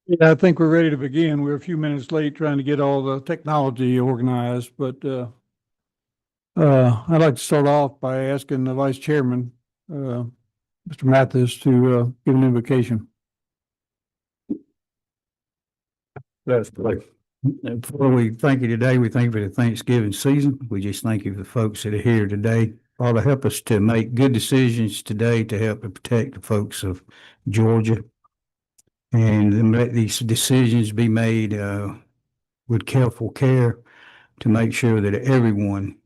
Yeah, I think we're ready to begin. We're a few minutes late trying to get all the technology organized, but I'd like to start off by asking the Vice Chairman, Mr. Mathis, to give an invocation. That's great. Before we thank you today, we thank you for the Thanksgiving season. We just thank you for the folks that are here today. Father, help us to make good decisions today to help to protect the folks of Georgia. And let these decisions be made with careful care to make sure that everyone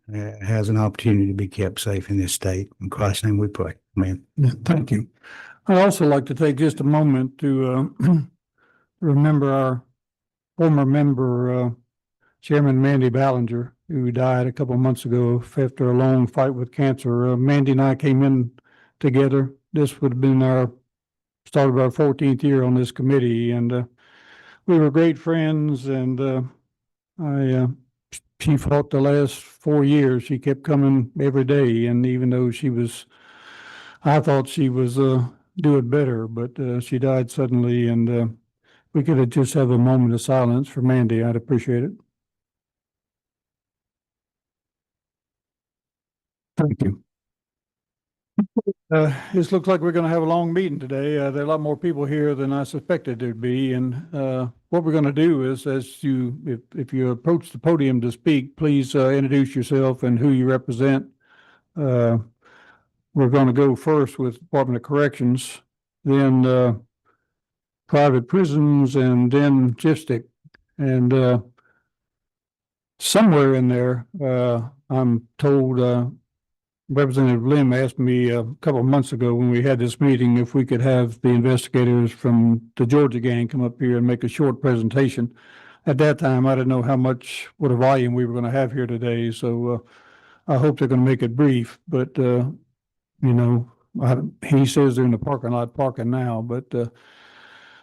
has an opportunity to be kept safe in this state. In Christ's name we pray. Amen. Yeah, thank you. I'd also like to take just a moment to remember our former member, Chairman Mandy Ballinger, who died a couple of months ago after a long fight with cancer. Mandy and I came in together. This would have been our start of our 14th year on this committee, and we were great friends. And she fought the last 4 years. She kept coming every day, and even though I thought she was doing better, but she died suddenly, and we could just have a moment of silence for Mandy, I'd appreciate it. Thank you. This looks like we're going to have a long meeting today. There are a lot more people here than I suspected there'd be. And what we're going to do is, if you approach the podium to speak, please introduce yourself and who you represent. We're going to go first with Department of Corrections, then private prisons, and then GISTIC. And somewhere in there, I'm told Representative Lim asked me a couple of months ago when we had this meeting if we could have the investigators from the Georgia gang come up here and make a short presentation. At that time, I didn't know what a volume we were going to have here today, so I hope they're going to make it brief. But he says they're in the parking lot parking now. But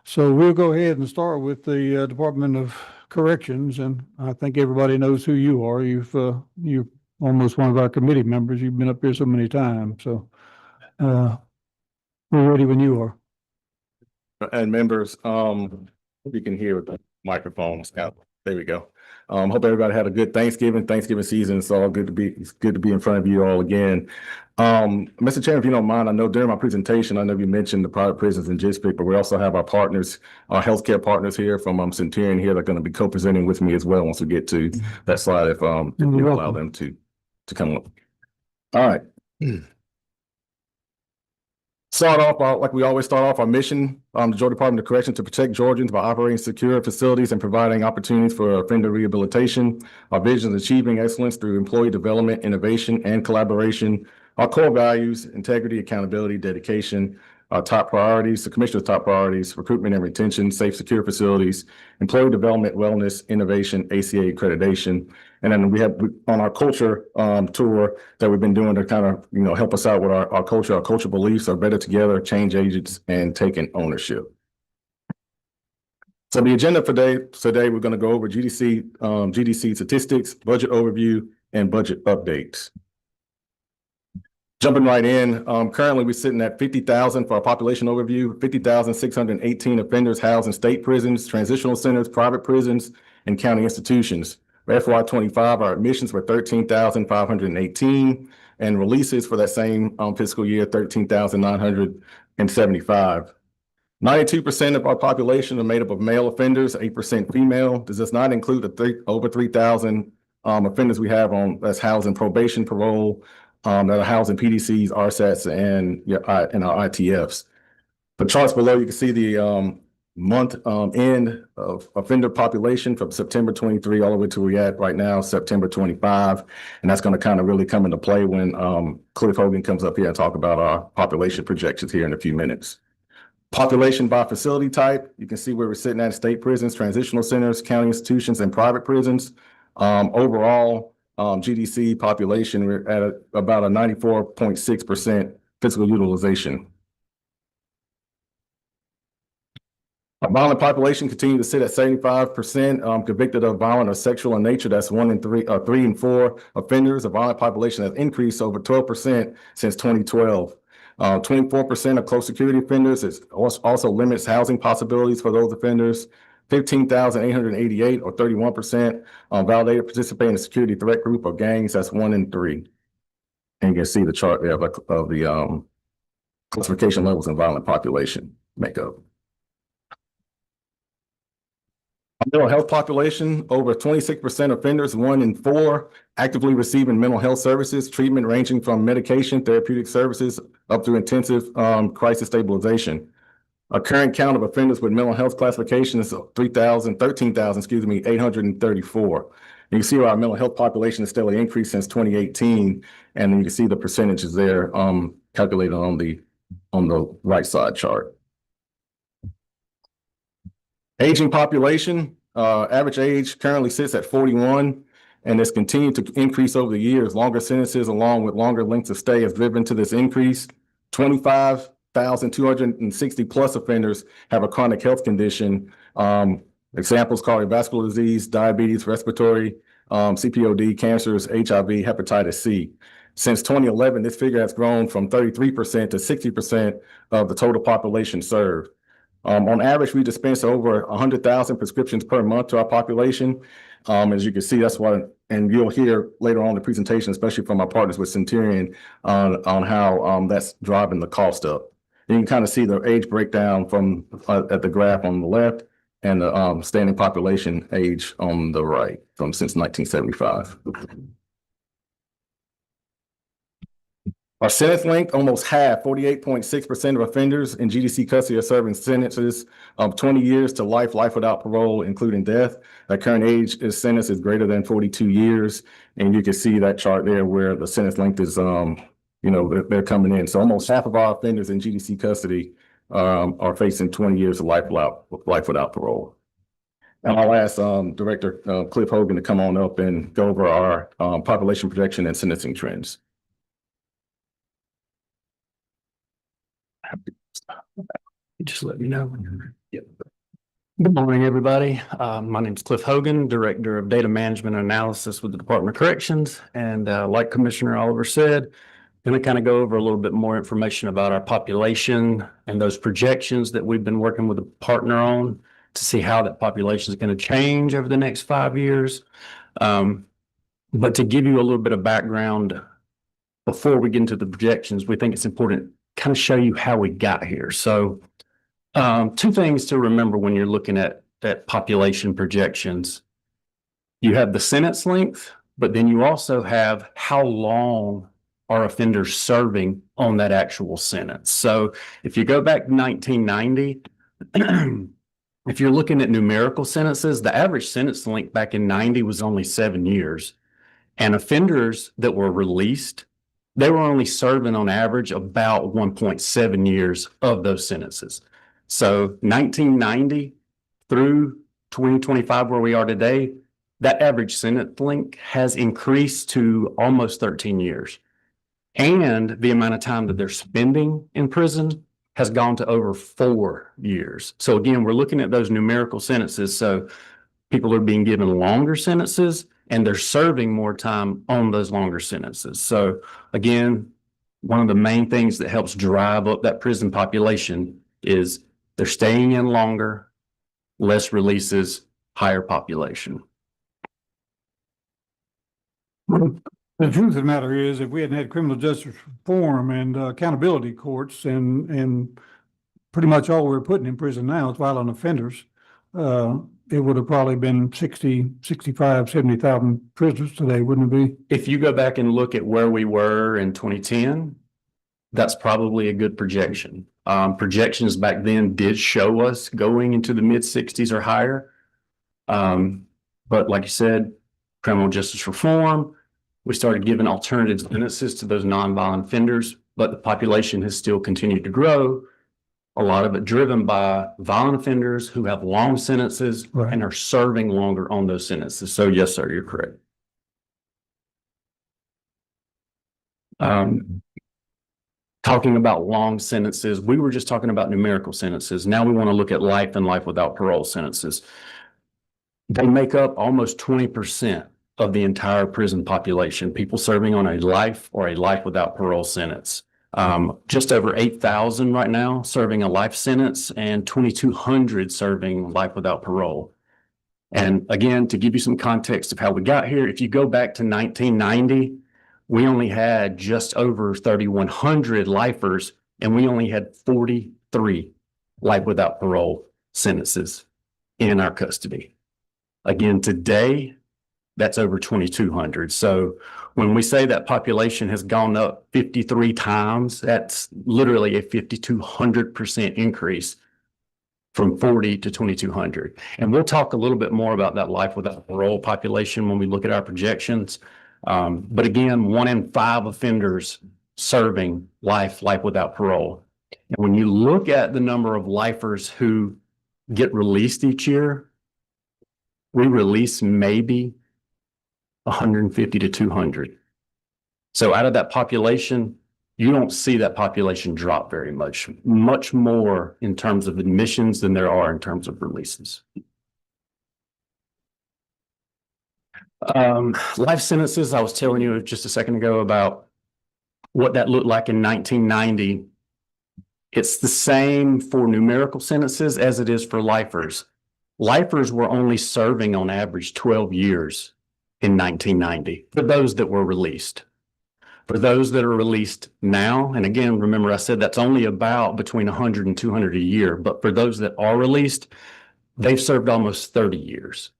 so we'll go ahead and start with the Department of Corrections, and I think everybody knows who you are. You're almost one of our committee members. You've been up here so many times. So we're ready when you are. And members, you can hear with the microphones. There we go. Hope everybody had a good Thanksgiving season. It's good to be in front of you all again. Mr. Chairman, if you don't mind, I know during my presentation, I know you mentioned the private prisons and GISPIC, but we also have our partners, our healthcare partners here from Centurion here that are going to be co-presenting with me as well once we get to that slide, if you allow them to come up. All right. Start off, like we always start off, our mission, the Georgia Department of Corrections, to protect Georgians by operating secure facilities and providing opportunities for offender rehabilitation. Our vision is achieving excellence through employee development, innovation, and collaboration. Our core values: integrity, accountability, dedication. Our top priorities, the Commissioner's top priorities: recruitment and retention, safe, secure facilities, employee development, wellness, innovation, ACA accreditation. And then we have on our culture tour that we've been doing to kind of, help us out with our culture. Our culture beliefs are better together, change agents, and taking ownership. So the agenda for today, we're going to go over GDC statistics, budget overview, and budget updates. Jumping right in, currently we're sitting at 50,000 for our population overview, 50,618 offenders housed in state prisons, transitional centers, private prisons, and county institutions. For FY25, our admissions were 13,518, and releases for that same fiscal year, 13,975. 92% of our population are made up of male offenders, 8% female. This does not include the over 3,000 offenders we have that's housed in probation, parole, that are housed in PDCs, RSATs, and our ITFs. The charts below, you can see the month end of offender population from September 23 all the way to where we're at right now, September 25. And that's going to kind of really come into play when Cliff Hogan comes up here and talk about our population projections here in a few minutes. Population by facility type, you can see where we're sitting at: state prisons, transitional centers, county institutions, and private prisons. Overall, GDC population, we're at about a 94.6% physical utilization. Our violent population continued to sit at 75%, convicted of violent or sexual in nature. That's 3 and 4 offenders. A violent population has increased over 12% since 2012. 24% of close security offenders. It also limits housing possibilities for those offenders. 15,888 or 31% validated participate in a security threat group or gangs. That's 1 in 3. And you can see the chart there of the classification levels in violent population makeup. Our mental health population, over 26% offenders, 1 in 4 actively receiving mental health services, treatment ranging from medication, therapeutic services, up to intensive crisis stabilization. Our current count of offenders with mental health classification is 13,834. And you can see our mental health population has steadily increased since 2018, and you can see the percentages there calculated on the right side chart. Aging population, average age currently sits at 41, and has continued to increase over the years. Longer sentences along with longer lengths of stay has driven to this increase. 25,260 plus offenders have a chronic health condition. Examples: cardiovascular disease, diabetes, respiratory, CPOD, cancers, HIV, hepatitis C. Since 2011, this figure has grown from 33% to 60% of the total population served. On average, we dispense over 100,000 prescriptions per month to our population. As you can see, that's why, and you'll hear later on in the presentation, especially from our partners with Centurion, on how that's driving the cost up. You can kind of see the age breakdown from at the graph on the left and the standing population age on the right from since 1975. Our sentence length, almost half, 48.6% of offenders in GDC custody are serving sentences of 20 years to life, life without parole, including death. The current age is sentence is greater than 42 years. And you can see that chart there where the sentence length is, they're coming in. So almost half of our offenders in GDC custody are facing 20 years of life without parole. And I'll ask Director Cliff Hogan to come on up and go over our population projection and sentencing trends. Just let me know when you're ready. Yep. Good morning, everybody. My name is Cliff Hogan, Director of Data Management and Analysis with the Department of Corrections. And like Commissioner Oliver said, I'm going to kind of go over a little bit more information about our population and those projections that we've been working with a partner on to see how that population is going to change over the next 5 years. But to give you a little bit of background before we get into the projections, we think it's important to kind of show you how we got here. So two things to remember when you're looking at population projections. You have the sentence length, but then you also have how long are offenders serving on that actual sentence. So if you go back to 1990, if you're looking at numerical sentences, the average sentence length back in 90 was only 7 years. And offenders that were released, they were only serving on average about 1.7 years of those sentences. So 1990 through 2025, where we are today, that average sentence length has increased to almost 13 years. And the amount of time that they're spending in prison has gone to over 4 years. So again, we're looking at those numerical sentences. So people are being given longer sentences and they're serving more time on those longer sentences. So again, one of the main things that helps drive up that prison population is they're staying in longer, less releases, higher population. The truth of the matter is, if we hadn't had criminal justice reform and accountability courts and pretty much all we're putting in prison now is violent offenders, it would have probably been 60, 65, 70,000 prisoners today, wouldn't it be? If you go back and look at where we were in 2010, that's probably a good projection. Projections back then did show us going into the mid-60s or higher. But like you said, criminal justice reform, we started giving alternative sentences to those nonviolent offenders, but the population has still continued to grow. A lot of it driven by violent offenders who have long sentences and are serving longer on those sentences. So yes, sir, you're correct. Talking about long sentences, we were just talking about numerical sentences. Now we want to look at life and life without parole sentences. They make up almost 20% of the entire prison population, people serving on a life or a life without parole sentence. Just over 8,000 right now serving a life sentence and 2,200 serving life without parole. And again, to give you some context of how we got here, if you go back to 1990, we only had just over 3,100 lifers and we only had 43 life without parole sentences in our custody. Again, today, that's over 2,200. So when we say that population has gone up 53 times, that's literally a 5,200% increase from 40 to 2,200. And we'll talk a little bit more about that life without parole population when we look at our projections. But again, 1 in 5 offenders serving life without parole. And when you look at the number of lifers who get released each year, we release maybe 150 to 200. So out of that population, you don't see that population drop very much more in terms of admissions than there are in terms of releases. Life sentences, I was telling you just a second ago about what that looked like in 1990. It's the same for numerical sentences as it is for lifers. Lifers were only serving on average 12 years in 1990 for those that were released. For those that are released now, and again, remember I said that's only about between 100 and 200 a year, but for those that are released, they've served almost 30 years.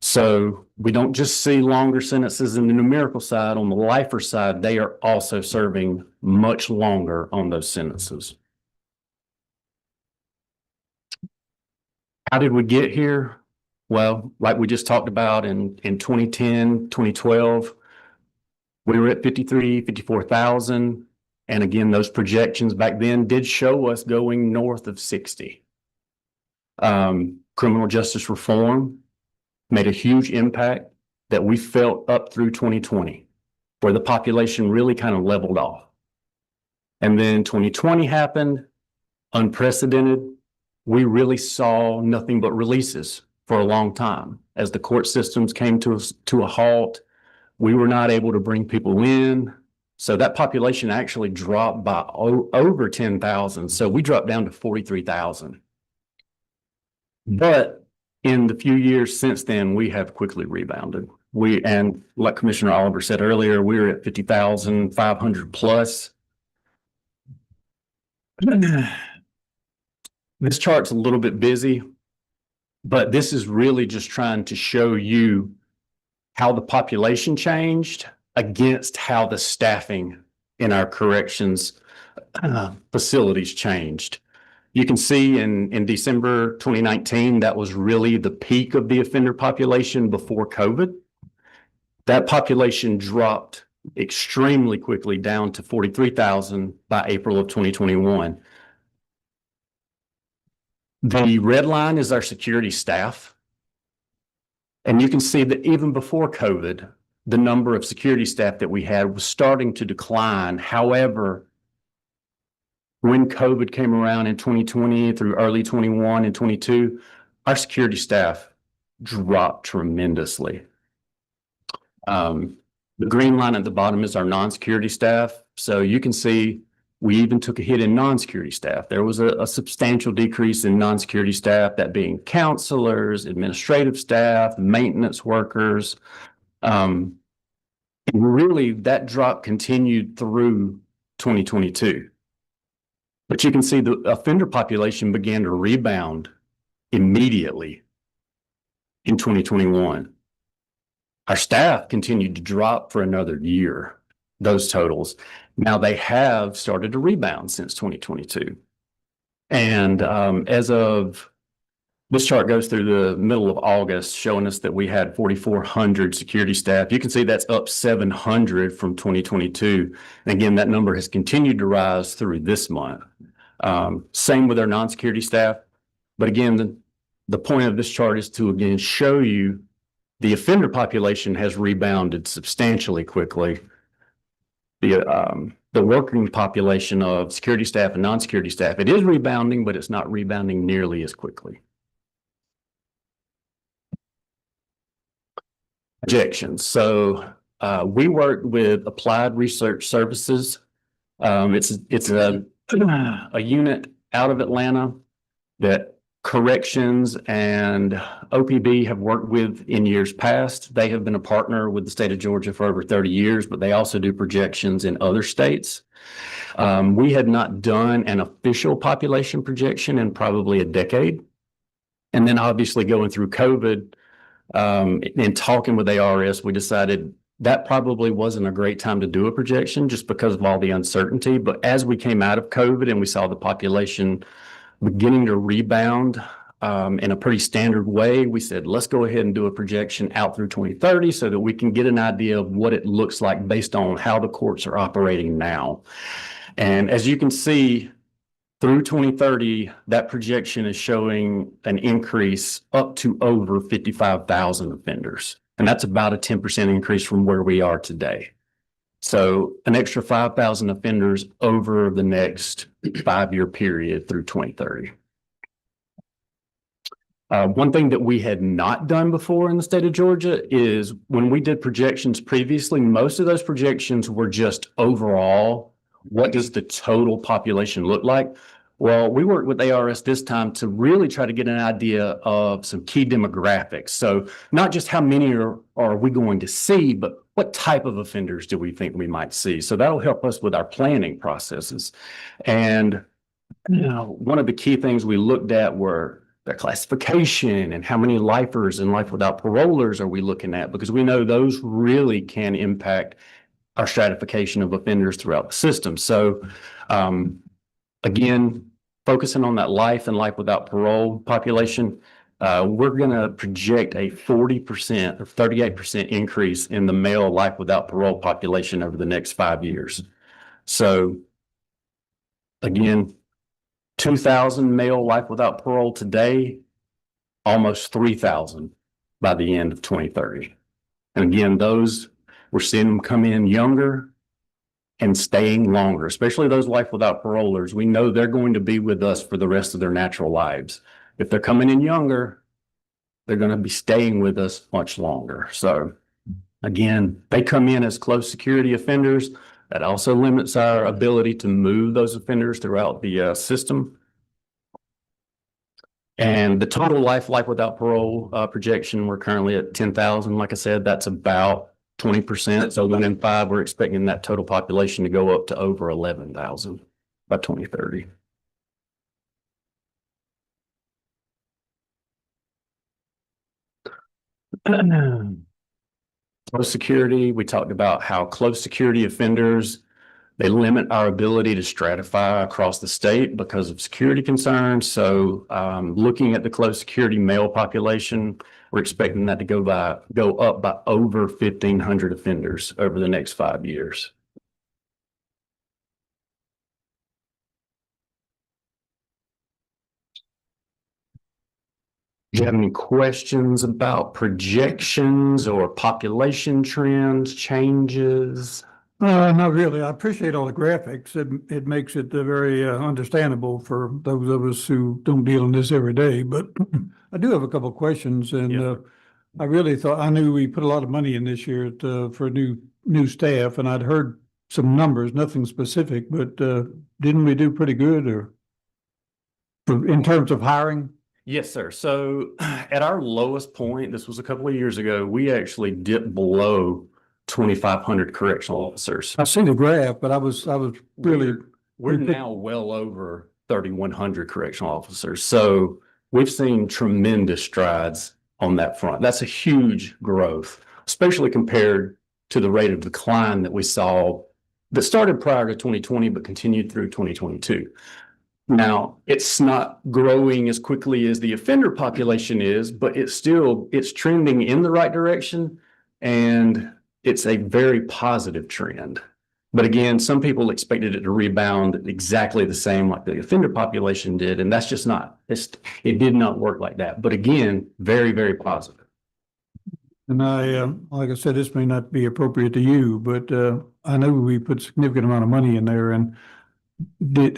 So we don't just see longer sentences in the numerical side. On the lifer side, they are also serving much longer on those sentences. How did we get here? Well, like we just talked about in 2010, 2012, we were at 54,000. And again, those projections back then did show us going north of 60. Criminal justice reform made a huge impact that we felt up through 2020, where the population really kind of leveled off. And then 2020 happened, unprecedented. We really saw nothing but releases for a long time. As the court systems came to a halt, we were not able to bring people in. So that population actually dropped by over 10,000. So we dropped down to 43,000. But in the few years since then, we have quickly rebounded. And like Commissioner Oliver said earlier, we were at 50,500 plus. This chart's a little bit busy, but this is really just trying to show you how the population changed against how the staffing in our corrections facilities changed. You can see in December 2019, that was really the peak of the offender population before COVID. That population dropped extremely quickly down to 43,000 by April of 2021. The red line is our security staff. And you can see that even before COVID, the number of security staff that we had was starting to decline. However, when COVID came around in 2020 through early 21 and 22, our security staff dropped tremendously. The green line at the bottom is our non-security staff. So you can see we even took a hit in non-security staff. There was a substantial decrease in non-security staff, that being counselors, administrative staff, maintenance workers. Really, that drop continued through 2022. But you can see the offender population began to rebound immediately in 2021. Our staff continued to drop for another year, those totals. Now they have started to rebound since 2022. And as of, this chart goes through the middle of August, showing us that we had 4,400 security staff. You can see that's up 700 from 2022. And again, that number has continued to rise through this month. Same with our non-security staff. But again, the point of this chart is to again show you the offender population has rebounded substantially quickly. The working population of security staff and non-security staff, it is rebounding, but it's not rebounding nearly as quickly. Projections. So we work with Applied Research Services. It's a unit out of Atlanta that corrections and OPB have worked with in years past. They have been a partner with the state of Georgia for over 30 years, but they also do projections in other states. We had not done an official population projection in probably a decade. And then obviously going through COVID and talking with ARS, we decided that probably wasn't a great time to do a projection just because of all the uncertainty. But as we came out of COVID and we saw the population beginning to rebound in a pretty standard way, we said, let's go ahead and do a projection out through 2030 so that we can get an idea of what it looks like based on how the courts are operating now. And as you can see, through 2030, that projection is showing an increase up to over 55,000 offenders. And that's about a 10% increase from where we are today. So an extra 5,000 offenders over the next 5-year period through 2030. One thing that we had not done before in the state of Georgia is when we did projections previously, most of those projections were just overall what does the total population look like? Well, we worked with ARS this time to really try to get an idea of some key demographics. So not just how many are we going to see, but what type of offenders do we think we might see? So that'll help us with our planning processes. And one of the key things we looked at were their classification and how many lifers and life without parolers are we looking at? Because we know those really can impact our stratification of offenders throughout the system. So again, focusing on that life and life without parole population, we're going to project a 40% or 38% increase in the male life without parole population over the next 5 years. So again, 2,000 male life without parole today, almost 3,000 by the end of 2030. And again, those, we're seeing them come in younger and staying longer, especially those life without parolers. We know they're going to be with us for the rest of their natural lives. If they're coming in younger, they're going to be staying with us much longer. So again, they come in as close security offenders. That also limits our ability to move those offenders throughout the system. And the total life without parole projection, we're currently at 10,000. Like I said, that's about 20%. So 1 in 5, we're expecting that total population to go up to over 11,000 by 2030. Close security, we talked about how close security offenders, they limit our ability to stratify across the state because of security concerns. So looking at the close security male population, we're expecting that to go up by over 1,500 offenders over the next 5 years. Do you have any questions about projections or population trends, changes? Not really. I appreciate all the graphics. It makes it very understandable for those of us who don't deal in this every day. But I do have a couple of questions, and Yeah. I really thought I knew we put a lot of money in this year for new staff, and I'd heard some numbers, nothing specific, but didn't we do pretty good, or in terms of hiring? Yes, sir. So at our lowest point, this was a couple of years ago, we actually dipped below 2,500 correctional officers. I see the graph, but I was really. We're now well over 3,100 correctional officers. So we've seen tremendous strides on that front. That's a huge growth, especially compared to the rate of decline that we saw that started prior to 2020, but continued through 2022. Now, it's not growing as quickly as the offender population is, but it's trending in the right direction, and it's a very positive trend. But again, some people expected it to rebound exactly the same like the offender population did, and that's just not, it did not work like that. But again, very, very positive. And like I said, this may not be appropriate to you, but I know we put a significant amount of money in there, and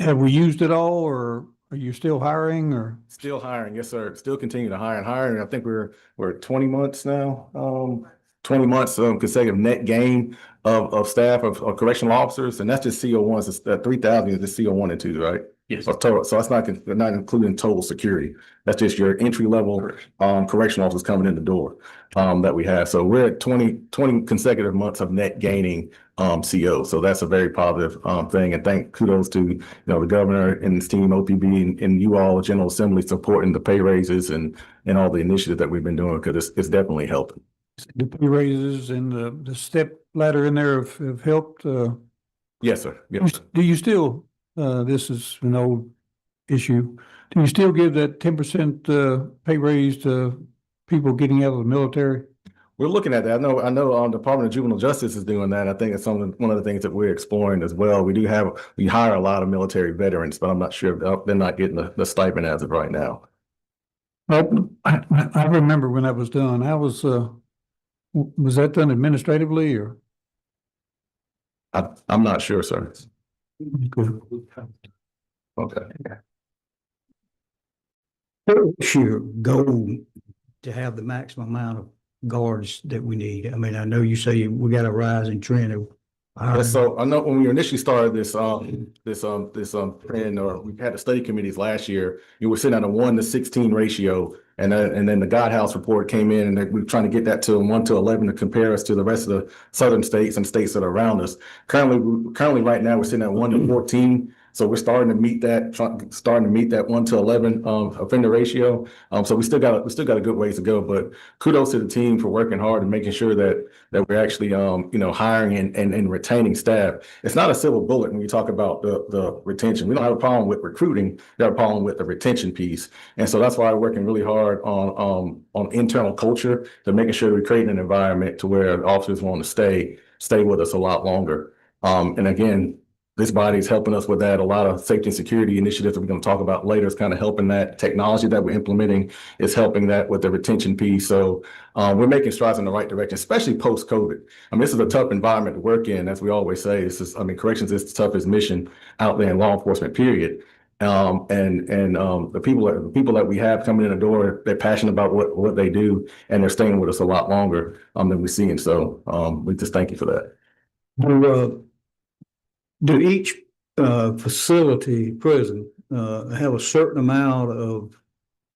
have we used it all, or are you still hiring, or? Still hiring, yes, sir. Still continue to hire and hiring. I think we're at 20 months now. 20 months consecutive net gain of staff of correctional officers, and that's just CO1s. It's 3,000 is the CO1 and 2, right? Yes. So total, so that's not including total security. That's just your entry level correctional officers coming in the door that we have. So we're at 20 consecutive months of net gaining CO. So that's a very positive thing. And kudos to the governor and his team, OPB, and you all, General Assembly, supporting the pay raises and all the initiatives that we've been doing, because it's definitely helping. The pay raises and the step ladder in there have helped. Yes, sir. Yes, sir. Do you still? This is an old issue. Do you still give that 10% pay raise to people getting out of the military? We're looking at that. I know Department of Juvenile Justice is doing that. I think it's one of the things that we're exploring as well. We hire a lot of military veterans, but I'm not sure they're not getting the stipend as of right now. Well, I remember when that was done. Was that done administratively, or? I'm not sure, sir. Good. Okay. What's your goal to have the maximum amount of guards that we need? I mean, I know you say we got a rising trend of Yeah, so I know when we initially started trend, or we had the study committees last year, you were sitting at a 1-to-16 ratio. And then the Guidehouse report came in, and we're trying to get that to 1-to-11 to compare us to the rest of the southern states and states that are around us. Currently right now, we're sitting at 1-to-14. So we're starting to meet that 1-to-11 offender ratio. So we still got a good ways to go, but kudos to the team for working hard and making sure that we're actually hiring and retaining staff. It's not a silver bullet when you talk about the retention. We don't have a problem with recruiting. We have a problem with the retention piece. And so that's why we're working really hard on internal culture, to making sure we're creating an environment to where officers want to stay with us a lot longer. And again, this body is helping us with that. A lot of safety and security initiatives that we're going to talk about later is kind of helping that. Technology that we're implementing is helping that with the retention piece. So we're making strides in the right direction, especially post-COVID. I mean, this is a tough environment to work in, as we always say. Corrections is the toughest mission out there in law enforcement, period. The people that we have coming in the door, they're passionate about what they do, and they're staying with us a lot longer than we're seeing. So we just thank you for that. Do each facility, prison, have a certain amount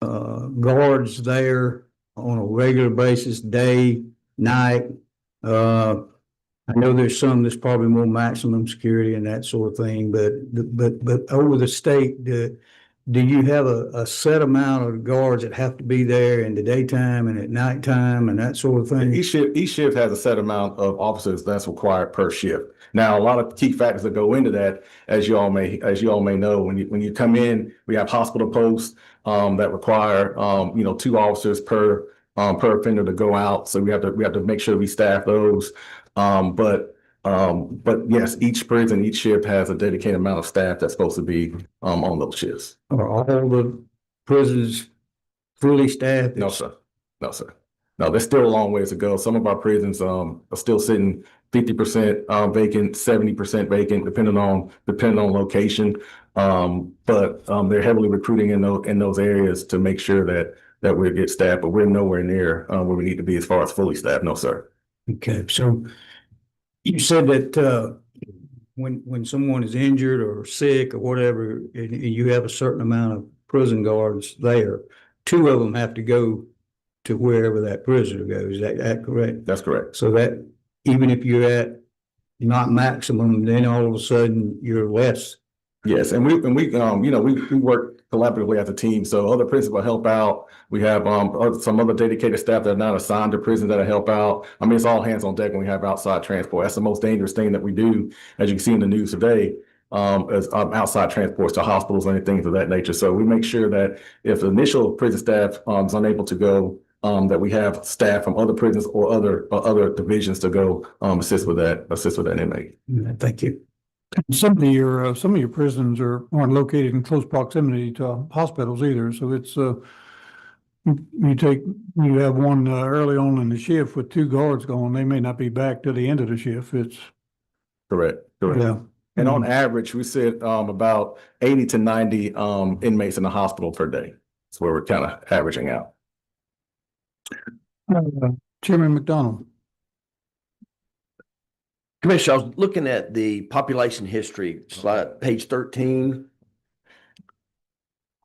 of guards there on a regular basis, day, night? I know there's some that's probably more maximum security and that sort of thing, but over the state, do you have a set amount of guards that have to be there in the daytime and at nighttime and that sort of thing? Each shift has a set amount of officers that's required per shift. Now, a lot of key factors that go into that, as you all may know, when you come in, we have hospital posts that require 2 officers per offender to go out. So we have to make sure we staff those. But yes, each prison, each shift has a dedicated amount of staff that's supposed to be on those shifts. Are all the prisons fully staffed? No, sir. No, sir. No, there's still a long ways to go. Some of our prisons are still sitting 50% vacant, 70% vacant, depending on location. But they're heavily recruiting in those areas to make sure that we get staffed, but we're nowhere near where we need to be as far as fully staffed. No, sir. Okay, so you said that when someone is injured or sick or whatever, and you have a certain amount of prison guards there, 2 of them have to go to wherever that prisoner goes. Is that correct? That's correct. So that even if you're at not maximum, then all of a sudden you're less. Yes, and we work collaboratively as a team. So other prisons will help out. We have some other dedicated staff that are not assigned to prisons that'll help out. I mean, it's all hands on deck when we have outside transport. That's the most dangerous thing that we do, as you can see in the news today, as outside transports to hospitals and things of that nature. So we make sure that if the initial prison staff is unable to go, that we have staff from other prisons or other divisions to go assist with that inmate. Thank you. Some of your prisons aren't located in close proximity to hospitals either, so it's you have one early on in the shift with 2 guards going, they may not be back to the end of the shift. It's Correct. yeah. And on average, we sit about 80 to 90 inmates in the hospital per day. That's where we're kind of averaging out. Chairman McDonald. Commissioner, I was looking at the population history slide, page 13.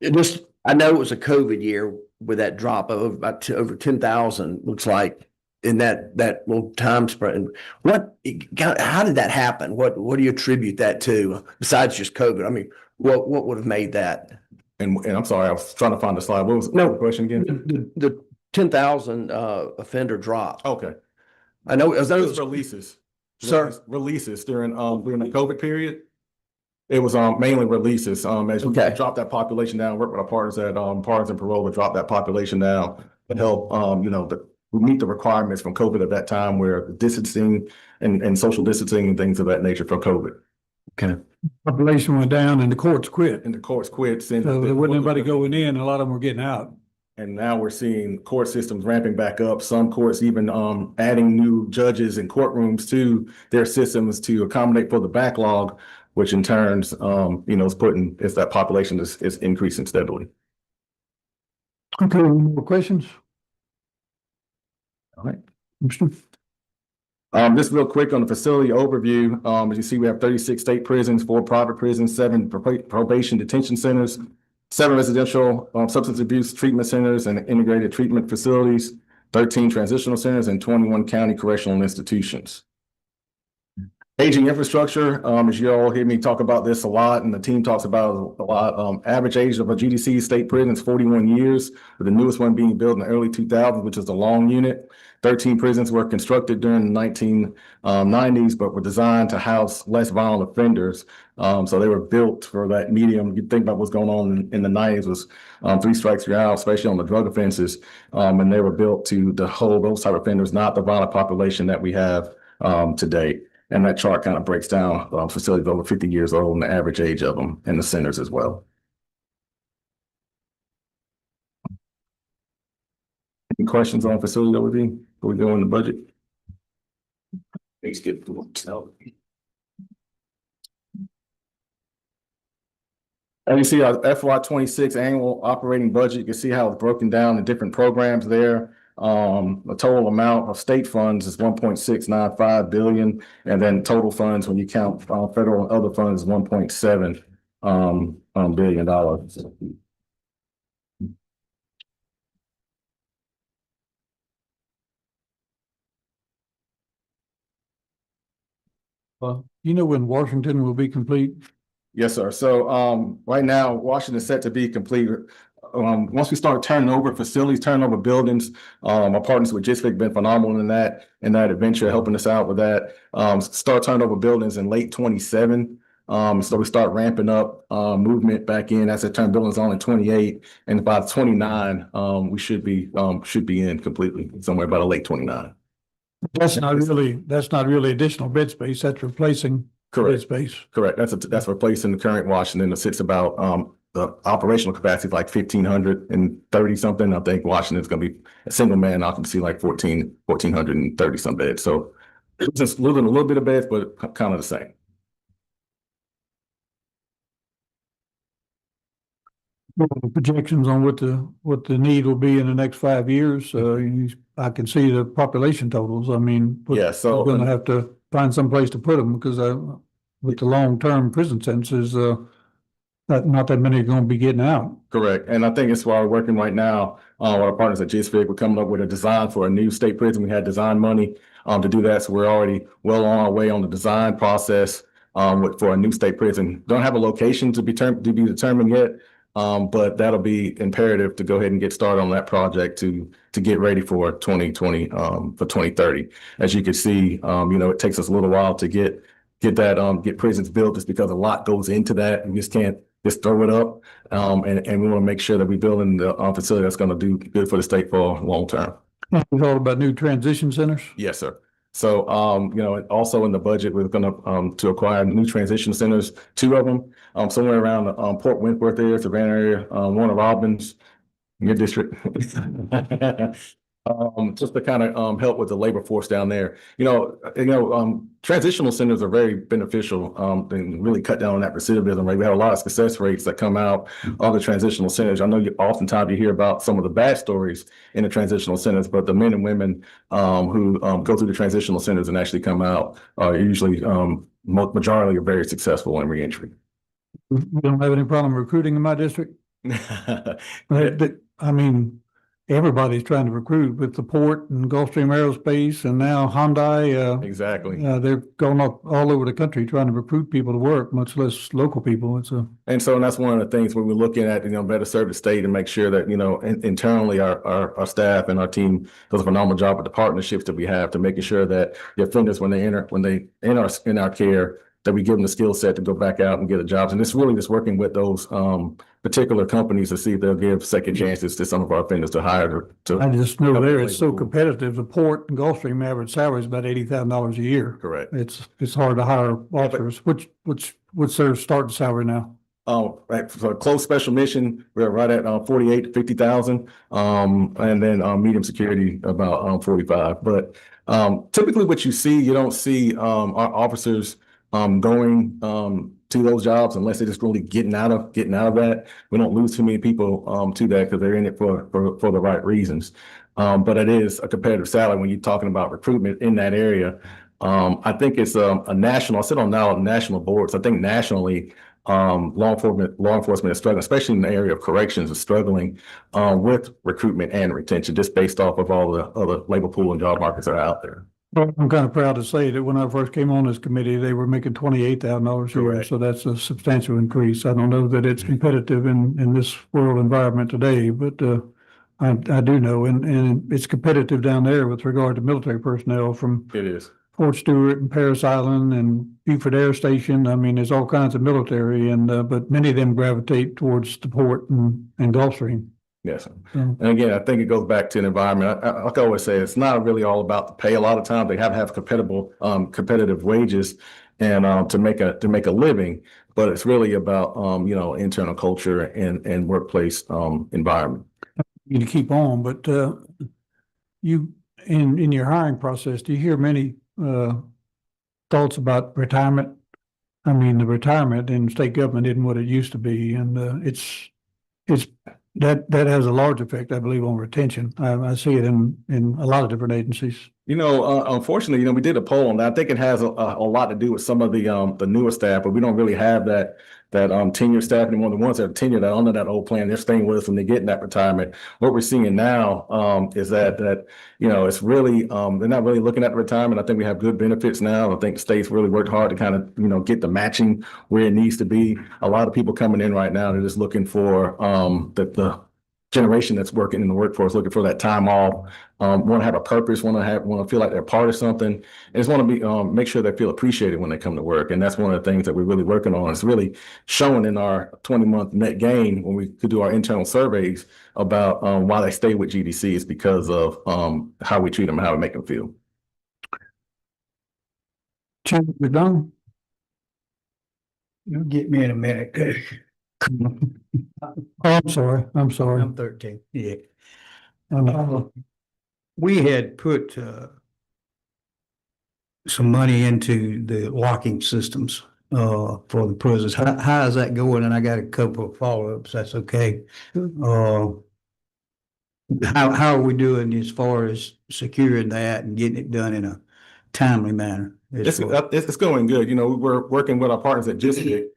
I know it was a COVID year with that drop of about over 10,000, looks like, in that little time spread. How did that happen? What do you attribute that to besides just COVID? I mean, what would have made that? And I'm sorry, I was trying to find the slide. What was the question again? The 10,000 offender drop. Okay. I know it was Releases. Sir? Releases during the COVID period. It was mainly releases. As we drop that population down, work with our partners at Pardons and Parole to drop that population down to help we meet the requirements from COVID at that time, where distancing and social distancing and things of that nature from COVID. Okay. Population went down and the courts quit. And the courts quit. So there wasn't anybody going in, a lot of them were getting out. And now we're seeing court systems ramping back up. Some courts even adding new judges and courtrooms to their systems to accommodate for the backlog, which in turns, is that population is increasing steadily. Okay, any more questions? All right. Commissioner? Just real quick on the facility overview, as you see, we have 36 state prisons, 4 private prisons, 7 probation detention centers, 7 residential substance abuse treatment centers and integrated treatment facilities, 13 transitional centers, and 21 county correctional institutions. Aging infrastructure, as you all hear me talk about this a lot, and the team talks about it a lot. Average age of a GDC state prison is 41 years, with the newest one being built in the early 2000s, which is the long unit. 13 prisons were constructed during the 1990s, but were designed to house less violent offenders. So they were built for that medium. You think about what's going on in the 90s was 3 strikes you're out, especially on the drug offenses. And they were built to hold those type of offenders, not the violent population that we have today. And that chart kind of breaks down facilities over 50 years old and the average age of them and the centers as well. Any questions on facility overview before we go in the budget? Let's get to it. As you see, our FY26 annual operating budget, you can see how it's broken down in different programs there. The total amount of state funds is 1.695 billion, and then total funds, when you count federal and other funds, is 1.7 billion dollars. You know when Washington will be complete? Yes, sir. So right now, Washington is set to be complete. Once we start turning over facilities, turning over buildings, our partners with JISFIC have been phenomenal in that adventure, helping us out with that. Start turning over buildings in late 27. So we start ramping up movement back in as they turn buildings on in 28, and by 29, we should be in completely somewhere about a late 29. That's not really additional bed space. That's replacing bed Correct. space. Correct. That's replacing the current Washington that sits about the operational capacity of like 1,530 something. I think Washington's going to be a single man occupancy like 1,430 some beds. So just losing a little bit of beds, but kind of the same. Projections on what the need will be in the next 5 years. I can see the population totals. I mean, Yeah, so we're going to have to find some place to put them because with the long-term prison sentences, not that many are going to be getting out. correct. And I think it's why we're working right now. Our partners at JISFIC, we're coming up with a design for a new state prison. We had design money to do that. So we're already well on our way on the design process for a new state prison. Don't have a location to be determined yet. But that'll be imperative to go ahead and get started on that project to get ready for 2020, for 2030. As you can see, it takes us a little while to get prisons built just because a lot goes into that. We just can't just throw it up. And we want to make sure that we build in the facility that's going to do good for the state for long term. We thought about new transition centers. Yes, sir. So, also in the budget, we're going to acquire new transition centers, 2 of them, somewhere around Port Wentworth area, Savannah area, Warner Robins, your district. Just to kind of help with the labor force down there. Transitional centers are very beneficial and really cut down on that recidivism rate. We have a lot of success rates that come out of the transitional centers. I know oftentimes you hear about some of the bad stories in the transitional centers, but the men and women who go through the transitional centers and actually come out are usually majority are very successful in reentry. We don't have any problem recruiting in my district. I mean, everybody's trying to recruit with the port and Gulfstream Aerospace and now Hyundai. Exactly. They're going up all over the country trying to recruit people to work, much less local people. And that's one of the things when we're looking at, better serve the state and make sure that, internally our staff and our team does a phenomenal job with the partnerships that we have to making sure that the offenders, when they in our care, that we give them the skill set to go back out and get the jobs. And it's really just working with those particular companies to see if they'll give second chances to some of our offenders to hire. I just know there it's so competitive. The port and Gulfstream average salary is about $80,000 a year. Correct. It's hard to hire officers. What's their starting salary now? Right. For close special mission, we're right at 48 to 50,000. And then medium security about 45. But typically what you see, you don't see our officers going to those jobs unless they're just really getting out of that. We don't lose too many people to that because they're in it for the right reasons. But it is a competitive salary when you're talking about recruitment in that area. I think it's a national, I sit on now national boards. I think nationally, law enforcement is struggling, especially in the area of corrections, is struggling with recruitment and retention, just based off of all the other labor pool and job markets that are out there. Well, I'm kind of proud to say that when I first came on this committee, they were making $28,000 a year. Correct. So that's a substantial increase. I don't know that it's competitive in this world environment today, but I do know, and it's competitive down there with regard to military personnel from It is. Fort Stewart and Paris Island and Beaufort Air Station. I mean, there's all kinds of military but many of them gravitate towards the port and Gulfstream. Yes. So, And again, I think it goes back to the environment. Like I always say, it's not really all about the pay. A lot of times they have to have competitive wages and to make a living, but it's really about internal culture and workplace environment. you to keep on, but you in your hiring process, do you hear many thoughts about retirement? I mean, the retirement in state government isn't what it used to be, and it's that has a large effect, I believe, on retention. I see it in a lot of different agencies. Unfortunately, we did a poll on that. I think it has a lot to do with some of the newer staff, but we don't really have that tenured staff anymore. The ones that are tenured that are under that old plan, they're staying with us when they get in that retirement. What we're seeing now is that it's really they're not really looking at the retirement. I think we have good benefits now. I think the state's really worked hard to kind of get the matching where it needs to be. A lot of people coming in right now, they're just looking for the generation that's working in the workforce, looking for that time off, want to have a purpose, want to feel like they're part of something, and just want to be make sure they feel appreciated when they come to work. And that's one of the things that we're really working on. It's really showing in our 20-month net gain when we could do our internal surveys about why they stay with GDC is because of how we treat them, how we make them feel. Chairman McDonald? You'll get me in a minute. Oh, I'm sorry. I'm sorry. I'm 13. Yeah. I'm- We had put some money into the locking systems for the prisons. How is that going? And I got a couple of follow-ups. That's okay. How are we doing as far as securing that and getting it done in a timely manner? It's going good. We're working with our partners at GISPIC,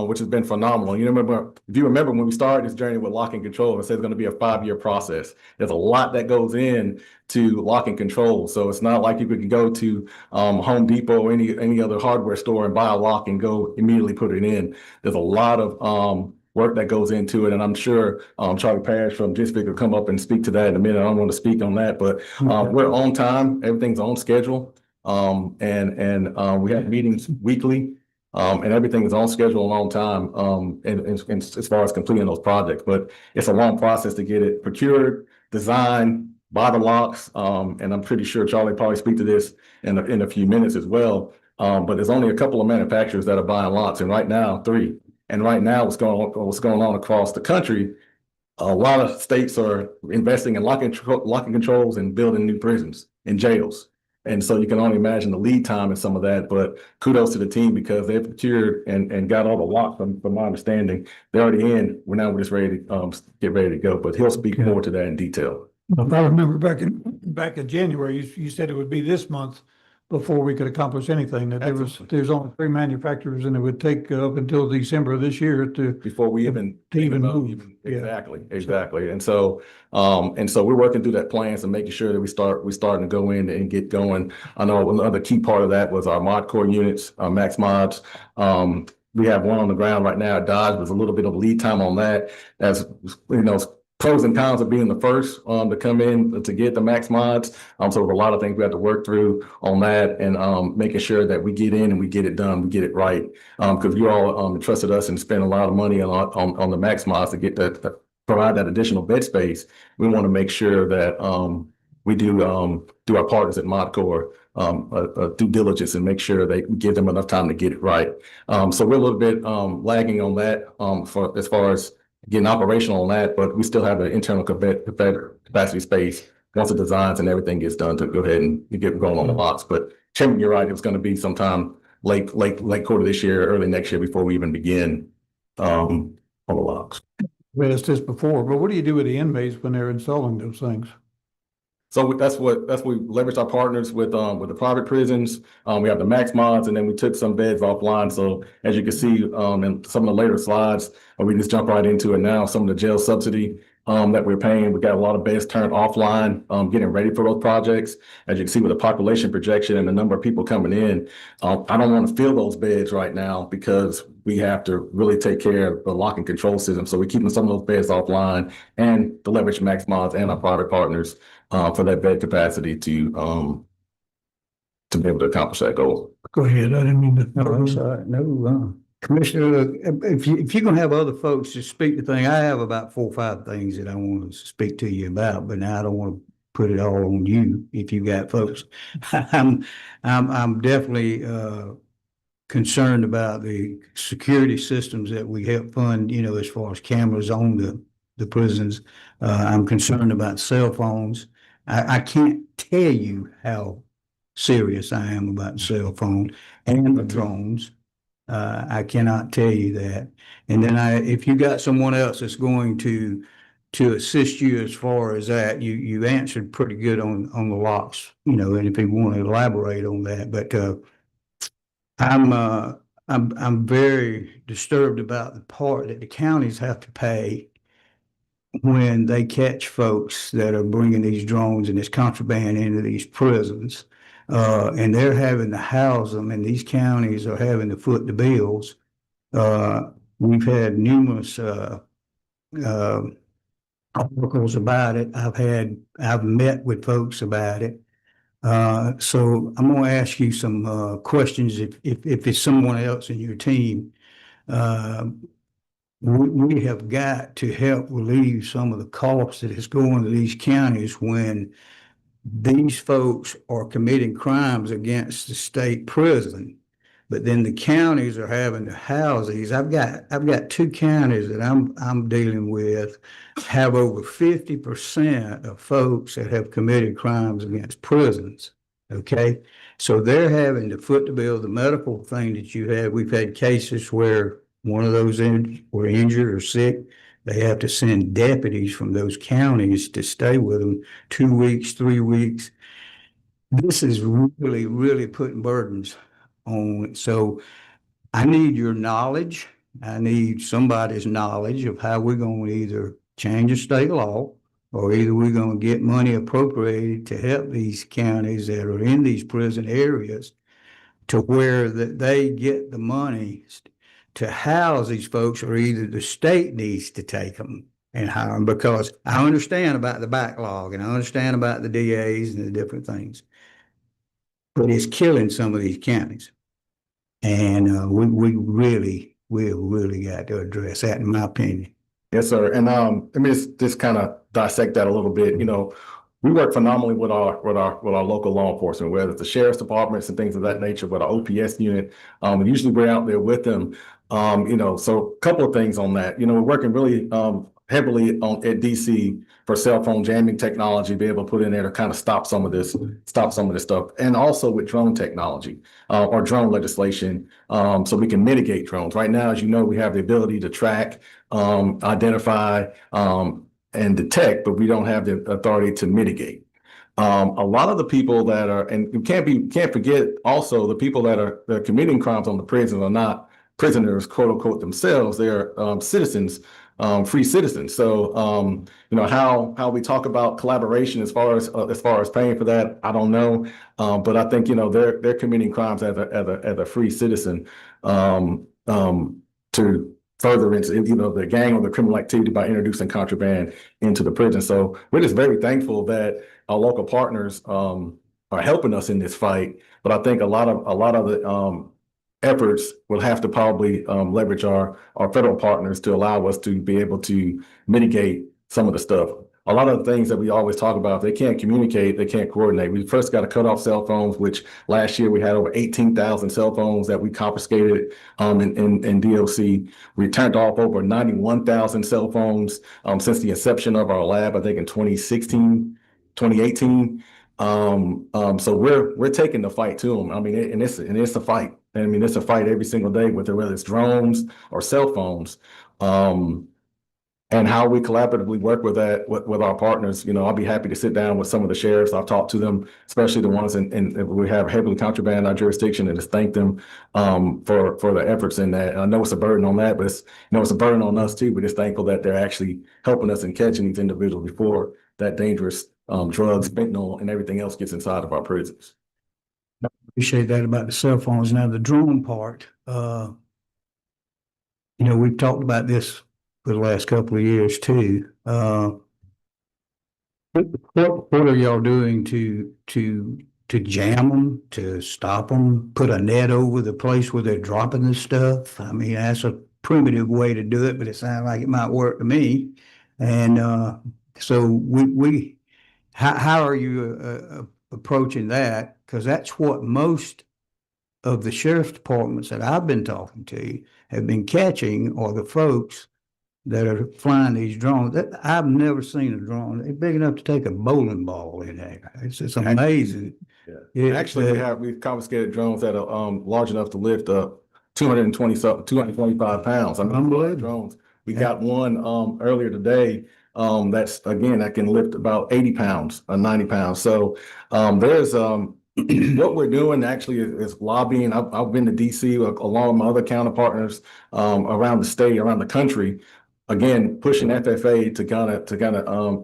which has been phenomenal. If you remember when we started this journey with lock and control, it said it's going to be a 5-year process. There's a lot that goes in to lock and control. So it's not like you could go to Home Depot or any other hardware store and buy a lock and go immediately put it in. There's a lot of work that goes into it. And I'm sure Charlie Parrish from GISPIC will come up and speak to that in a minute. I don't want to speak on that, but we're on time. Everything's on schedule. And we have meetings weekly. And everything is on schedule and on time, and as far as completing those projects. But it's a long process to get it procured, designed, buy the locks. And I'm pretty sure Charlie probably speak to this in a few minutes as well. But there's only a couple of manufacturers that are buying locks, and right now 3. And right now, what's going on across the country, a lot of states are investing in locking controls and building new prisons and jails. And so you can only imagine the lead time in some of that, but kudos to the team because they've procured and got all the locks from my understanding. They're already in. We're just ready to get ready to go, but he'll speak more to that in detail. If I remember back in January, you said it would be this month before we could accomplish anything, that there's only 3 manufacturers and it would take up until December of this year before we even move. Exactly. And so we're working through that plans and making sure that we're starting to go in and get going. I know another key part of that was our mod core units, max mods. We have one on the ground right now at Dodge. There's a little bit of lead time on that. As pros and cons of being the first to come in to get the max mods. So there's a lot of things we have to work through on that and making sure that we get in and we get it done, we get it right. Because you all trusted us and spent a lot of money on the max mods to get that, provide that additional bed space. We want to make sure that we do our partners at ModCore due diligence and make sure they give them enough time to get it right. So we're a little bit lagging on that for as far as getting operational on that, but we still have an internal capacity space once the designs and everything gets done to go ahead and get going on the locks. But Chairman, you're right. It was going to be sometime late quarter this year, early next year before we even begin on the locks. We asked this before, but what do you do with the inmates when they're installing those things? So that's what we leveraged our partners with the private prisons. We have the max mods, and then we took some beds offline. So as you can see in some of the later slides, we just jump right into it now. Some of the jail subsidy that we're paying, we got a lot of beds turned offline, getting ready for those projects. As you can see with the population projection and the number of people coming in, I don't want to fill those beds right now because we have to really take care of the lock and control system. So we're keeping some of those beds offline and the leverage max mods and our private partners for that bed capacity to be able to accomplish that goal. Go ahead. I didn't mean to. No, I'm sorry. No, Commissioner, look, if you're gonna have other folks to speak to things, I have about 4 or 5 things that I want to speak to you about, but now I don't want to put it all on you if you got folks. I'm definitely concerned about the security systems that we help fund, as far as cameras on the prisons. I'm concerned about cell phones. I can't tell you how serious I am about the cell phone and the drones. I cannot tell you that. And then if you got someone else that's going to assist you as far as that, you answered pretty good on the locks, and if you want to elaborate on that, but I'm very disturbed about the part that the counties have to pay when they catch folks that are bringing these drones and this contraband into these prisons. And they're having to house them, and these counties are having to foot the bills. We've had numerous articles about it. I've met with folks about it. So I'm going to ask you some questions if it's someone else in your team. We have got to help relieve some of the costs that is going to these counties when these folks are committing crimes against the state prison, but then the counties are having to house these. I've got 2 counties that I'm dealing with have over 50% of folks that have committed crimes against prisons. Okay, so they're having to foot the bill. The medical thing that you had, we've had cases where one of those were injured or sick. They have to send deputies from those counties to stay with them 2 weeks, 3 weeks. This is really, really putting burdens on it. So I need your knowledge. I need somebody's knowledge of how we're going to either change the state law or either we're going to get money appropriated to help these counties that are in these prison areas to where that they get the money to house these folks, or either the state needs to take them and hire them, because I understand about the backlog and I understand about the DAs and the different things, but it's killing some of these counties. And we really got to address that, in my opinion. Yes, sir. And let me just kind of dissect that a little bit. We work phenomenally with our local law enforcement, whether it's the sheriff's departments and things of that nature, with our OPS unit. And usually we're out there with them. So a couple of things on that. We're working really heavily at DC for cell phone jamming technology, be able to put in there to kind of stop some of this stuff, and also with drone technology or drone legislation, so we can mitigate drones. Right now, as you know, we have the ability to track, identify, and detect, but we don't have the authority to mitigate. A lot of the people that are, and you can't forget also the people that are committing crimes on the prisons are not prisoners, quote unquote, themselves. They're citizens, free citizens. So how we talk about collaboration as far as paying for that, I don't know. But I think they're committing crimes as a free citizen to further into the gang or the criminal activity by introducing contraband into the prison. So we're just very thankful that our local partners are helping us in this fight. But I think a lot of the efforts will have to probably leverage our federal partners to allow us to be able to mitigate some of the stuff. A lot of the things that we always talk about, they can't communicate, they can't coordinate. We first got to cut off cell phones, which last year we had over 18,000 cell phones that we confiscated in DOC. We turned off over 91,000 cell phones since the inception of our lab, I think in 2016, 2018. So we're taking the fight to them. I mean, it's a fight. I mean, it's a fight every single day, whether it's drones or cell phones. and how we collaboratively work with that, with our partners. I'll be happy to sit down with some of the sheriffs. I've talked to them, especially the ones in we have heavily contraband in our jurisdiction, and just thank them for the efforts in that. And I know it's a burden on that, but it's a burden on us too. We're just thankful that they're actually helping us in catching these individuals before that dangerous drugs, fentanyl, and everything else gets inside of our prisons. Appreciate that about the cell phones. Now, the drone part, we've talked about this for the last couple of years too. What are y'all doing to jam them, to stop them, put a net over the place where they're dropping this stuff? I mean, that's a primitive way to do it, but it sounds like it might work to me. And so how are you approaching that? Because that's what most of the sheriff's departments that I've been talking to have been catching, are the folks that are flying these drones. I've never seen a drone. They're big enough to take a bowling ball in there. It's amazing. Yeah. Actually, we've confiscated drones that are large enough to lift 225 pounds. I mean, Unbelievable. drones. We got one earlier today that can lift about 80 pounds or 90 pounds. So there's what we're doing actually is lobbying. I've been to DC along with my other counterpartners around the state, around the country. Again, pushing FFA to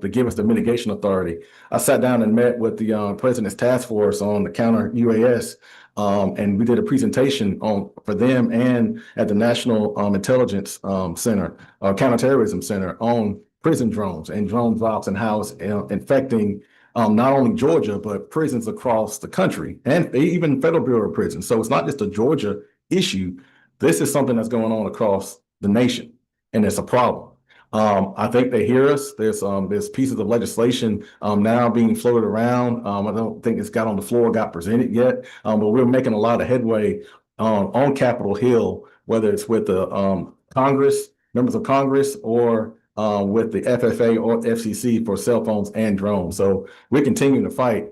give us the mitigation authority. I sat down and met with the president's task force on the counter UAS, and we did a presentation for them and at the National Intelligence Center, Counterterrorism Center, on prison drones and drone drops and how it's infecting not only Georgia, but prisons across the country and even Federal Bureau of Prisons. So it's not just a Georgia issue. This is something that's going on across the nation, and it's a problem. I think they hear us. There's pieces of legislation now being floated around. I don't think it's got on the floor, got presented yet, but we're making a lot of headway on Capitol Hill, whether it's with the Congress, members of Congress, or with the FFA or FCC for cell phones and drones. So we're continuing to fight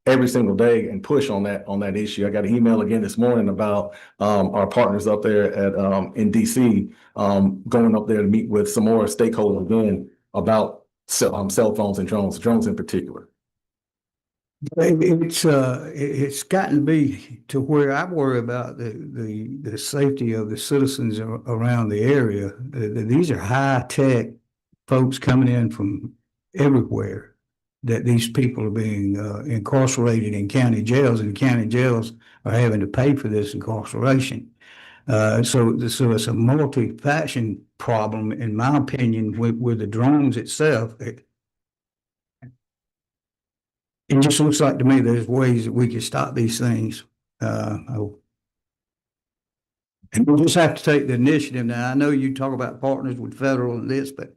every single day and push on that issue. I got an email again this morning about our partners up there in DC going up there to meet with some more stakeholders again about cell phones and drones in particular. It's gotten to be to where I worry about the safety of the citizens around the area. These are high-tech folks coming in from everywhere, that these people are being incarcerated in county jails, and county jails are having to pay for this incarceration. So it's a multi-faction problem, in my opinion, with the drones itself. It just looks like to me there's ways that we can stop these things. And we'll just have to take the initiative. Now, I know you talk about partners with federal and this, but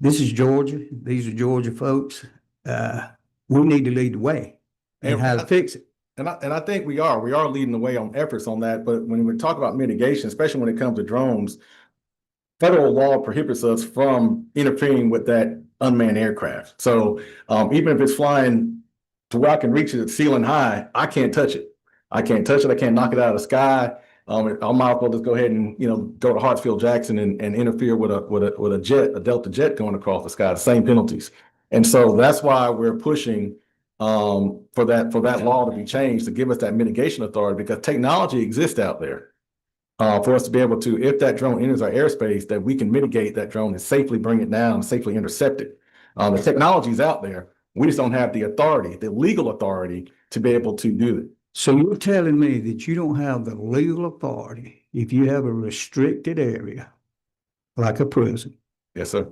this is Georgia. These are Georgia folks. We need to lead the way and how to fix it. And I think we are leading the way on efforts on that. But when we talk about mitigation, especially when it comes to drones, federal law prohibits us from interfering with that unmanned aircraft. So even if it's flying to where I can reach it at ceiling high, I can't touch it. I can't knock it out of the sky. I might as well just go ahead and go to Hartsfield Jackson and interfere with a jet, a Delta jet going across the sky. The same penalties. And so that's why we're pushing for that law to be changed, to give us that mitigation authority, because technology exists out there for us to be able to, if that drone enters our airspace, that we can mitigate that drone and safely bring it down, safely intercept it. The technology is out there. We just don't have the authority, the legal authority, to be able to do it. So you're telling me that you don't have the legal authority if you have a restricted area, like a prison, Yes, sir.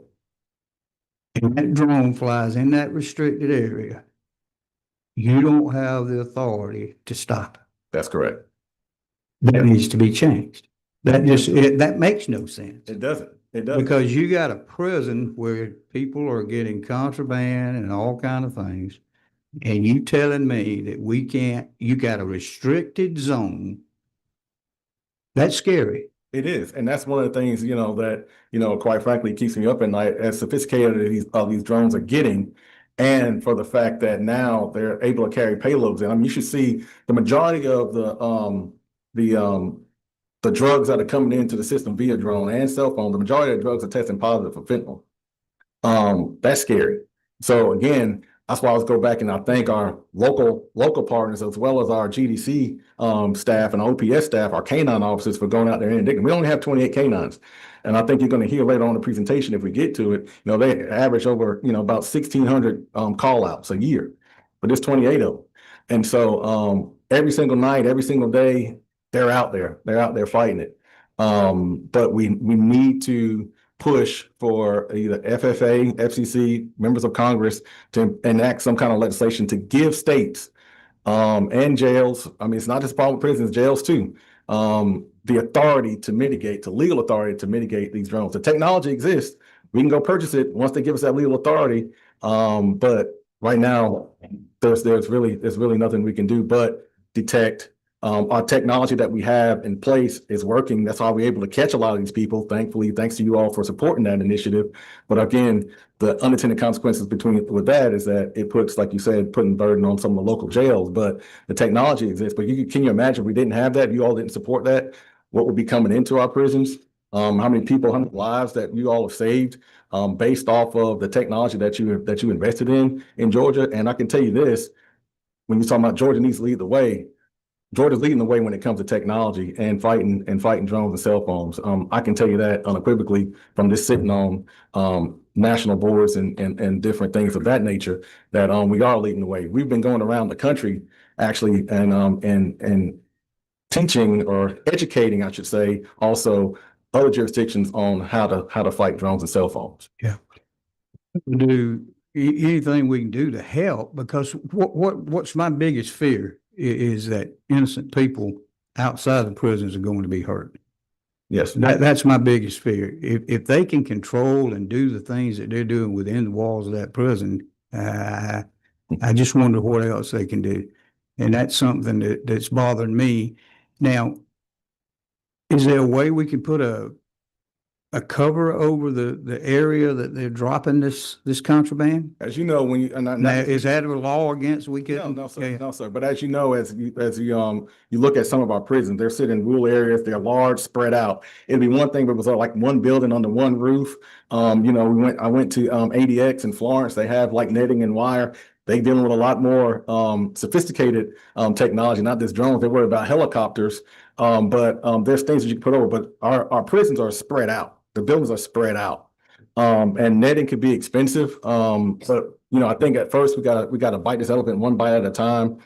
and that drone flies in that restricted area, you don't have the authority to stop it. That's correct. That needs to be changed. That makes no sense. It doesn't. It doesn't. Because you got a prison where people are getting contraband and all kind of things, and you telling me that we can't, you got a restricted zone. That's scary. It is. And that's one of the things, that, quite frankly, keeps me up at night, as sophisticated as these drones are getting. And for the fact that now they're able to carry payloads. And I mean, you should see the majority of the the drugs that are coming into the system via drone and cell phone, the majority of the drugs are testing positive for fentanyl. That's scary. So again, that's why I always go back and I thank our local partners as well as our GDC staff and OPS staff, our canine officers for going out there and interdicting. We only have 28 canines. And I think you're going to hear later on in the presentation, if we get to it, they average over, about 1,600 call outs a year, but there's 28 of them. And so every single night, every single day, they're out there fighting it. But we need to push for either FFA, FCC, members of Congress to enact some kind of legislation to give states and jails, I mean, it's not just a problem with prisons, jails too, the authority to mitigate, to legal authority to mitigate these drones. The technology exists. We can go purchase it once they give us that legal authority. But right now, there's really nothing we can do but detect. Our technology that we have in place is working. That's how we're able to catch a lot of these people. Thankfully, thanks to you all for supporting that initiative. But again, the unintended consequences with that is that it puts, like you said, putting burden on some of the local jails. But the technology exists. But can you imagine if we didn't have that, if you all didn't support that, what would be coming into our prisons? How many people, how many lives that you all have saved based off of the technology that you invested in Georgia? And I can tell you this, when you're talking about Georgia needs to lead the way, Georgia's leading the way when it comes to technology and fighting drones and cell phones. I can tell you that unequivocally from just sitting on national boards and different things of that nature, that we are leading the way. We've been going around the country actually and teaching or educating, I should say, also other jurisdictions on how to fight drones and cell phones. Yeah. Do anything we can do to help, because what's my biggest fear is that innocent people outside the prisons are going to be hurt. Yes. That's my biggest fear. If they can control and do the things that they're doing within the walls of that prison, I just wonder what else they can do. And that's something that's bothering me. Now, is there a way we can put a cover over the area that they're dropping this contraband? As you know, when you Now, is that a law against we couldn't? No, sir. No, sir. But as you know, as you look at some of our prisons, they're sitting in rural areas. They're large, spread out. It'd be one thing if it was like one building under one roof. I went to ADX in Florence. They have like netting and wire. They dealing with a lot more sophisticated technology, not just drones. They worry about helicopters. But there's things that you can put over. But our prisons are spread out. The buildings are spread out. And netting could be expensive. But I think at first we gotta bite this elephant one bite at a time.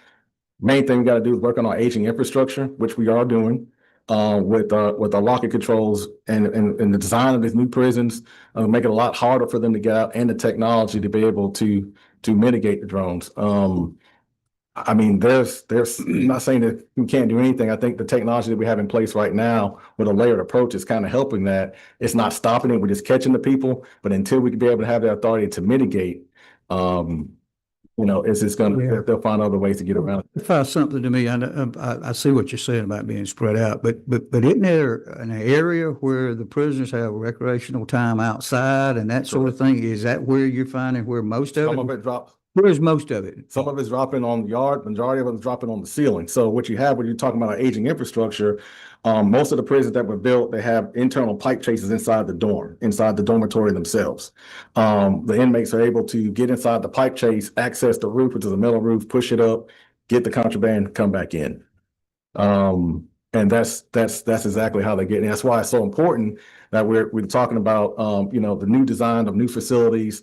Main thing we gotta do is work on our aging infrastructure, which we are doing with the locking controls and the design of these new prisons, make it a lot harder for them to get out, and the technology to be able to mitigate the drones. I mean, I'm not saying that we can't do anything. I think the technology that we have in place right now with a layered approach is kind of helping that. It's not stopping it. We're just catching the people. But until we can be able to have the authority to mitigate, it's just they'll find other ways to get around it. If I something to me, I see what you're saying about being spread out, but isn't there an area where the prisoners have recreational time outside and that sort of thing? Is that where you're finding where most of it? Some of it drops. Where's most of it? Some of it's dropping on the yard, majority of it is dropping on the ceiling. So what you have when you're talking about our aging infrastructure, most of the prisons that were built, they have internal pipe chases inside the dormitory themselves. The inmates are able to get inside the pipe chase, access the roof, which is a metal roof, push it up, get the contraband, come back in. And that's exactly how they get in. That's why it's so important that we're talking about, the new design of new facilities,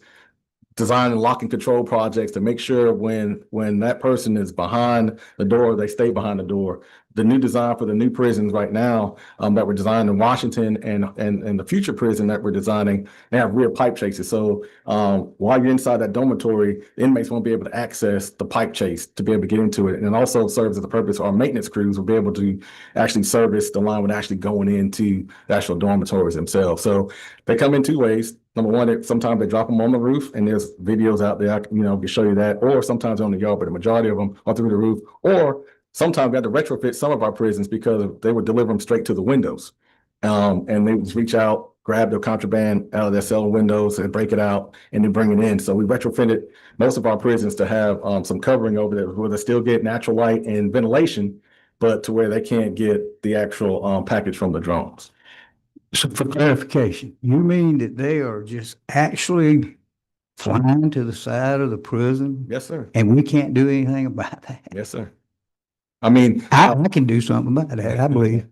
design and lock and control projects to make sure when that person is behind the door, they stay behind the door. The new design for the new prisons right now that we're designing in Washington and the future prison that we're designing, they have rear pipe chases. So while you're inside that dormitory, the inmates won't be able to access the pipe chase to be able to get into it. And it also serves as the purpose our maintenance crews will be able to actually service the line with actually going into the actual dormitories themselves. So they come in two ways. Number one, sometimes they drop them on the roof, and there's videos out there, I can show you that, or sometimes on the yard, but the majority of them are through the roof. Or sometimes we had to retrofit some of our prisons because they would deliver them straight to the windows. And they would reach out, grab their contraband out of their cell windows and break it out and then bring it in. So we retrofitted most of our prisons to have some covering over there where they still get natural light and ventilation, but to where they can't get the actual package from the drones. So for clarification, you mean that they are just actually flying to the side of the prison Yes, sir. and we can't do anything about that? Yes, sir. I mean, I can do something about that, I believe.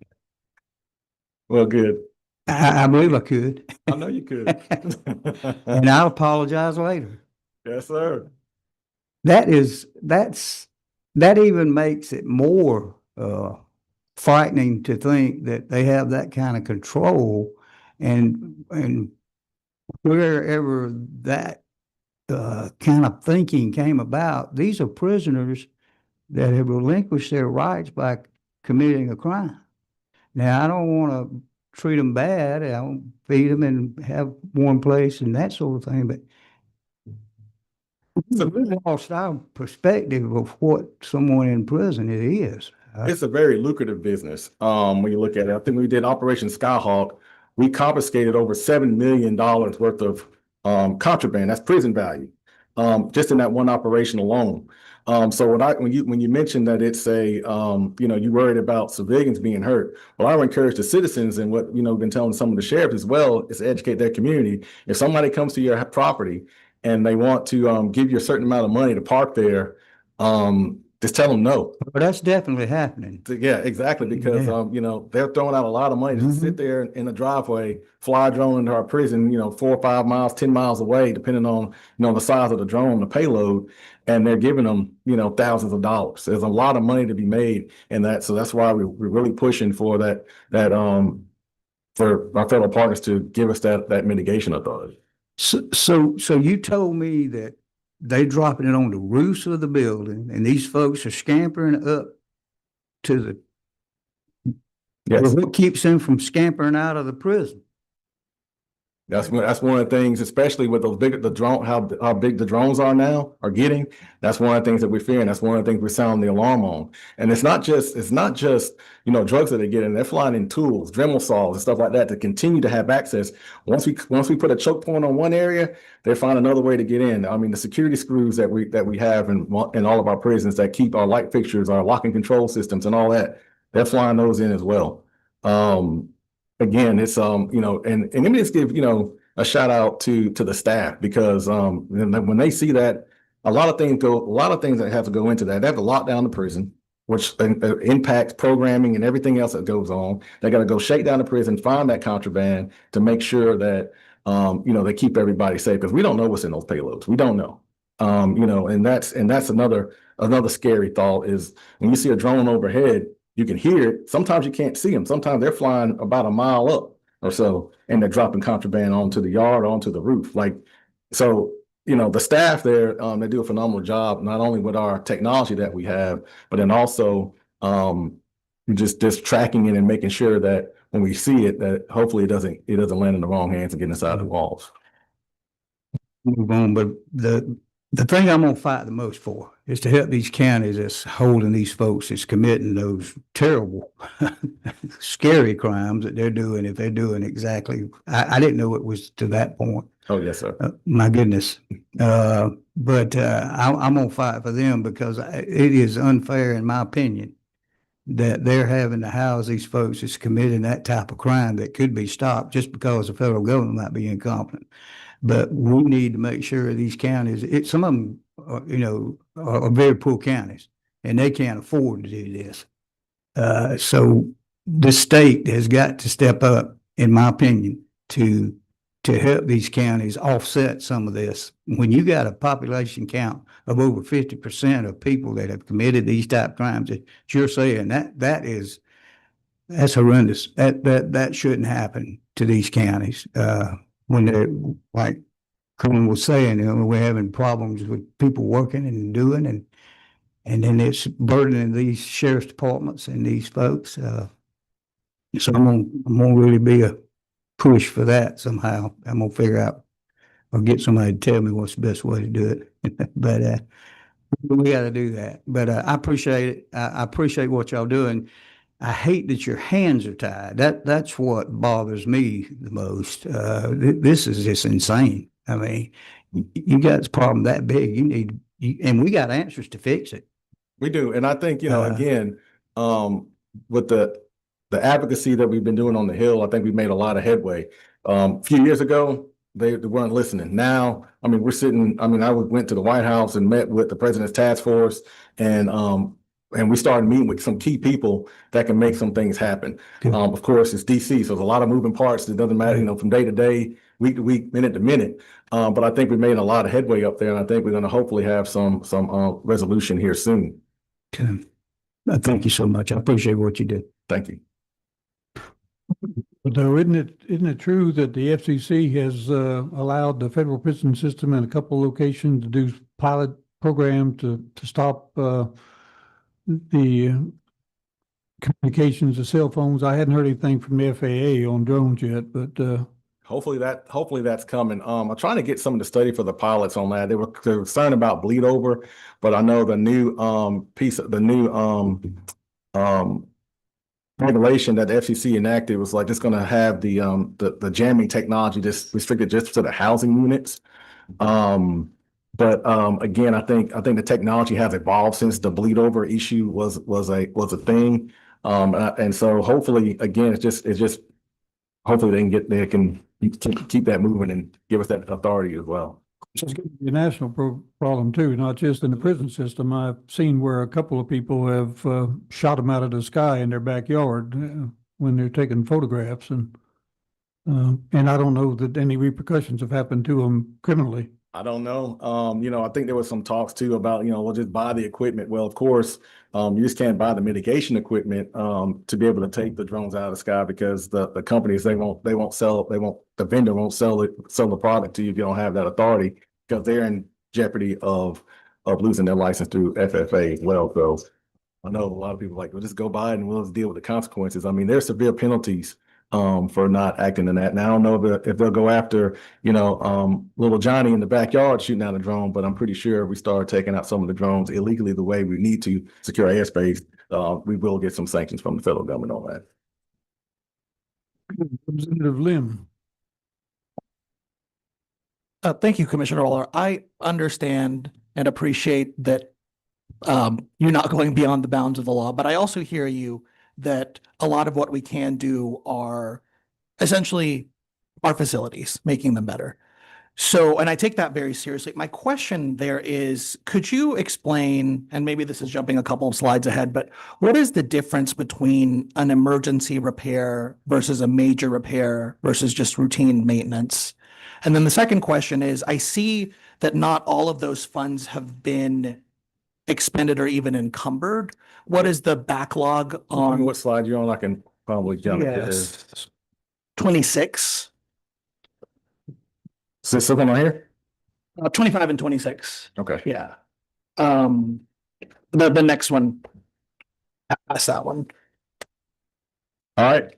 well, good. I believe I could. I know you could. And I'll apologize later. Yes, sir. That even makes it more frightening to think that they have that kind of control and wherever that kind of thinking came about, these are prisoners that have relinquished their rights by committing a crime. Now, I don't want to treat them bad. I don't feed them and have warm place and that sort of thing, but we lost our perspective of what someone in prison it is. It's a very lucrative business. When you look at it, I think we did Operation Skyhawk. We confiscated over $7 million worth of contraband. That's prison value, just in that one operation alone. So when you mentioned that it's you worried about civilians being hurt. Well, I would encourage the citizens, and what we've been telling some of the sheriffs as well, is to educate their community. If somebody comes to your property and they want to give you a certain amount of money to park there, just tell them no. But that's definitely happening. Yeah, exactly. Because, they're throwing out a lot of money to sit there in the driveway, fly a drone into our prison, 4 or 5 miles, 10 miles away, depending on, the size of the drone, the payload. And they're giving them, thousands of dollars. There's a lot of money to be made in that. So that's why we're really pushing for that, for our fellow partners to give us that mitigation authority. So you told me that they dropping it on the roofs of the building and these folks are scampering up to the, Yes. what keeps them from scampering out of the prison? That's one of the things, especially with those how big the drones are now are getting. That's one of the things that we're fearing. That's one of the things we're sounding the alarm on. And it's not just drugs that they're getting. They're flying in tools, Dremel saws, and stuff like that to continue to have access. Once we put a choke point on one area, they find another way to get in. I mean, the security screws that we have in all of our prisons that keep our light fixtures, our locking control systems, and all that, they're flying those in as well. Again, it's and let me just give a shout out to the staff, because when they see that, a lot of things that have to go into that. They have to lock down the prison, which impacts programming and everything else that goes on. They got to go shake down the prison, find that contraband to make sure that they keep everybody safe, because we don't know what's in those payloads. We don't know. And that's another scary thought is when you see a drone overhead. You can hear it. Sometimes you can't see them. Sometimes they're flying about a mile up or so, and they're dropping contraband onto the yard, onto the roof. So, the staff there, they do a phenomenal job, not only with our technology that we have, but then also just tracking it and making sure that when we see it, that hopefully it doesn't land in the wrong hands and get inside the walls. Move on, but the thing I'm gonna fight the most for is to help these counties that's holding these folks that's committing those terrible, scary crimes that they're doing. If they're doing exactly, I didn't know it was to that point. Oh, yes, sir. My goodness. But I'm gonna fight for them, because it is unfair, in my opinion, that they're having to house these folks that's committing that type of crime that could be stopped just because the federal government might be incompetent. But we need to make sure these counties, some of them, are very poor counties, and they can't afford to do this. So the state has got to step up, in my opinion, to help these counties offset some of this. When you got a population count of over 50% of people that have committed these type of crimes, that you're saying that's horrendous. That shouldn't happen to these counties. When they're, like Colin was saying, we're having problems with people working and doing, and then it's burdening these sheriff's departments and these folks. So I'm gonna really be a push for that somehow. I'm gonna figure out or get somebody to tell me what's the best way to do it. But we got to do that. But I appreciate it. I appreciate what y'all doing. I hate that your hands are tied. That's what bothers me the most. This is just insane. I mean, you got a problem that big. And we got answers to fix it. We do. And I think, again, with the advocacy that we've been doing on the Hill, I think we've made a lot of headway. A few years ago, they weren't listening. Now, I mean, we're sitting, I mean, I went to the White House and met with the president's task force, and we started meeting with some key people that can make some things happen. Good. Of course, it's DC, so there's a lot of moving parts. It doesn't matter, from day to day, week to week, minute to minute. But I think we made a lot of headway up there, and I think we're going to hopefully have some resolution here soon. Okay. Thank you so much. I appreciate what you did. Thank you. But though, isn't it true that the FCC has allowed the federal prison system in a couple locations to do pilot program to stop the communications of cell phones? I hadn't heard anything from the FAA on drones yet, but Hopefully that's coming. I'm trying to get some of the study for the pilots on that. They were concerned about bleed over, but I know the new regulation that the FCC enacted was like it's going to have the jamming technology just restricted just to the housing units. But again, I think the technology has evolved since the bleed over issue was a thing. And so hopefully, again, it's just hopefully they can keep that moving and give us that authority as well. it's going to be a national problem too, not just in the prison system. I've seen where a couple of people have shot them out of the sky in their backyard when they're taking photographs, and I don't know that any repercussions have happened to them criminally. I don't know. I think there was some talks too about, we'll just buy the equipment. Well, of course, you just can't buy the mitigation equipment to be able to take the drones out of the sky, because the companies, the vendor won't sell the product to you if you don't have that authority, because they're in jeopardy of losing their license through FFA as well. So I know a lot of people well, just go buy it and we'll just deal with the consequences. I mean, there's severe penalties for not acting in that. Now, I don't know if they'll go after, little Johnny in the backyard shooting out a drone, but I'm pretty sure if we start taking out some of the drones illegally the way we need to secure airspace, we will get some sanctions from the federal government on that. Representative Lim. Thank you, Commissioner Waller. I understand and appreciate that you're not going beyond the bounds of the law, but I also hear you that a lot of what we can do are essentially our facilities, making them better. So, and I take that very seriously. My question there is, could you explain, and maybe this is jumping a couple of slides ahead, but what is the difference between an emergency repair versus a major repair versus just routine maintenance? And then the second question is, I see that not all of those funds have been expended or even encumbered. What is the backlog on? What slide you're on? I can probably jump. Yes. 26. Is this something on here? 25 and 26. Okay. Yeah. The next one. Past that one. All right.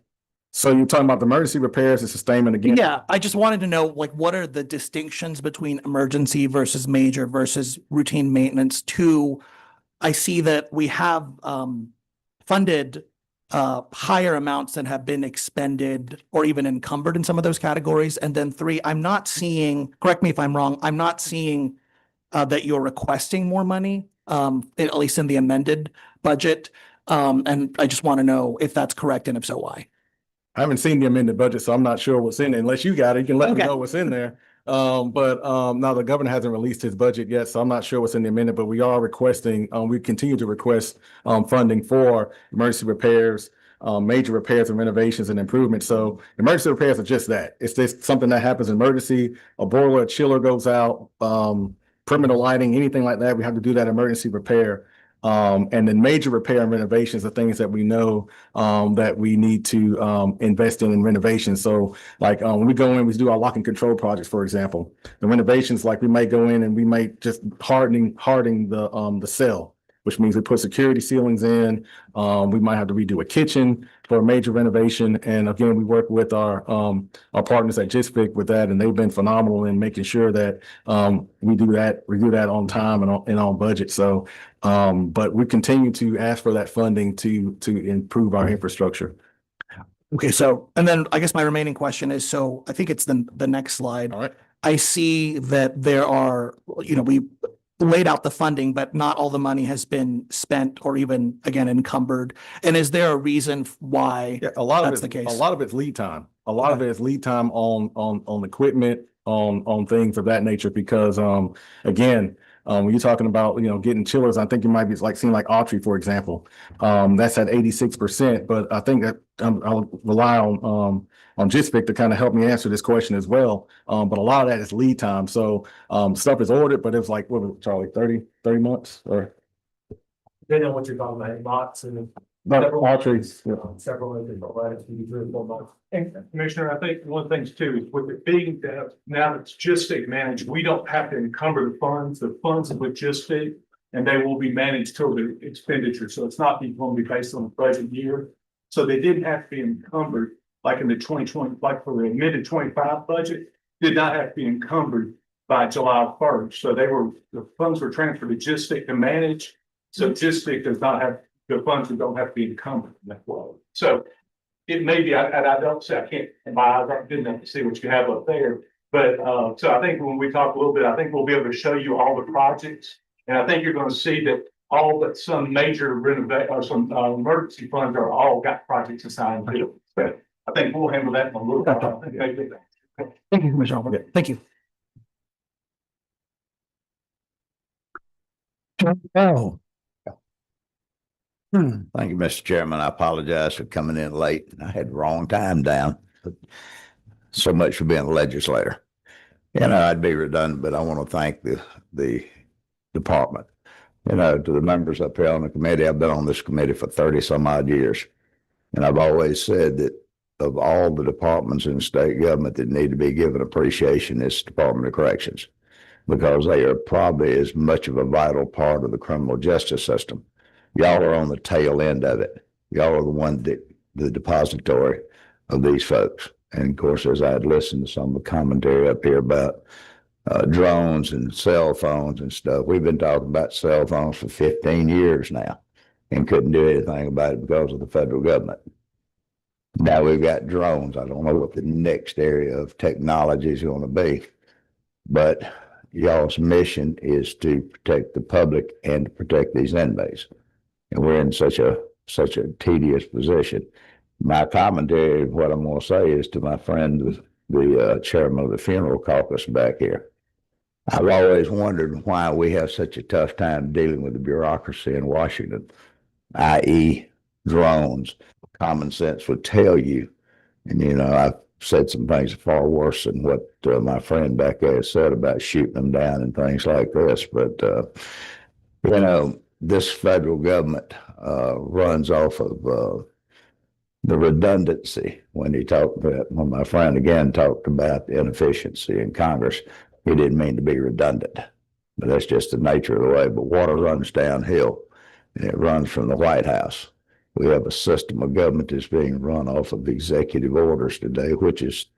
So you're talking about the emergency repairs and sustainment again? Yeah, I just wanted to know, what are the distinctions between emergency versus major versus routine maintenance? Two, I see that we have funded higher amounts than have been expended or even encumbered in some of those categories. And then three, I'm not seeing, correct me if I'm wrong, I'm not seeing that you're requesting more money, at least in the amended budget. And I just want to know if that's correct, and if so, why? I haven't seen the amended budget, so I'm not sure what's in it. Unless you got it, you can let me Okay. know what's in there. But now the governor hasn't released his budget yet, so I'm not sure what's in the amendment, but we are requesting, we continue to request funding for emergency repairs, major repairs and renovations and improvements. So emergency repairs are just that. It's just something that happens in emergency, a boiler, a chiller goes out, perimeter lighting, anything like that. We have to do that emergency repair. And then major repair and renovations are things that we know that we need to invest in renovations. So like when we go in, we do our lock and control projects, for example. The renovations, like we might go in and we might just hardening the cell, which means we put security ceilings in. We might have to redo a kitchen for a major renovation. And again, we work with our partners at GISFIC with that, and they've been phenomenal in making sure that we do that on time and on budget. So, but we continue to ask for that funding to improve our infrastructure. Okay, so, and then I guess my remaining question is, I think it's the next slide. All right. I see that there are, laid out the funding, but not all the money has been spent or even, again, encumbered. And is there a reason why? Yeah, a lot of That's it, the case. a lot of it's lead time. A lot of it is lead time on equipment, on things of that nature, because, again, when you're talking about, getting chillers, I think you might be seeing like Autry, for example. That's at 86%, but I think that I'll rely on Jispic to kind of help me answer this question as well. But a lot of that is lead time. So, stuff is ordered, but it was like, what was it, Charlie, 30 months or? Depending on what you're talking about, bots and No, several Autry's, yeah. several of different items, maybe 3 or 4 months. And Commissioner, I think one of the things too, is with it being that now that it's Gistic managed, we don't have to encumber the funds are with Gistic. And they will be managed till the expenditure, so it's not going to be based on the budget year. So they didn't have to be encumbered, like in the 2020, like for the amended 25 budget, did not have to be encumbered by July 1st. So the funds were transferred to Gistic to manage. So Gistic does not have, the funds don't have to be encumbered in that way. So it may be, and I don't say, I can't, my eyes aren't good enough to see what you have up there. But, so I think when we talk a little bit, I think we'll be able to show you all the projects. And I think you're going to see that all but some major renovation or some emergency funds are all got projects assigned to them. But I think we'll handle that in a little bit. Thank you, Commissioner Oliver. Thank you. Oh. Thank you, Mr. Chairman. I apologize for coming in late. I had the wrong time down. But so much for being a legislator. I'd be redundant, but I want to thank the department. To the members up here on the committee, I've been on this committee for 30 some odd years. And I've always said that of all the departments in the state government that need to be given appreciation, is Department of Corrections, because they are probably as much of a vital part of the criminal justice system. Y'all are on the tail end of it. Y'all are the one that the depository of these folks. And of course, as I had listened to some of the commentary up here about drones and cell phones and stuff, we've been talking about cell phones for 15 years now and couldn't do anything about it because of the federal government. Now we've got drones. I don't know what the next area of technology is going to be, but y'all's mission is to protect the public and to protect these inmates. And we're in such a tedious position. My commentary, what I'm going to say, is to my friend, the chairman of the funeral caucus back here. I've always wondered why we have such a tough time dealing with the bureaucracy in Washington, i.e. drones. Common sense would tell you, and I've said some things far worse than what my friend back there said about shooting them down and things like this. But, this federal government runs off of the redundancy. When my friend again talked about the inefficiency in Congress, he didn't mean to be redundant, but that's just the nature of the way. But water runs downhill, and it runs from the White House. We have a system of government that's being run off of executive orders today, which is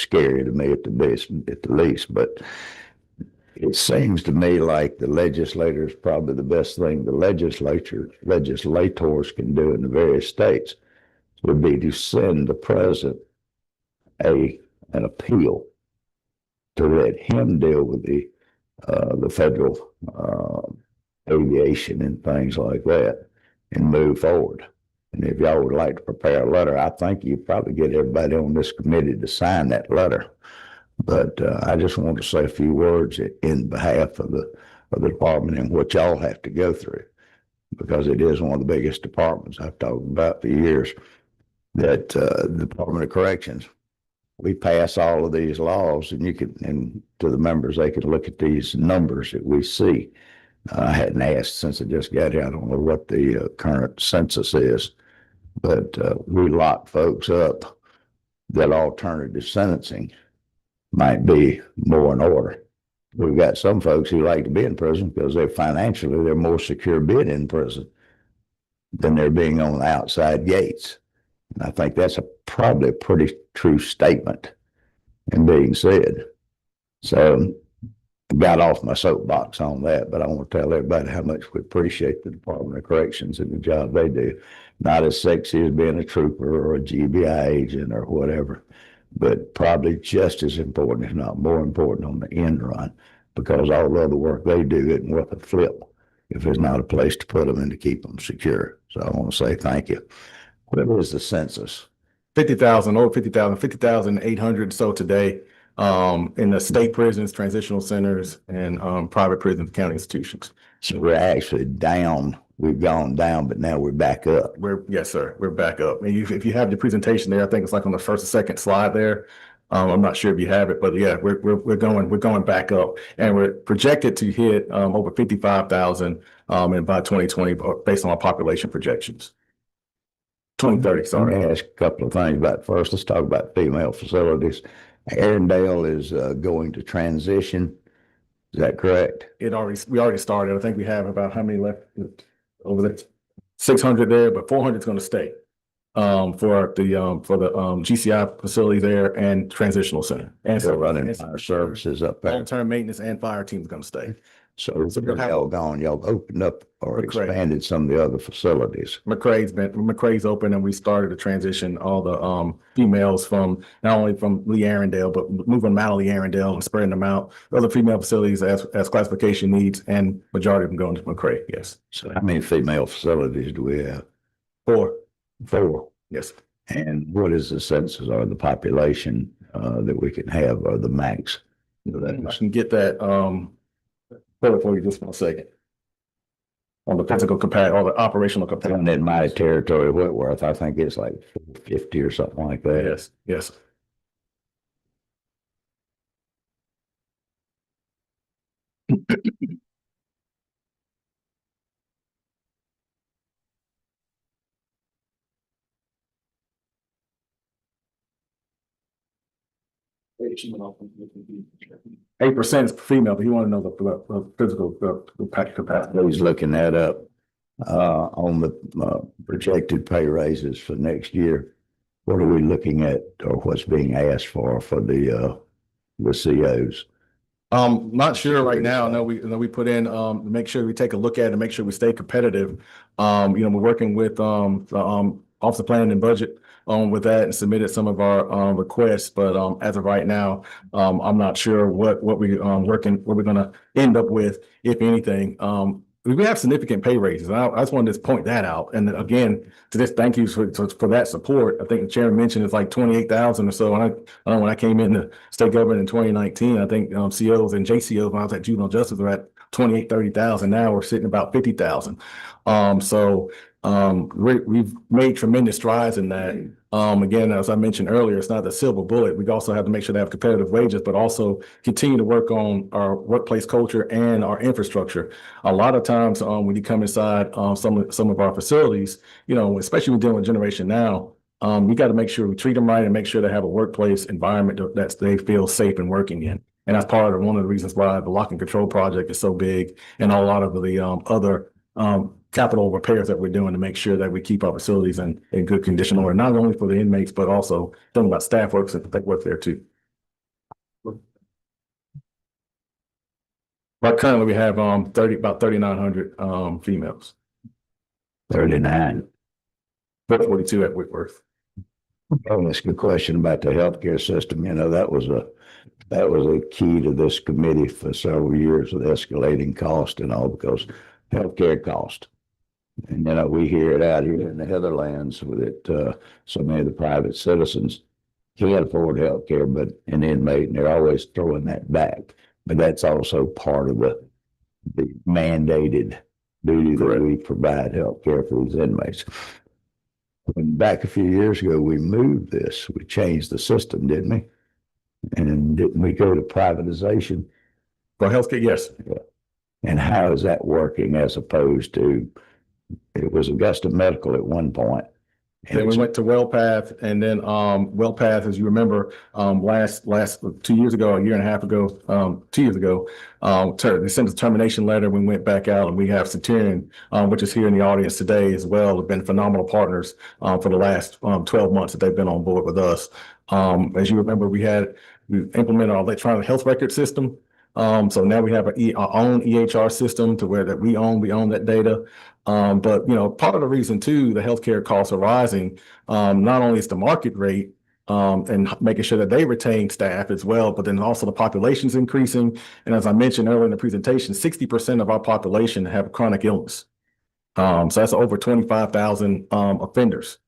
scary to me at the least. But it seems to me like the legislator is probably the best thing the legislators can do in the various states would be to send the president an appeal to let him deal with the federal aviation and things like that and move forward. And if y'all would like to prepare a letter, I think you probably get everybody on this committee to sign that letter. But I just want to say a few words in behalf of the department and what y'all have to go through, because it is one of the biggest departments I've talked about for years. That the Department of Corrections, we pass all of these laws, and and to the members, they can look at these numbers that we see. I hadn't asked since I just got here. I don't know what the current census is, but we lock folks up that alternative sentencing might be more in order. We've got some folks who like to be in prison because they're more secure being in prison than they're being on the outside gates. And I think that's probably a pretty true statement in being said. So I got off my soapbox on that, but I want to tell everybody how much we appreciate the Department of Corrections and the job they do. Not as sexy as being a trooper or a GBI agent or whatever, but probably just as important, if not more important, on the end run, because all the other work they do isn't worth a flip if there's not a place to put them and to keep them secure. So I want to say thank you. What is the census? 50,000, over 50,000, 50,800 so today, in the state prisons, transitional centers, and, private prisons, county institutions. So we're actually down. We've gone down, but now we're back up. Yes, sir, we're back up. And if you have the presentation there, I think it's like on the first or second slide there. I'm not sure if you have it, but yeah, we're going back up, and we're projected to hit, over 55,000, in by 2020, based on our population projections. 2030, Let sorry. me ask a couple of things about first. Let's talk about female facilities. Arendelle is going to transition. Is that correct? We already started. I think we have about how many left over there? 600 there, but 400 is going to stay. For the GCI facility there and transitional center. And Still running fire services up there. long-term maintenance and fire team is going to stay. So we'll have- y'all gone, y'all opened up or McRae. expanded some of the other facilities. McRae's open, and we started to transition all the females from not only from Lee Arendelle, but moving them out of Lee Arendelle and spreading them out. Other female facilities as classification needs, and majority of them going to McRae. Yes. So how many female facilities do we have? 4. 4. Yes. And what is the census or the population that we can have or the max? I can get that for you just one second. On the physical capacity or the operational Down capacity. in my territory, Whitworth, I think it's like 50 or something like that. Yes, yes. Eight percent is female, but you want to know the physical capacity. He's looking that up on the projected pay raises for next year. What are we looking at or what's being asked for the COs? Not sure right now. I know we put in, make sure we take a look at it and make sure we stay competitive. We're working with, the, Office of Planning and Budget, with that and submitted some of our, requests. But, as of right now, I'm not sure what we're gonna end up with, if anything. We have significant pay raises. And I just wanted to point that out. And then again, to this, thank you for that support. I think the chairman mentioned it's like 28,000 or so. And I know when I came into state government in 2019, I think COs and JCOs when I was at juvenile justice were at 28, 30,000. Now we're sitting about 50,000. We've made tremendous strides in that. Again, as I mentioned earlier, it's not the silver bullet. We also have to make sure they have competitive wages, but also continue to work on our workplace culture and our infrastructure. A lot of times, when you come inside some of our facilities, especially when dealing with Generation Now, we got to make sure we treat them right and make sure they have a workplace environment that they feel safe and working in. And that's part of one of the reasons why the lock and control project is so big, and a lot of the other capital repairs that we're doing to make sure that we keep our facilities in good condition order, not only for the inmates, but also thinking about staff workers that work there too. But currently we have about 3,900 females. 39. 42 at Whitworth. Oh, that's a good question about the healthcare system. That was a key to this committee for several years with escalating cost and all, because healthcare cost. And we hear it out here in the Heatherlands with it. So many of the private citizens can't afford healthcare, but an inmate, and they're always throwing that back. But that's also part of the mandated duty that we provide healthcare for these inmates. And back a few years ago, we moved this. We changed the system, didn't we? And didn't we go to privatization? For healthcare, yes. And how is that working as opposed to, it was Augusta Medical at one point. Then we went to WellPath, and then WellPath, as you remember, last 2 years ago, a year and a half ago, 2 years ago, they sent a termination letter. We went back out, and we have Centurion, which is here in the audience today as well. Have been phenomenal partners for the last 12 months that they've been on board with us. As you remember, we implemented our electronic health record system. So now we have our own EHR system to where that we own that data. But part of the reason too, the healthcare costs are rising. Not only is the market rate, and making sure that they retain staff as well, but then also the population's increasing. And as I mentioned earlier in the presentation, 60% of our population have chronic illness. So that's over 25,000 offenders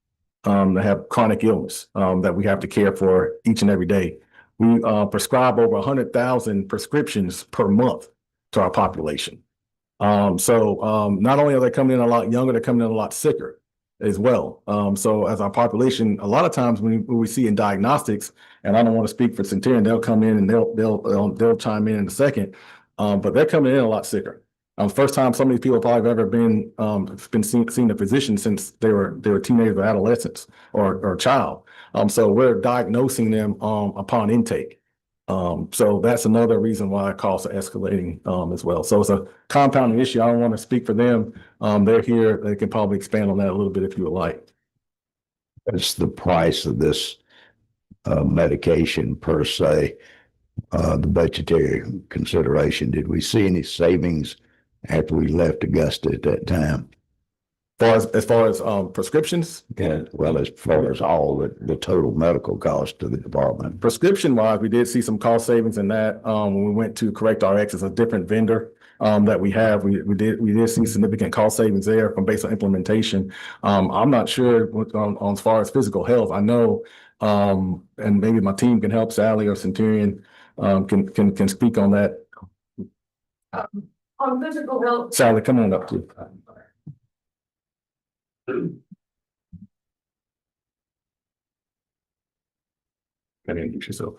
that have chronic illness that we have to care for each and every day. We prescribe over 100,000 prescriptions per month to our population. So not only are they coming in a lot younger, they're coming in a lot sicker as well. So as our population, a lot of times when we see in diagnostics, and I don't want to speak for Centurion, they'll come in and they'll chime in a second, but they're coming in a lot sicker. First time some of these people probably have ever been seen a physician since they were teenagers or adolescents or a child. So we're diagnosing them upon intake. So that's another reason why costs are escalating as well. So it's a compounding issue. I don't want to speak for them. They're here. They can probably expand on that a little bit if you would like. That's the price of this medication per se, the budgetary consideration. Did we see any savings after we left Augusta at that time? As far as prescriptions? Yeah, well, as far as all the total medical cost to the department. Prescription wise, we did see some cost savings in that. When we went to Correct RX, it's a different vendor that we have. We did see significant cost savings there from based on implementation. I'm not sure on as far as physical health. I know, and maybe my team can help. Sally or Centurion can speak on that. On physical health, Sally, come on up too. Can you introduce yourself?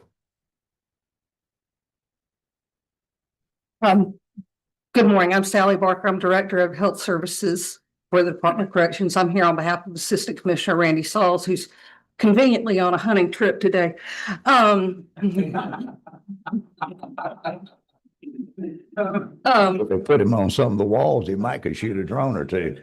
good morning. I'm Sally Barker. I'm Director of Health Services for the Department of Corrections. I'm here on behalf of Assistant Commissioner Randy Sauls, who's conveniently on a hunting trip today. If they put him on some of the walls, he might could shoot a drone or two.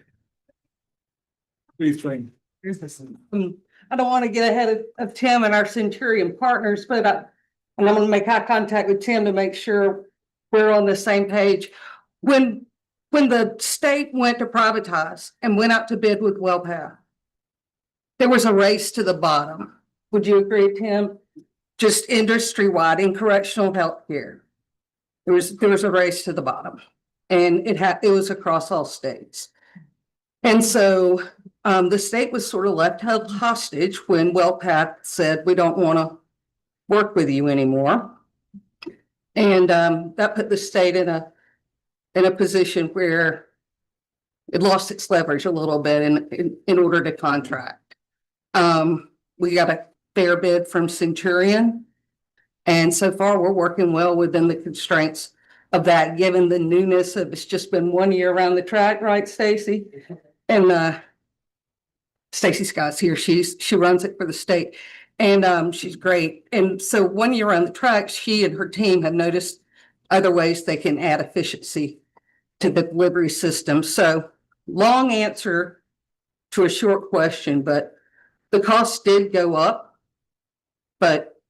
Please, Frank. I don't want to get ahead of Tim and our Centurion partners, but and I'm going to make eye contact with Tim to make sure we're on the same page. When the state went to privatize and went out to bid with WellPath, there was a race to the bottom. Would you agree, Tim? Just industry-wide in correctional healthcare. There was a race to the bottom, and it was across all states. And so the state was sort of left held hostage when WellPath said, we don't want to work with you anymore. And that put the state in a position where it lost its leverage a little bit in order to contract. We got a fair bid from Centurion. And so far, we're working well within the constraints of that, given the newness of it's just been 1 year around the track, right, Stacy? And Stacy Scott's here. She runs it for the state, and she's great. And so 1 year around the track, she and her team have noticed other ways they can add efficiency to the delivery system. So long answer to a short question, but the cost did go up. But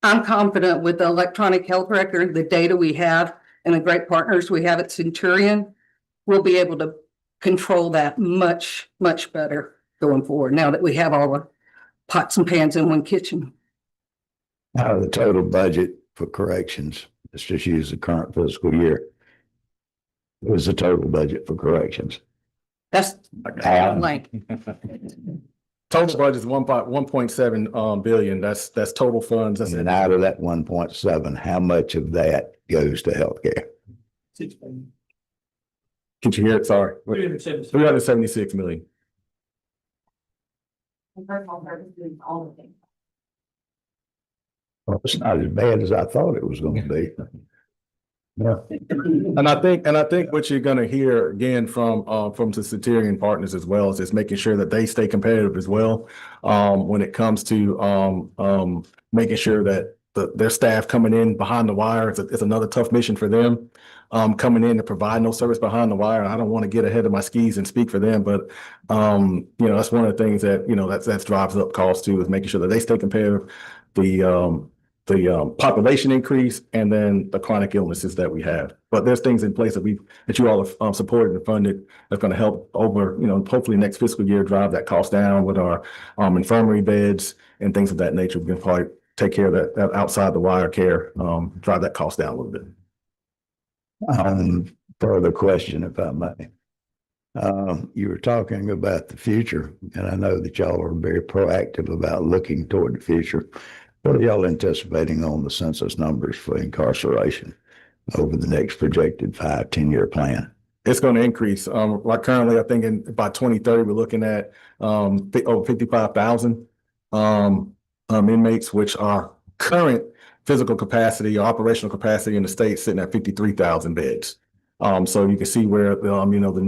I'm confident with the electronic health record, the data we have, and the great partners we have at Centurion, we'll be able to control that much, much better going forward now that we have all the pots and pans in one kitchen. Out of the total budget for corrections, let's just use the current fiscal year. What was the total budget for corrections? That's like Total budget is 1.7 billion. That's total funds. That's And out of that 1.7, how much of that goes to healthcare? Can you hear it? Sorry. 376 million. Well, it's not as bad as I thought it was going to be. Yeah. And I think what you're gonna hear again from the Centurion partners as well is just making sure that they stay competitive as well. When it comes to making sure that their staff coming in behind the wire is another tough mission for them. Coming in to provide no service behind the wire. I don't want to get ahead of my skis and speak for them, but that's one of the things that that drives up costs too, is making sure that they stay competitive. The population increase and then the chronic illnesses that we have. But there's things in place that you all have supported and funded that's going to help over, hopefully next fiscal year drive that cost down with our infirmary beds and things of that nature. We can probably take care of that outside the wire care, drive that cost down a little bit. Further question, if I may. You were talking about the future, and I know that y'all are very proactive about looking toward the future. What are y'all anticipating on the census numbers for incarceration over the next projected 5-10 year plan? It's going to increase. Like currently, I think by 2030, we're looking at over 55,000 inmates, which are current physical capacity or operational capacity in the state sitting at 53,000 beds. So you can see where the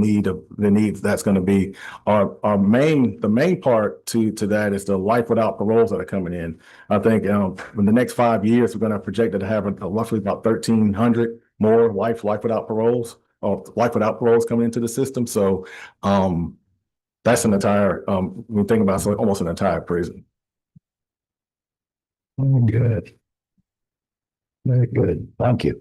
need that's going to be. The main part to that is the life without paroles that are coming in. I think in the next 5 years we're going to project to have roughly about 1,300 more life without paroles or life without paroles coming into the system. So that's an entire when you think about it, almost an entire prison. Very good. Very good. Thank you.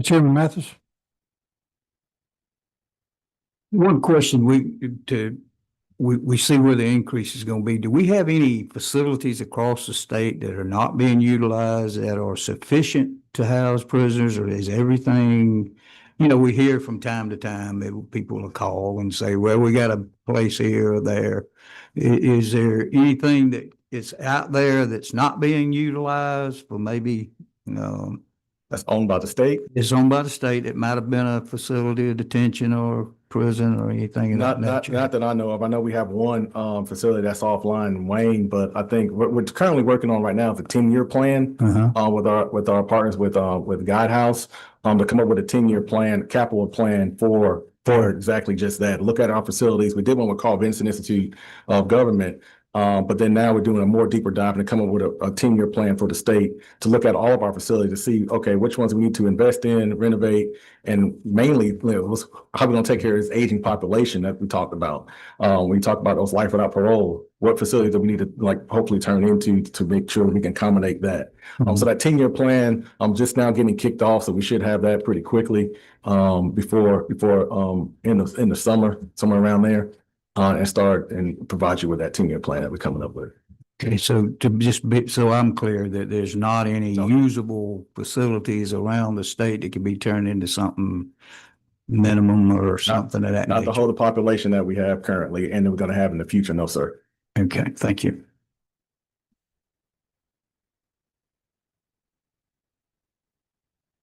Chairman Mathis. One question we see where the increase is going to be. Do we have any facilities across the state that are not being utilized that are sufficient to house prisoners, or is everything, we hear from time to time that people will call and say, well, we got a place here or there. Is there anything that is out there that's not being utilized for maybe, That's owned by the state. it's owned by the state? It might have been a facility of detention or prison or anything of that Not nature. that I know of. I know we have one facility that's offline in Wayne, but I think what we're currently working on right now is a 10-year plan Uh-huh. with our partners with Guidehouse to come up with a 10-year plan, capital plan for exactly just that. Look at our facilities. We did one with Carl Vinson Institute of Government. But then now we're doing a more deeper dive and come up with a 10-year plan for the state to look at all of our facilities to see, okay, which ones we need to invest in, renovate, and mainly how we're going to take care of this aging population that we talked about. We talked about those life without parole. What facilities do we need to hopefully turn into to make sure we can accommodate that? So that 10-year plan, I'm just now getting kicked off, so we should have that pretty quickly before in the summer, somewhere around there. And start and provide you with that 10-year plan that we're coming up with. Okay, so so I'm clear that there's not any usable facilities around the state that can be turned into something minimum or something of that Not nature. to hold the population that we have currently and that we're going to have in the future. No, sir. Okay, thank you.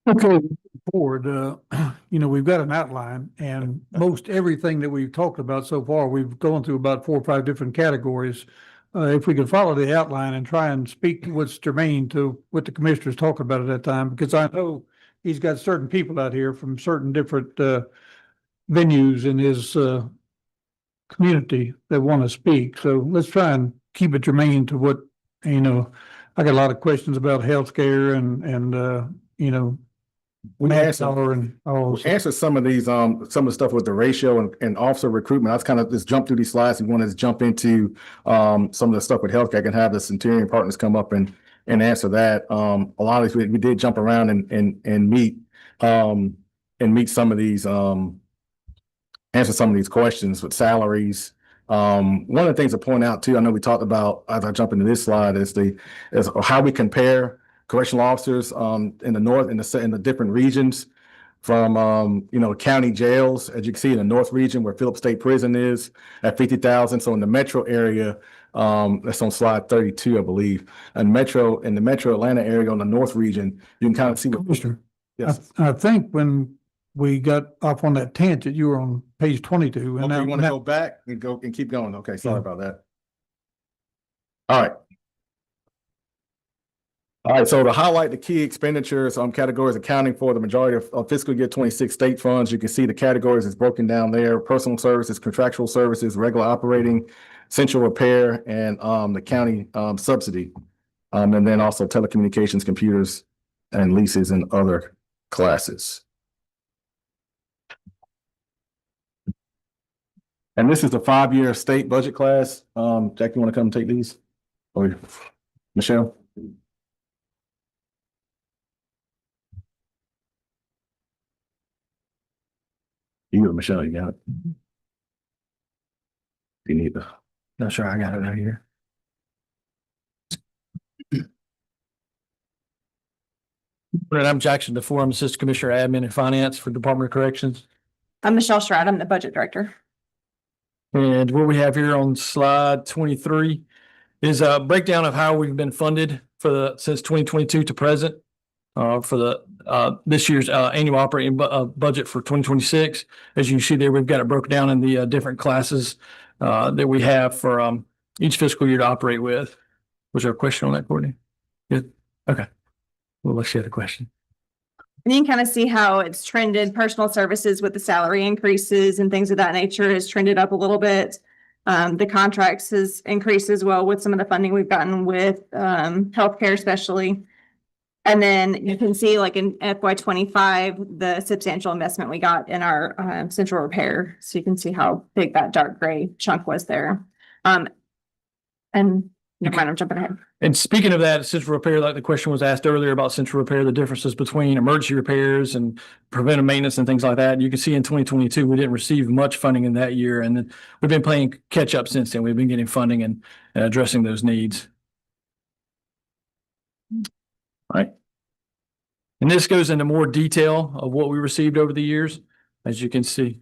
Okay, forward, we've got an outline, and most everything that we've talked about so far, we've gone through about 4 or 5 different categories. If we could follow the outline and try and speak what's germane to what the commissioner's talking about at that time, because I know he's got certain people out here from certain different venues in his community that want to speak. So let's try and keep it germane to what, I got a lot of questions about healthcare and We answered and all. some of these, some of the stuff with the ratio and officer recruitment. I was kind of just jump through these slides. We wanted to jump into some of the stuff with healthcare. I can have the Centurion partners come up and answer that. A lot of these we did jump around and meet some of these, answer some of these questions with salaries. One of the things to point out too, I know we talked about as I jump into this slide is how we compare correctional officers in the north in the different regions from county jails, as you can see in the north region where Phillips State Prison is at 50,000. So in the metro area, that's on slide 32, I believe. In the metro Atlanta area on the north region, you can kind of see what. Commissioner, Yes. I think when we got off on that tangent, you were on page 22. And Okay, you want to now- go back and keep going? Okay, sorry about that. All right. All right, so to highlight the key expenditures categories accounting for the majority of fiscal year 26 state funds, you can see the categories is broken down there: personal services, contractual services, regular operating, central repair, and the county subsidy. And then also telecommunications, computers, and leases and other classes. And this is the 5-year state budget class. Jack, you want to come take these? Or Michelle? You or Michelle, you got it. You need the. No, sure, I got it right here. I'm Jackson DeFore. I'm Assistant Commissioner Admin and Finance for Department of Corrections. I'm Michelle Stroud. I'm the budget director. And what we have here on slide 23 is a breakdown of how we've been funded since 2022 to present. For this year's annual operating budget for 2026. As you can see there, we've got it broken down in the different classes that we have for each fiscal year to operate with. Was there a question on that, Courtney? Good. Okay. Well, let's share the question. And you can kind of see how it's trended. Personal services with the salary increases and things of that nature has trended up a little bit. The contracts has increased as well with some of the funding we've gotten with healthcare especially. And then you can see like in FY 25, the substantial investment we got in our central repair. So you can see how big that dark gray chunk was there. And never mind, I'm jumping ahead. And speaking of that, central repair, like the question was asked earlier about central repair, the differences between emergency repairs and preventive maintenance and things like that. You can see in 2022, we didn't receive much funding in that year. And then we've been playing catch up since then. We've been getting funding and addressing those needs. All right. And this goes into more detail of what we received over the years, as you can see.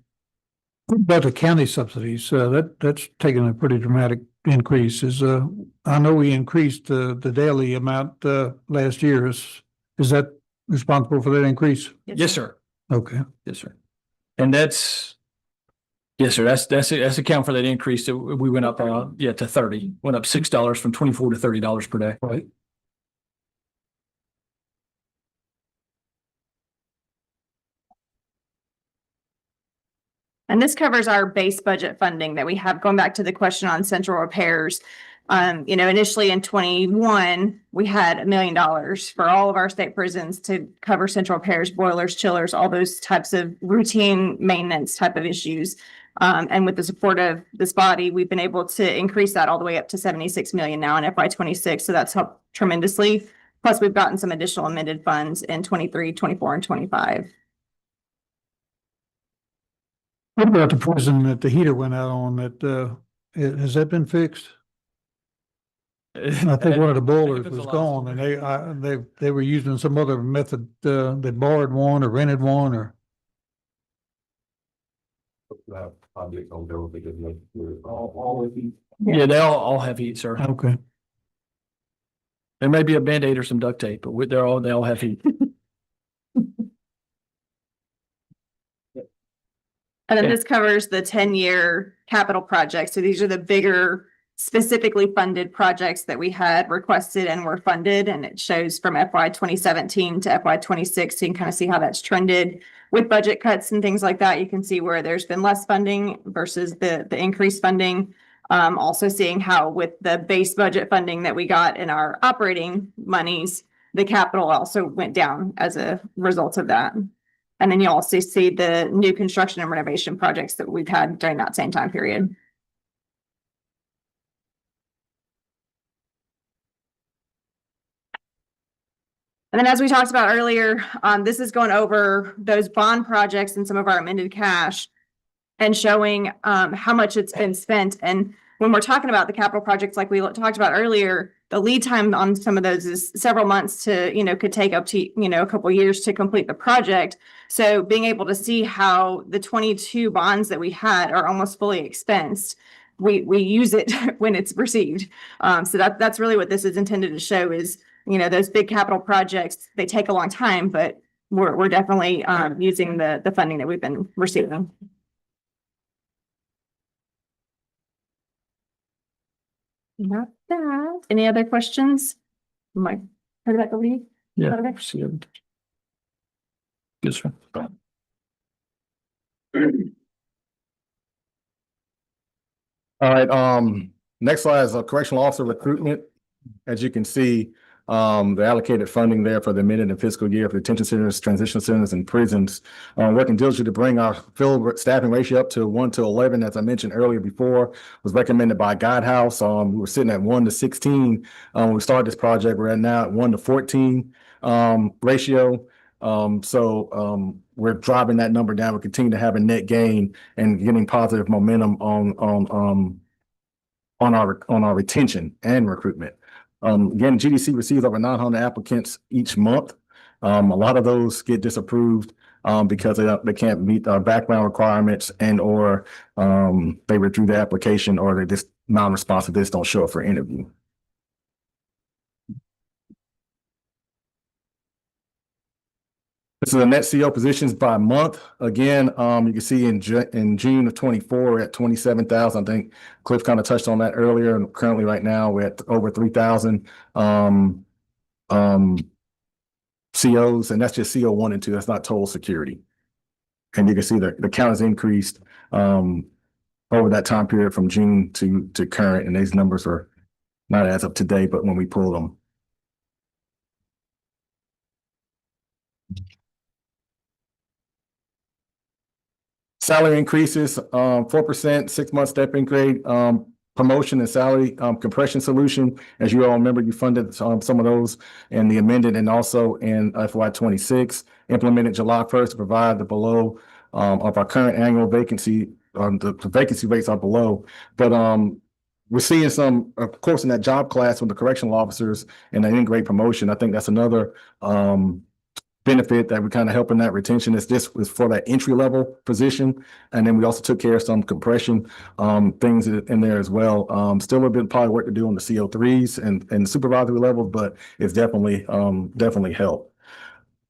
What about the county subsidies? That's taken a pretty dramatic increase. I know we increased the daily amount last year. Is that responsible for that increase? Yes, sir. Okay. Yes, sir. And yes, sir, that's account for that increase. So we went up, to 30, went up $6 from $24 to $30 per day. Right. And this covers our base budget funding that we have, going back to the question on central repairs. Initially in 21, we had $1 million for all of our state prisons to cover central repairs, boilers, chillers, all those types of routine maintenance type of issues. And with the support of this body, we've been able to increase that all the way up to 76 million now in FY 26. So that's helped tremendously. Plus, we've gotten some additional amended funds in 23, 24, and 25. What about the prison that the heater went out on has that been fixed? I think one of the boilers was gone and they were using some other method, they borrowed one or rented one or. Yeah, they all have heat, sir. Okay. There may be a Band-Aid or some duct tape, but they all have heat. And then this covers the 10-year capital projects. So these are the bigger specifically funded projects that we had requested and were funded. And it shows from FY 2017 to FY 26. So you can kind of see how that's trended with budget cuts and things like that. You can see where there's been less funding versus the increased funding. Also seeing how with the base budget funding that we got in our operating monies, the capital also went down as a result of that. And then you also see the new construction and renovation projects that we've had during that same time period. And then as we talked about earlier, this is going over those bond projects and some of our amended cash and showing how much it's been spent. And when we're talking about the capital projects, like we talked about earlier, the lead time on some of those is several months to, could take up to, a couple of years to complete the project. So being able to see how the 22 bonds that we had are almost fully expensed, we use it when it's received. So that's really what this is intended to show is, those big capital projects, they take a long time, but we're definitely using the funding that we've been receiving. Not that. Any other questions? Mike, heard about the lead? Yeah. Okay. Yes, sir. All right, next slide is a correctional officer recruitment. As you can see, The allocated funding there for the amended and fiscal year for detention centers, transition centers, and prisons. Working diligently to bring our field staffing ratio up to 1 to 11, as I mentioned earlier before, was recommended by Guidehouse. We were sitting at 1 to 16 when we started this project. We're at now at 1 to 14 ratio. We're driving that number down. We continue to have a net gain and getting positive momentum on our retention and recruitment. Again, GDC receives over 900 applicants each month. A lot of those get disapproved because they can't meet our background requirements and/or they withdrew the application or they're just non-responsive. They just don't show up for interview. This is the net CO positions by month. Again, you can see in June of 24, we're at 27,000. I think Cliff kind of touched on that earlier. And currently right now we're at over 3,000 COs, and that's just CO 1 and 2. That's not total security. And you can see the count has increased over that time period from June to current, and these numbers are not as of today, but when we pulled them. Salary increases, 4%, 6-month step increase, promotion and salary compression solution. As you all remember, you funded some of those in the amended and also in FY26, implemented July 1st to provide the below of our current annual vacancy. The vacancy rates are below, but we're seeing some, of course, in that job class with the correctional officers and the in-grade promotion. I think that's another benefit that we're kind of helping that retention. This was for that entry level position. And then we also took care of some compression things in there as well. Still a little bit probably work to do on the CO3s and supervisory levels, but it's definitely helped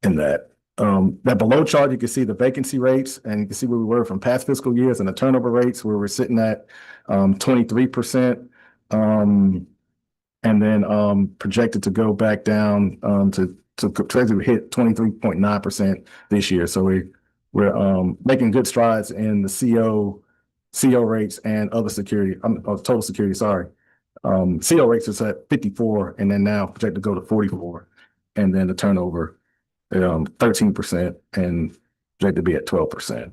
in that. That below chart, you can see the vacancy rates and you can see where we were from past fiscal years and the turnover rates where we're sitting at 23%. And then projected to go back down to we hit 23.9% this year. So we're making good strides in the CO rates and other security, total security, sorry. CO rates is at 54 and then now projected to go to 44. And then the turnover 13% and projected to be at 12%.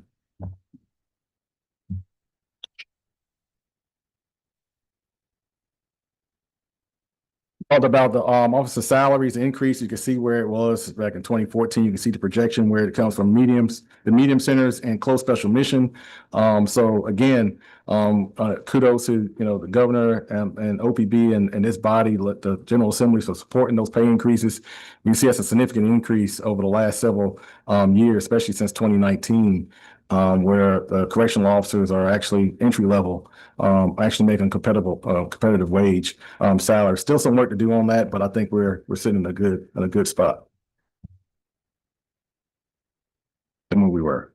Talked about the officer salaries increase. You can see where it was back in 2014. You can see the projection where it comes from the medium centers and close special mission. So again, kudos to the governor and OPB and this body, the General Assembly for supporting those pay increases. You see that's a significant increase over the last several years, especially since 2019. Where the correctional officers are actually entry level, actually making competitive wage salary. Still some work to do on that, but I think we're sitting in a good spot than where we were.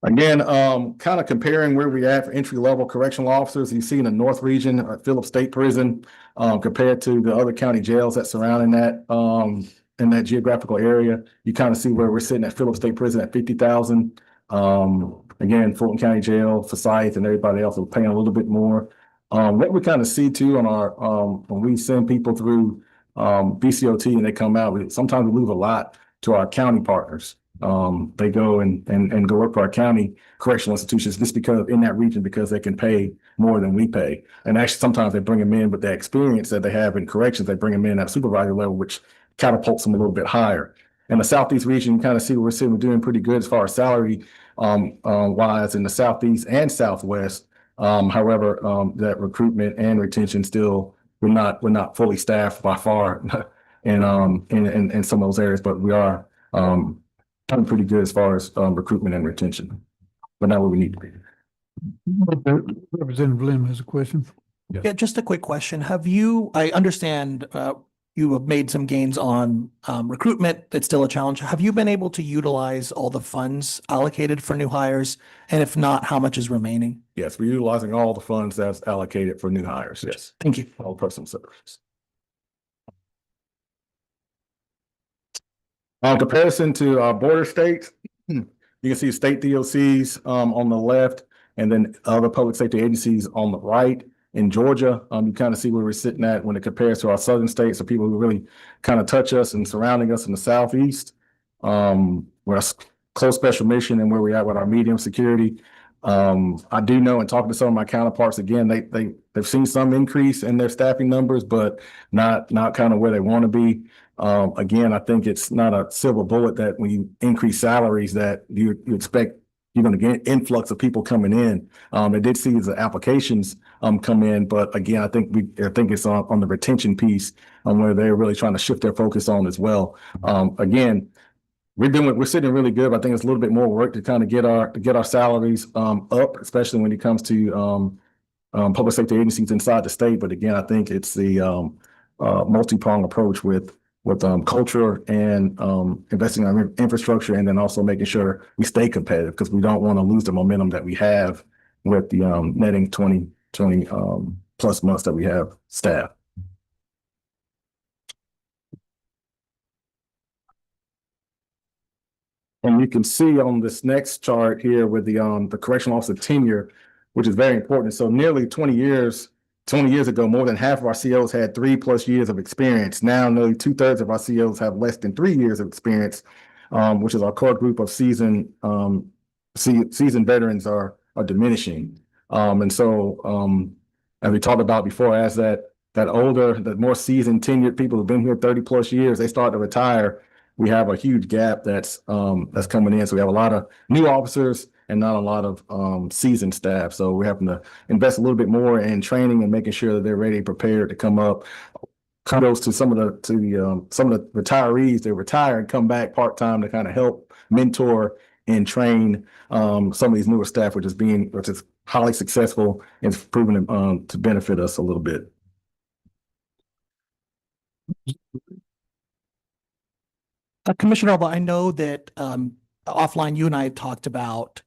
Again, kind of comparing where we at for entry level correctional officers. You see in the North region, Phillips State Prison, compared to the other county jails that surrounding that. In that geographical area, you kind of see where we're sitting at Phillips State Prison at 50,000. Again, Fulton County Jail, Forsyth, and everybody else are paying a little bit more. What we kind of see too on our when we send people through BCOT and they come out, sometimes we lose a lot to our county partners. They go and go work for our county correctional institutions just because in that region because they can pay more than we pay. And actually, sometimes they bring them in with the experience that they have in corrections. They bring them in at supervisory level, which catapults them a little bit higher. In the Southeast region, you kind of see we're doing pretty good as far as salary wise in the Southeast and Southwest. However, that recruitment and retention still we're not fully staffed by far in some of those areas, but we are doing pretty good as far as recruitment and retention. But not where we need to be. Representative Lim has a question. Yeah, just a quick question. I understand you have made some gains on recruitment. It's still a challenge. Have you been able to utilize all the funds allocated for new hires? And if not, how much is remaining? Yes, we're utilizing all the funds that's allocated for new hires. Yes. Thank you. All personal services. In comparison to border states, you can see state DOCs on the left and then other public safety agencies on the right. in Georgia. You kind of see where we're sitting at when it compares to our southern states, or people who really kind of touch us and surrounding us in the southeast. We're a close special mission and where we're at with our medium security. I do know, and talking to some of my counterparts again, they've seen some increase in their staffing numbers, but not kind of where they want to be. Again, I think it's not a silver bullet that when you increase salaries that you expect you're going to get influx of people coming in. I did see the applications come in, but again, I think it's on the retention piece where they're really trying to shift their focus on as well. Again, we're sitting really good, but I think it's a little bit more work to kind of get our salaries up, especially when it comes to public safety agencies inside the state. But again, I think it's the multi-pronged approach with culture and investing in our infrastructure, and then also making sure we stay competitive, because we don't want to lose the momentum that we have with the netting 20 plus months that we have staff. And you can see on this next chart here with the correctional officer tenure, which is very important. So nearly 20 years ago, more than half of our COs had 3+ years of experience. Now nearly 2/3 of our COs have less than 3 years of experience, which is our core group of seasoned veterans are diminishing. And so as we talked about before, as that older, the more seasoned, tenured people who've been here 30+ years, they start to retire. We have a huge gap that's coming in. So we have a lot of new officers and not a lot of seasoned staff. So we're having to invest a little bit more in training and making sure that they're ready, prepared to come up. Kudos to some of the retirees. They retire and come back part-time to kind of help mentor and train some of these newer staff, which is highly successful and it's proven to benefit us a little bit. Commissioner Alba, I know that offline you and I talked about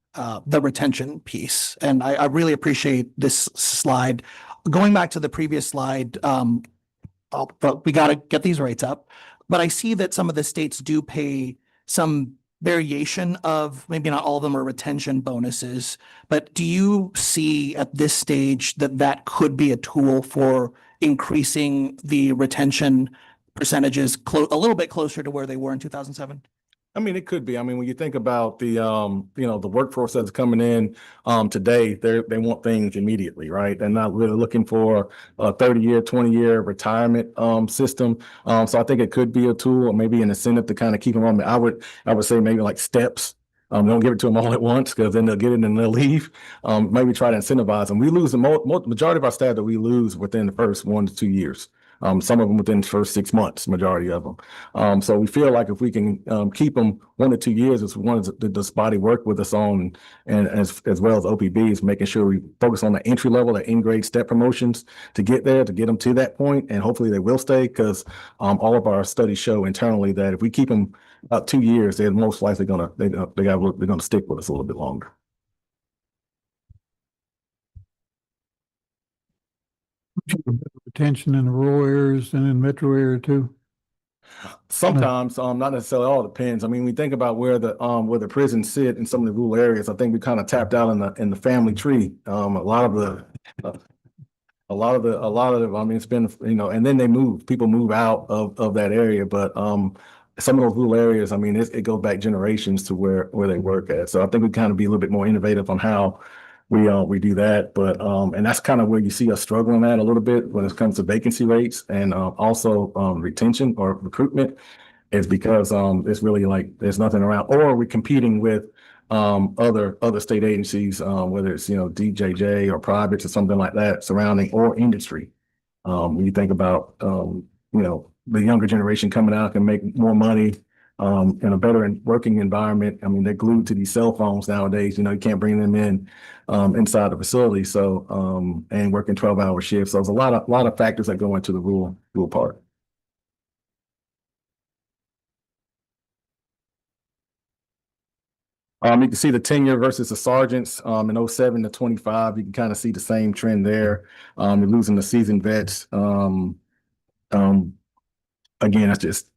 the retention piece, and I really appreciate this slide. Going back to the previous slide, but we got to get these rates up. But I see that some of the states do pay some variation of, maybe not all of them are retention bonuses, but do you see at this stage that could be a tool for increasing the retention percentages a little bit closer to where they were in 2007? I mean, it could be. I mean, when you think about the the workforce that's coming in today, they want things immediately, right? They're not really looking for a 30-year, 20-year retirement system. So I think it could be a tool or maybe an incentive to kind of keep them on. I would say maybe like steps. Don't give it to them all at once, because then they'll get it and they'll leave. Maybe try to incentivize them. We lose the majority of our staff that we lose within the first 1 to 2 years. Some of them within the first 6 months, majority of them. So we feel like if we can keep them 1 to 2 years, it's one of the spotty work with us on, and as well as OPBs, making sure we focus on the entry level, the in-grade step promotions to get them to that point, and hopefully they will stay, because all of our studies show internally that if we keep them about 2 years, they're most likely gonna stick with us a little bit longer. Retention in the rural areas and in metro area too. Sometimes, not necessarily. All depends. I mean, we think about where the prisons sit in some of the rural areas. I think we kind of tapped out in the family tree. A lot of the. I mean, it's been, and then people move out of that area, but some of those rural areas, I mean, it goes back generations to where they work at. So I think we kind of be a little bit more innovative on how we do that, but and that's kind of where you see us struggling at a little bit when it comes to vacancy rates and also retention or recruitment, is because it's really like there's nothing around, or we're competing with other state agencies, whether it's DJJ or privates or something like that surrounding, or industry. When you think about the younger generation coming out can make more money in a better working environment. I mean, they're glued to these cell phones nowadays. You can't bring them in inside the facility. So and working 12-hour shifts. So there's a lot of factors that go into the rural part. You can see the tenure versus the sergeants in 07 to 25. You can kind of see the same trend there. You're losing the seasoned vets. Again, that's just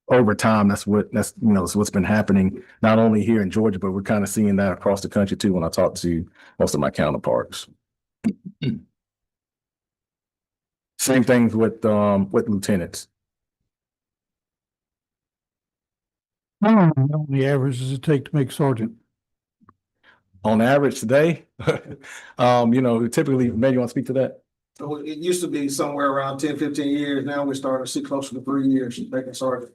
over time. That's what's been happening, not only here in Georgia, but we're kind of seeing that across the country too when I talk to most of my counterparts. Same things with lieutenants. How many average does it take to make sergeant? On average today, typically, maybe you want to speak to that? So it used to be somewhere around 10, 15 years. Now we're starting to see closer to 3 years making sergeant.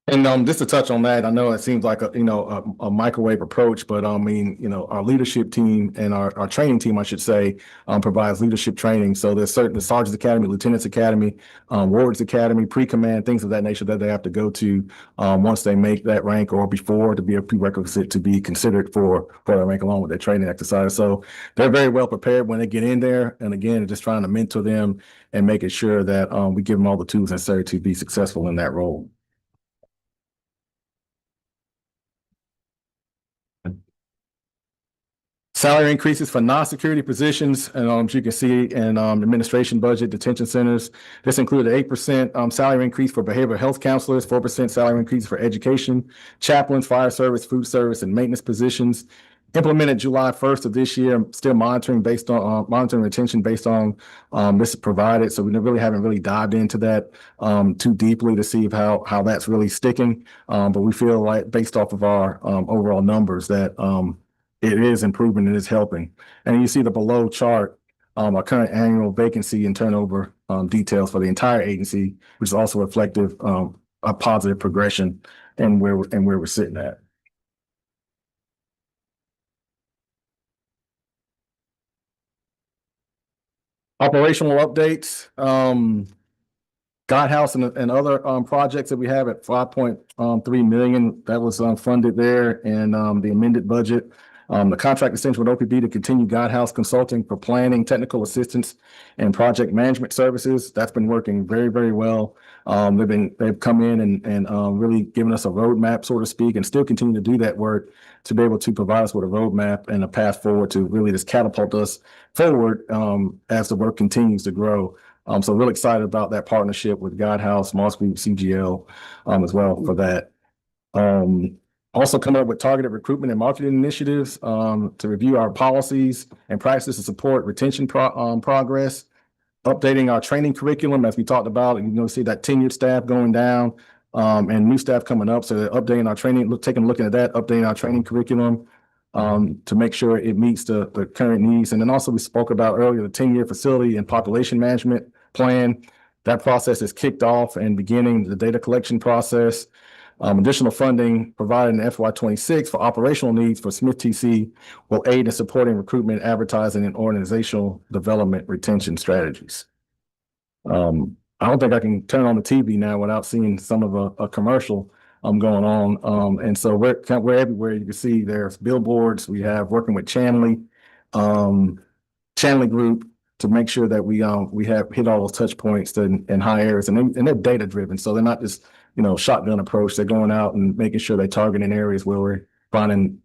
And just to touch on that, I know it seems like a microwave approach, but our leadership team and our training team, I should say, provides leadership training. So there's certain the Sergeant's Academy, Lieutenant's Academy, Ward's Academy, pre-command, things of that nature that they have to go to once they make that rank or before to be a prerequisite to be considered for that rank along with their training exercise. So they're very well prepared when they get in there. And again, just trying to mentor them and making sure that we give them all the tools necessary to be successful in that role. Salary increases for non-security positions, and as you can see in administration budget, detention centers. This included 8% salary increase for behavioral health counselors, 4% salary increase for education, chaplains, fire service, food service, and maintenance positions. Implemented July 1st of this year. Still monitoring retention based on this provided. So we really haven't dived into that too deeply to see how that's really sticking. But we feel like based off of our overall numbers that it is improving and is helping. And you see the below chart, our current annual vacancy and turnover details for the entire agency, which is also reflective of a positive progression and where we're sitting at. Operational updates. Guidehouse and other projects that we have at 5.3 million that was funded there in the amended budget. The contract extension with OPB to continue Guidehouse consulting for planning, technical assistance, and project management services. That's been working very, very well. They've come in and really given us a roadmap, so to speak, and still continue to do that work to be able to provide us with a roadmap and a path forward to really just catapult us forward as the work continues to grow. So really excited about that partnership with Guidehouse, Moss Group, CGL as well for that. Also coming up with targeted recruitment and marketing initiatives to review our policies and practices to support retention progress, updating our training curriculum as we talked about, and see that tenured staff going down and new staff coming up. So updating our training, taking a look at that, updating our training curriculum to make sure it meets the current needs. And then also we spoke about earlier, the 10-year facility and population management plan. That process is kicked off and beginning the data collection process. Additional funding provided in FY26 for operational needs for Smith TC will aid in supporting recruitment, advertising, and organizational development retention strategies. I don't think I can turn on the TV now without seeing some of a commercial going on. And so we're everywhere. You can see there's billboards. We have working with Chanley Group to make sure that we have hit all those touch points in high areas, and they're data driven. So they're not just shotgun approach. They're going out and making sure they target in areas where we're finding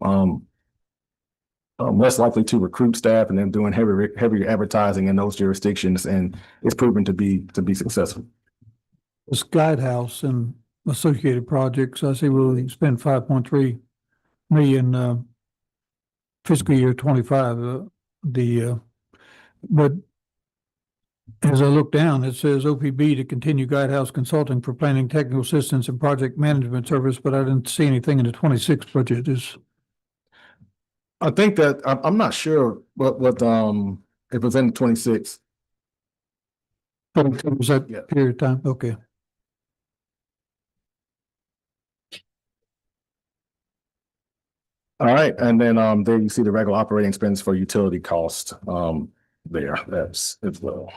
less likely to recruit staff, and then doing heavier advertising in those jurisdictions, and it's proven to be successful. This Guidehouse and associated projects, I see we'll spend 5.3 million fiscal year 25. But as I look down, it says OPB to continue Guidehouse consulting for planning, technical assistance, and project management service, but I didn't see anything in the 26 budget. I think that I'm not sure what it was in 26. Was that period of time? Okay. All right, and then there you see the regular operating expense for utility cost there. That's as well.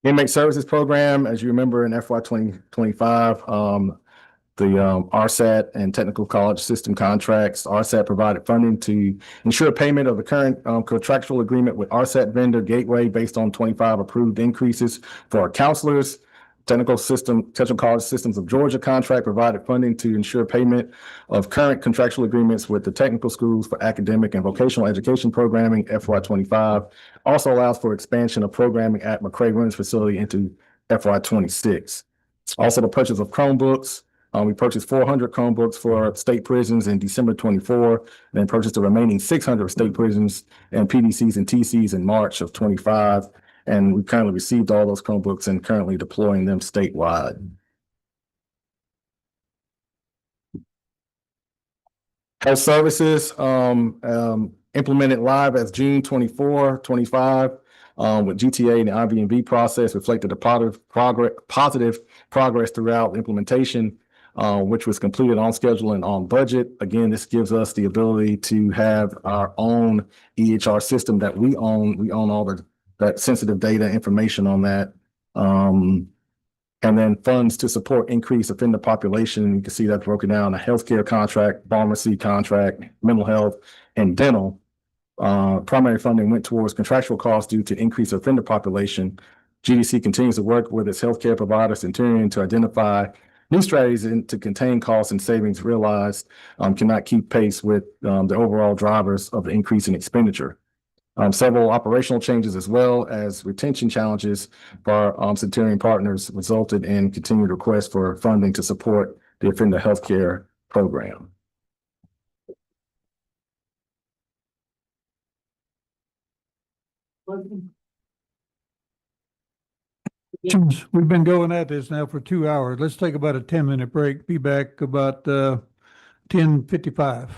Inmate services program, as you remember in FY 2025, the RSAT and technical college system contracts. RSAT provided funding to ensure payment of the current contractual agreement with RSAT vendor Gateway based on 25 approved increases for our counselors. Technical College Systems of Georgia contract provided funding to ensure payment of current contractual agreements with the technical schools for academic and vocational education programming. FY25 also allows for expansion of programming at McCray Women's Facility into FY26. Also, the purchase of Chromebooks We purchased 400 Chromebooks for state prisons in December 24, then purchased the remaining 600 state prisons and PDCs and TCs in March of 25. And we currently received all those Chromebooks and currently deploying them statewide. Health services implemented live as June 24, 25, with GTA and the IVNB process reflected the positive progress throughout implementation, which was completed on schedule and on budget. Again, this gives us the ability to have our own EHR system that we own. We own all that sensitive data information on that. And then funds to support increased offender population. You can see that broken down: a healthcare contract, pharmacy contract, mental health, and dental. Primary funding went towards contractual costs due to increased offender population. GDC continues to work with its healthcare provider, Centurion, to identify new strategies to contain costs and savings realized cannot keep pace with the overall drivers of the increase in expenditure. Several operational changes as well as retention challenges for our Centurion partners resulted in continued requests for funding to support the offender healthcare program. We've been going at this now for 2 hours. Let's take about a 10-minute break. Be back about 10:55.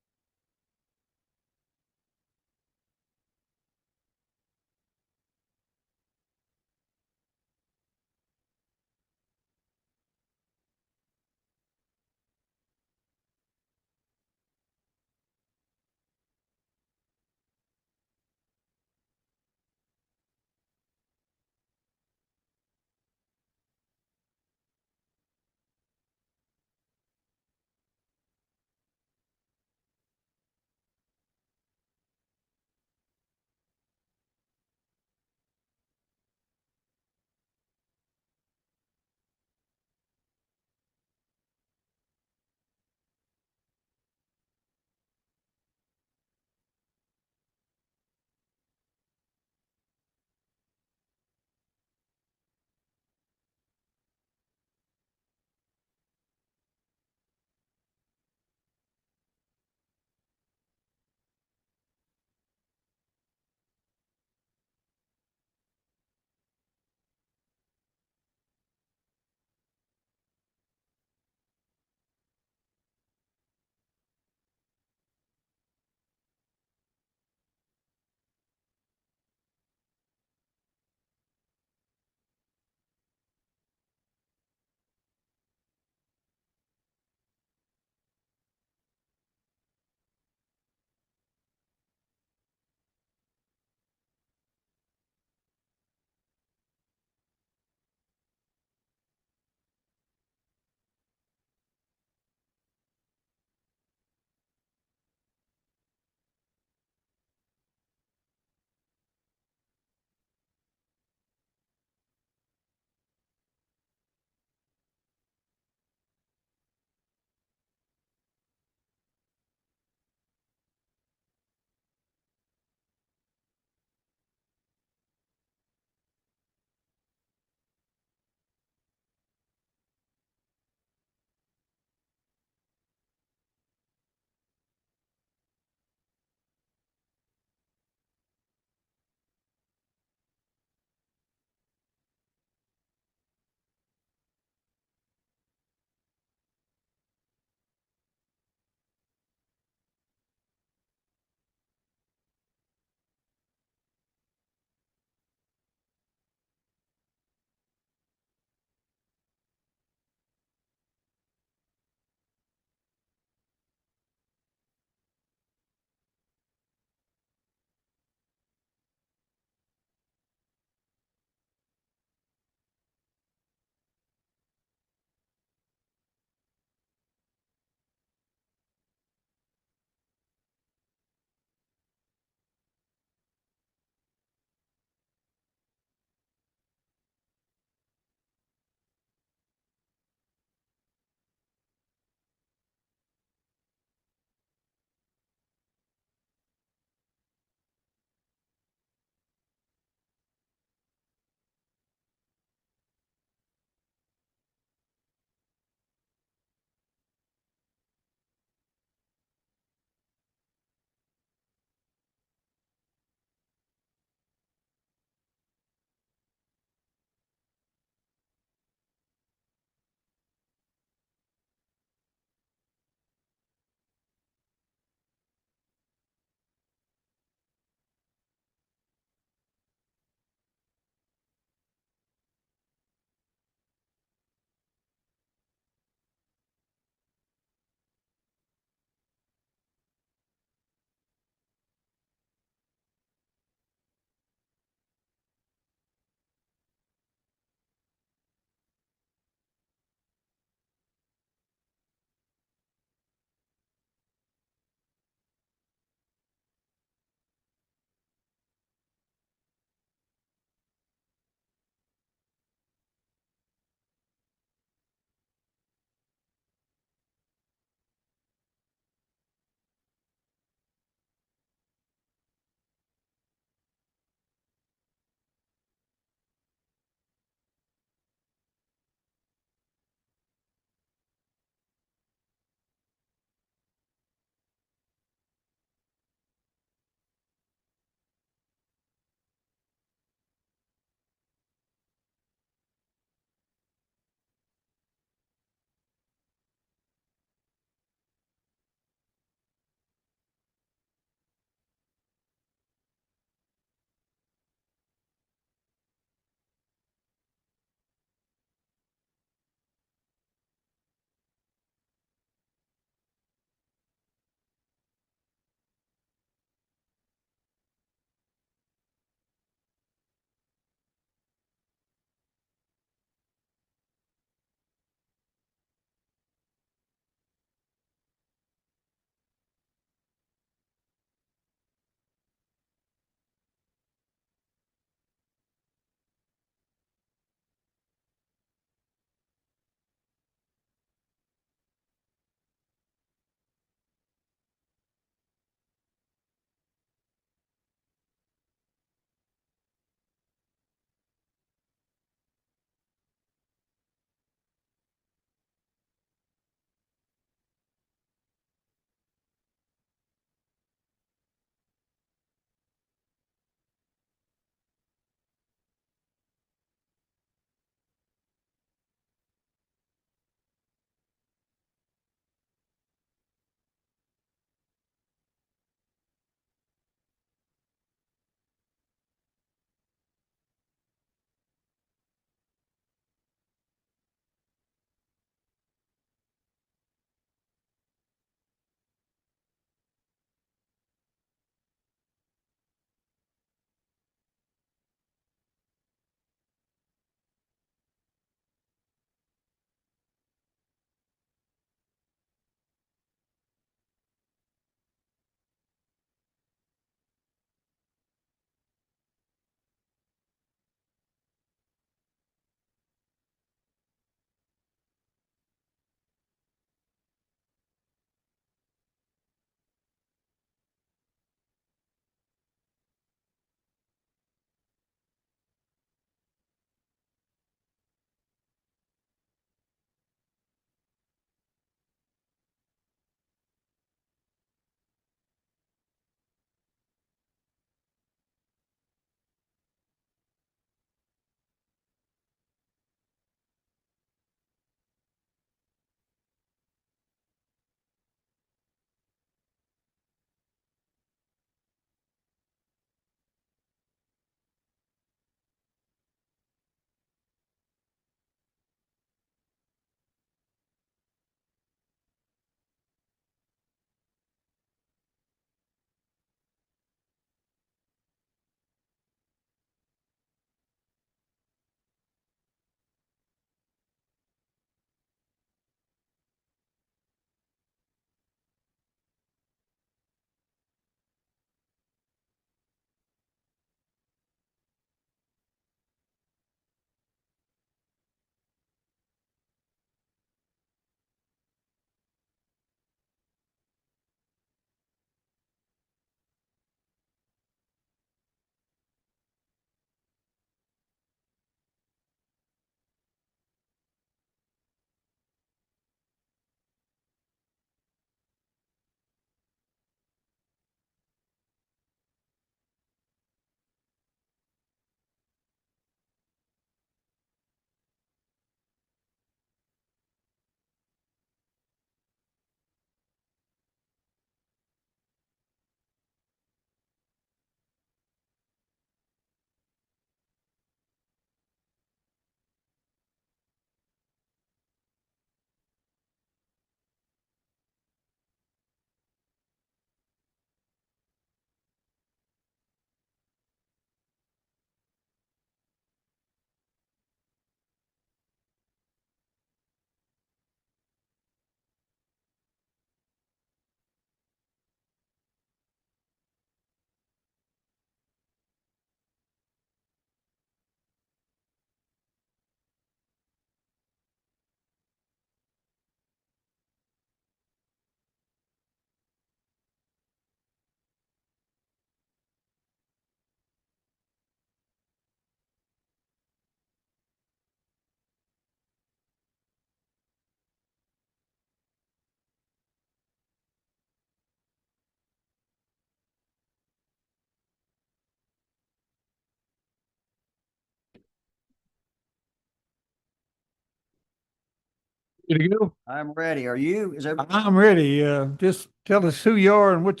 Ready to go? I'm ready. Are you? Is everybody? I'm ready. Just tell us who you are and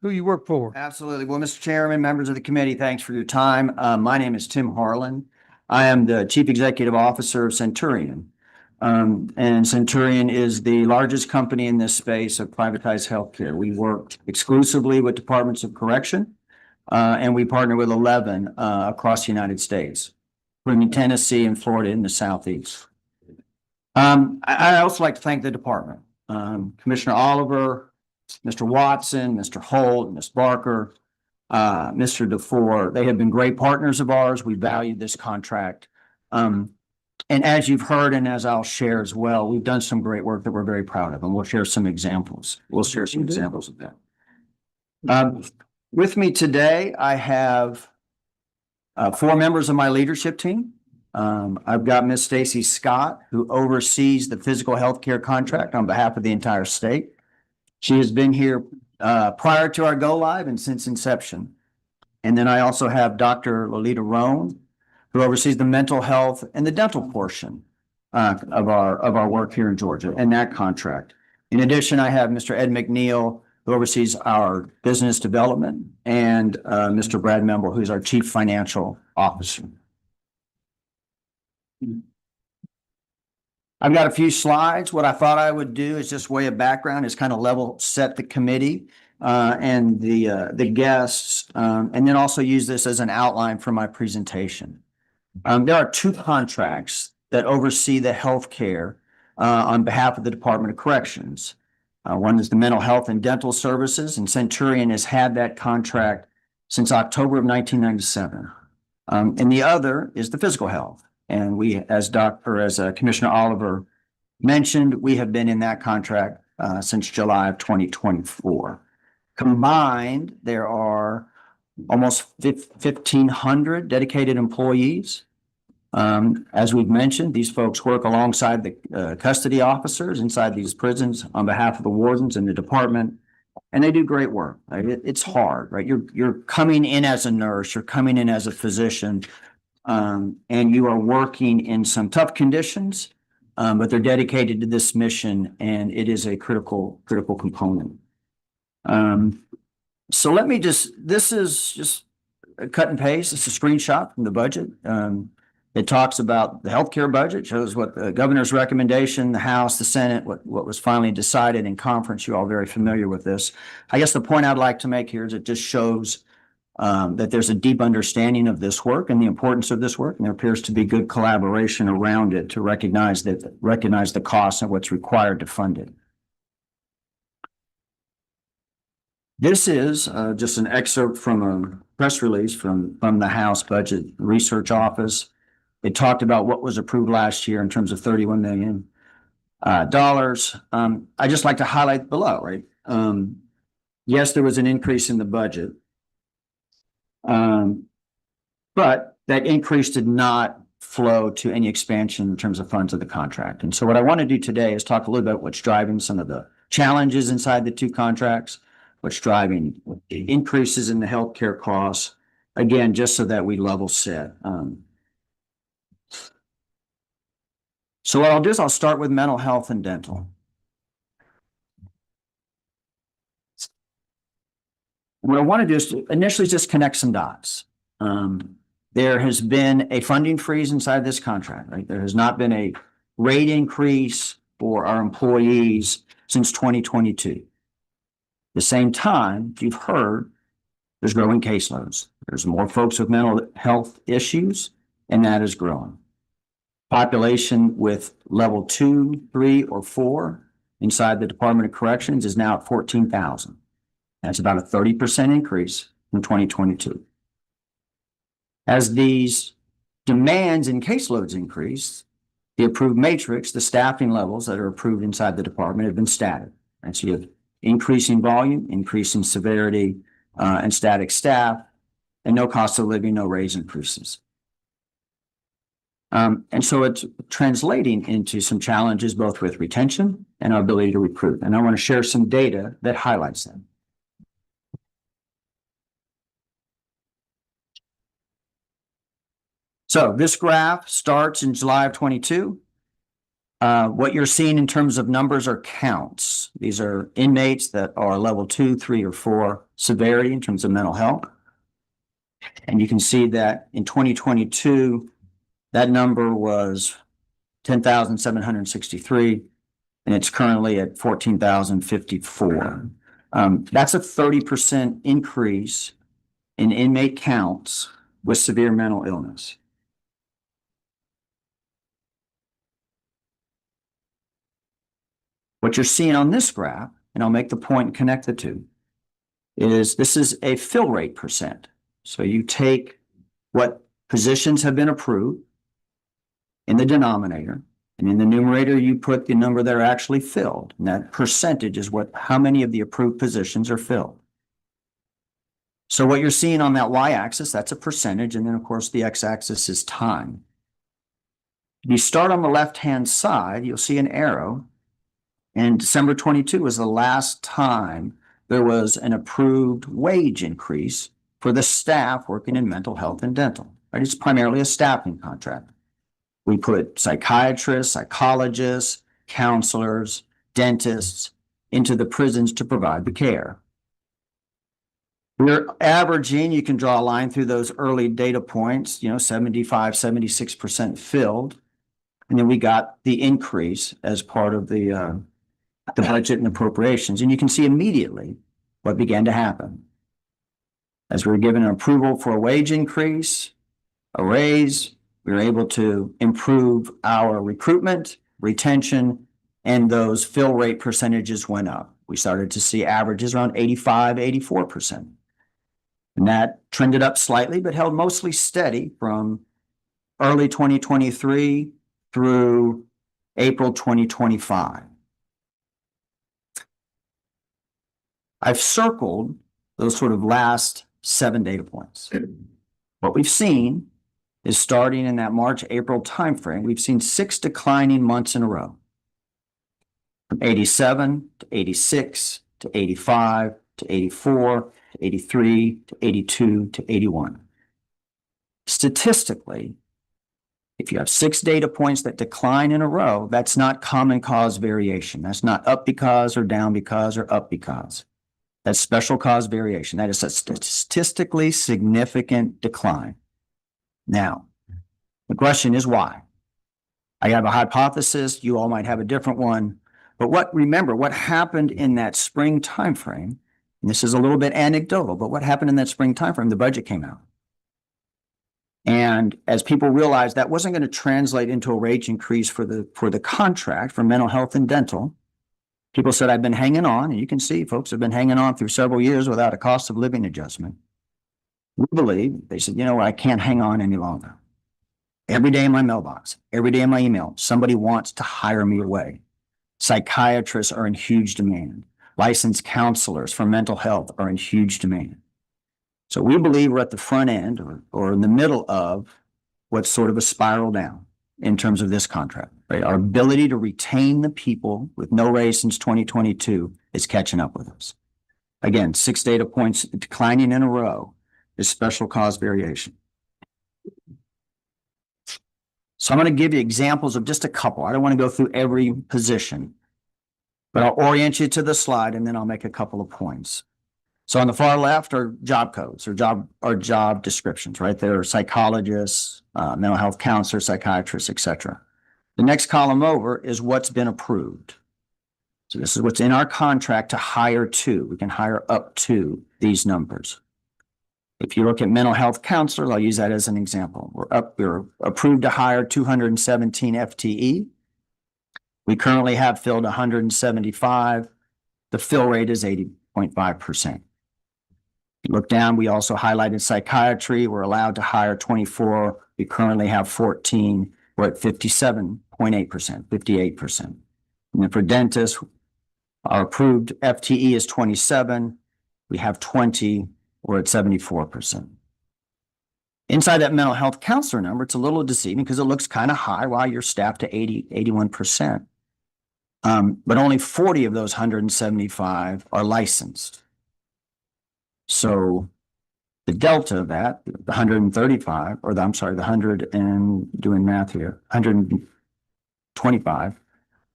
who you work for. Absolutely. Well, Mr. Chairman, members of the committee, thanks for your time. My name is Tim Harlan. I am the Chief Executive Officer of Centurion. And Centurion is the largest company in this space of privatized healthcare. We work exclusively with departments of correction, and we partner with 11 across the United States, including Tennessee and Florida in the Southeast. I also like to thank the department, Commissioner Oliver, Mr. Watson, Mr. Holt, Ms. Barker, Mr. DeFore. They have been great partners of ours. We value this contract. And as you've heard, and as I'll share as well, we've done some great work that we're very proud of, and we'll share some examples. We'll share some examples of that. With me today, I have 4 members of my leadership team. I've got Miss Stacy Scott, who oversees the physical healthcare contract on behalf of the entire state. She has been here prior to our go live and since inception. And then I also have Dr. Lolita Roan, who oversees the mental health and the dental portion of our work here in Georgia and that contract. In addition, I have Mr. Ed McNeil, who oversees our business development, and Mr. Brad Memble, who's our Chief Financial Officer. I've got a few slides. What I thought I would do is just way of background is kind of level set the committee and the guests, and then also use this as an outline for my presentation. There are 2 contracts that oversee the healthcare on behalf of the Department of Corrections. One is the mental health and dental services, and Centurion has had that contract since October of 1997. And the other is the physical health. And we, as Commissioner Oliver mentioned, we have been in that contract since July of 2024. Combined, there are almost 1,500 dedicated employees. As we've mentioned, these folks work alongside the custody officers inside these prisons on behalf of the wardens and the department, and they do great work. Right? It's hard, right? You're coming in as a nurse, you're coming in as a physician, and you are working in some tough conditions, but they're dedicated to this mission, and it is a critical component. So let me this is just a cut and paste. It's a screenshot from the budget. It talks about the healthcare budget, shows what the governor's recommendation, the House, the Senate, what was finally decided in conference. You're all very familiar with this. I guess the point I'd like to make here is it just shows that there's a deep understanding of this work and the importance of this work, and there appears to be good collaboration around it to recognize the costs and what's required to fund it. This is just an excerpt from a press release from the House Budget Research Office. It talked about what was approved last year in terms of $31 million. I just like to highlight below, right? Yes, there was an increase in the budget, but that increase did not flow to any expansion in terms of funds of the contract. And so what I want to do today is talk a little bit about what's driving some of the challenges inside the 2 contracts, what's driving increases in the healthcare costs, again, just so that we level set. So what I'll do is I'll start with mental health and dental. What I want to do is initially just connect some dots. There has been a funding freeze inside this contract, right? There has not been a rate increase for our employees since 2022. At the same time, you've heard there's growing caseloads. There's more folks with mental health issues, and that is growing. Population with level 2, 3, or 4 inside the Department of Corrections is now at 14,000. That's about a 30% increase from 2022. As these demands and caseloads increase, the approved matrix, the staffing levels that are approved inside the department have been static. And so you have increasing volume, increasing severity, and static staff, and no cost of living, no raise increases. And so it's translating into some challenges both with retention and our ability to recruit. And I want to share some data that highlights them. So this graph starts in July of 22 What you're seeing in terms of numbers are counts. These are inmates that are level 2, 3, or 4 severity in terms of mental health. And you can see that in 2022, that number was 10,763, and it's currently at 14,054. That's a 30% increase in inmate counts with severe mental illness. What you're seeing on this graph, and I'll make the point and connect the two, is this is a fill rate percent. So you take what positions have been approved in the denominator, and in the numerator, you put the number that are actually filled. And that percentage is how many of the approved positions are filled. So what you're seeing on that y-axis, that's a percentage, and then of course the x-axis is time. If you start on the left-hand side, you'll see an arrow. And December 22 was the last time there was an approved wage increase for the staff working in mental health and dental. Right? It's primarily a staffing contract. We put psychiatrists, psychologists, counselors, dentists into the prisons to provide the care. We're averaging, you can draw a line through those early data points, 75, 76% filled. And then we got the increase as part of the budget and appropriations. And you can see immediately what began to happen. As we were given an approval for a wage increase, a raise, we were able to improve our recruitment, retention, and those fill rate percentages went up. We started to see averages around 85, 84%. And that trended up slightly, but held mostly steady from early 2023 through April 2025. I've circled those sort of last 7 data points. What we've seen is starting in that March, April timeframe, we've seen 6 declining months in a row. From 87 to 86 to 85 to 84 to 83 to 82 to 81. Statistically, if you have 6 data points that decline in a row, that's not common cause variation. That's not up because or down because or up because. That's special cause variation. That is a statistically significant decline. Now, the question is why? I have a hypothesis. You all might have a different one. But remember, what happened in that spring timeframe, and this is a little bit anecdotal, but what happened in that spring timeframe, the budget came out. And as people realized that wasn't going to translate into a wage increase for the contract for mental health and dental, people said, I've been hanging on, and you can see folks have been hanging on through several years without a cost of living adjustment. We believe, they said, I can't hang on any longer. Every day in my mailbox, every day in my email, somebody wants to hire me away. Psychiatrists are in huge demand. Licensed counselors for mental health are in huge demand. So we believe we're at the front end or in the middle of what's sort of a spiral down in terms of this contract. Right? Our ability to retain the people with no raise since 2022 is catching up with us. Again, 6 data points declining in a row is special cause variation. So I'm going to give you examples of just a couple. I don't want to go through every position, but I'll orient you to the slide and then I'll make a couple of points. So on the far left are job codes or job descriptions, right? There are psychologists, mental health counselors, psychiatrists, etc. The next column over is what's been approved. So this is what's in our contract to hire to. We can hire up to these numbers. If you look at mental health counselors, I'll use that as an example. We're approved to hire 217 FTE. We currently have filled 175. The fill rate is 80.5%. Look down, we also highlighted psychiatry. We're allowed to hire 24. We currently have 14. We're at 57.8%, 58%. And then for dentists, our approved FTE is 27. We have 20. We're at 74%. Inside that mental health counselor number, it's a little deceiving because it looks kind of high while you're staffed to 80, 81%. But only 40 of those 175 are licensed. So the delta of that, the 135, or the 100 and doing math here, 125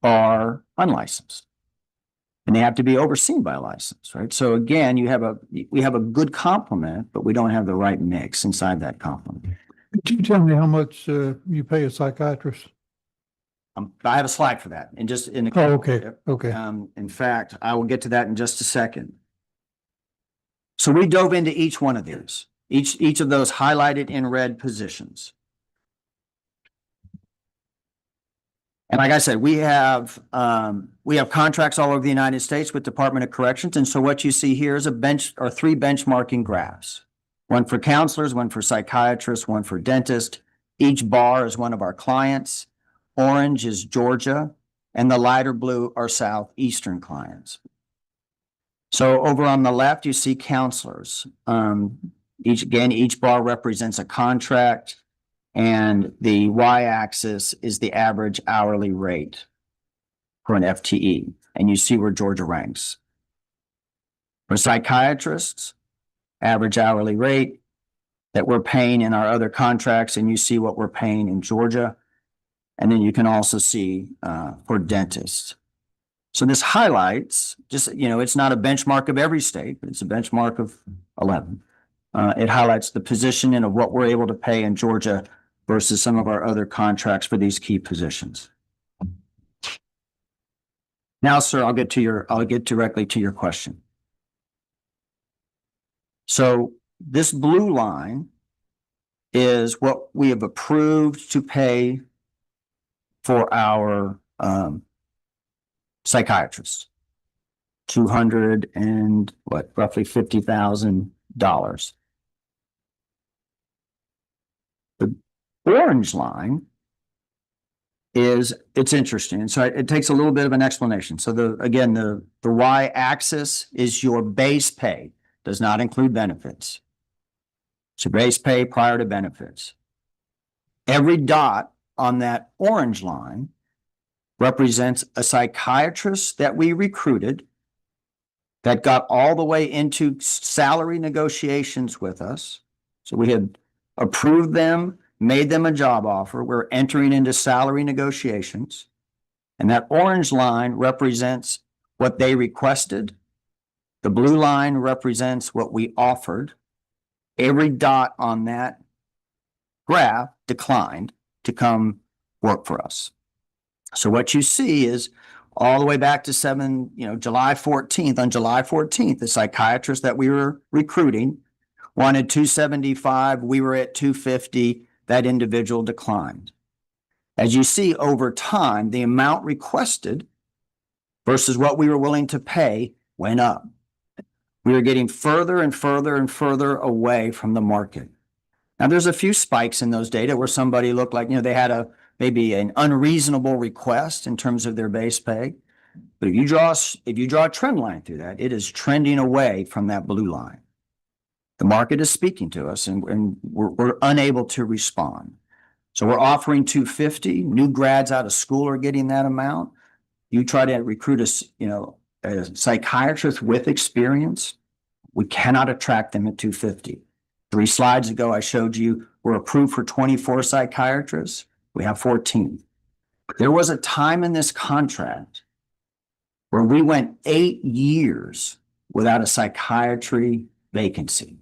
are unlicensed. And they have to be overseen by a license, right? So again, we have a good complement, but we don't have the right mix inside that complement. Could you tell me how much you pay a psychiatrist? I have a slide for that and just in. Oh, okay, okay. In fact, I will get to that in just a second. So we dove into each one of these, each of those highlighted in red positions. And like I said, we have contracts all over the United States with Department of Corrections. And so what you see here is three benchmarking graphs. One for counselors, one for psychiatrists, one for dentists. Each bar is one of our clients. Orange is Georgia, and the lighter blue are Southeastern clients. So over on the left, you see counselors. Each bar represents a contract, and the y-axis is the average hourly rate for an FTE, and you see where Georgia ranks. For psychiatrists, average hourly rate that we're paying in our other contracts, and you see what we're paying in Georgia. And then you can also see for dentists. So this highlights just, it's not a benchmark of every state, but it's a benchmark of 11. It highlights the positioning of what we're able to pay in Georgia versus some of our other contracts for these key positions. Now, sir, I'll get directly to your question. So this blue line is what we have approved to pay for our psychiatrists, roughly $50,000. The orange line it's interesting. And so it takes a little bit of an explanation. So the y-axis is your base pay, does not include benefits. So base pay prior to benefits. Every dot on that orange line represents a psychiatrist that we recruited that got all the way into salary negotiations with us. So we had approved them, made them a job offer. We're entering into salary negotiations. And that orange line represents what they requested. The blue line represents what we offered. Every dot on that graph declined to come work for us. So what you see is all the way back to July 14th. On July 14th, the psychiatrist that we were recruiting wanted $275. We were at $250. That individual declined. As you see over time, the amount requested versus what we were willing to pay went up. We were getting further and further and further away from the market. Now, there's a few spikes in those data where somebody looked like, they had maybe an unreasonable request in terms of their base pay. But if you draw a trend line through that, it is trending away from that blue line. The market is speaking to us, and we're unable to respond. So we're offering $250. New grads out of school are getting that amount. You try to recruit a psychiatrist with experience, we cannot attract them at $250. 3 slides ago, I showed you we're approved for 24 psychiatrists. We have 14. There was a time in this contract where we went 8 years without a psychiatry vacancy.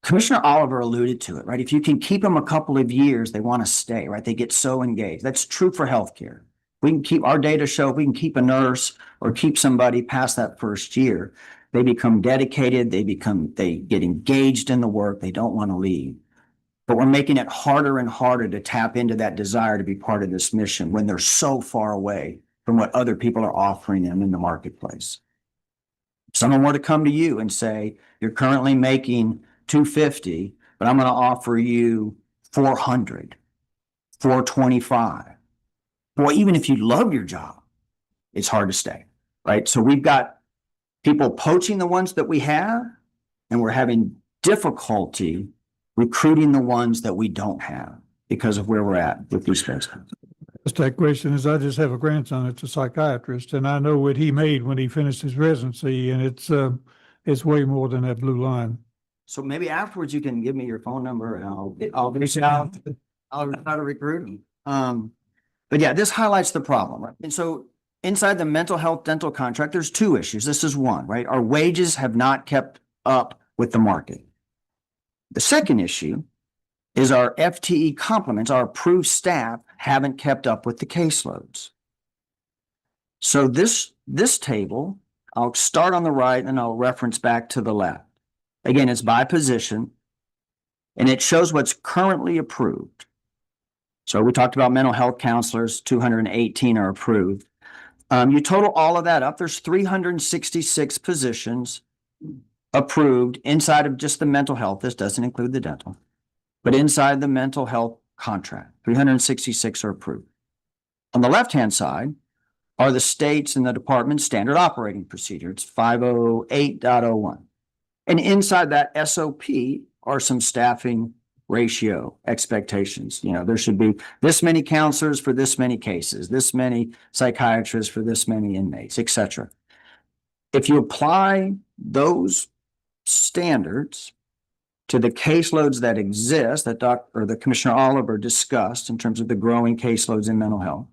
Commissioner Oliver alluded to it, right? If you can keep them a couple of years, they want to stay, right? They get so engaged. That's true for healthcare. We can keep our data show, if we can keep a nurse or keep somebody past that first year, they become dedicated, they get engaged in the work, they don't want to leave. But we're making it harder and harder to tap into that desire to be part of this mission when they're so far away from what other people are offering them in the marketplace. If someone were to come to you and say, you're currently making $250, but I'm going to offer you $400, $425. Boy, even if you love your job, it's hard to stay, right? So we've got people poaching the ones that we have, and we're having difficulty recruiting the ones that we don't have because of where we're at with these folks. Just that question is, I just have a grandson that's a psychiatrist, and I know what he made when he finished his residency, and it's way more than that blue line. So maybe afterwards you can give me your phone number and I'll reach out. I'll try to recruit them. But yeah, this highlights the problem, right? And so inside the mental health dental contract, there's two issues. This is one, right? Our wages have not kept up with the market. The second issue is our FTE complements, our approved staff haven't kept up with the caseloads. So this table, I'll start on the right and I'll reference back to the left. Again, it's by position and it shows what's currently approved. So we talked about mental health counselors, 218 are approved. You total all of that up, there's 366 positions approved inside of just the mental health. This doesn't include the dental, but inside the mental health contract, 366 are approved. On the left-hand side are the states and the department's standard operating procedure. It's 508.01. And inside that SOP are some staffing ratio expectations. You know, there should be this many counselors for this many cases, this many psychiatrists for this many inmates, etc. If you apply those standards to the caseloads that exist that the Commissioner Oliver discussed in terms of the growing caseloads in mental health,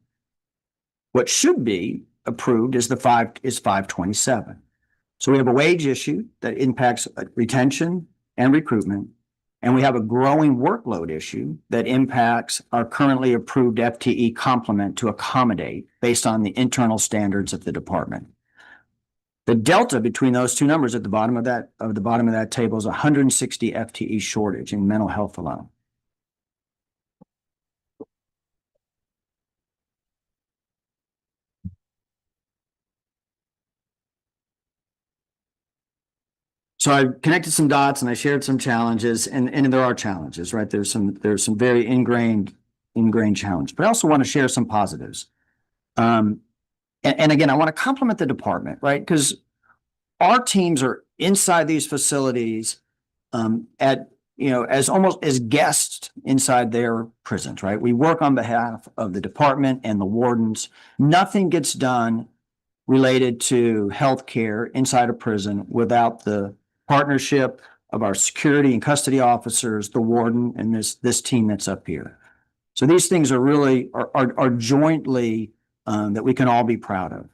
what should be approved is 527. So we have a wage issue that impacts retention and recruitment. And we have a growing workload issue that impacts our currently approved FTE complement to accommodate based on the internal standards of the department. The delta between those two numbers at the bottom of that table is 160 FTE shortage in mental health alone. So I connected some dots and I shared some challenges and there are challenges, right? There's some very ingrained challenge, but I also want to share some positives. And again, I want to compliment the department, right? Because our teams are inside these facilities as almost as guests inside their prisons, right? We work on behalf of the department and the wardens. Nothing gets done related to healthcare inside a prison without the partnership of our security and custody officers, the warden, and this team that's up here. So these things are really are jointly that we can all be proud of.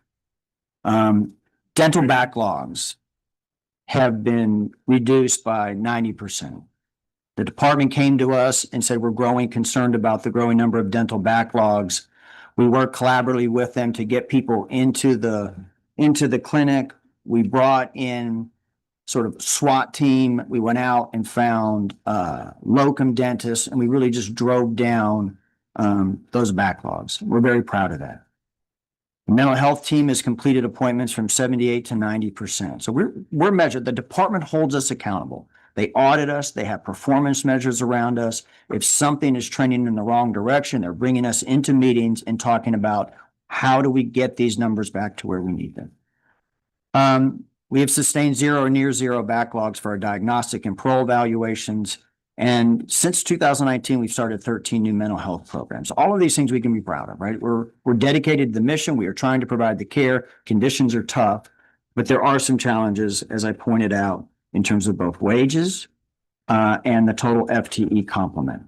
Dental backlogs have been reduced by 90%. The department came to us and said, we're concerned about the growing number of dental backlogs. We work collaboratively with them to get people into the clinic. We brought in sort of SWAT team. We went out and found locum dentists, and we really just drove down those backlogs. We're very proud of that. The mental health team has completed appointments from 78 to 90%. So we're measured. The department holds us accountable. They audit us. They have performance measures around us. If something is trending in the wrong direction, they're bringing us into meetings and talking about how do we get these numbers back to where we need them. We have sustained zero or near zero backlogs for our diagnostic and parole evaluations. And since 2019, we've started 13 new mental health programs. All of these things we can be proud of, right? We're dedicated to the mission. We are trying to provide the care. Conditions are tough, but there are some challenges, as I pointed out, in terms of both wages and the total FTE complement.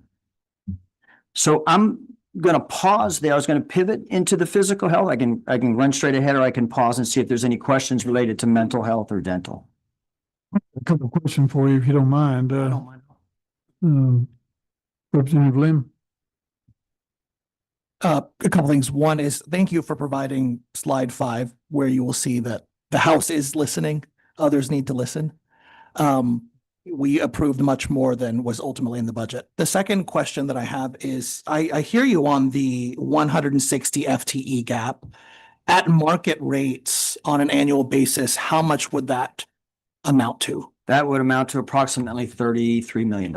So I'm going to pause there. I was going to pivot into the physical health. I can run straight ahead, or I can pause and see if there's any questions related to mental health or dental. A couple of questions for you, if you don't mind. Representative Lim. A couple things. One is thank you for providing slide 5, where you will see that the House is listening. Others need to listen. We approved much more than was ultimately in the budget. The second question that I have is, I hear you on the 160 FTE gap. At market rates on an annual basis, how much would that amount to? That would amount to approximately $33 million.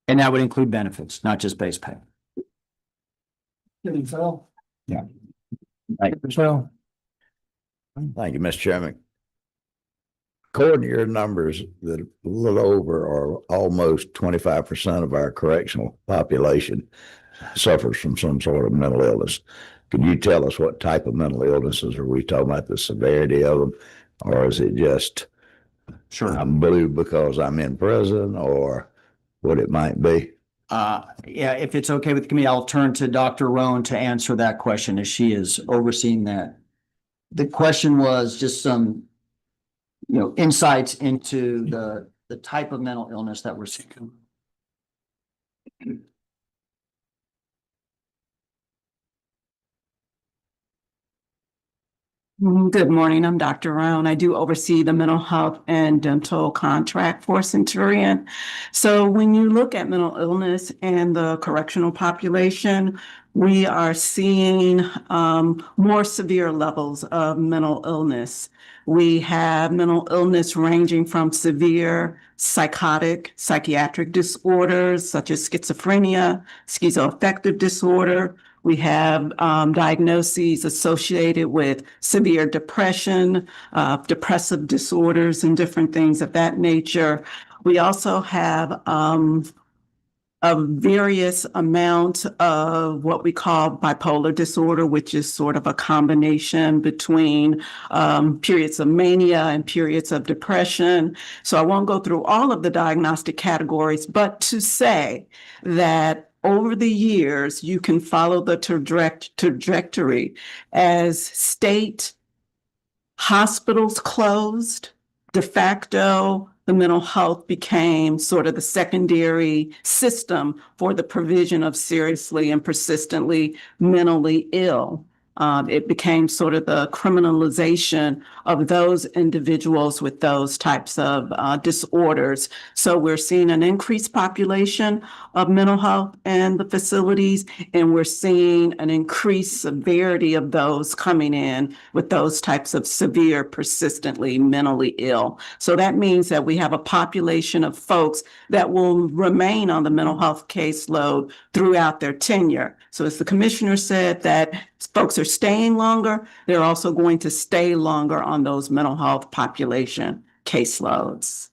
And that would include benefits, not just base pay. Yeah. So, Thank you, Mr. Chairman. According to your numbers, that a little over or almost 25% of our correctional population suffers from some sort of mental illness. Can you tell us what type of mental illnesses are we talking about, the severity of them? Or is it just, Sure. I'm blue because I'm in prison, or what it might be? Yeah, if it's okay with me, I'll turn to Dr. Roan to answer that question as she is overseeing that. The question was just some, insights into the type of mental illness that we're seeing. Good morning. I'm Dr. Roan. I do oversee the mental health and dental contract for Centurion. So when you look at mental illness and the correctional population, we are seeing more severe levels of mental illness. We have mental illness ranging from severe psychiatric disorders such as schizophrenia, schizoaffective disorder. We have diagnoses associated with severe depression, depressive disorders, and different things of that nature. We also have a various amount of what we call bipolar disorder, which is sort of a combination between periods of mania and periods of depression. So I won't go through all of the diagnostic categories, but to say that over the years, you can follow the trajectory as state hospitals closed, de facto, the mental health became sort of the secondary system for the provision of seriously and persistently mentally ill. It became sort of the criminalization of those individuals with those types of disorders. So we're seeing an increased population of mental health in the facilities, and we're seeing an increased severity of those coming in with those types of severe, persistently mentally ill. So that means that we have a population of folks that will remain on the mental health caseload throughout their tenure. So as the commissioner said, that folks are staying longer, they're also going to stay longer on those mental health population caseloads.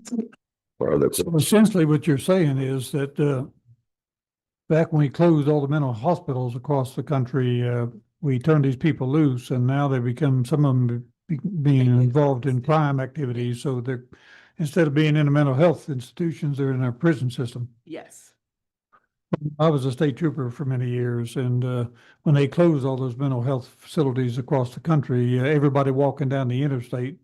So essentially what you're saying is that back when we closed all the mental hospitals across the country, we turned these people loose, and now they become, some of them being involved in crime activities. So they're, instead of being in the mental health institutions, they're in our prison system. Yes. I was a state trooper for many years, and when they closed all those mental health facilities across the country, everybody walking down the interstate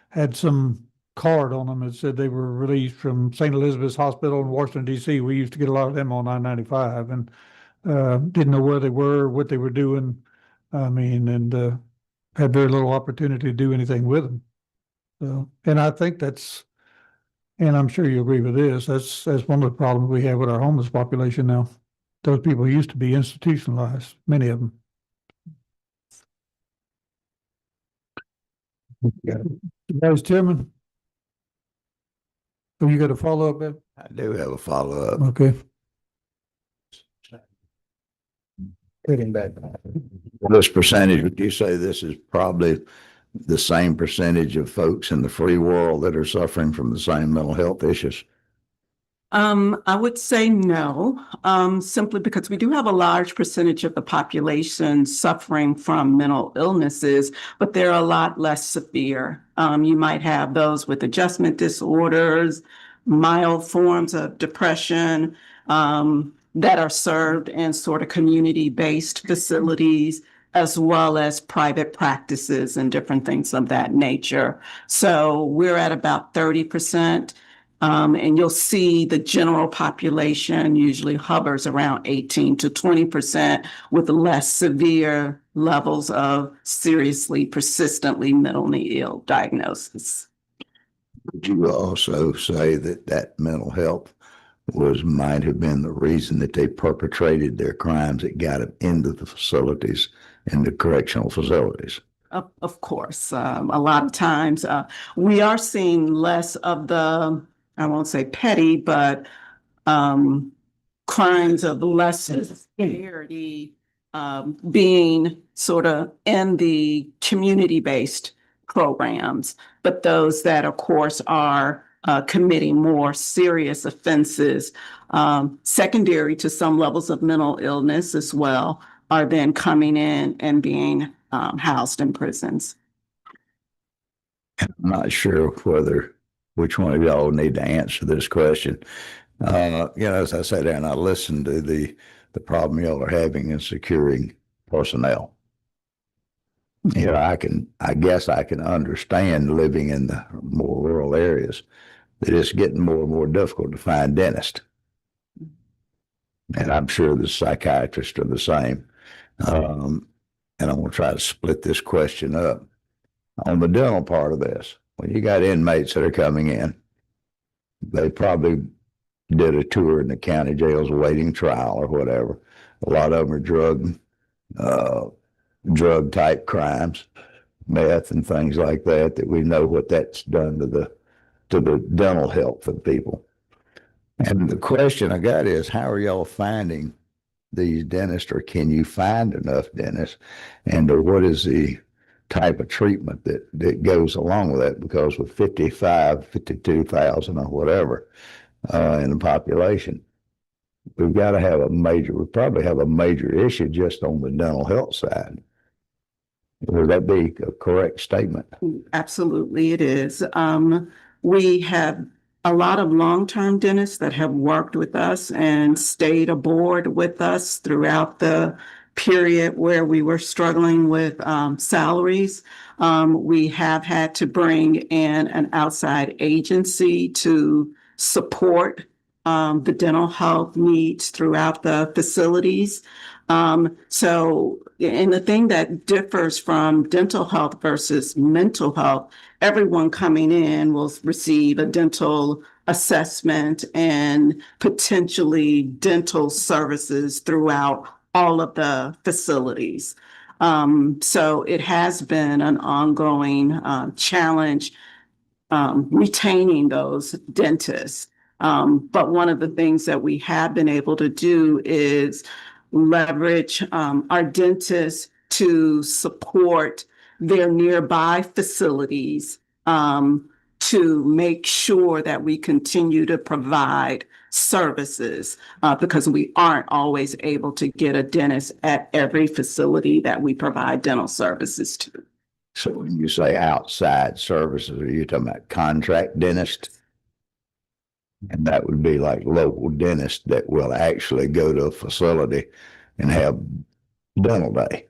had some card on them that said they were released from St. Elizabeth's Hospital in Washington, D.C. We used to get a lot of them on I-95, and didn't know where they were, what they were doing. I mean, and had very little opportunity to do anything with them. So, and I think that's, and I'm sure you agree with this, that's one of the problems we have with our homeless population now. Those people used to be institutionalized, many of them. Vice Chairman? Have you got a follow-up, Ed? I do have a follow-up. Okay. Getting back. This percentage, would you say this is probably the same percentage of folks in the free world that are suffering from the same mental health issues? I would say no, simply because we do have a large percentage of the population suffering from mental illnesses, but they're a lot less severe. You might have those with adjustment disorders, mild forms of depression, that are served in sort of community-based facilities, as well as private practices and different things of that nature. So we're at about 30%. And you'll see the general population usually hovers around 18 to 20% with less severe levels of seriously, persistently mentally ill diagnosis. Would you also say that that mental health might have been the reason that they perpetrated their crimes that got them into the facilities, into correctional facilities? Of course, a lot of times we are seeing less of the, I won't say petty, but crimes of lesser severity being sort of in the community-based programs, but those that, of course, are committing more serious offenses, secondary to some levels of mental illness as well, are then coming in and being housed in prisons. I'm not sure whether which one of y'all need to answer this question. As I sat there and I listened to the problem y'all are having in securing personnel. I guess I can understand living in the more rural areas that it's getting more and more difficult to find dentists. And I'm sure the psychiatrists are the same. And I'm going to try to split this question up. On the dental part of this, when you got inmates that are coming in, they probably did a tour in the county jails awaiting trial or whatever. A lot of them are drug type crimes, meth and things like that we know what that's done to the dental health of people. And the question I got is, how are y'all finding these dentists, or can you find enough dentists? And what is the type of treatment that goes along with that? Because with 52,000 or whatever in the population, we probably have a major issue just on the dental health side. Would that be a correct statement? Absolutely, it is. We have a lot of long-term dentists that have worked with us and stayed aboard with us throughout the period where we were struggling with salaries. We have had to bring in an outside agency to support the dental health needs throughout the facilities. And the thing that differs from dental health versus mental health, everyone coming in will receive a dental assessment and potentially dental services throughout all of the facilities. So it has been an ongoing challenge retaining those dentists. But one of the things that we have been able to do is leverage our dentists to support their nearby facilities to make sure that we continue to provide services because we aren't always able to get a dentist at every facility that we provide dental services to. So when you say outside services, are you talking about contract dentist? And that would be like local dentists that will actually go to a facility and have dental day.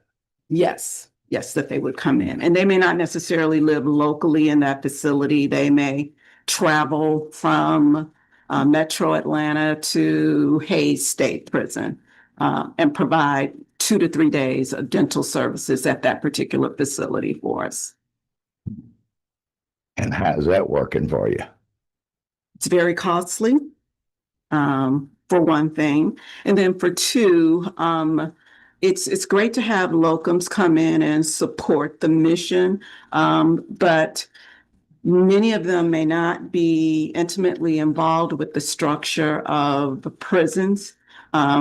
Yes, that they would come in. And they may not necessarily live locally in that facility. They may travel from Metro Atlanta to Hayes State Prison and provide 2 to 3 days of dental services at that particular facility for us. And how's that working for you? It's very costly, for one thing. And then for two, it's great to have locums come in and support the mission, but many of them may not be intimately involved with the structure of the prisons.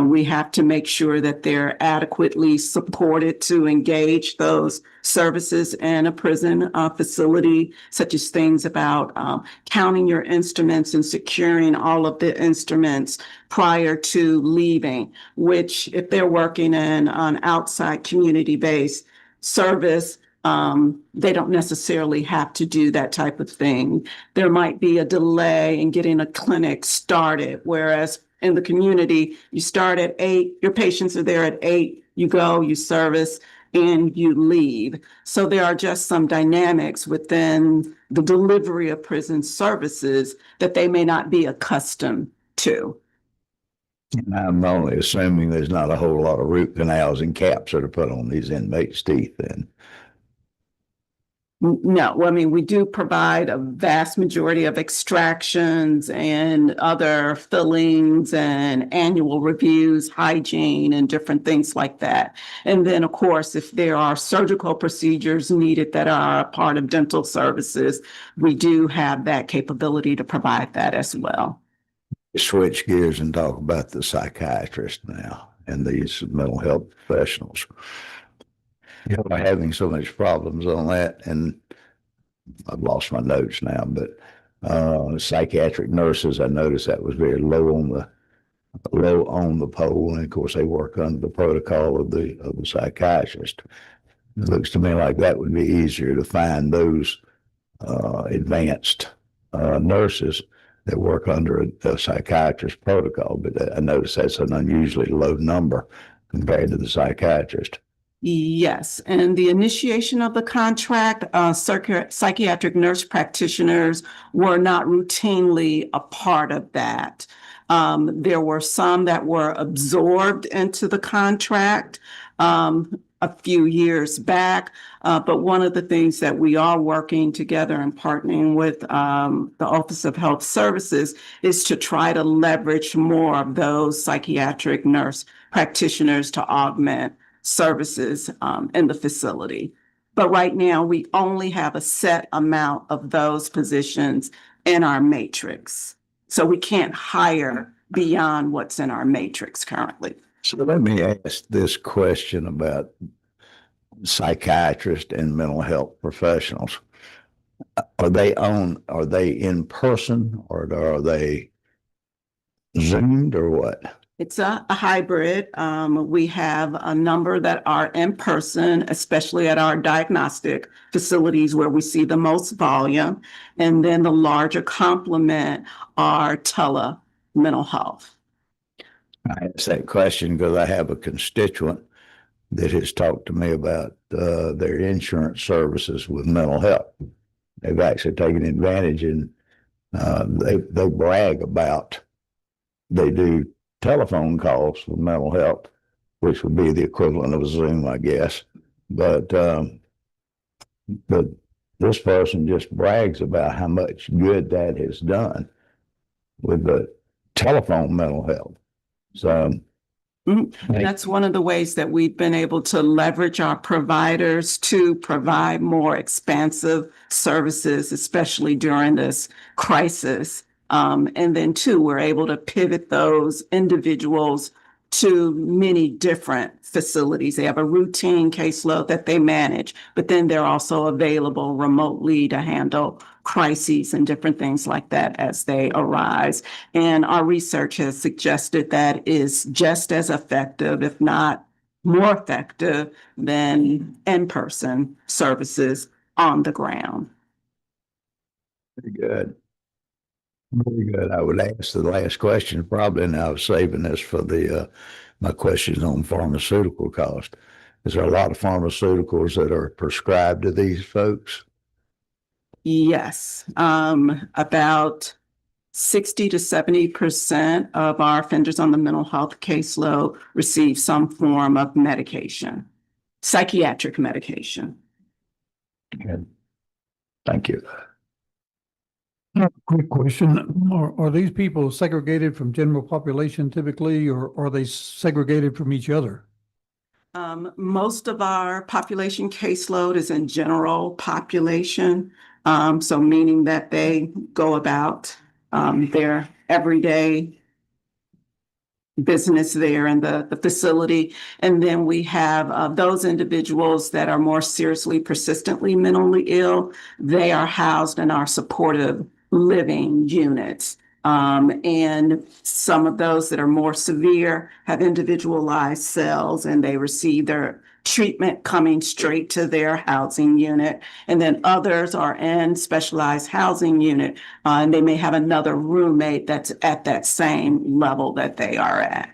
We have to make sure that they're adequately supported to engage those services in a prison facility, such as things about counting your instruments and securing all of the instruments prior to leaving, which if they're working in an outside community-based service, they don't necessarily have to do that type of thing. There might be a delay in getting a clinic started, whereas in the community, you start at 8, your patients are there at 8, you go, you service, and you leave. So there are just some dynamics within the delivery of prison services that they may not be accustomed to. And I'm only assuming there's not a whole lot of root canals and caps that are put on these inmates' teeth then. No, I mean, we do provide a vast majority of extractions and other fillings and annual reviews, hygiene and different things like that. And then, of course, if there are surgical procedures needed that are a part of dental services, we do have that capability to provide that as well. Switch gears and talk about the psychiatrist now and these mental health professionals. You know, having so much problems on that, and I've lost my notes now, but psychiatric nurses, I noticed that was very low on the pole, and of course they work under the protocol of the psychiatrist. It looks to me like that would be easier to find those advanced nurses that work under a psychiatrist protocol, but I notice that's an unusually low number compared to the psychiatrist. Yes, and the initiation of the contract, psychiatric nurse practitioners were not routinely a part of that. There were some that were absorbed into the contract a few years back. But one of the things that we are working together and partnering with the Office of Health Services is to try to leverage more of those psychiatric nurse practitioners to augment services in the facility. But right now, we only have a set amount of those positions in our matrix. So we can't hire beyond what's in our matrix currently. So let me ask this question about psychiatrists and mental health professionals. Are they in person, or are they Zoomed, or what? It's a hybrid. We have a number that are in person, especially at our diagnostic facilities where we see the most volume. And then the larger complement are tele mental health. I asked that question because I have a constituent that has talked to me about their insurance services with mental health. They've actually taken advantage, and they brag about they do telephone calls for mental health, which would be the equivalent of a Zoom, I guess. But this person just brags about how much good that has done with the telephone mental health. So That's one of the ways that we've been able to leverage our providers to provide more expansive services, especially during this crisis. And then too, we're able to pivot those individuals to many different facilities. They have a routine caseload that they manage, but then they're also available remotely to handle crises and different things like that as they arise. And our research has suggested that is just as effective, if not more effective, than in-person services on the ground. pretty good. Very good. I would ask the last question probably, and I was saving this for my questions on pharmaceutical cost. Is there a lot of pharmaceuticals that are prescribed to these folks? Yes, about 60 to 70% of our offenders on the mental health caseload receive some form of medication, psychiatric medication. Good. Thank you. Quick question. Are these people segregated from general population typically, or are they segregated from each other? Most of our population caseload is in general population. So meaning that they go about their everyday business there in the facility. And then we have those individuals that are more seriously, persistently mentally ill. They are housed in our supportive living units. And some of those that are more severe have individualized cells, and they receive their treatment coming straight to their housing unit. And then others are in specialized housing unit, and they may have another roommate that's at that same level that they are at.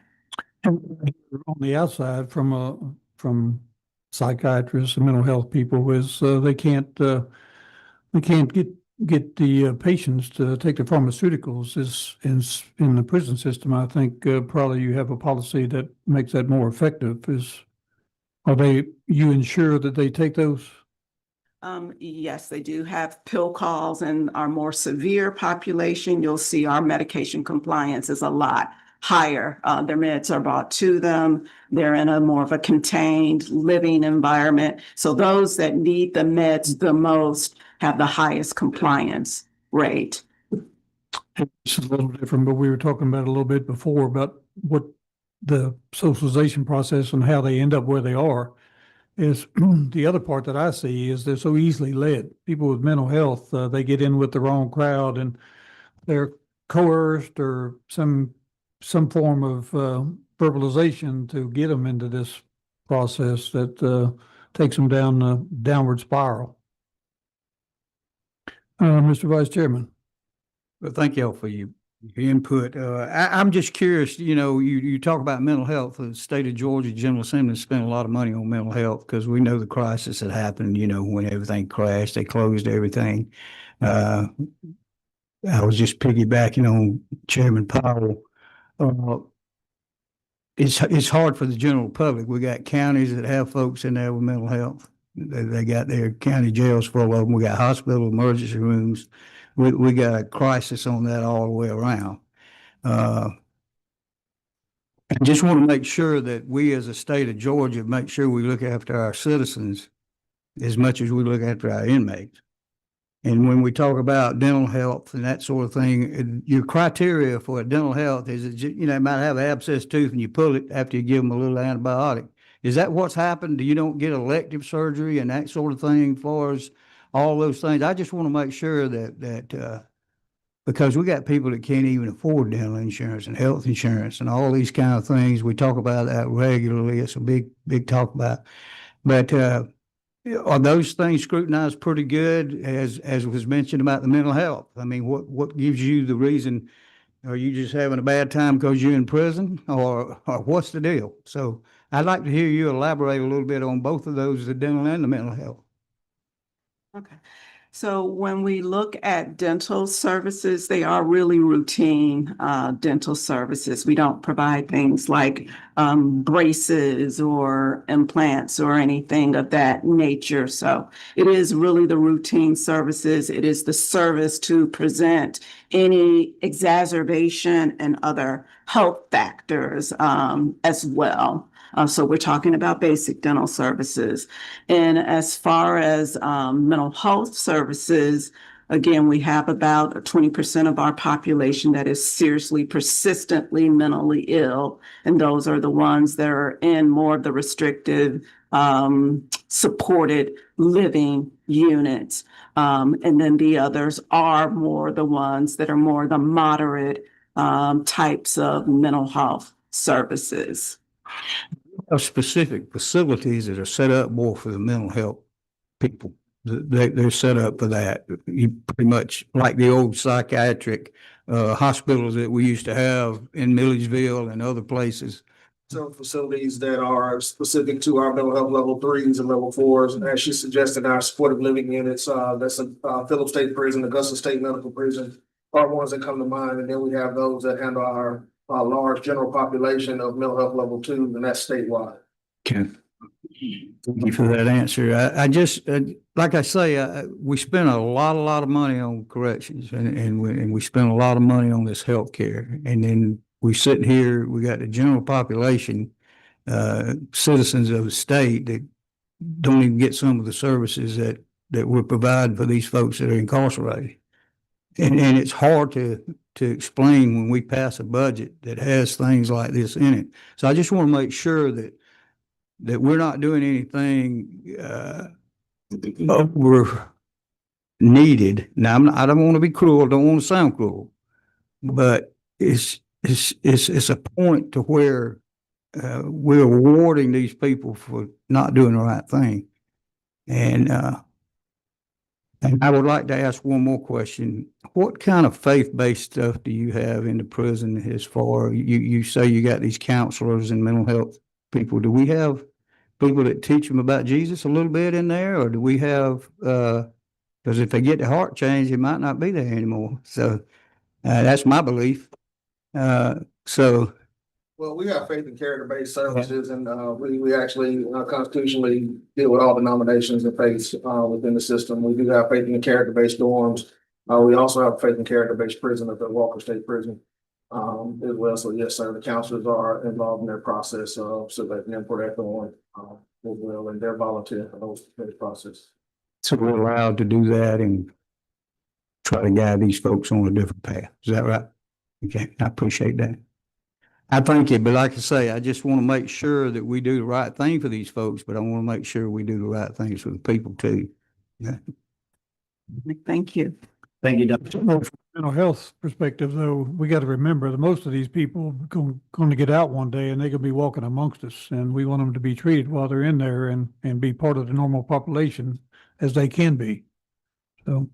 On the outside from psychiatrists and mental health people is they can't get the patients to take the pharmaceuticals. Is in the prison system. I think probably you have a policy that makes that more effective. You ensure that they take those? Yes, they do have pill calls. And our more severe population, you'll see our medication compliance is a lot higher. Their meds are brought to them. They're in a more of a contained living environment. So those that need the meds the most have the highest compliance rate. It's a little different, but we were talking about it a little bit before about what the socialization process and how they end up where they are. Is the other part that I see is they're so easily led. People with mental health, they get in with the wrong crowd and they're coerced or some form of verbalization to get them into this process that takes them down a downward spiral. Mr. Vice Chairman. Well, thank y'all for your input. I'm just curious, you talk about mental health. The state of Georgia General Assembly spent a lot of money on mental health because we know the crisis that happened, when everything crashed, they closed everything. I was just piggybacking on Chairman Powell. It's hard for the general public. We got counties that have folks in there with mental health. They got their county jails full of them. We got hospital emergency rooms. We got a crisis on that all the way around. I just want to make sure that we as a state of Georgia, make sure we look after our citizens as much as we look after our inmates. And when we talk about dental health and that sort of thing, your criteria for dental health is, it might have an abscess tooth and you pull it after you give them a little antibiotic. Is that what's happened? You don't get elective surgery and that sort of thing as far as all those things? I just want to make sure that because we got people that can't even afford dental insurance and health insurance and all these kind of things. We talk about that regularly. It's a big talk about. But are those things scrutinized pretty good, as was mentioned about the mental health? I mean, what gives you the reason? Are you just having a bad time because you're in prison, or what's the deal? So I'd like to hear you elaborate a little bit on both of those, the dental and the mental health. Okay. So when we look at dental services, they are really routine dental services. We don't provide things like braces or implants or anything of that nature. So it is really the routine services. It is the service to present any exacerbation and other health factors as well. So we're talking about basic dental services. And as far as mental health services, again, we have about 20% of our population that is seriously, persistently mentally ill. And those are the ones that are in more of the restrictive, supported living units. And then the others are more the ones that are more the moderate types of mental health services. Of specific facilities that are set up more for the mental health people. They're set up for that. You pretty much like the old psychiatric hospitals that we used to have in Milledgeville and other places. Some facilities that are specific to our mental health level 3s and level 4s. As she suggested, our supportive living units, that's Phillips State Prison, Augusta State Medical Prison, are ones that come to mind. And then we have those that handle our large general population of mental health level 2, and that's statewide. Okay. Thank you for that answer. I just, like I say, we spend a lot of money on corrections and we spend a lot of money on this healthcare. And then we sit here, we got the general population, citizens of the state that don't even get some of the services that we're providing for these folks that are incarcerated. And it's hard to explain when we pass a budget that has things like this in it. So I just want to make sure that we're not doing anything over needed. Now, I don't want to be cruel, don't want to sound cruel, but it's a point to where we're rewarding these people for not doing the right thing. And I would like to ask one more question. What kind of faith-based stuff do you have in the prison as far, you say you got these counselors and mental health people. Do we have people that teach them about Jesus a little bit in there, or do we have, because if they get the heart change, it might not be there anymore. So that's my belief. Well, we have faith and character-based services, and we actually constitutionally deal with all denominations and faiths within the system. We do have faith and character-based dorms. We also have faith and character-based prison at the Walker State Prison as well. So yes, sir, the counselors are involved in their process so they can input that on as well, and they're volunteer for those process. So we're allowed to do that and try to guide these folks on a different path. Is that right? Okay, I appreciate that. I thank you, but like I say, I just want to make sure that we do the right thing for these folks, but I want to make sure we do the right things for the people too. Yeah. Thank you. Thank you, Dr. From a mental health perspective, though, we got to remember that most of these people are going to get out one day and they're going to be walking amongst us, and we want them to be treated while they're in there and be part of the normal population as they can be. So,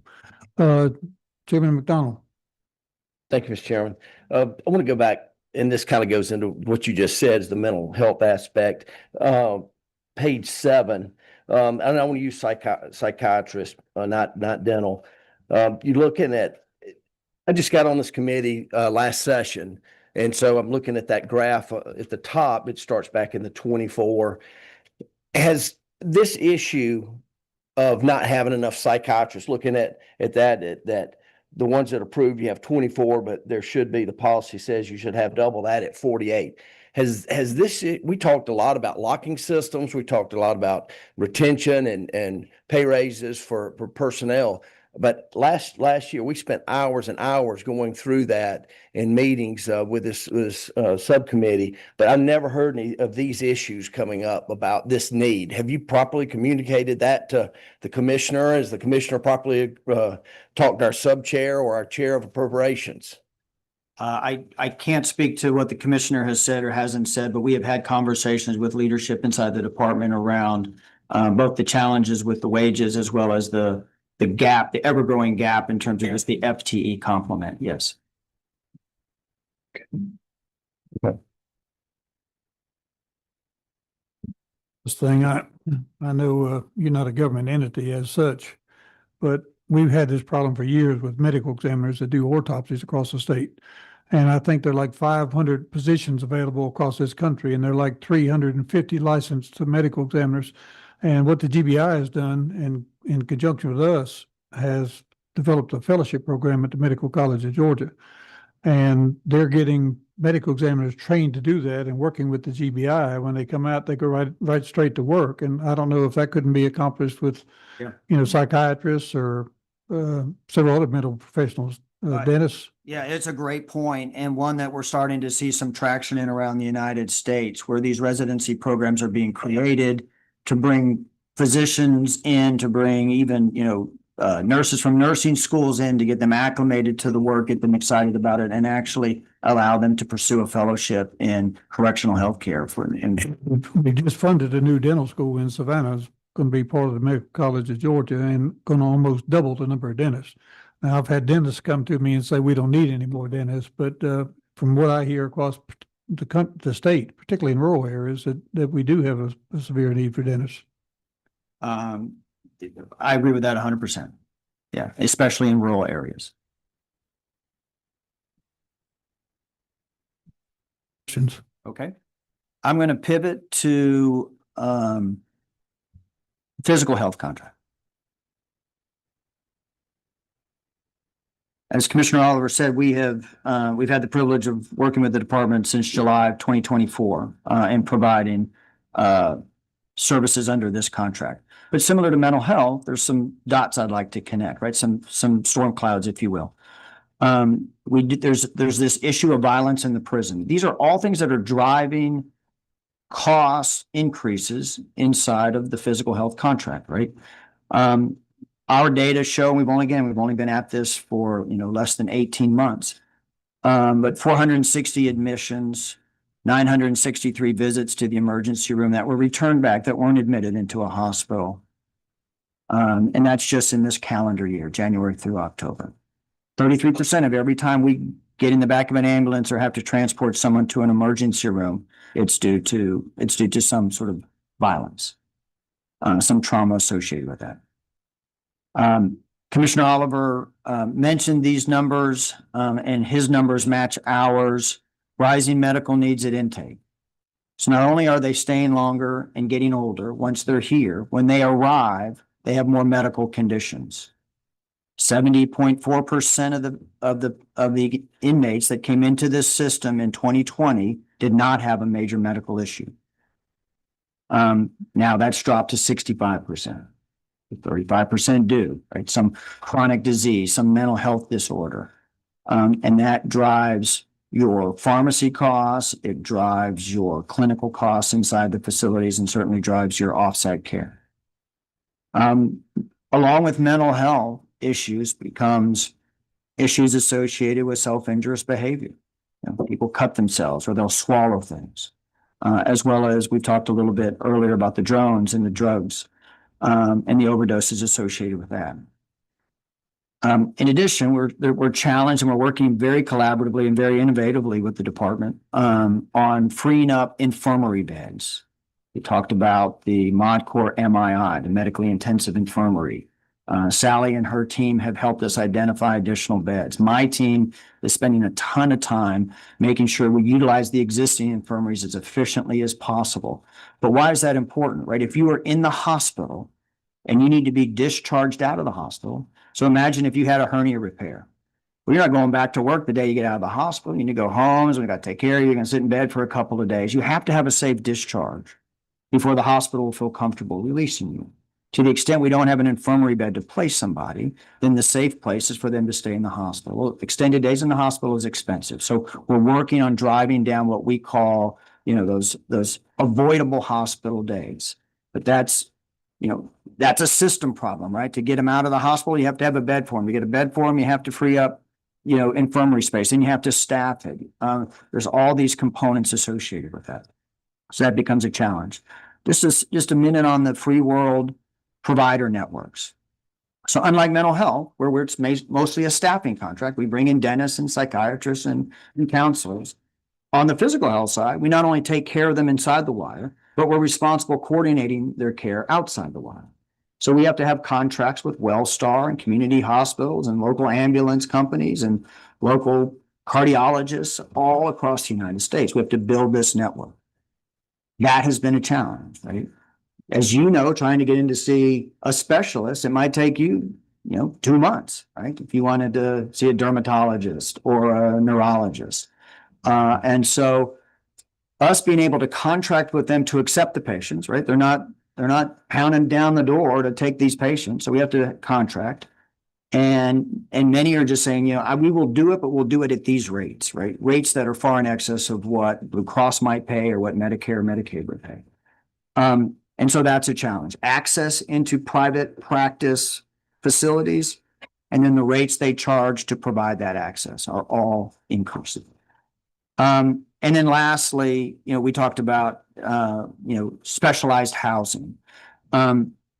Chairman McDonald. Thank you, Mr. Chairman. I want to go back, and this kind of goes into what you just said is the mental health aspect. Page 7, and I want to use psychiatrist, not dental. You're looking at, I just got on this committee last session, and so I'm looking at that graph at the top. It starts back in the 24. Has this issue of not having enough psychiatrists, looking at that the ones that approved, you have 24, but there should be, the policy says you should have double that at 48. Has this, we talked a lot about locking systems. We talked a lot about retention and pay raises for personnel. But last year, we spent hours and hours going through that in meetings with this subcommittee, but I've never heard any of these issues coming up about this need. Have you properly communicated that to the commissioner? Has the commissioner properly talked to our sub-chair or our chair of appropriations? I can't speak to what the commissioner has said or hasn't said, but we have had conversations with leadership inside the department around both the challenges with the wages as well as the gap, the ever-growing gap in terms of just the FTE complement. Yes. This thing, I know you're not a government entity as such, but we've had this problem for years with medical examiners that do autopsies across the state. And I think there are like 500 positions available across this country, and there are like 350 licensed medical examiners. And what the GBI has done, in conjunction with us, has developed a fellowship program at the Medical College of Georgia. And they're getting medical examiners trained to do that, and working with the GBI. When they come out, they go right straight to work. And I don't know if that couldn't be accomplished with, psychiatrists or several other mental professionals, dentists. Yeah, it's a great point, and one that we're starting to see some traction in around the United States, where these residency programs are being created to bring physicians in, to bring even, nurses from nursing schools in, to get them acclimated to the work, get them excited about it, and actually allow them to pursue a fellowship in correctional healthcare. We just funded a new dental school in Savannah. It's going to be part of the Medical College of Georgia and going to almost double the number of dentists. Now, I've had dentists come to me and say, we don't need any more dentists, but from what I hear across the state, particularly in rural areas, that we do have a severe need for dentists. I agree with that 100%. Yeah, especially in rural areas. Okay. I'm going to pivot to physical health contract. As Commissioner Oliver said, we've had the privilege of working with the department since July of 2024 and providing services under this contract. But similar to mental health, there's some dots I'd like to connect, right? Some storm clouds, if you will. There's this issue of violence in the prison. These are all things that are driving cost increases inside of the physical health contract, right? Our data show we've only been at this for less than 18 months, but 460 admissions, 963 visits to the emergency room that were returned back, that weren't admitted into a hospital, and that's just in this calendar year, January through October. 33% of every time we get in the back of an ambulance or have to transport someone to an emergency room, it's due to some sort of violence, some trauma associated with that. Commissioner Oliver mentioned these numbers, and his numbers match ours. Rising medical needs at intake. So not only are they staying longer and getting older once they're here, when they arrive, they have more medical conditions. 70.4% of the inmates that came into this system in 2020 did not have a major medical issue. Now that's dropped to 65%. 35% do, right? Some chronic disease, some mental health disorder. And that drives your pharmacy costs, it drives your clinical costs inside the facilities, and certainly drives your offsite care. Along with mental health issues becomes issues associated with self-injurious behavior. People cut themselves or they'll swallow things, as well as we talked a little bit earlier about the drones and the drugs. And the overdoses associated with that. In addition, we're challenged and we're working very collaboratively and very innovatively with the department on freeing up infirmary beds. We talked about the ModCore MII, the medically intensive infirmary. Sally and her team have helped us identify additional beds. My team is spending a ton of time making sure we utilize the existing infirmaries as efficiently as possible. But why is that important, right? If you are in the hospital and you need to be discharged out of the hospital, so imagine if you had a hernia repair. Well, you're not going back to work the day you get out of the hospital. You need to go home. So we got to take care of you. You're going to sit in bed for a couple of days. You have to have a safe discharge before the hospital will feel comfortable releasing you. To the extent we don't have an infirmary bed to place somebody, then the safe place is for them to stay in the hospital. Well, extended days in the hospital is expensive. So we're working on driving down what we call, those avoidable hospital days. But that's a system problem, right? To get them out of the hospital, you have to have a bed for them. To get a bed for them, you have to free up, infirmary space, and you have to staff it. There's all these components associated with that. So that becomes a challenge. This is just a minute on the free world provider networks. So unlike mental health, where it's mostly a staffing contract, we bring in dentists and psychiatrists and counselors. On the physical health side, we not only take care of them inside the wire, but we're responsible coordinating their care outside the wire. So we have to have contracts with WellStar and community hospitals and local ambulance companies and local cardiologists all across the United States. We have to build this network. That has been a challenge, right? As you know, trying to get in to see a specialist, it might take you, 2 months, right? If you wanted to see a dermatologist or a neurologist. And so us being able to contract with them to accept the patients, right? They're not pounding down the door to take these patients. So we have to contract. And many are just saying, we will do it, but we'll do it at these rates, right? Rates that are far in excess of what Blue Cross might pay or what Medicare or Medicaid would pay. And so that's a challenge. Access into private practice facilities and then the rates they charge to provide that access are all increasing. And then lastly, we talked about, specialized housing.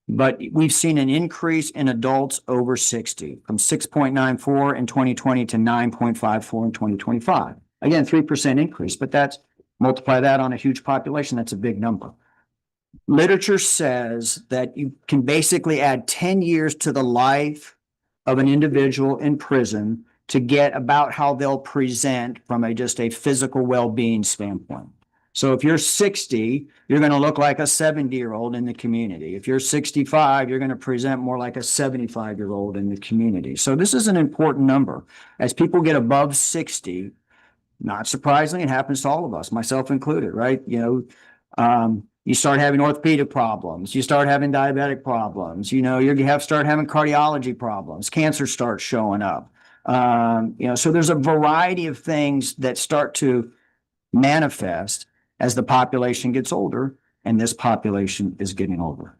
But we've seen an increase in adults over 60 from 6.94 in 2020 to 9.54 in 2025. Again, 3% increase, but multiply that on a huge population, that's a big number. Literature says that you can basically add 10 years to the life of an individual in prison to get about how they'll present from just a physical well-being standpoint. So if you're 60, you're going to look like a 70-year-old in the community. If you're 65, you're going to present more like a 75-year-old in the community. So this is an important number. As people get above 60, not surprisingly, it happens to all of us, myself included, right? You start having orthopedic problems, you start having diabetic problems, you start having cardiology problems, cancer starts showing up. So there's a variety of things that start to manifest as the population gets older, and this population is getting older.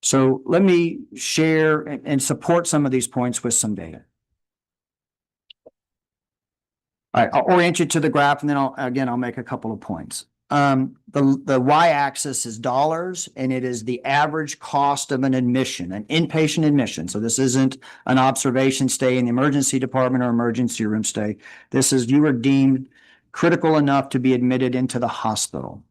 So let me share and support some of these points with some data. All right, I'll orient you to the graph, and then I'll make a couple of points. The y-axis is dollars, and it is the average cost of an admission, an inpatient admission. So this isn't an observation stay in the emergency department or emergency room stay. This is you were deemed critical enough to be admitted into the hospital.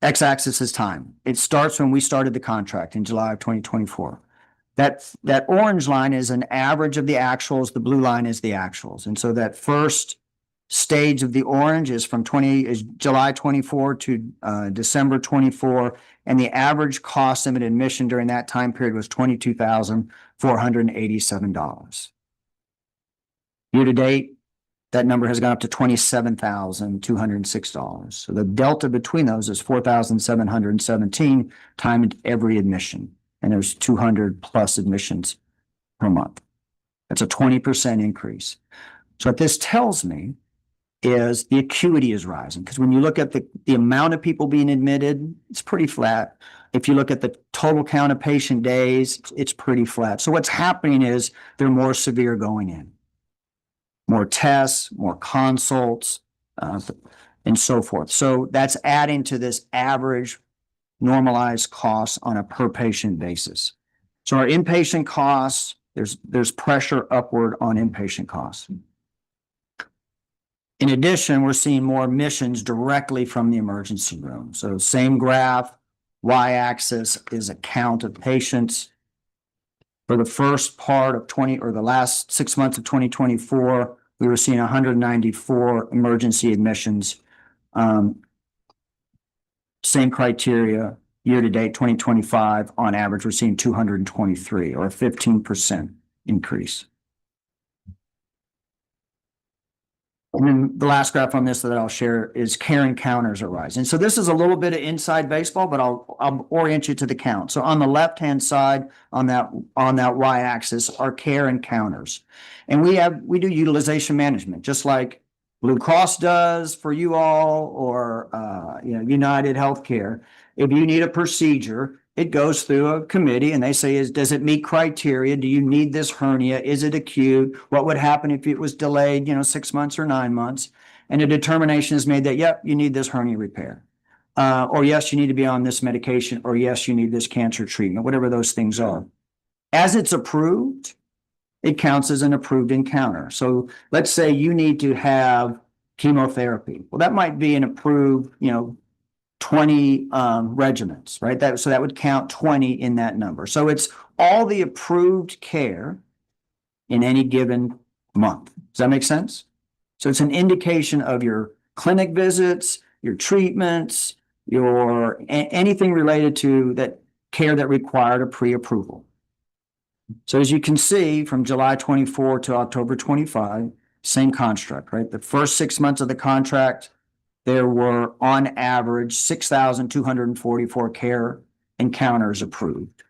X-axis is time. It starts when we started the contract in July of 2024. That orange line is an average of the actuals. The blue line is the actuals. And so that first stage of the orange is from July 24 to December 24. And the average cost of an admission during that time period was $22,487. Year to date, that number has gone up to $27,206. So the delta between those is $4,717 times every admission. And there's 200 plus admissions per month. That's a 20% increase. So what this tells me is the acuity is rising. Because when you look at the amount of people being admitted, it's pretty flat. If you look at the total count of patient days, it's pretty flat. So what's happening is they're more severe going in. More tests, more consults, and so forth. So that's adding to this average normalized costs on a per patient basis. So our inpatient costs There's pressure upward on inpatient costs. In addition, we're seeing more admissions directly from the emergency room. So same graph, y-axis is a count of patients. For the first part of the last 6 months of 2024, we were seeing 194 emergency admissions. Same criteria, year-to-date 2025, on average, we're seeing 223, or a 15% increase. And then the last graph on this that I'll share is care encounters are rising. So this is a little bit of inside baseball, but I'll orient you to the count. So on the left-hand side, on that y-axis, are care encounters. And we do utilization management, just like Blue Cross does for you all, or United Healthcare. If you need a procedure, it goes through a committee and they say, does it meet criteria? Do you need this hernia? Is it acute? What would happen if it was delayed, 6 months or 9 months? And a determination is made that, yep, you need this hernia repair. Or yes, you need to be on this medication, or yes, you need this cancer treatment, whatever those things are. As it's approved, it counts as an approved encounter. So let's say you need to have chemotherapy. Well, that might be an approved, 20 regimens, right? So that would count 20 in that number. So it's all the approved care in any given month. Does that make sense? So it's an indication of your clinic visits, your treatments, anything related to that care that required a pre-approval. So as you can see, from July 24 to October 25, same construct, right? The first 6 months of the contract, there were on average 6,244 care encounters approved.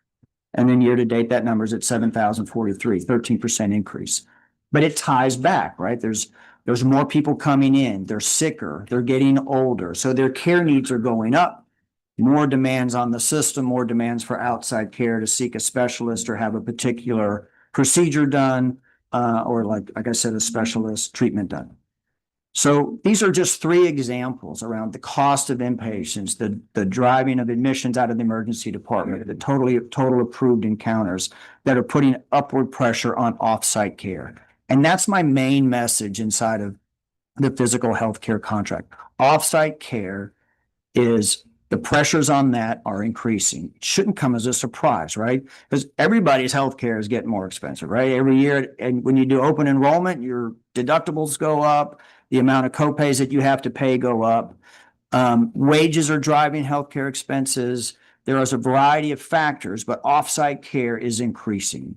And then year to date, that number is at 7,043, 13% increase. But it ties back, right? There's more people coming in, they're sicker, they're getting older. So their care needs are going up. More demands on the system, more demands for outside care to seek a specialist or have a particular procedure done, or like I said, a specialist treatment done. So these are just 3 examples around the cost of inpatients, the driving of admissions out of the emergency department, the total approved encounters that are putting upward pressure on offsite care. And that's my main message inside of the physical healthcare contract. Offsite care is the pressures on that are increasing. It shouldn't come as a surprise, right? Because everybody's healthcare is getting more expensive, right? Every year, and when you do open enrollment, your deductibles go up. The amount of copays that you have to pay go up. Wages are driving healthcare expenses. There is a variety of factors, but offsite care is increasing.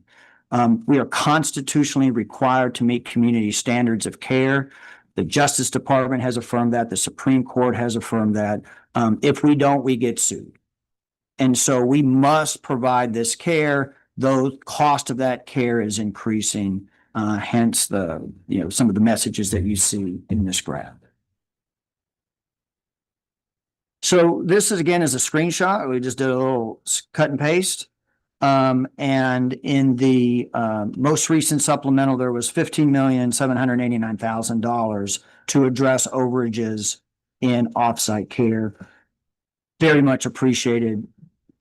We are constitutionally required to meet community standards of care. The Justice Department has affirmed that. The Supreme Court has affirmed that. If we don't, we get sued. And so we must provide this care. The cost of that care is increasing. Hence some of the messages that you see in this graph. So this is a screenshot. We just did a little cut and paste. And in the most recent supplemental, there was $15,789,000 to address overages in offsite care. Very much appreciated,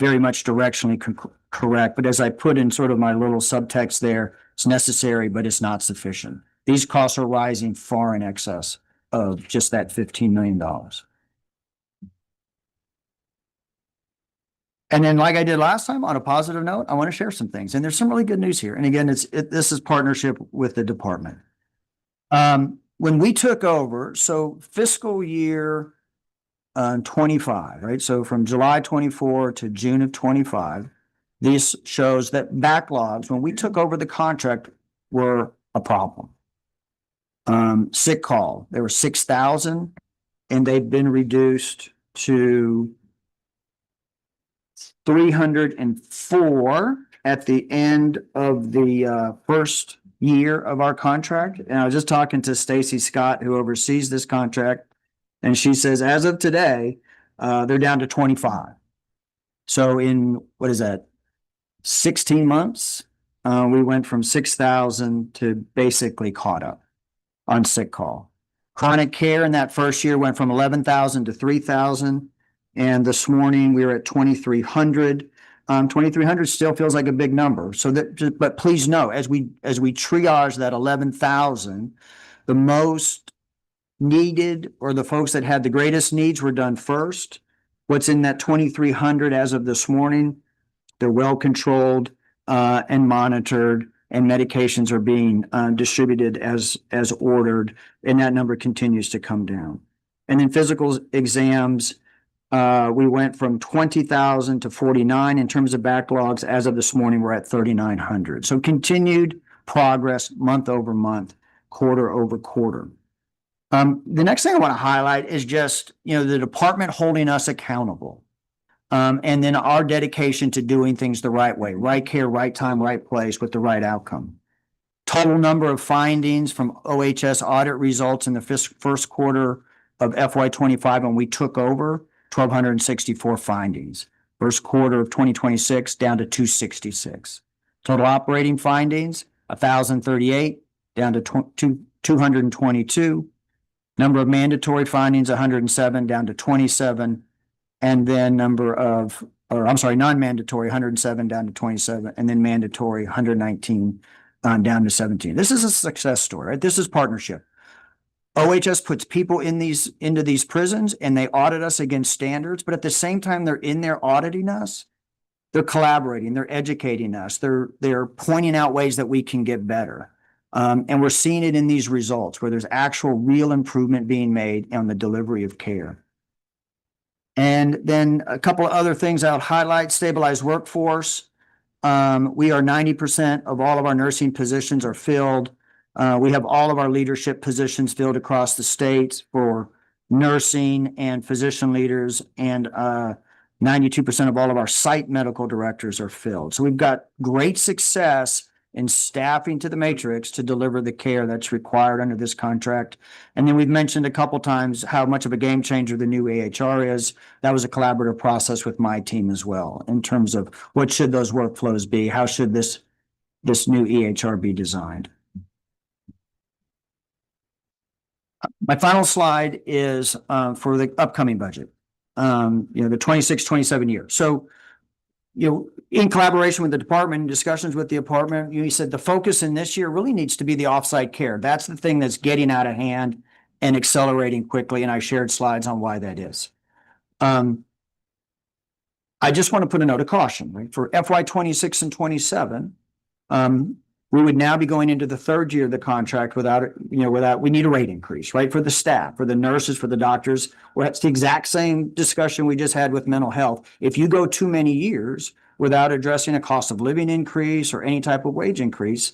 very much directionally correct. But as I put in sort of my little subtext there, it's necessary, but it's not sufficient. These costs are rising far in excess of just that $15 million. And then, like I did last time, on a positive note, I want to share some things. And there's some really good news here. And again, this is partnership with the department. When we took over, so fiscal year 25, right? So from July 24 to June of 25, this shows that backlogs, when we took over the contract, were a problem. Sick call, there were 6,000, and they've been reduced to 304 at the end of the first year of our contract. And I was just talking to Stacy Scott, who oversees this contract, and she says, as of today, they're down to 25. So in, 16 months, we went from 6,000 to basically caught up on sick call. Chronic care in that first year went from 11,000 to 3,000. And this morning we were at 2,300. 2,300 still feels like a big number. So that, but please know, as we triage that 11,000, the most needed or the folks that had the greatest needs were done first. What's in that 2,300 as of this morning, they're well controlled and monitored, and medications are being distributed as ordered, and that number continues to come down. And then physical exams, we went from 20,000 to 49 in terms of backlogs. As of this morning, we're at 3,900. So continued progress month over month, quarter over quarter. The next thing I want to highlight is just, the department holding us accountable. And then our dedication to doing things the right way, right care, right time, right place with the right outcome. Total number of findings from OHS audit results in the first quarter of FY25 when we took over, 1,264 findings. First quarter of 2026 down to 266. Total operating findings, 1,038 down to 222. Number of mandatory findings, 107 down to 27. And then non-mandatory, 107 down to 27. And then mandatory, 119 down to 17. This is a success story, right? This is partnership. OHS puts people into these prisons and they audit us against standards, but at the same time they're in there auditing us, they're collaborating, they're educating us, they're pointing out ways that we can get better. And we're seeing it in these results where there's actual real improvement being made on the delivery of care. And then a couple of other things I'll highlight: stabilized workforce. We are 90% of all of our nursing positions are filled. We have all of our leadership positions filled across the state for nursing and physician leaders, and 92% of all of our site medical directors are filled. So we've got great success in staffing to the matrix to deliver the care that's required under this contract. And then we've mentioned a couple times how much of a game changer the new AHR is. That was a collaborative process with my team as well, in terms of what should those workflows be? How should this new EHR be designed? My final slide is for the upcoming budget, the 26-27 year. So, in collaboration with the department and discussions with the department, you said the focus in this year really needs to be the offsite care. That's the thing that's getting out of hand and accelerating quickly. And I shared slides on why that is. I just want to put a note of caution, right? For FY26 and 27, we would now be going into the third year of the contract without we need a rate increase, right? For the staff, for the nurses, for the doctors. Well, that's the exact same discussion we just had with mental health. If you go too many years without addressing a cost of living increase or any type of wage increase,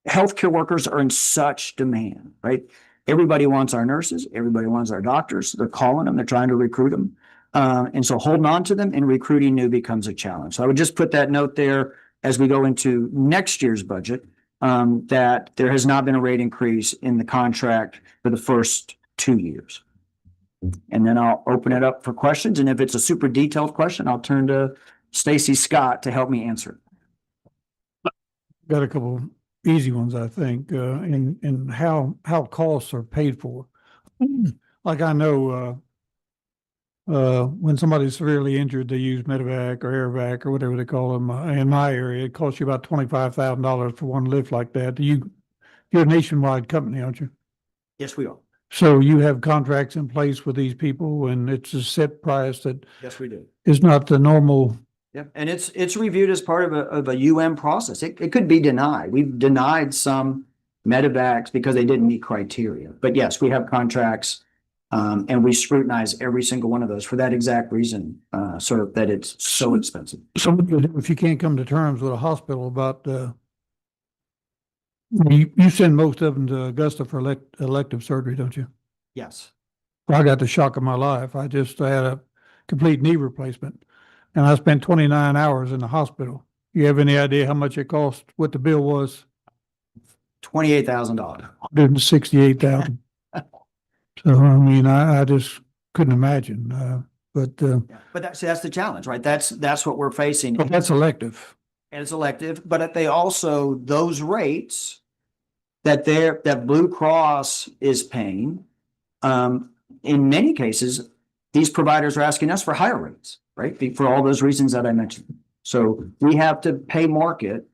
healthcare workers are in such demand, right? Everybody wants our nurses. Everybody wants our doctors. They're calling them. They're trying to recruit them. And so holding on to them and recruiting new becomes a challenge. So I would just put that note there as we go into next year's budget, that there has not been a rate increase in the contract for the first 2 years. And then I'll open it up for questions. And if it's a super detailed question, I'll turn to Stacy Scott to help me answer it. Got a couple easy ones, I think, in how costs are paid for. Like I know when somebody's severely injured, they use medevac or airvac or whatever they call them. In my area, it costs you about $25,000 for one lift like that. You're a nationwide company, aren't you? Yes, we are. So you have contracts in place with these people, and it's a set price that Yes, we do. is not the normal. Yeah, and it's reviewed as part of a UM process. It could be denied. We've denied some medevacs because they didn't meet criteria. But yes, we have contracts, and we scrutinize every single one of those for that exact reason, so that it's so expensive. So if you can't come to terms with a hospital about, you send most of them to Augusta for elective surgery, don't you? Yes. I got the shock of my life. I just had a complete knee replacement, and I spent 29 hours in the hospital. You have any idea how much it cost, what the bill was? $28,000. $168,000. So, I mean, I just couldn't imagine, but But that's the challenge, right? That's what we're facing. but that's elective. And it's elective, but they also, those rates that Blue Cross is paying, in many cases, these providers are asking us for higher rates, right? right? For all those reasons that I mentioned. So we have to pay market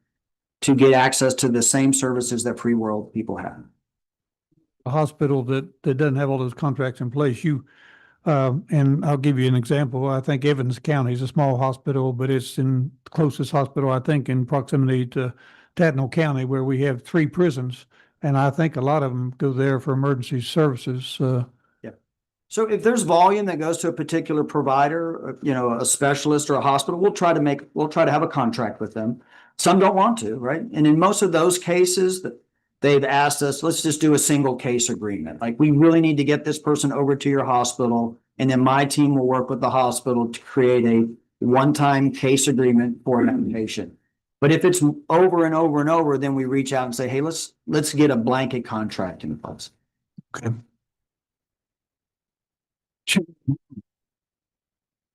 to get access to the same services that free world people have. A hospital that doesn't have all those contracts in place, and I'll give you an example. I think Evans County is a small hospital, but it's in the closest hospital, I think, in proximity to Tatnall County, where we have 3 prisons. And I think a lot of them go there for emergency services. So if there's volume that goes to a particular provider, a specialist or a hospital, we'll try to have a contract with them. Some don't want to, right? And in most of those cases, they've asked us, let's just do a single case agreement. Like, we really need to get this person over to your hospital, and then my team will work with the hospital to create a one-time case agreement for that patient. But if it's over and over and over, then we reach out and say, hey, let's get a blanket contract in place. Okay.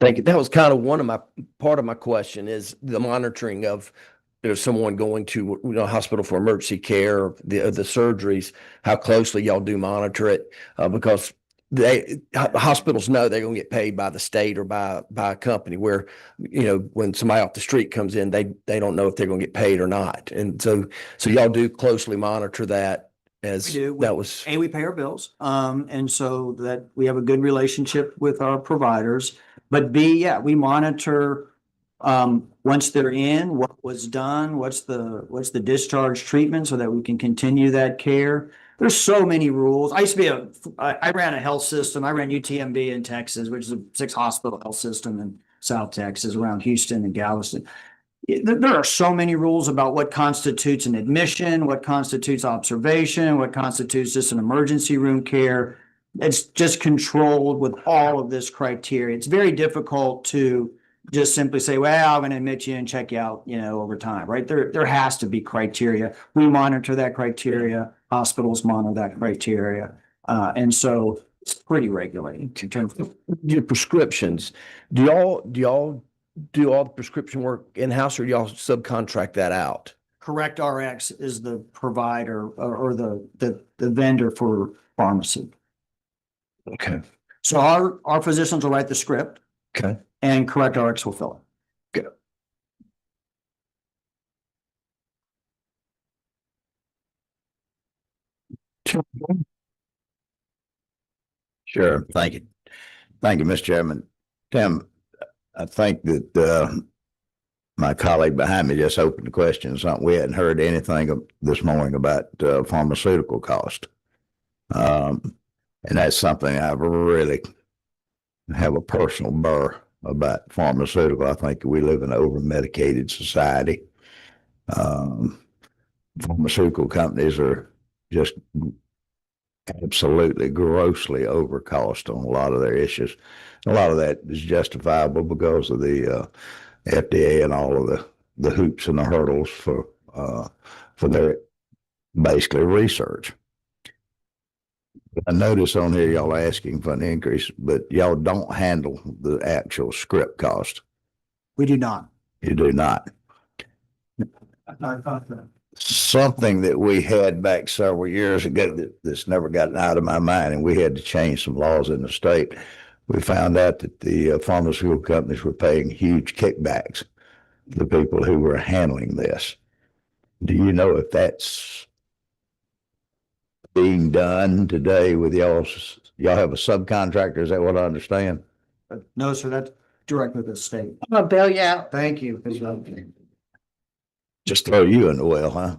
Thank you. That was kind of part of my question is the monitoring of, someone going to, hospital for emergency care, or the surgeries, how closely y'all do monitor it, because hospitals know they're going to get paid by the state or by a company, where, when somebody off the street comes in, they don't know if they're going to get paid or not. And so y'all do closely monitor that. As We do. that was, We pay our bills. And so that we have a good relationship with our providers. But B, yeah, we monitor once they're in, what was done, what's the discharge treatment, so that we can continue that care. There's so many rules. I ran a health system. I ran UTMB in Texas, which is a 6-hospital health system in South Texas, around Houston and Galveston. There are so many rules about what constitutes an admission, what constitutes observation, what constitutes just an emergency room care. It's just controlled with all of this criteria. It's very difficult to just simply say, well, I'm going to admit you and check you out, over time, right? There has to be criteria. We monitor that criteria. Hospitals monitor that criteria. And so it's pretty regulated in terms of your prescriptions. Do y'all do all the prescription work in-house, or do y'all subcontract that out? Correct RX is the provider or the vendor for pharmacy. Okay. So our physicians will write the script. Okay. And Correct RX will fill it. Sure. Thank you. Thank you, Mr. Chairman. Tim, I think that my colleague behind me just opened the question. Something we hadn't heard anything this morning about pharmaceutical cost. And that's something I really have a personal burr about pharmaceutical. I think we live in an over-medicated society. Pharmaceutical companies are just absolutely grossly overcost on a lot of their issues. A lot of that is justifiable because of the FDA and all of the hoops and the hurdles for their basically research. I notice on here y'all asking for an increase, but y'all don't handle the actual script cost. We do not. You do not. Something that we had back several years ago that's never gotten out of my mind, and we had to change some laws in the state. We found out that the pharmaceutical companies were paying huge kickbacks to the people who were handling this. Do you know if that's being done today with y'all have a subcontractor? Is that what I understand? No, sir, that's directly with the state. I'm gonna bail you out. Thank you. Just throw you in the well, huh?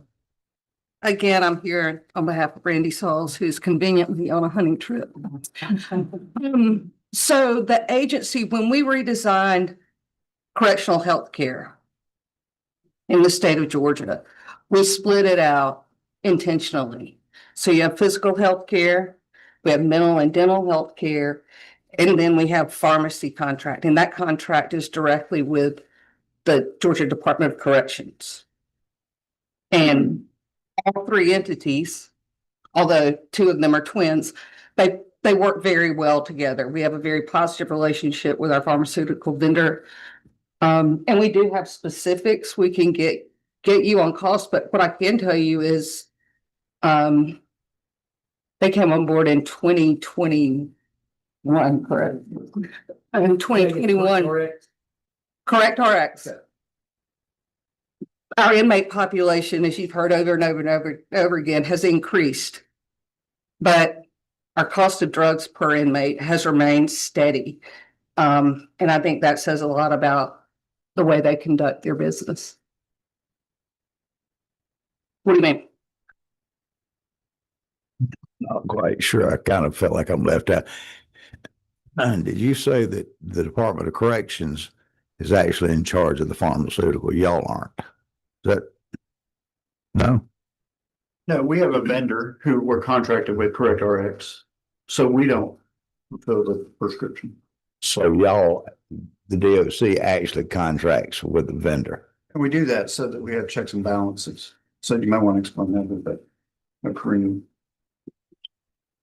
Again, I'm here on behalf of Randy Sauls, who's conveniently on a hunting trip. So the agency, when we redesigned correctional health care in the state of Georgia, we split it out intentionally. So you have physical health care, we have mental and dental health care, and then we have pharmacy contract. And that contract is directly with the Georgia Department of Corrections. And all 3 entities, although 2 of them are twins, they work very well together. We have a very positive relationship with our pharmaceutical vendor. And we do have specifics we can get you on cost, but what I can tell you is they came on board in 2021, correct? In 2021. Correct RX. Our inmate population, as you've heard over and over and over again, has increased. But our cost of drugs per inmate has remained steady. And I think that says a lot about the way they conduct their business. What do you mean? Not quite sure. I kind of felt like I'm left out. And did you say that the Department of Corrections is actually in charge of the pharmaceutical? Y'all aren't. Is that? No? No, we have a vendor who we're contracted with, Correct RX. So we don't fulfill the prescription. So y'all, the DOC actually contracts with the vendor. And we do that so that we have checks and balances. So you might want to explain that a little bit. Kareem.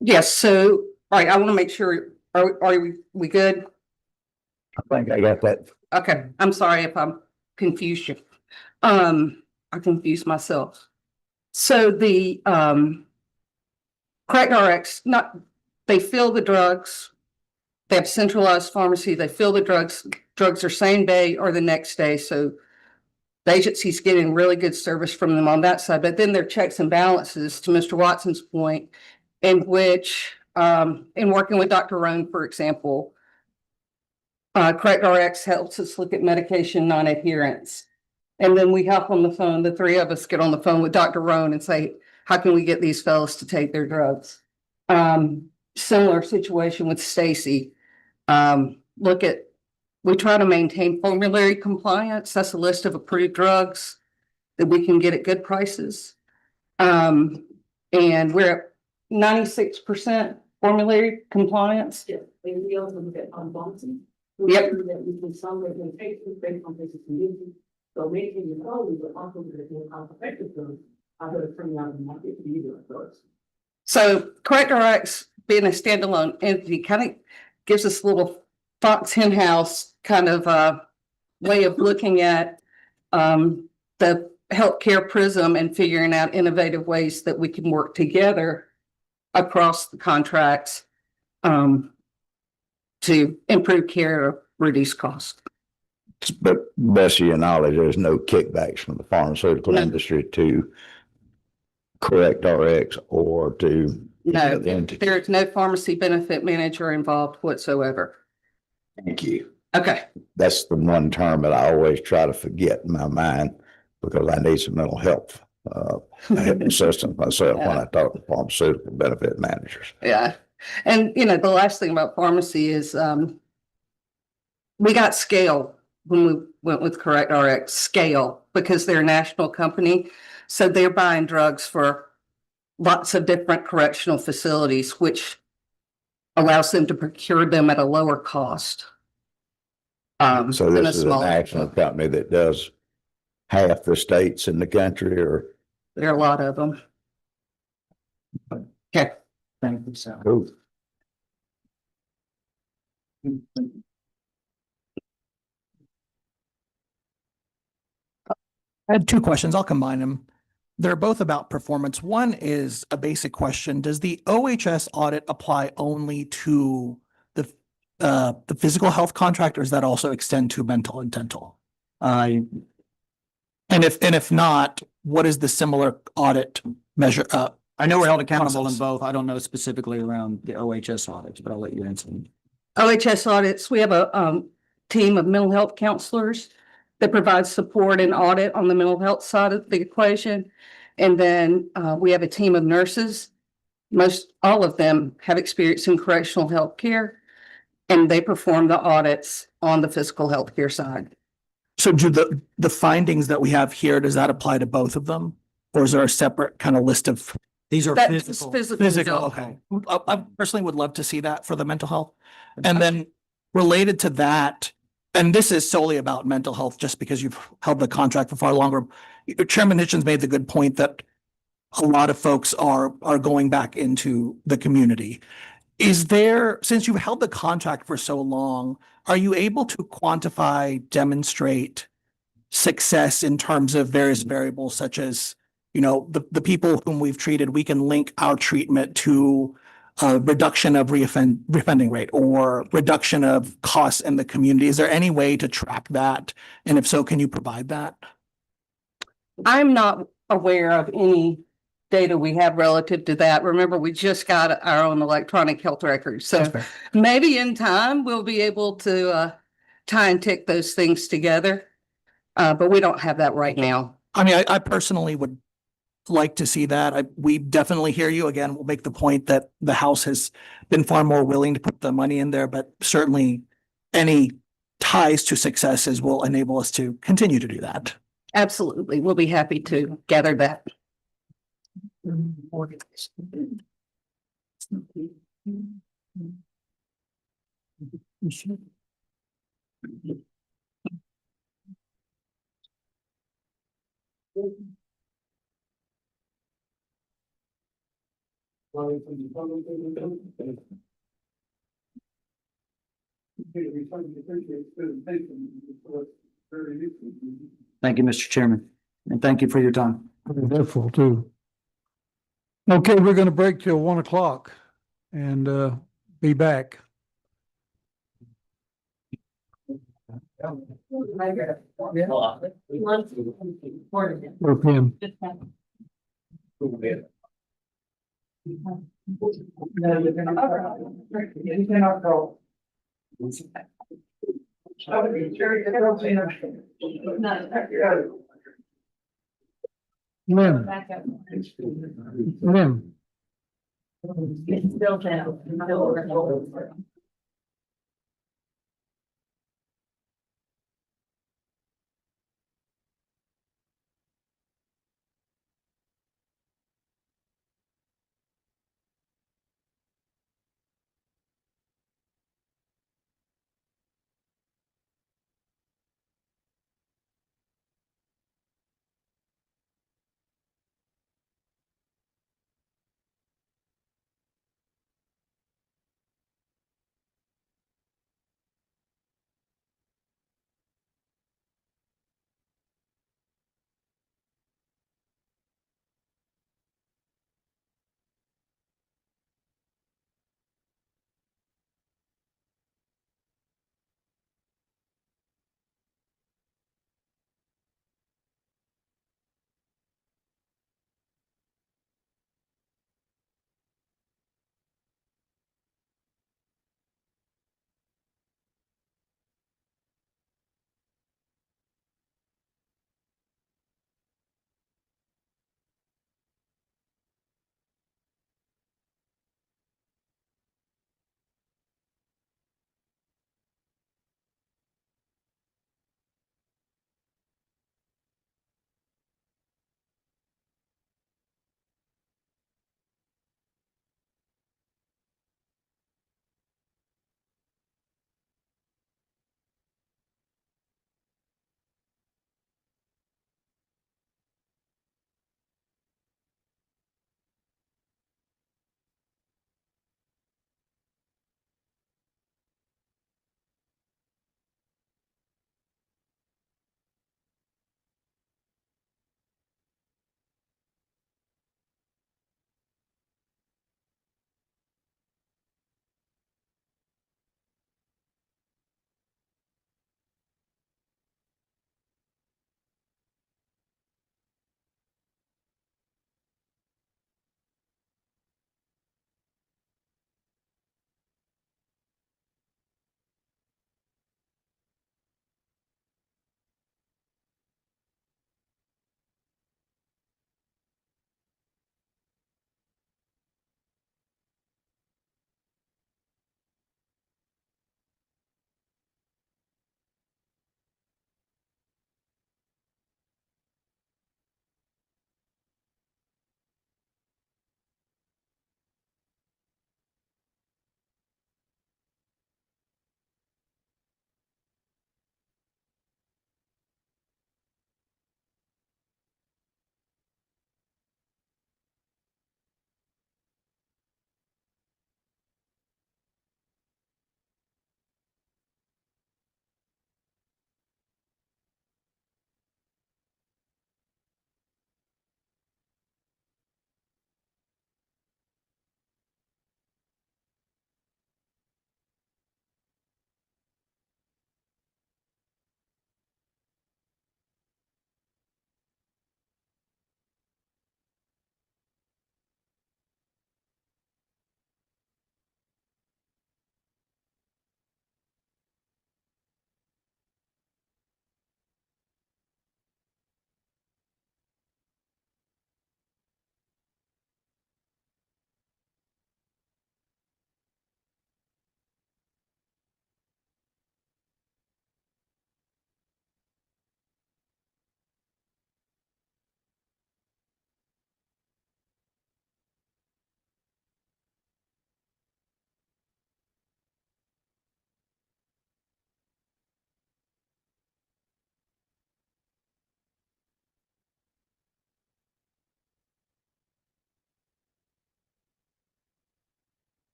Yes, so, all right, I want to make sure, we good? I think I got that. Okay, I'm sorry if I'm confused you. I confused myself. So the Correct RX, they fill the drugs. They have centralized pharmacy. They fill the drugs. Drugs are same day or the next day. So the agency's getting really good service from them on that side. But then there are checks and balances, to Mr. Watson's point, in which, in working with Dr. Rohn, for example, Correct RX helps us look at medication non-adherence. And then we hop on the phone, the three of us get on the phone with Dr. Rohn and say, how can we get these fellows to take their drugs? Similar situation with Stacy. We try to maintain formulary compliance. That's a list of approved drugs that we can get at good prices. And we're at 96% formulary compliance. Yeah, and we also look at unbalancing. Yep. That we can some that may take based on basic conditions. So making the quality, but also that more cost effective drugs, are going to turn out in the market to either of those. So Correct RX being a standalone entity kind of gives us a little fox hen house kind of way of looking at the healthcare prism and figuring out innovative ways that we can work together across the contracts to improve care or reduce cost. But best of your knowledge, there's no kickbacks from the pharmaceutical No. industry to Correct RX or to. No, the entity. there is no pharmacy benefit manager involved whatsoever. Thank you. Okay, That's the one term that I always try to forget in my mind because I need some mental health assistance myself when I talk to pharmaceutical benefit managers. yeah. And the last thing about pharmacy is we got scale when we went with Correct RX, scale, because they're a national company. So they're buying drugs for lots of different correctional facilities, which allows them to procure them at a lower cost. So than a this is a smaller national company that does half the states in the country, or? There are a lot of them. Okay. Thank you, Sal. Cool. I had two questions. I'll combine them. They're both about performance. One is a basic question. Does the OHS audit apply only to the physical health contract, or does that also extend to mental and dental? And if not, what is the similar audit measure? I know we're held accountable in process. both. I don't know specifically around the OHS audits, but I'll let you answer. OHS audits, we have a team of mental health counselors that provides support and audit on the mental health side of the equation. And then we have a team of nurses. All of them have experience in correctional health care, and they perform the audits on the physical health care side. So do the findings that we have here, does that apply to both of them? Or is there a separate kind of list of These are That's physical. physical? Okay. I personally would love to see that for the mental health. And then related to that, and this is solely about mental health, just because you've held the contract for far longer. Chairman Hitchens made the good point that a lot of folks are going back into the community. Is there, since you've held the contract for so long, are you able to quantify, demonstrate success in terms of various variables such as, the people whom we've treated, we can link our treatment to reduction of reoffending rate or reduction of costs in the community? Is there any way to track that? And if so, can you provide that? I'm not aware of any data we have relative to that. Remember, we just got our own electronic health records. So That's fair. maybe in time we'll be able to try and tick those things together. But we don't have that right now. I mean, I personally would like to see that. We definitely hear you. Again, we'll make the point that the House has been far more willing to put the money in there, but certainly any ties to successes will enable us to continue to do that. Absolutely. We'll be happy to gather that. Thank you, Mr. Chairman, and thank you for your time. Very helpful too. Okay, we're gonna break till 1 o'clock and be back. Or Pam. Lynn. Lynn.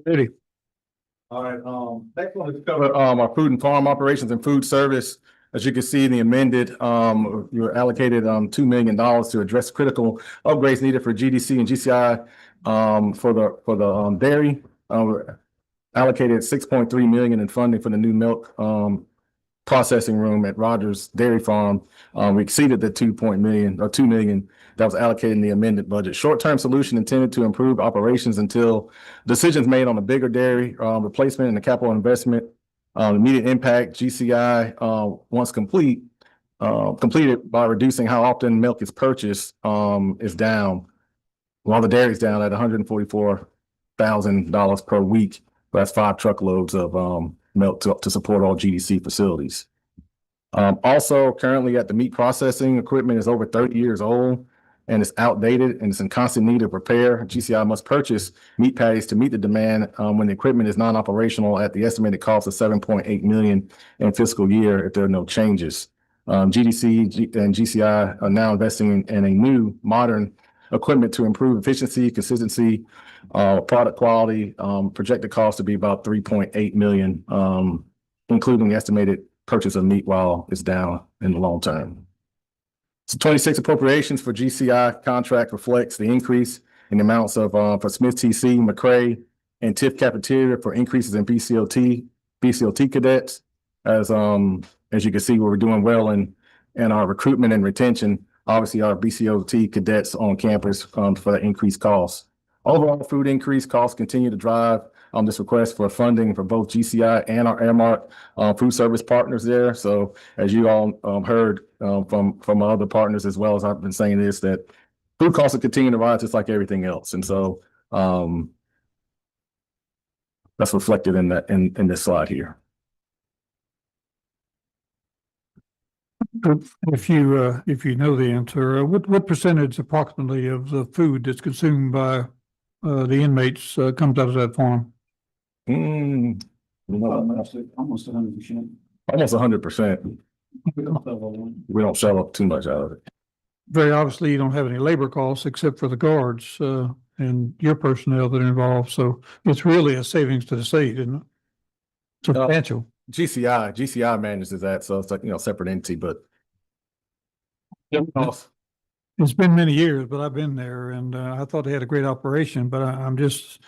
Ready. All right, next one is cover, our food and farm operations and food service. As you can see in the amended, you're allocated, $2 million to address critical upgrades needed for GDC and GCI, for the dairy. Allocated $6.3 million in funding for the new milk, processing room at Rogers Dairy Farm. We exceeded the 2 million that was allocated in the amended budget. Short-term solution intended to improve operations until decisions made on the bigger dairy replacement and the capital investment. Immediate impact, GCI, once completed by reducing how often milk is purchased, is down. While the dairy is down at $144,000 per week. That's 5 truckloads of milk to support all GDC facilities. Also, currently at the meat processing equipment is over 30 years old and it's outdated and it's in constant need of repair. GCI must purchase meat patties to meet the demand when the equipment is non-operational at the estimated cost of $7.8 million in fiscal year if there are no changes. GDC and GCI are now investing in a new modern equipment to improve efficiency, consistency, product quality. Projected cost to be about $3.8 million, including the estimated purchase of meat while it's down in the long term. So 26 appropriations for GCI contract reflects the increase in the amounts of for Smith TC, McCray, and TIF cafeteria for increases in BCLT cadets. As you can see, we're doing well in our recruitment and retention. Obviously, our BCLT cadets on campus for the increased costs. Overall food increase costs continue to drive this request for funding for both GCI and our Airmark food service partners there. So as you all heard from our other partners, as well as I've been saying this, that food costs will continue to rise just like everything else. And so that's reflected in that in this slide here. If you know the answer, what percentage approximately of the food that's consumed by the inmates comes out of that farm? Almost 100%. Almost 100%. We don't sell up too much out of it. Very obviously, you don't have any labor costs except for the guards and your personnel that are involved. So it's really a savings to the state, isn't it? Substantial. GCI manages that, so it's like, separate entity, but It's been many years, but I've been there and I thought they had a great operation, but I'm just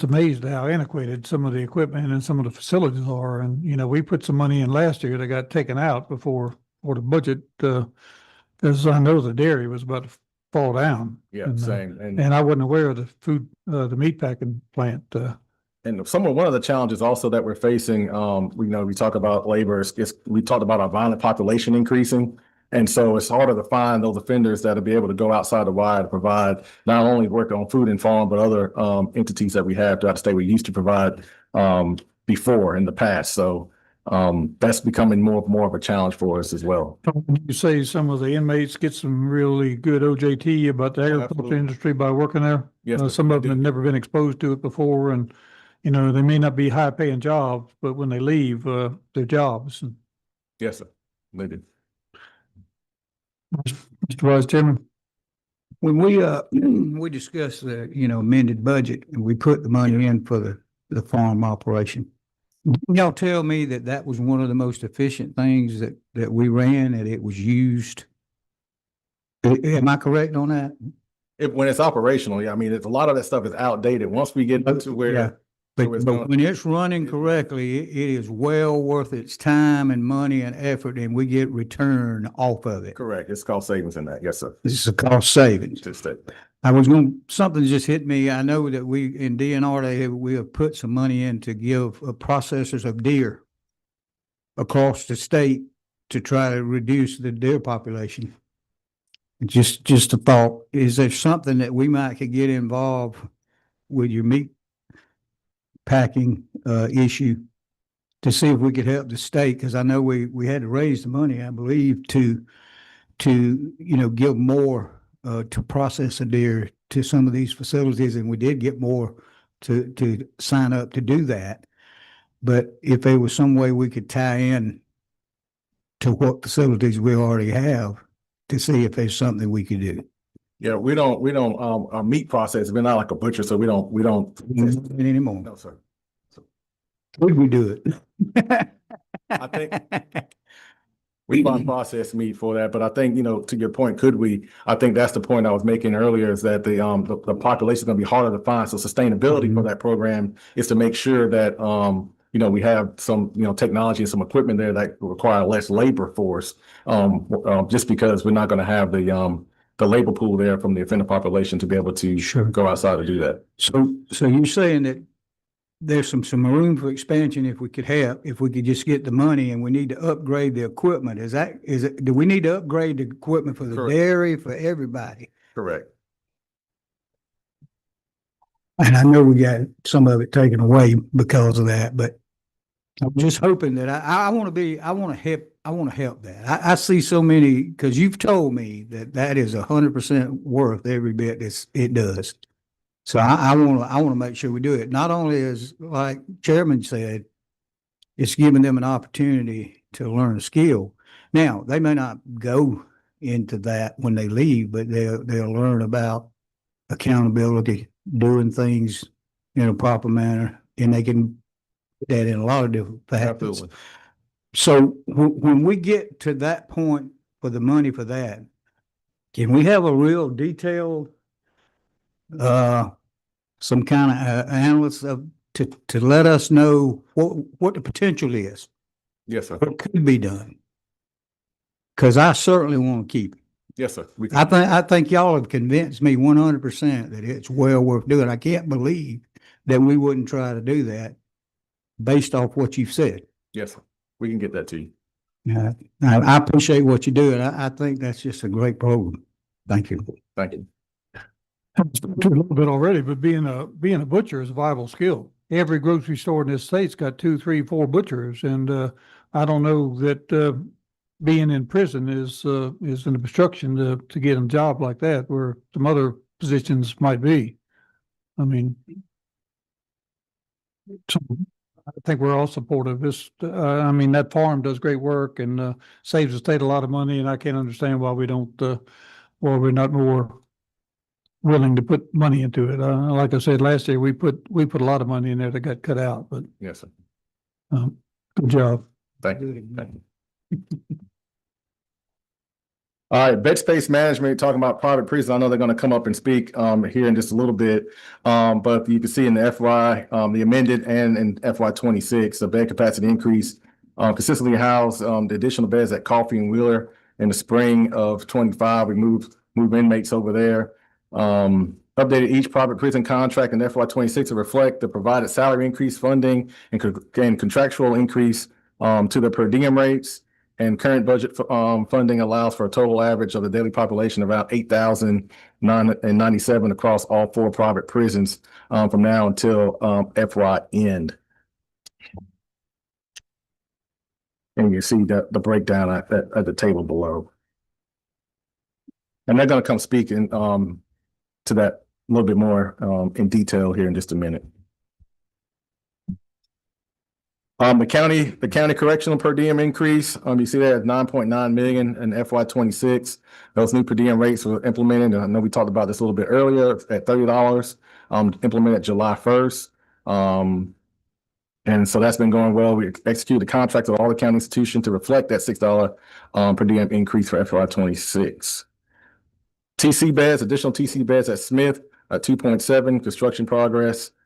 amazed at how antiquated some of the equipment and some of the facilities are. And, we put some money in last year that got taken out before the budget, because I know the dairy was about to fall down. yeah, and, same. And I wasn't aware of the meat packing plant. And one of the challenges also that we're facing, we talk about labor, we talked about our violent population increasing. And so it's harder to find those offenders that'll be able to go outside the wire to provide not only work on food and farm, but other entities that we have throughout the state we used to provide before in the past. So that's becoming more of a challenge for us as well. You say some of the inmates get some really good OJT about the agriculture absolutely. industry by working there. Yes, Some of they them have never been exposed to it before, and they may not be high paying jobs, but when they leave, their jobs. Yes, sir. They do. Mr. Vice Chairman. When we discussed the, amended budget and we put the money in for the farm operation, y'all tell me that was one of the most efficient things that we ran, and it was used. Am I correct on that? When it's operational, yeah, I mean, a lot of that stuff is outdated. Once we get to where. Yeah. So it's But when it's running correctly, it is well worth its time and money and effort, and we get return off of it. Correct. It's called savings in that. Yes, sir. This is a cost savings. Just that. Something just hit me. I know that we, in DNR, we have put some money in to give processors of deer across the state to try to reduce the deer population. Just a thought, is there something that we might could get involved with your meat packing issue to see if we could help the state? Because I know we had to raise the money, I believe, to give more to process a deer to some of these facilities, and we did get more to sign up to do that. But if there was some way we could tie in to what facilities we already have to see if there's something we could do. Yeah, we don't, our meat process, we're not like a butcher, so we don't. We don't do it anymore. No, sir. Would we do it? I think we buy processed meat for that, but I think, to your point, could we? I think that's the point I was making earlier is that the population is going to be harder to find. So sustainability for that program is to make sure that, we have some, technology and some equipment there that require less labor force. Just because we're not going to have the labor pool there from the offender population to be able to go outside to do that. So you're saying that there's some room for expansion if we could just get the money and we need to upgrade the equipment. Do we need to upgrade the equipment for the Correct. dairy, for everybody? Correct. And I know we got some of it taken away because of that, but I'm just hoping that I want to help that. I see so many, because you've told me that is 100% worth every bit it does. So I want to make sure we do it. Not only as, like Chairman said, it's giving them an opportunity to learn a skill. Now, they may not go into that when they leave, but they'll learn about accountability, doing things in a proper manner, and they can put that in a lot of different facets. Absolutely. So when we get to that point for the money for that, can we have a real detailed some kind of analyst to let us know what the potential is, Yes, sir. what could be done? Because I certainly want to keep it. Yes, sir. I think y'all have convinced me 100% that it's well worth doing. I can't believe that we wouldn't try to do that based off what you've said. Yes, sir. We can get that to you. I appreciate what you do, and I think that's just a great program. Thank you. Thank you. I've spoken to it a little bit already, but being a butcher is a viable skill. Every grocery store in this state's got 2, 3, 4 butchers, and I don't know that being in prison is an obstruction to get a job like that, where some other positions might be. I mean, so I think we're all supportive. I mean, that farm does great work and saves the state a lot of money, and I can't understand why we don't, why we're not more willing to put money into it. Like I said, last year, we put a lot of money in there that got cut out, but Yes, sir. good job. Thank you. Thank you. All right, bed space management, talking about private prisons. I know they're going to come up and speak here in just a little bit. But you can see in the FY, the amended and in FY 26, the bed capacity increase consistently housed the additional beds at Coffee and Wheeler in the spring of 25. We moved inmates over there. Updated each private prison contract in FY 26 to reflect the provided salary increase funding and contractual increase to the per diem rates. And current budget funding allows for a total average of the daily population of about 8,997 across all 4 private prisons from now until FY end. And you see the breakdown at the table below. And they're going to come speak to that a little bit more in detail here in just a minute. The county correctional per diem increase, you see that at 9.9 million in FY 26. Those new per diem rates were implemented, and I know we talked about this a little bit earlier, at $30, implemented July 1st. And so that's been going well. We executed the contract with all the county institutions to reflect that $6 per diem increase for FY 26. TC beds, additional TC beds at Smith at 2.7, construction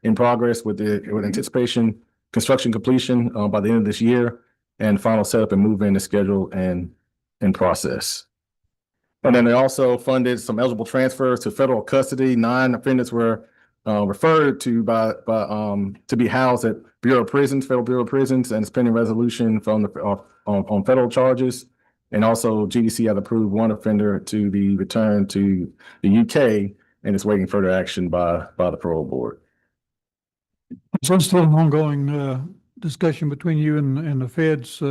in progress with anticipation construction completion by the end of this year, and final setup and move in is scheduled and in process. And then they also funded some eligible transfers to federal custody. 9 offenders were referred to to be housed at Federal Bureau of Prisons, and it's pending resolution from on federal charges. And also GDC has approved 1 offender to be returned to the UK, and it's waiting further action by the parole board. So it's still an ongoing discussion between you and the feds.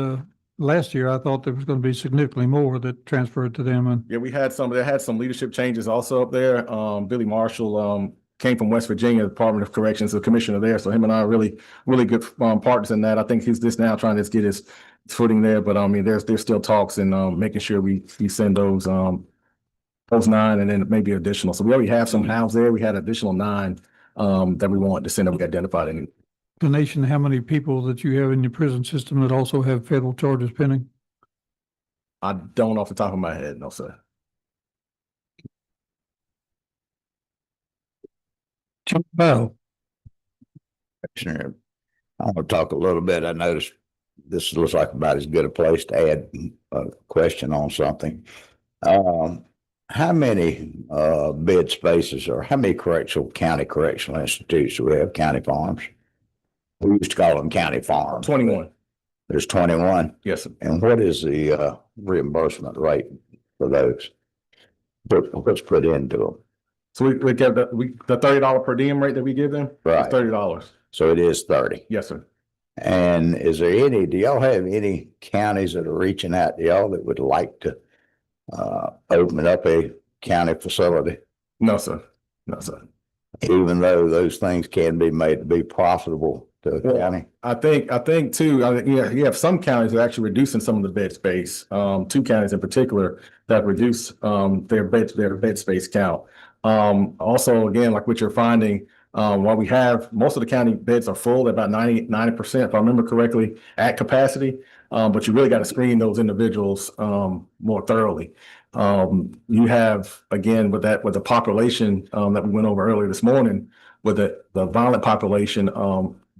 Last year, I thought there was going to be significantly more that transferred to them. And yeah, they had some leadership changes also up there. Billy Marshall came from West Virginia, Department of Corrections, the commissioner there. So him and I are really, really good partners in that. I think he's just now trying to get his footing there, but I mean, there's still talks and making sure we send those 9 and then maybe additional. So we already have some house there. We had additional 9 that we want to send that we identified in. Explanation, how many people that you have in your prison system that also have federal charges pending? I don't off the top of my head, no, sir. Well, Commissioner, I want to talk a little bit. I noticed this looks like about as good a place to add a question on something. How many bed spaces or how many county correctional institutes do we have? County farms? We used to call them county farms. 21. There's 21. Yes, sir. And what is the reimbursement rate for those? What's put into them? So we give the $30 per diem rate that we give them. Right. It's $30. So it is 30. Yes, sir. And is there any, do y'all have any counties that are reaching out to y'all that would like to open up a county facility? No, sir. No, sir. Even though those things can be made to be profitable to the county? I think too, you have some counties that are actually reducing some of the bed space. 2 counties in particular that reduce their bed space count. Also, again, like what you're finding, while we have most of the county beds are full, they're about 90%, if I remember correctly, at capacity. But you really got to screen those individuals more thoroughly. You have, again, with the population that we went over earlier this morning, with the violent population,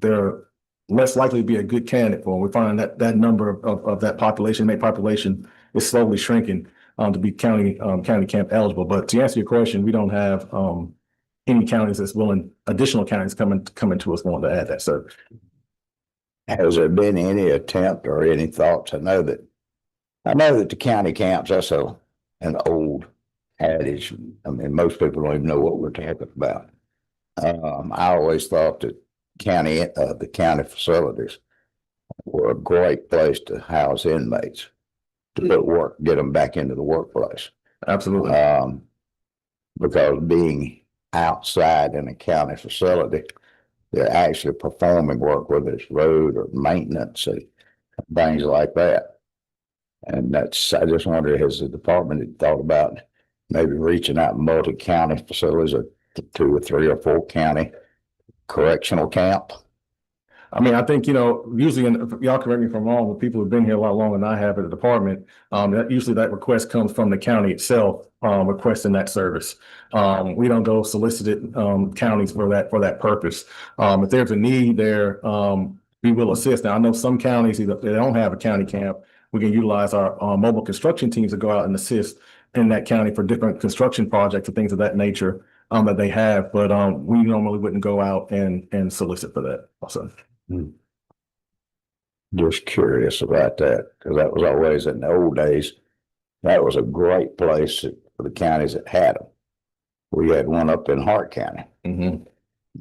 they're less likely to be a good candidate for them. We find that number of that population, inmate population, is slowly shrinking to be county camp eligible. But to answer your question, we don't have any counties that's willing, additional counties coming to us wanting to add that service. Has there been any attempt or any thoughts? I know that the county camps, that's an old adage. I mean, most people don't even know what we're talking about. I always thought that the county facilities were a great place to house inmates, to get them back into the workplace. Absolutely. Because being outside in a county facility, they're actually performing work, whether it's road or maintenance and things like that. And I just wonder, has the department thought about maybe reaching out multi-county facilities or 2 or 3 or 4 county correctional camp? I mean, I think, usually, y'all correct me if I'm wrong, but people who've been here a lot longer than I have at the department, usually that request comes from the county itself, requesting that service. We don't go solicited counties for that purpose. If there's a need there, we will assist. Now, I know some counties, either they don't have a county camp, we can utilize our mobile construction teams to go out and assist in that county for different construction projects and things of that nature that they have. But we normally wouldn't go out and solicit for that also. Just curious about that, because that was always in the old days. That was a great place for the counties that had them. We had one up in Hart County, and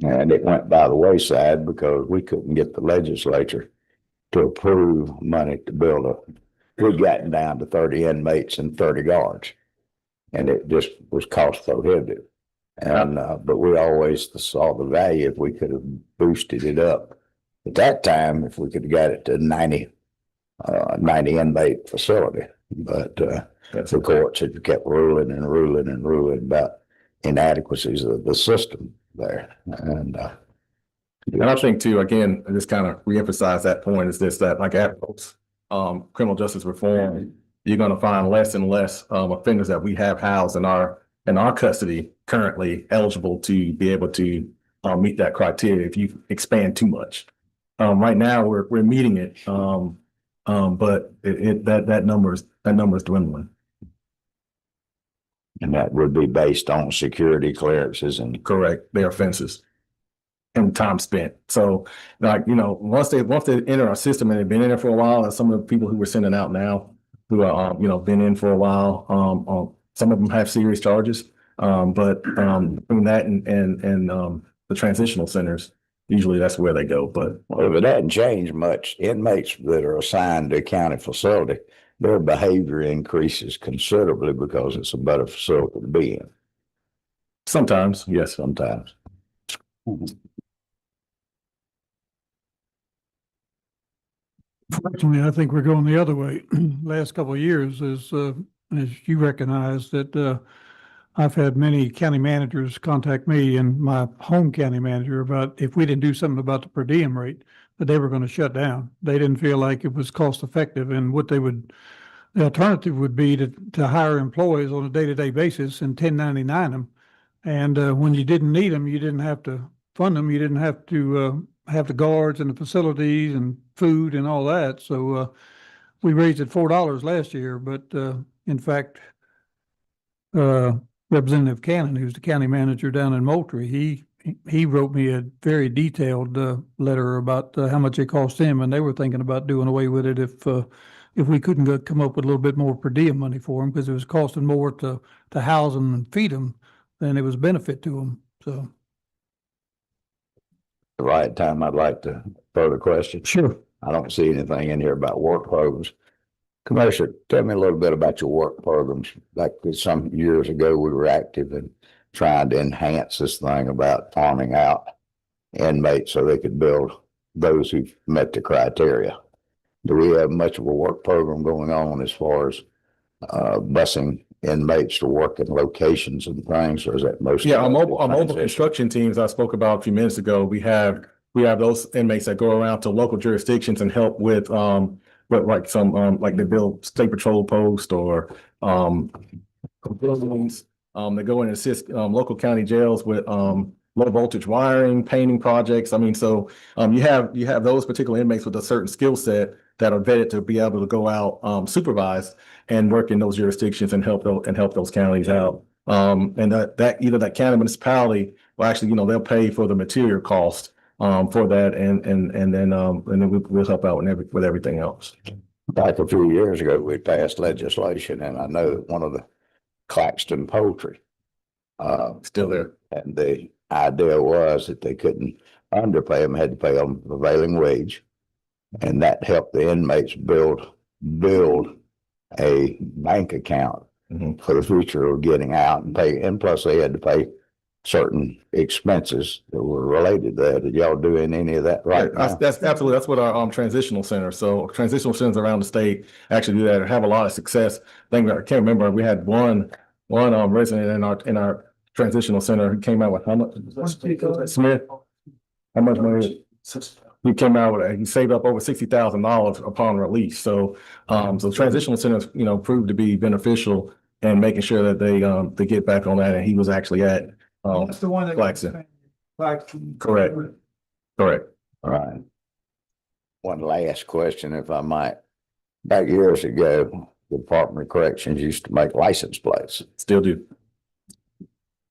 it went by the wayside because we couldn't get the legislature to approve money to build we'd gotten down to 30 inmates and 30 guards, and it just was cost prohibitive. And but we always saw the value if we could have boosted it up. At that time, if we could have got it to 90 inmate facility, but the courts had kept ruling about inadequacies of the system there. And I think too, again, just kind of reemphasize that point is that like adults, criminal justice reform, you're going to find less and less offenders that we have housed in our custody currently eligible to be able to meet that criteria if you expand too much. Right now we're meeting it, but that number is dwindling. And that would be based on security clearances and correct their offenses and time spent. So once they enter our system and they've been in there for a while, and some of the people who we're sending out now who are been in for a while, some of them have serious charges. But between that and the transitional centers, usually that's where they go. But if it hadn't changed much, inmates that are assigned to a county facility, their behavior increases considerably because it's a better facility to be in. Sometimes, yes. Sometimes. Fortunately, I think we're going the other way. Last couple of years, as you recognize that, I've had many county managers contact me and my home county manager about if we didn't do something about the per diem rate, that they were going to shut down. They didn't feel like it was cost effective, and the alternative would be to hire employees on a day-to-day basis and 1099 them. And when you didn't need them, you didn't have to fund them. You didn't have to have the guards and the facilities and food and all that. So we raised it $4 last year, but in fact, Representative Cannon, who's the county manager down in Moultrie, he wrote me a very detailed letter about how much it cost him, and they were thinking about doing away with it if we couldn't come up with a little bit more per diem money for them, because it was costing more to house them and feed them than it was benefit to them. So. The right time, I'd like to further question. Sure. I don't see anything in here about work programs. Commissioner, tell me a little bit about your work programs. Like some years ago, we were active in trying to enhance this thing about farming out inmates so they could build those who met the criteria. Do we have much of a work program going on as far as busing inmates to work in locations and things, or is that mostly? Yeah, our mobile construction teams I spoke about a few minutes ago, we have those inmates that go around to local jurisdictions and help with like some like they build state patrol post or buildings. They go in and assist local county jails with low voltage wiring, painting projects. I mean, so you have those particular inmates with a certain skill set that are vetted to be able to go out supervise and work in those jurisdictions and help those counties out. And that either that county municipality, well, actually, they'll pay for the material cost for that, and then we'll help out with everything else. Back a few years ago, we passed legislation, and I know that one of the Claxton Poultry Still there. and the idea was that they couldn't underpay them, had to pay them prevailing wage. And that helped the inmates build a bank account for the future of getting out and pay. And plus they had to pay certain expenses that were related to that. Did y'all do any of that right now? That's absolutely, that's what our transitional center. So transitional centers around the state actually do that and have a lot of success. I can't remember, we had one resident in our transitional center who came out with how much? Smith? How much money? He came out with, he saved up over $60,000 upon release. So, so transitional centers, proved to be beneficial in making sure that they get back on that. And he was actually at, That's the one that. Claxton. Claxton. Correct. All right. One last question, if I might. Back years ago, the Department of Corrections used to make license plates. Still do.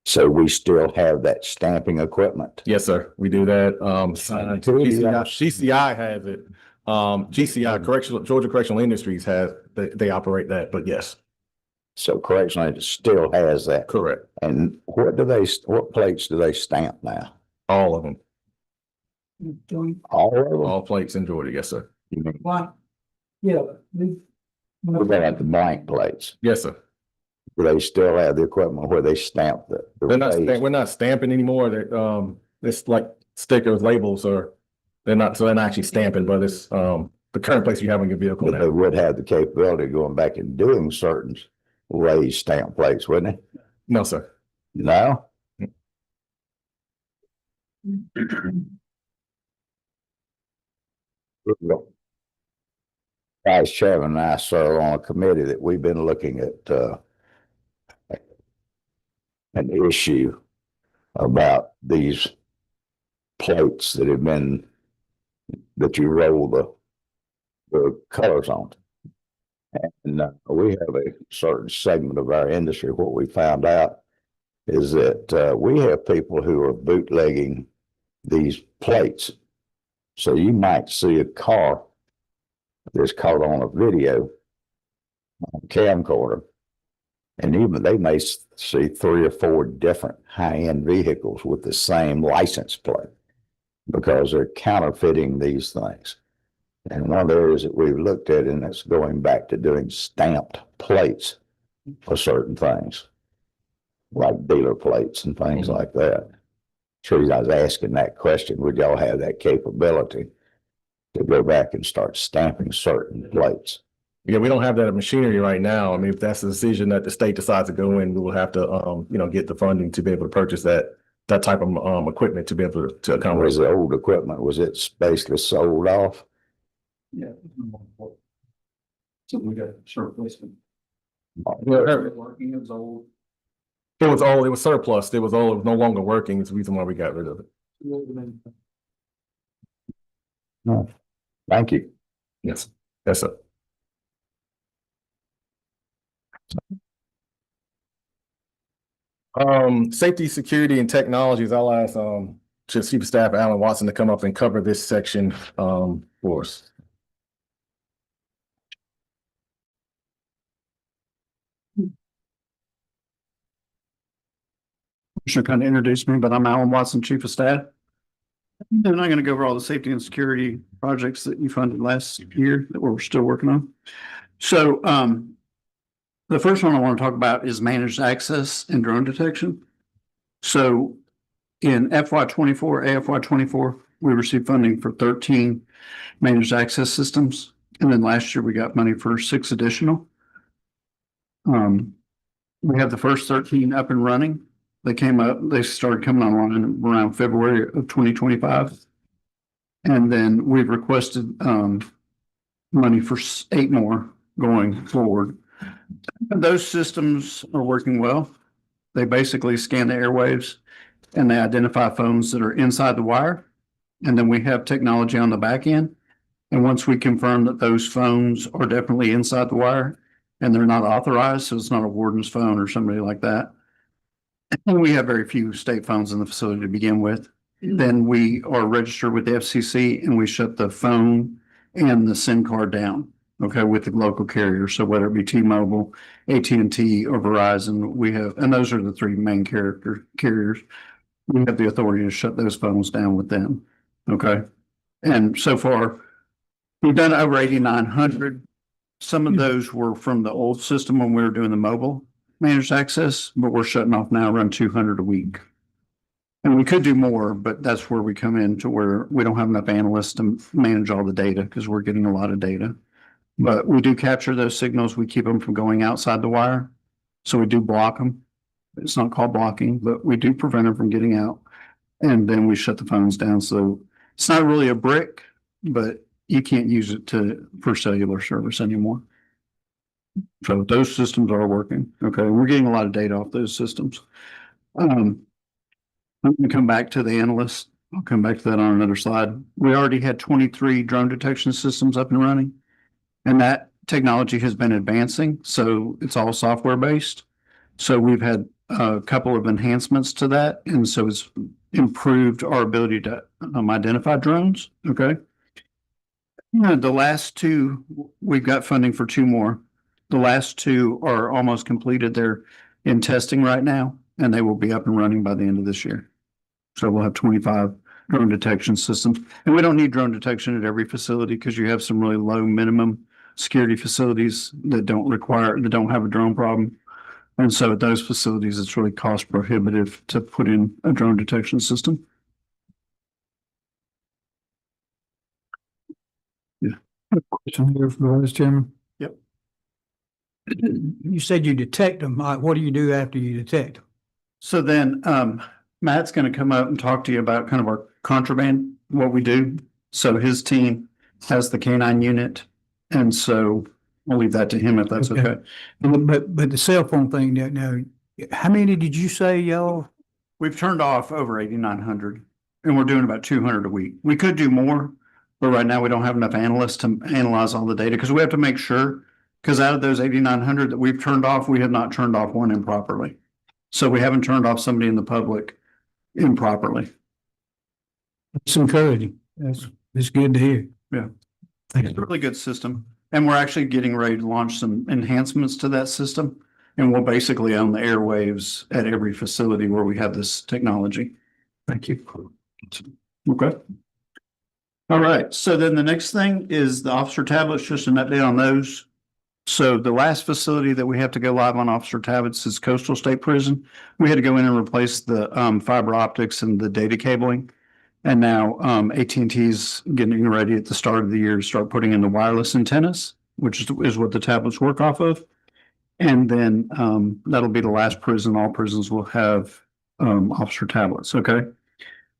So we still have that stamping equipment. Yes, sir. We do that. GCI has it. GCI Georgia Correctional Industries they operate that, but yes. So correctional still has that. Correct. And what plates do they stamp now? All of them. All of them? All plates in Georgia. Yes, sir. You mean, Why? Yeah. what about the blank plates? Yes, sir. Do they still have the equipment where they stamp the We're not stamping anymore. It's like stickers, labels, or they're not actually stamping, but it's the current place you have on your vehicle But they now. would have the capability of going back and doing certain raised stamp plates, wouldn't they? No, sir. No? Vice Chairman and I serve on a committee that we've been looking at an issue about these plates that you roll the colors on. And we have a certain segment of our industry. What we found out is that we have people who are bootlegging these plates. So you might see a car that's caught on a video on a camcorder, and even they may see 3 or 4 different high-end vehicles with the same license plate because they're counterfeiting these things. And one of the areas that we've looked at, and that's going back to doing stamped plates for certain things, like dealer plates and things like that. Sure, I was asking that question, would y'all have that capability to go back and start stamping certain plates? Yeah, we don't have that machinery right now. I mean, if that's the decision that the state decides to go in, we will have to, get the funding to be able to purchase that type of, equipment to be able to Was accommodate. the old equipment, was it basically sold off? Yeah. So we got surplus. Working, it was old. It was old, it was surplus, it was old, it was no longer working. It's the reason why we got rid of it. No. Thank you. Yes, yes, sir. Safety, security, and technologies, I'll ask, Chief of Staff Alan Watson to come up and cover this section, for us. Commissioner kind of introduced me, but I'm Alan Watson, Chief of Staff. And I'm going to go over all the safety and security projects that you funded last year that we're still working on. So, the first one I want to talk about is managed access and drone detection. So in FY 24, AFY 24, we received funding for 13 managed access systems. And then last year we got money for 6 additional. We have the first 13 up and running. They started coming online around February of 2025. And then we've requested money for 8 more going forward. And those systems are working well. They basically scan the airwaves and they identify phones that are inside the wire. And then we have technology on the back end. And once we confirm that those phones are definitely inside the wire and they're not authorized, so it's not a warden's phone or somebody like that. And we have very few state phones in the facility to begin with. Then we are registered with the FCC and we shut the phone and the SIM card down. Okay, with the local carrier. So whether it be T-Mobile, AT&T, or Verizon, we have, and those are the 3 main carriers. We have the authority to shut those phones down with them. Okay. And so far, we've done over 8,900. Some of those were from the old system when we were doing the mobile managed access, but we're shutting off now around 200 a week. And we could do more, but that's where we come in to where we don't have enough analysts to manage all the data because we're getting a lot of data. But we do capture those signals. We keep them from going outside the wire. So we do block them. It's not called blocking, but we do prevent them from getting out. And then we shut the phones down. So it's not really a brick, but you can't use it for cellular service anymore. So those systems are working. Okay. We're getting a lot of data off those systems. I'm going to come back to the analysts. I'll come back to that on another slide. We already had 23 drone detection systems up and running. And that technology has been advancing, so it's all software based. So we've had a couple of enhancements to that, and so it's improved our ability to identify drones. Okay. The last 2, we've got funding for 2 more. The last 2 are almost completed. They're in testing right now, and they will be up and running by the end of this year. So we'll have 25 drone detection systems. And we don't need drone detection at every facility because you have some really low minimum security facilities that don't have a drone problem. And so at those facilities, it's really cost prohibitive to put in a drone detection system. Yeah. Question here for the Vice Chairman. Yep. You said you detect them. What do you do after you detect them? So then Matt's going to come up and talk to you about kind of our contraband, what we do. So his team has the K9 unit. And so I'll leave that to him if that's okay. But the cell phone thing now, how many did you say y'all? We've turned off over 8,900 and we're doing about 200 a week. We could do more, but right now we don't have enough analysts to analyze all the data because we have to make sure, because out of those 8,900 that we've turned off, we have not turned off one improperly. So we haven't turned off somebody in the public improperly. It's encouraging. It's good to hear. Yeah. It's a really good system. And we're actually getting ready to launch some enhancements to that system. And we'll basically own the airwaves at every facility where we have this technology. Thank you. Okay. All right. So then the next thing is the officer tablets, just an update on those. So the last facility that we have to go live on Officer Tabbets is Coastal State Prison. We had to go in and replace the fiber optics and the data cabling. And now AT&T is getting ready at the start of the year to start putting in the wireless antennas, which is what the tablets work off of. And then that'll be the last prison. All prisons will have officer tablets, okay?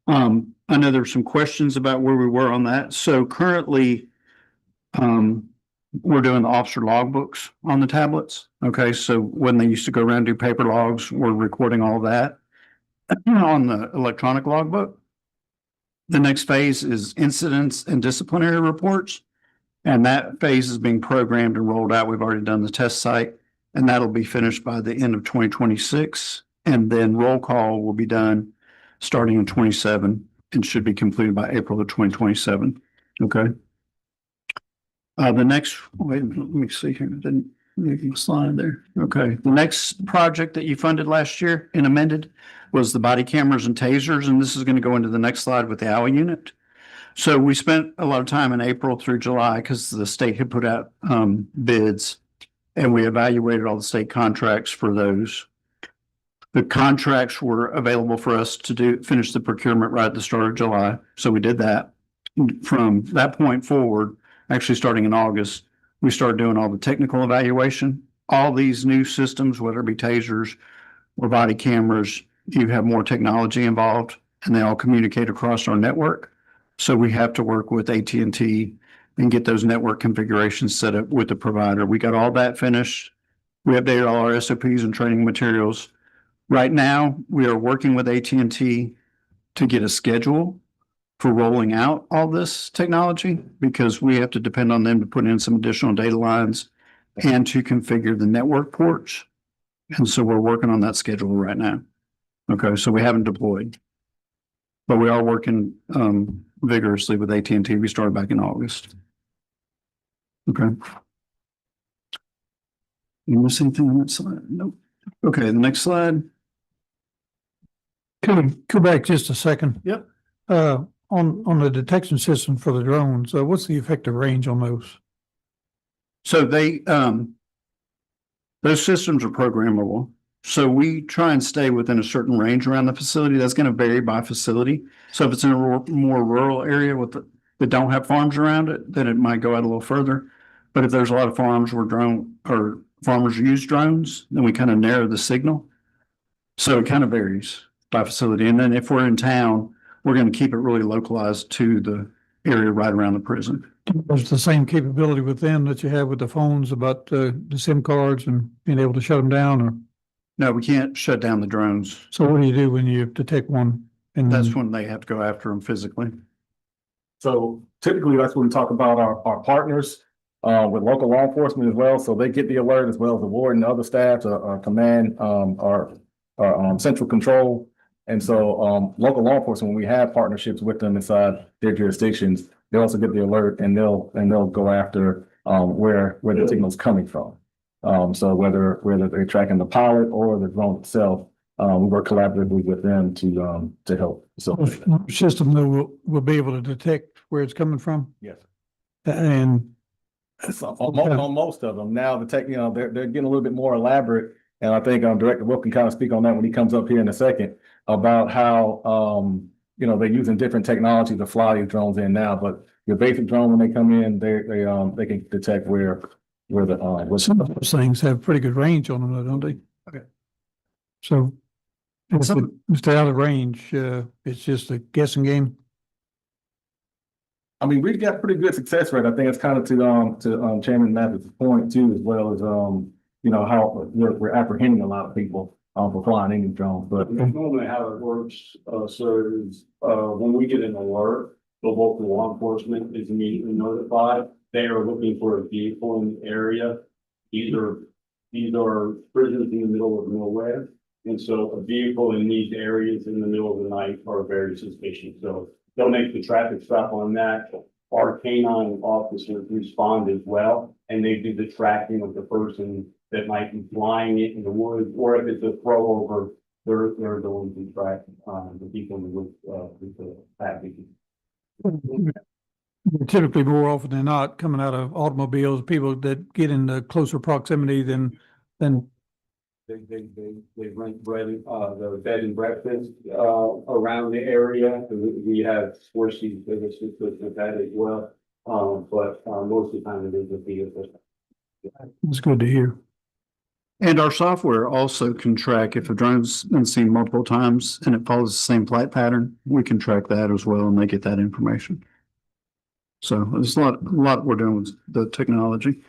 I know there's some questions about where we were on that. So currently, we're doing the officer logbooks on the tablets. Okay, so when they used to go around and do paper logs, we're recording all that on the electronic logbook. The next phase is incidents and disciplinary reports. And that phase is being programmed and rolled out. We've already done the test site, and that'll be finished by the end of 2026. And then roll call will be done starting in 27 and should be completed by April of 2027. Okay. The next, wait, let me see here. I didn't make a slide there. Okay. The next project that you funded last year and amended was the body cameras and tasers. And this is going to go into the next slide with the OWL unit. So we spent a lot of time in April through July because the state had put out bids, and we evaluated all the state contracts for those. The contracts were available for us to finish the procurement right at the start of July. So we did that. From that point forward, actually starting in August, we started doing all the technical evaluation. All these new systems, whether it be tasers or body cameras, you have more technology involved, and they all communicate across our network. So we have to work with AT&T and get those network configurations set up with the provider. We got all that finished. We updated all our SOPs and training materials. Right now, we are working with AT&T to get a schedule for rolling out all this technology because we have to depend on them to put in some additional data lines and to configure the network ports. And so we're working on that schedule right now. Okay, so we haven't deployed, but we are working vigorously with AT&T. We started back in August. Okay. You miss anything on that slide? Nope. Okay, the next slide. Can we go back just a second? Yep. On the detection system for the drones, what's the effective range on those? So those systems are programmable. So we try and stay within a certain range around the facility. That's going to vary by facility. So if it's in a more rural area that don't have farms around it, then it might go out a little further. But if there's a lot of farms where farmers use drones, then we kind of narrow the signal. So it kind of varies by facility. And then if we're in town, we're going to keep it really localized to the area right around the prison. There's the same capability with them that you have with the phones about the SIM cards and being able to shut them down, or? No, we can't shut down the drones. So what do you do when you detect one? And That's when they have to go after them physically. So typically that's when we talk about our partners with local law enforcement as well. So they get the alert as well as the warden and other staffs, our command, our central control. And so local law enforcement, when we have partnerships with them inside their jurisdictions, they also get the alert and they'll go after where the signal's coming from. So whether they're tracking the pilot or the drone itself, we work collaboratively with them to help. So the system though will be able to detect where it's coming from? yes. And So on most of them now, they're getting a little bit more elaborate, and I think Director Wolf can kind of speak on that when he comes up here in a second about how they're using different technology to fly these drones in now. But your basic drone, when they come in, they can detect where some of those things have pretty good range on them, though, don't they? Okay. So if they're out of range, it's just a guessing game. I mean, we've got pretty good success rate. I think it's kind of to Chairman Mathis' point too, as well as how we're apprehending a lot of people for flying any drones. But Normally how it works, sir, is when we get an alert, the local law enforcement is immediately notified. They are looking for a vehicle in the area. These are prisons in the middle of nowhere. And so a vehicle in these areas in the middle of the night are very suspicious. So they'll make the traffic stop on that. Our canine officers respond as well, and they do the tracking of the person that might be flying it in the woods, or if it's a throwover, they're the ones who track the people in the woods with the package. Typically, more often than not, coming out of automobiles, people that get into closer proximity than They rent the bed and breakfast, around the area. We have sportsy businesses with that as well. But most of the time it is a vehicle. it's good to hear. And our software also can track if a drone's been seen multiple times and it follows the same flight pattern, we can track that as well and they get that information. So there's a lot we're doing with the technology.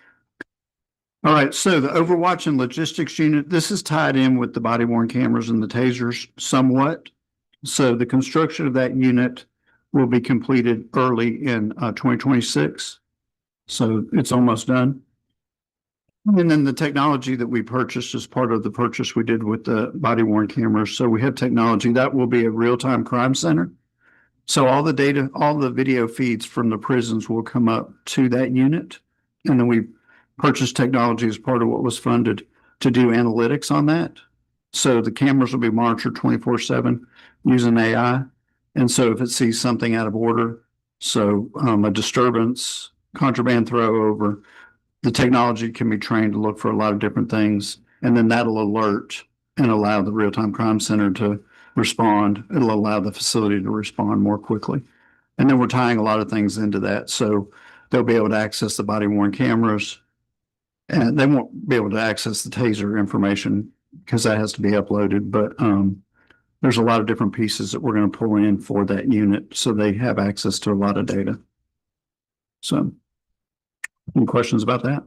All right, so the Overwatch and Logistics Unit, this is tied in with the body worn cameras and the tasers somewhat. So the construction of that unit will be completed early in 2026. So it's almost done. And then the technology that we purchased as part of the purchase we did with the body worn cameras. So we have technology that will be a real-time crime center. So all the data, all the video feeds from the prisons will come up to that unit. And then we purchased technology as part of what was funded to do analytics on that. So the cameras will be monitored 24/7 using AI. And so if it sees something out of order, so a disturbance, contraband throw over, the technology can be trained to look for a lot of different things. And then that'll alert and allow the real-time crime center to respond. It'll allow the facility to respond more quickly. And then we're tying a lot of things into that. So they'll be able to access the body worn cameras and they won't be able to access the taser information because that has to be uploaded. But there's a lot of different pieces that we're going to pull in for that unit so they have access to a lot of data. So any questions about that?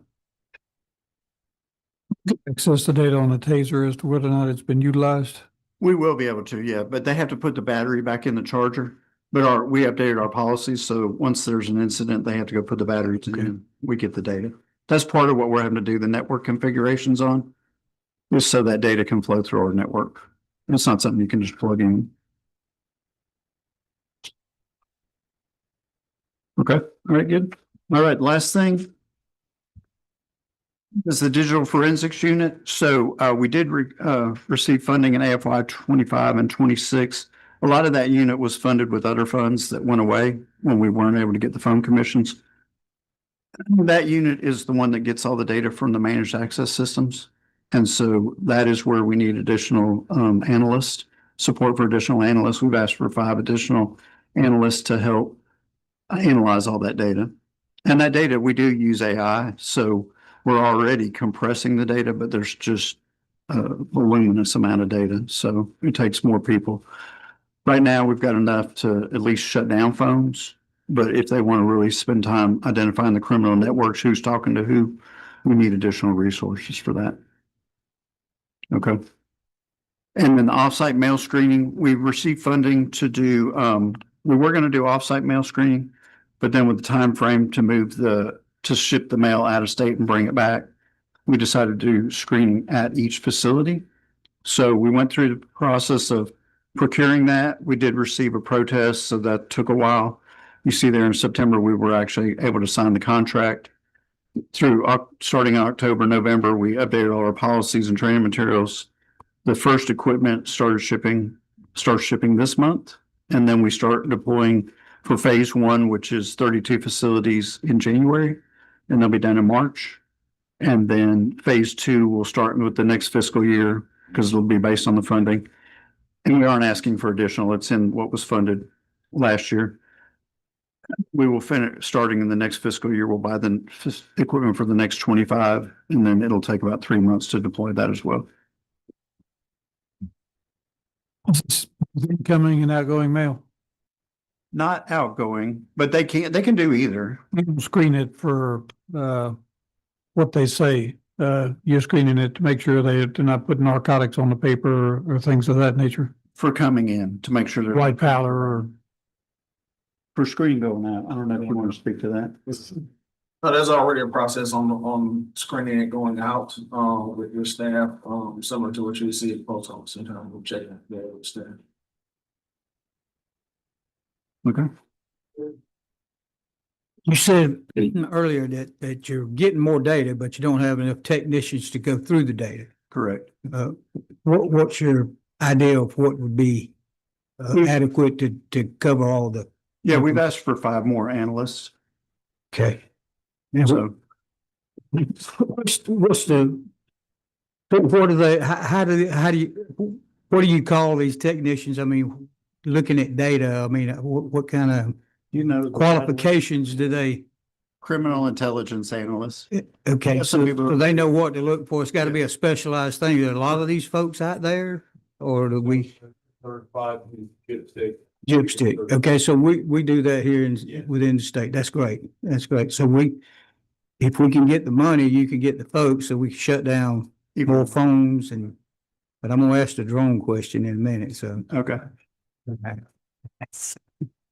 Access the data on the taser as to whether or not it's been utilized. We will be able to, yeah, but they have to put the battery back in the charger. But we updated our policies, so once there's an incident, they have to go put the battery in. We get the data. That's part of what we're having to do the network configurations on, just so that data can flow through our network. It's not something you can just plug in. Okay, all right, good. All right, last thing is the digital forensics unit. So we did receive funding in AFY 25 and 26. A lot of that unit was funded with other funds that went away when we weren't able to get the phone commissions. That unit is the one that gets all the data from the managed access systems. And so that is where we need additional analysts, support for additional analysts. We've asked for 5 additional analysts to help analyze all that data. And that data, we do use AI. So we're already compressing the data, but there's just a voluminous amount of data. So it takes more people. Right now, we've got enough to at least shut down phones. But if they want to really spend time identifying the criminal networks, who's talking to who, we need additional resources for that. Okay. And then the offsite mail screening, we received funding to do, we were going to do offsite mail screening, but then with the time frame to move to ship the mail out of state and bring it back, we decided to do screening at each facility. So we went through the process of procuring that. We did receive a protest, so that took a while. You see there in September, we were actually able to sign the contract. Through starting in October, November, we updated all our policies and training materials. The first equipment started shipping this month. And then we start deploying for phase 1, which is 32 facilities in January, and they'll be done in March. And then phase 2 will start with the next fiscal year because it'll be based on the funding. And we aren't asking for additional. It's in what was funded last year. We will finish starting in the next fiscal year. We'll buy the equipment for the next 25, and then it'll take about 3 months to deploy that as well. Incoming and outgoing mail. Not outgoing, but they can do either. You can screen it for what they say. You're screening it to make sure they're not putting narcotics on the paper or things of that nature. For coming in to make sure they're White powder or. for screen going out. I don't know if you want to speak to that. There's already a process on screening it going out, with your staff, similar to what you see at post office in terms of checking there with staff. Okay. You said earlier that you're getting more data, but you don't have enough technicians to go through the data. Correct. What's your idea of what would be adequate to cover all the? Yeah, we've asked for 5 more analysts. Okay. And So what's the, what do they, how do you, what do you call these technicians? I mean, looking at data, I mean, what kind of you know. qualifications do they? Criminal intelligence analyst. Okay, Yeah, some people- so they know what to look for. It's got to be a specialized thing. There are a lot of these folks out there, or do we? Dipstick. Okay, so we do that here within the state. That's great. That's great. So if we can get the money, you can get the folks, so we can shut down more phones but I'm gonna ask the drone question in a minute, so. Okay.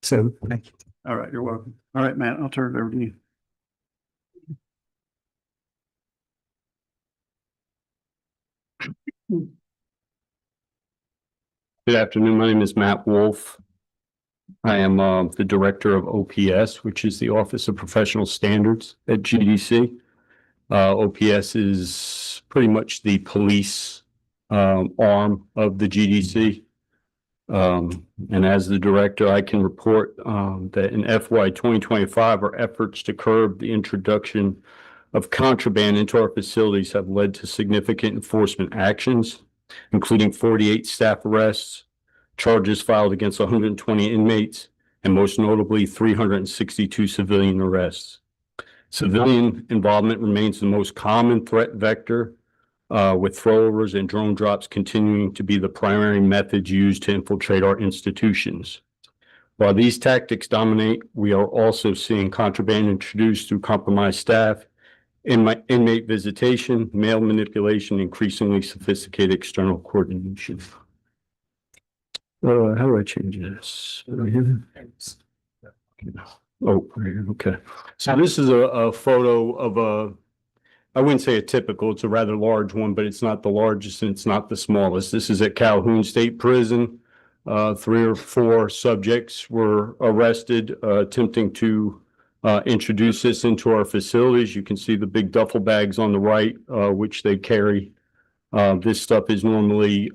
So, thank you. All right. You're welcome. All right, Matt, I'll turn it over to you. Good afternoon. My name is Matt Wolf. I am the director of OPS, which is the Office of Professional Standards at GDC. OPS is pretty much the police arm of the GDC. And as the director, I can report that in FY 2025, our efforts to curb the introduction of contraband into our facilities have led to significant enforcement actions, including 48 staff arrests, charges filed against 120 inmates, and most notably 362 civilian arrests. Civilian involvement remains the most common threat vector, with throwovers and drone drops continuing to be the primary methods used to infiltrate our institutions. While these tactics dominate, we are also seeing contraband introduced through compromised staff, inmate visitation, mail manipulation, increasingly sophisticated external coordination. How do I change this? Oh, okay. So this is a photo of I wouldn't say a typical, it's a rather large one, but it's not the largest and it's not the smallest. This is at Calhoun State Prison. 3 or 4 subjects were arrested attempting to introduce this into our facilities. You can see the big duffel bags on the right, which they carry. This stuff is normally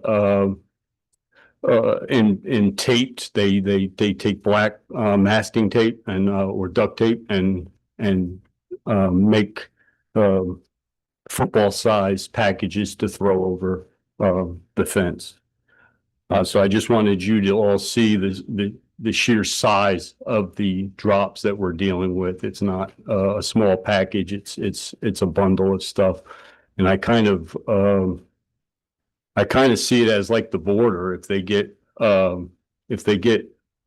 in taped. They take black masking tape and or duct tape and make football sized packages to throw over the fence. So I just wanted you to all see the sheer size of the drops that we're dealing with. It's not a small package. It's a bundle of stuff, and I kind of see it as like the border. If they get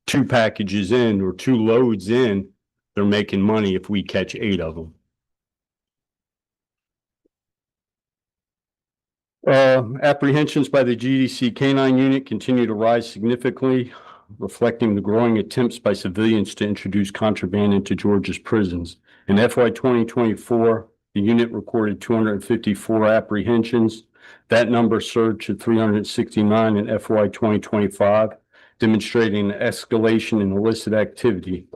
2 packages in or 2 loads in, they're making money if we catch 8 of them. Apprehensions by the GDC K-9 unit continue to rise significantly, reflecting the growing attempts by civilians to introduce contraband into Georgia's prisons. In FY 2024, the unit recorded 254 apprehensions. That number surged to 369 in FY 2025, demonstrating an escalation in illicit activity.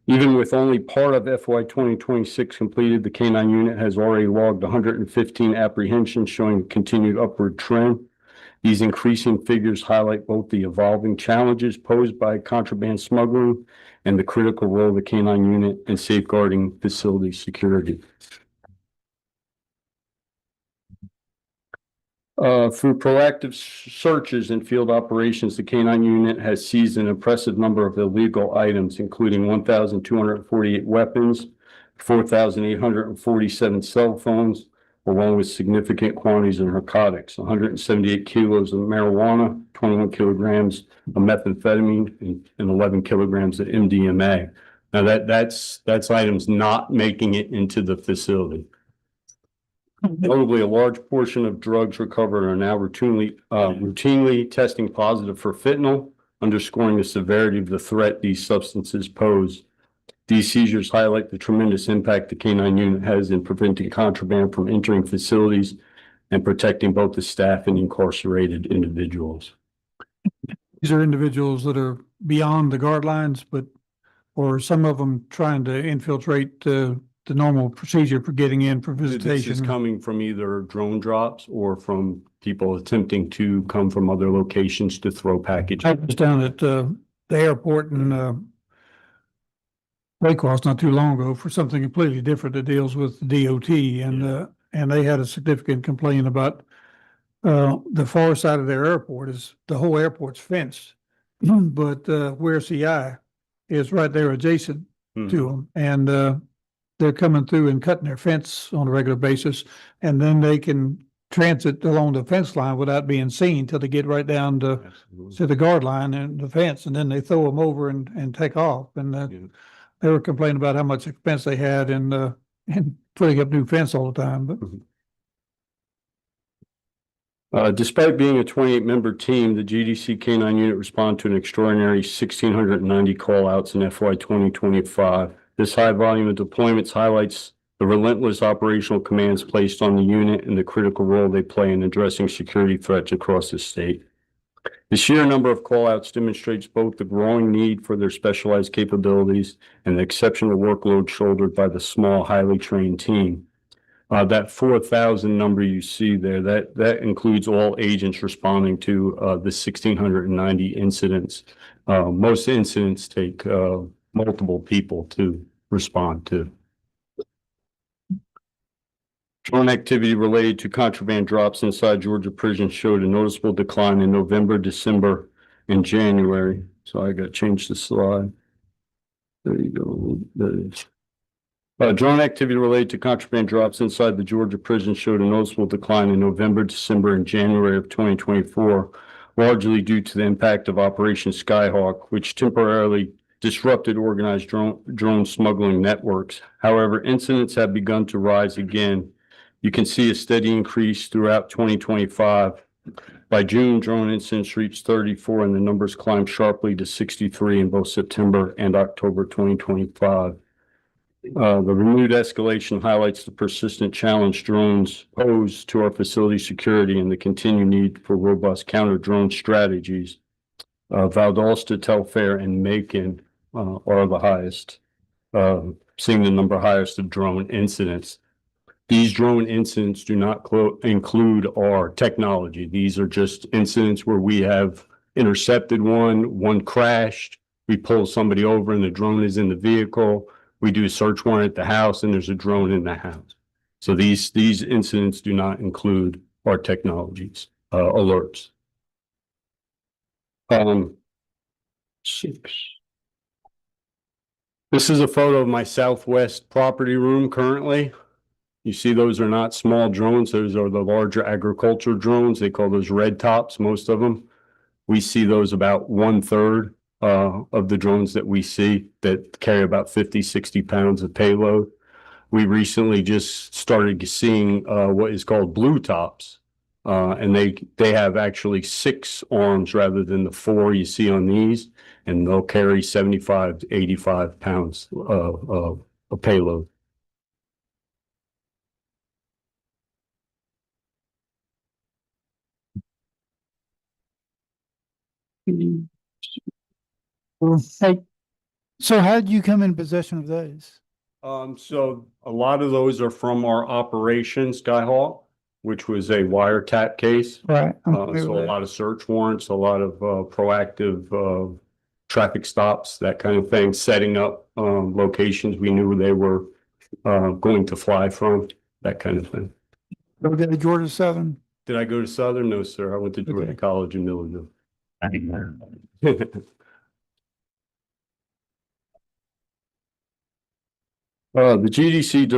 Even with only part of FY 2026 completed, the K-9 unit has already logged 115 apprehensions, showing a continued upward trend. These increasing figures highlight both the evolving challenges posed by contraband smuggling and the critical role of the K-9 unit in safeguarding facility security. Through proactive searches and field operations, the K-9 unit has seized an impressive number of illegal items, including 1,248 weapons, 4,847 cell phones, along with significant quantities of narcotics, 178 kilos of marijuana, 21 kilograms of methamphetamine, and 11 kilograms of MDMA. Now that's items not making it into the facility. Notably, a large portion of drugs recovered are now routinely testing positive for fentanyl, underscoring the severity of the threat these substances pose. These seizures highlight the tremendous impact the K-9 unit has in preventing contraband from entering facilities and protecting both the staff and incarcerated individuals. These are individuals that are beyond the guard lines, or some of them trying to infiltrate the normal procedure for getting in for This is visitation. coming from either drone drops or from people attempting to come from other locations to throw packages. I was down at the airport and Waycross not too long ago for something completely different that deals with DOT and they had a significant complaint about the far side of their airport is the whole airport's fenced. But where CI is right there adjacent to them and they're coming through and cutting their fence on a regular basis and then they can transit along the fence line without being seen till they get right down to the guard line and the fence and then they throw them over and take off and they were complaining about how much expense they had in putting up new fence all the time, but Despite being a 28-member team, the GDC K-9 unit responded to an extraordinary 1,690 call-outs in FY 2025. This high volume of deployments highlights the relentless operational commands placed on the unit and the critical role they play in addressing security threats across the state. The sheer number of call-outs demonstrates both the growing need for their specialized capabilities and the exceptional workload shouldered by the small, highly trained team. That 4,000 number you see there, that includes all agents responding to the 1,690 incidents. Most incidents take multiple people to respond to. Drone activity related to contraband drops inside Georgia prisons showed a noticeable decline in November, December, and January. So I got to change the slide. There you go. There it is. Drone activity related to contraband drops inside the Georgia prison showed a noticeable decline in November, December, and January of 2024, largely due to the impact of Operation Skyhawk, which temporarily disrupted organized drone smuggling networks. However, incidents have begun to rise again. You can see a steady increase throughout 2025. By June, drone incidents reached 34 and the numbers climbed sharply to 63 in both September and October 2025. The renewed escalation highlights the persistent challenge drones pose to our facility security and the continued need for robust counter-drone strategies. Valdosta, Telfair, and Macon are the highest, seeing the number highest of drone incidents. These drone incidents do not include our technology. These are just incidents where we have intercepted one crashed, we pull somebody over and the drone is in the vehicle. We do a search warrant at the house and there's a drone in the house. So these incidents do not include our technologies, alerts. This is a photo of my southwest property room currently. You see those are not small drones. Those are the larger agriculture drones. They call those red tops, most of them. We see those about 1/3 of the drones that we see that carry about 50, 60 pounds of payload. We recently just started seeing what is called blue tops. And they have actually 6 arms rather than the 4 you see on these, and they'll carry 75 to 85 pounds of payload. Hey, so how did you come in possession of those? So a lot of those are from our Operation Skyhawk, which was a wiretap case. Right. So a lot of search warrants, a lot of proactive traffic stops, that kind of thing, setting up locations we knew they were going to fly from, that kind of thing. Go to Georgia Southern. Did I go to Southern? No, sir. I went to Georgia College in Millville. The GDC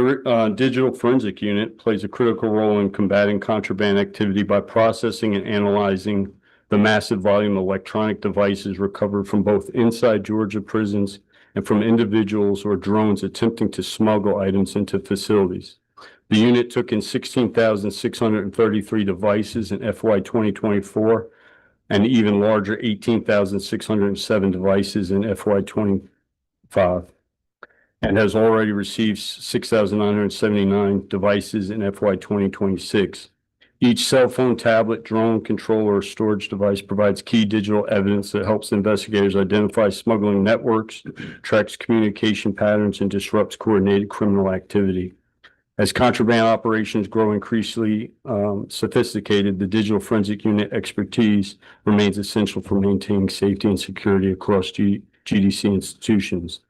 Digital Forensic Unit plays a critical role in combating contraband activity by processing and analyzing the massive volume of electronic devices recovered from both inside Georgia prisons and from individuals or drones attempting to smuggle items into facilities. The unit took in 16,633 devices in FY 2024 and even larger 18,607 devices in FY 25. And has already received 6,979 devices in FY 2026. Each cell phone, tablet, drone, controller, or storage device provides key digital evidence that helps investigators identify smuggling networks, tracks communication patterns, and disrupts coordinated criminal activity. As contraband operations grow increasingly sophisticated, the digital forensic unit expertise remains essential for maintaining safety and security across GDC institutions.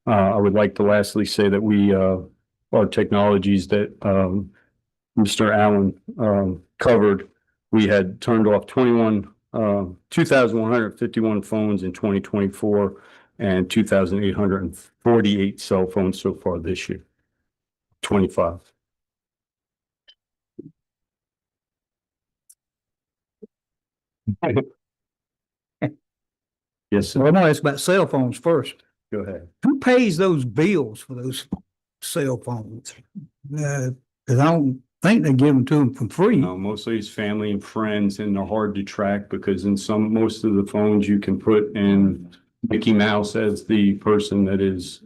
I would like to lastly say that our technologies that, Mr. Allen, covered, we had turned off 2,151 phones in 2024 and 2,848 cell phones so far this year. 25. Yes, So sir. I'm gonna ask about cell phones first. Go ahead. Who pays those bills for those cell phones? Cause I don't think they give them to them for free. Mostly it's family and friends, and they're hard to track because most of the phones you can put in Mickey Mouse as the person that is,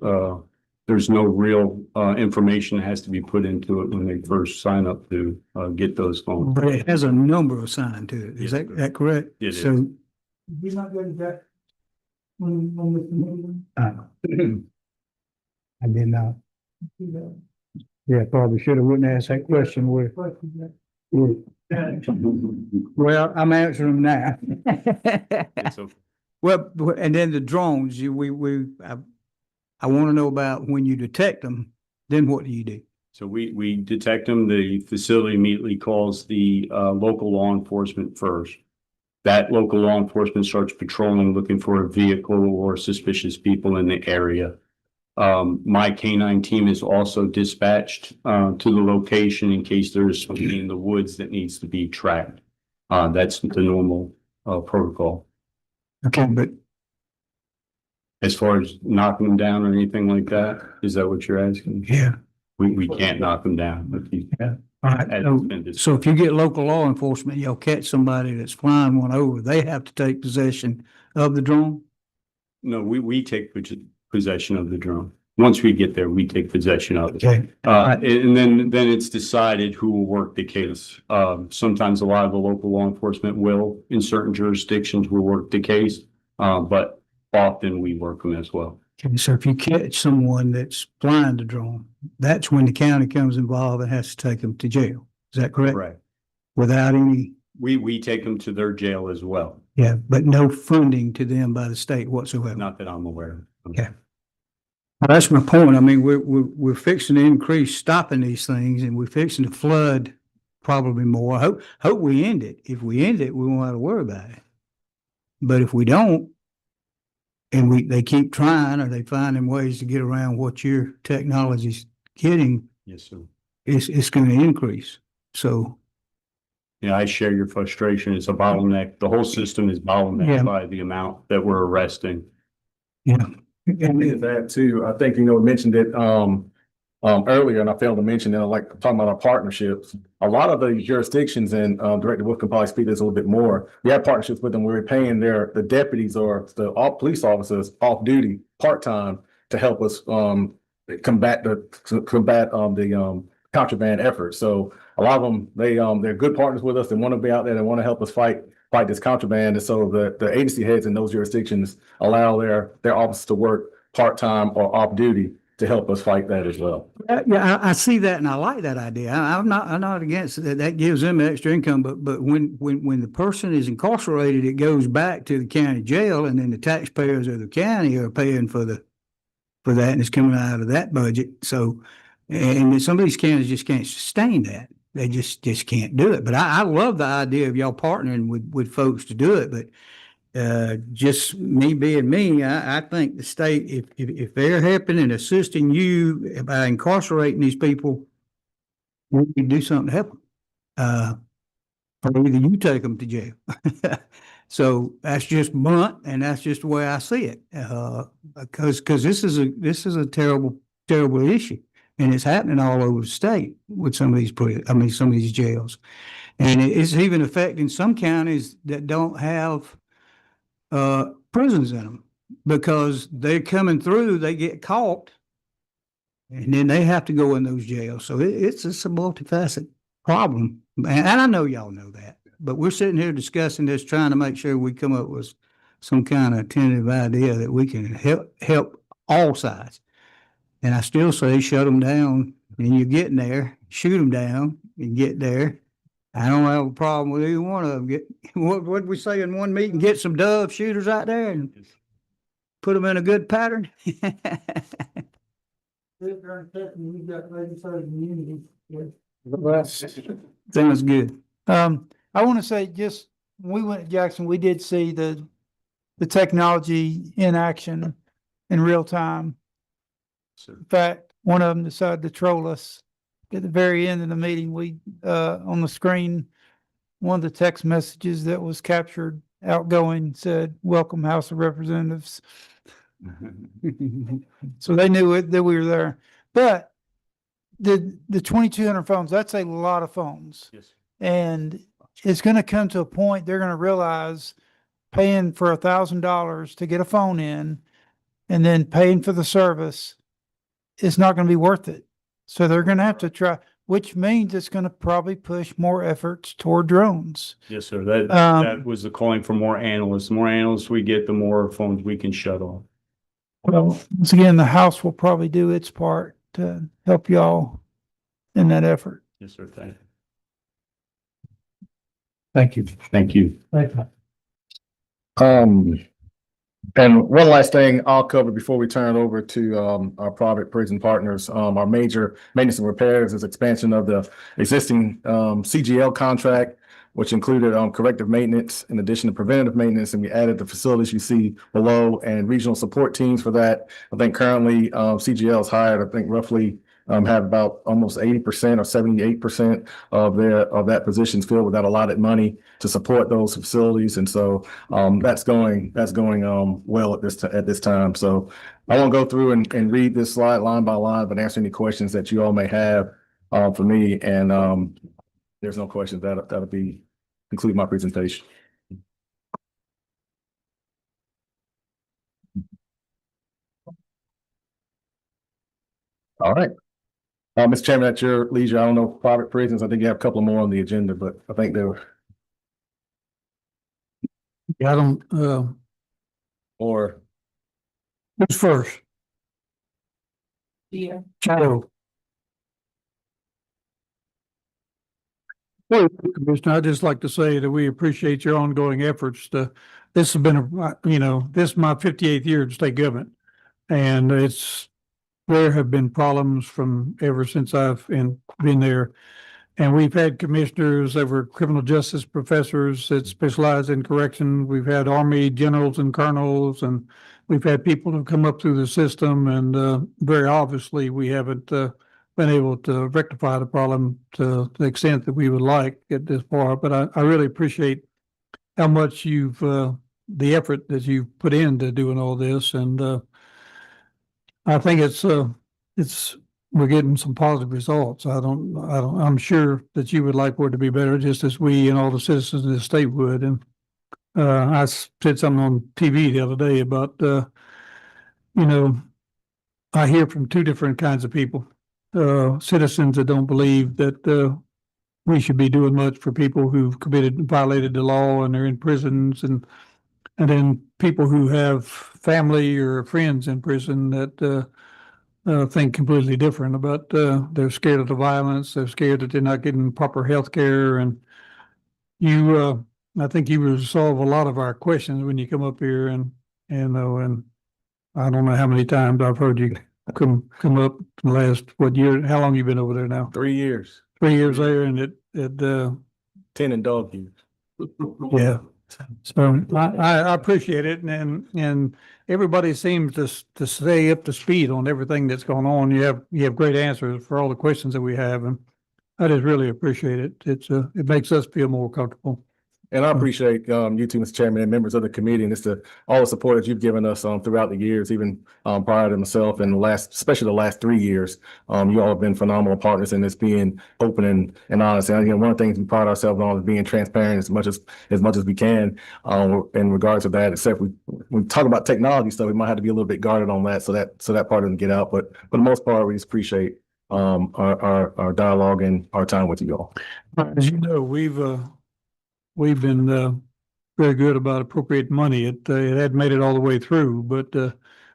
there's no real, information that has to be put into it when they first sign up to, get those phones. But it has a number assigned to it. Is Yes, that correct? It is. So. You're not going to that? I did not. Yeah, probably should have wouldn't ask that question. Well, I'm answering now. So Well, and then the drones, I want to know about when you detect them, then what do you do? So we detect them. The facility immediately calls the local law enforcement first. That local law enforcement starts patrolling, looking for a vehicle or suspicious people in the area. My K-9 team is also dispatched to the location in case there's something in the woods that needs to be tracked. That's the normal protocol. Okay, but As far as knocking them down or anything like that, is that what you're asking? yeah. We can't knock them down. All right. So if you get local law enforcement, you'll catch somebody that's flying one over, they have to take possession of the drone? No, we take possession of the drone. Once we get there, we take possession of it. Okay. And then it's decided who will work the case. Sometimes a lot of the local law enforcement will, in certain jurisdictions, will work the case. But often we work them as well. Okay, so if you catch someone that's flying the drone, that's when the county comes involved and has to take them to jail. Is that correct? Correct. Without any, We take them to their jail as well. yeah, but no funding to them by the state whatsoever. Not that I'm aware of. Okay. Well, that's my point. I mean, we're fixing to increase stopping these things, and we're fixing to flood probably more. Hope we end it. If we end it, we won't have to worry about it. But if we don't, and they keep trying, or they finding ways to get around what your technology's getting, Yes, sir. it's going to increase. So, Yeah, I share your frustration. It's a bottleneck. The whole system is Yeah. bottlenecked by the amount that we're arresting. yeah. And Is that too, I think, we mentioned it, earlier, and I failed to mention that, like, talking about our partnerships. A lot of the jurisdictions, and, Director Wolf can probably speak to this a little bit more. We have partnerships with them where we're paying the deputies or the police officers off duty, part-time, to help us, combat the contraband effort. So a lot of them, they're good partners with us. They want to be out there. They want to help us fight this contraband. And so the agency heads in those jurisdictions allow their officers to work part-time or off duty to help us fight that as well. Yeah, I see that, and I like that idea. I'm not against it. That gives them extra income, but when the person is incarcerated, it goes back to the county jail, and then the taxpayers of the county are paying for that, and it's coming out of that budget. So, and some of these counties just can't sustain that. They just can't do it. But I love the idea of y'all partnering with folks to do it, but just me being me, I think the state, if they're helping and assisting you by incarcerating these people, we need to do something to help them. Or either you take them to jail. So that's just blunt, and that's just the way I see it. Because this is a terrible issue, and it's happening all over the state with some of these jails, and it's even affecting some counties that don't have prisons in them, because they're coming through, they get caught, and then they have to go in those jails. So it's a multifaceted problem. And I know y'all know that, but we're sitting here discussing this, trying to make sure we come up with some kind of tentative idea that we can help all sides. And I still say, shut them down, and you're getting there, shoot them down and get there. I don't have a problem with either one of them. What did we say in one meeting? Get some dove shooters out there and put them in a good pattern. Sounds good. I want to say just, when we went to Jackson, we did see the technology in action in real time. In fact, one of them decided to troll us at the very end of the meeting. We, on the screen, one of the text messages that was captured outgoing said, "Welcome House of Representatives." So they knew it, that we were there. But the 2,200 phones, that's a lot of phones. Yes. And it's gonna come to a point, they're gonna realize paying for $1,000 to get a phone in and then paying for the service is not gonna be worth it. So they're gonna have to try, which means it's gonna probably push more efforts toward drones. Yes, sir. That, Um, that was the calling for more analysts. The more analysts we get, the more phones we can shut off. Well, once again, the House will probably do its part to help y'all in that effort. Yes, sir. Thank you. Thank you. Thank you. And one last thing I'll cover before we turn it over to our private prison partners. Our major maintenance and repairs is expansion of the existing CGL contract, which included corrective maintenance in addition to preventative maintenance, and we added the facilities you see below and regional support teams for that. I think currently CGL is hired, I think roughly have about almost 80% or 78% of that positions filled with that allotted money to support those facilities. And so that's going well at this time. So I won't go through and read this slide line by line, but answer any questions that you all may have for me. And there's no questions. That'll be conclude my presentation. All right. Mr. Chairman, at your leisure, I don't know, private prisons, I think you have a couple more on the agenda, but I think they were, Yeah, I don't, or who's first? Yeah. Shadow. Well, Commissioner, I'd just like to say that we appreciate your ongoing efforts to, this has been, this is my 58th year in state government. And there have been problems from ever since I've been there. And we've had commissioners that were criminal justice professors that specialize in correction. We've had Army generals and colonels, and we've had people who've come up through the system. And very obviously, we haven't been able to rectify the problem to the extent that we would like at this point. But I really appreciate how much the effort that you've put into doing all this. And I think we're getting some positive results. I'm sure that you would like for it to be better, just as we and all the citizens of the state would. And I said something on TV the other day about, I hear from two different kinds of people. Citizens that don't believe that we should be doing much for people who've violated the law and they're in prisons, and then people who have family or friends in prison that think completely different about, they're scared of the violence, they're scared that they're not getting proper health care. And I think you resolve a lot of our questions when you come up here, and I don't know how many times I've heard you come up in the last, what year, how long you been over there now? 3 years, 3 years there, and it 10 in dog years. yeah. So I appreciate it, and everybody seems to stay up to speed on everything that's going on. You have great answers for all the questions that we have, and I just really appreciate it. It makes us feel more comfortable. And I appreciate you two, Mr. Chairman, and members of the committee, and all the support that you've given us throughout the years, even prior to myself, and especially the last 3 years. You all have been phenomenal partners in this, being open and honest. And one of the things we pride ourselves on is being transparent as much as we can in regards to that. Except when we talk about technology stuff, we might have to be a little bit guarded on that, so that part doesn't get out. But for the most part, we just appreciate our dialogue and our time with you all. As you know, we've been very good about appropriating money. It hadn't made it all the way through, but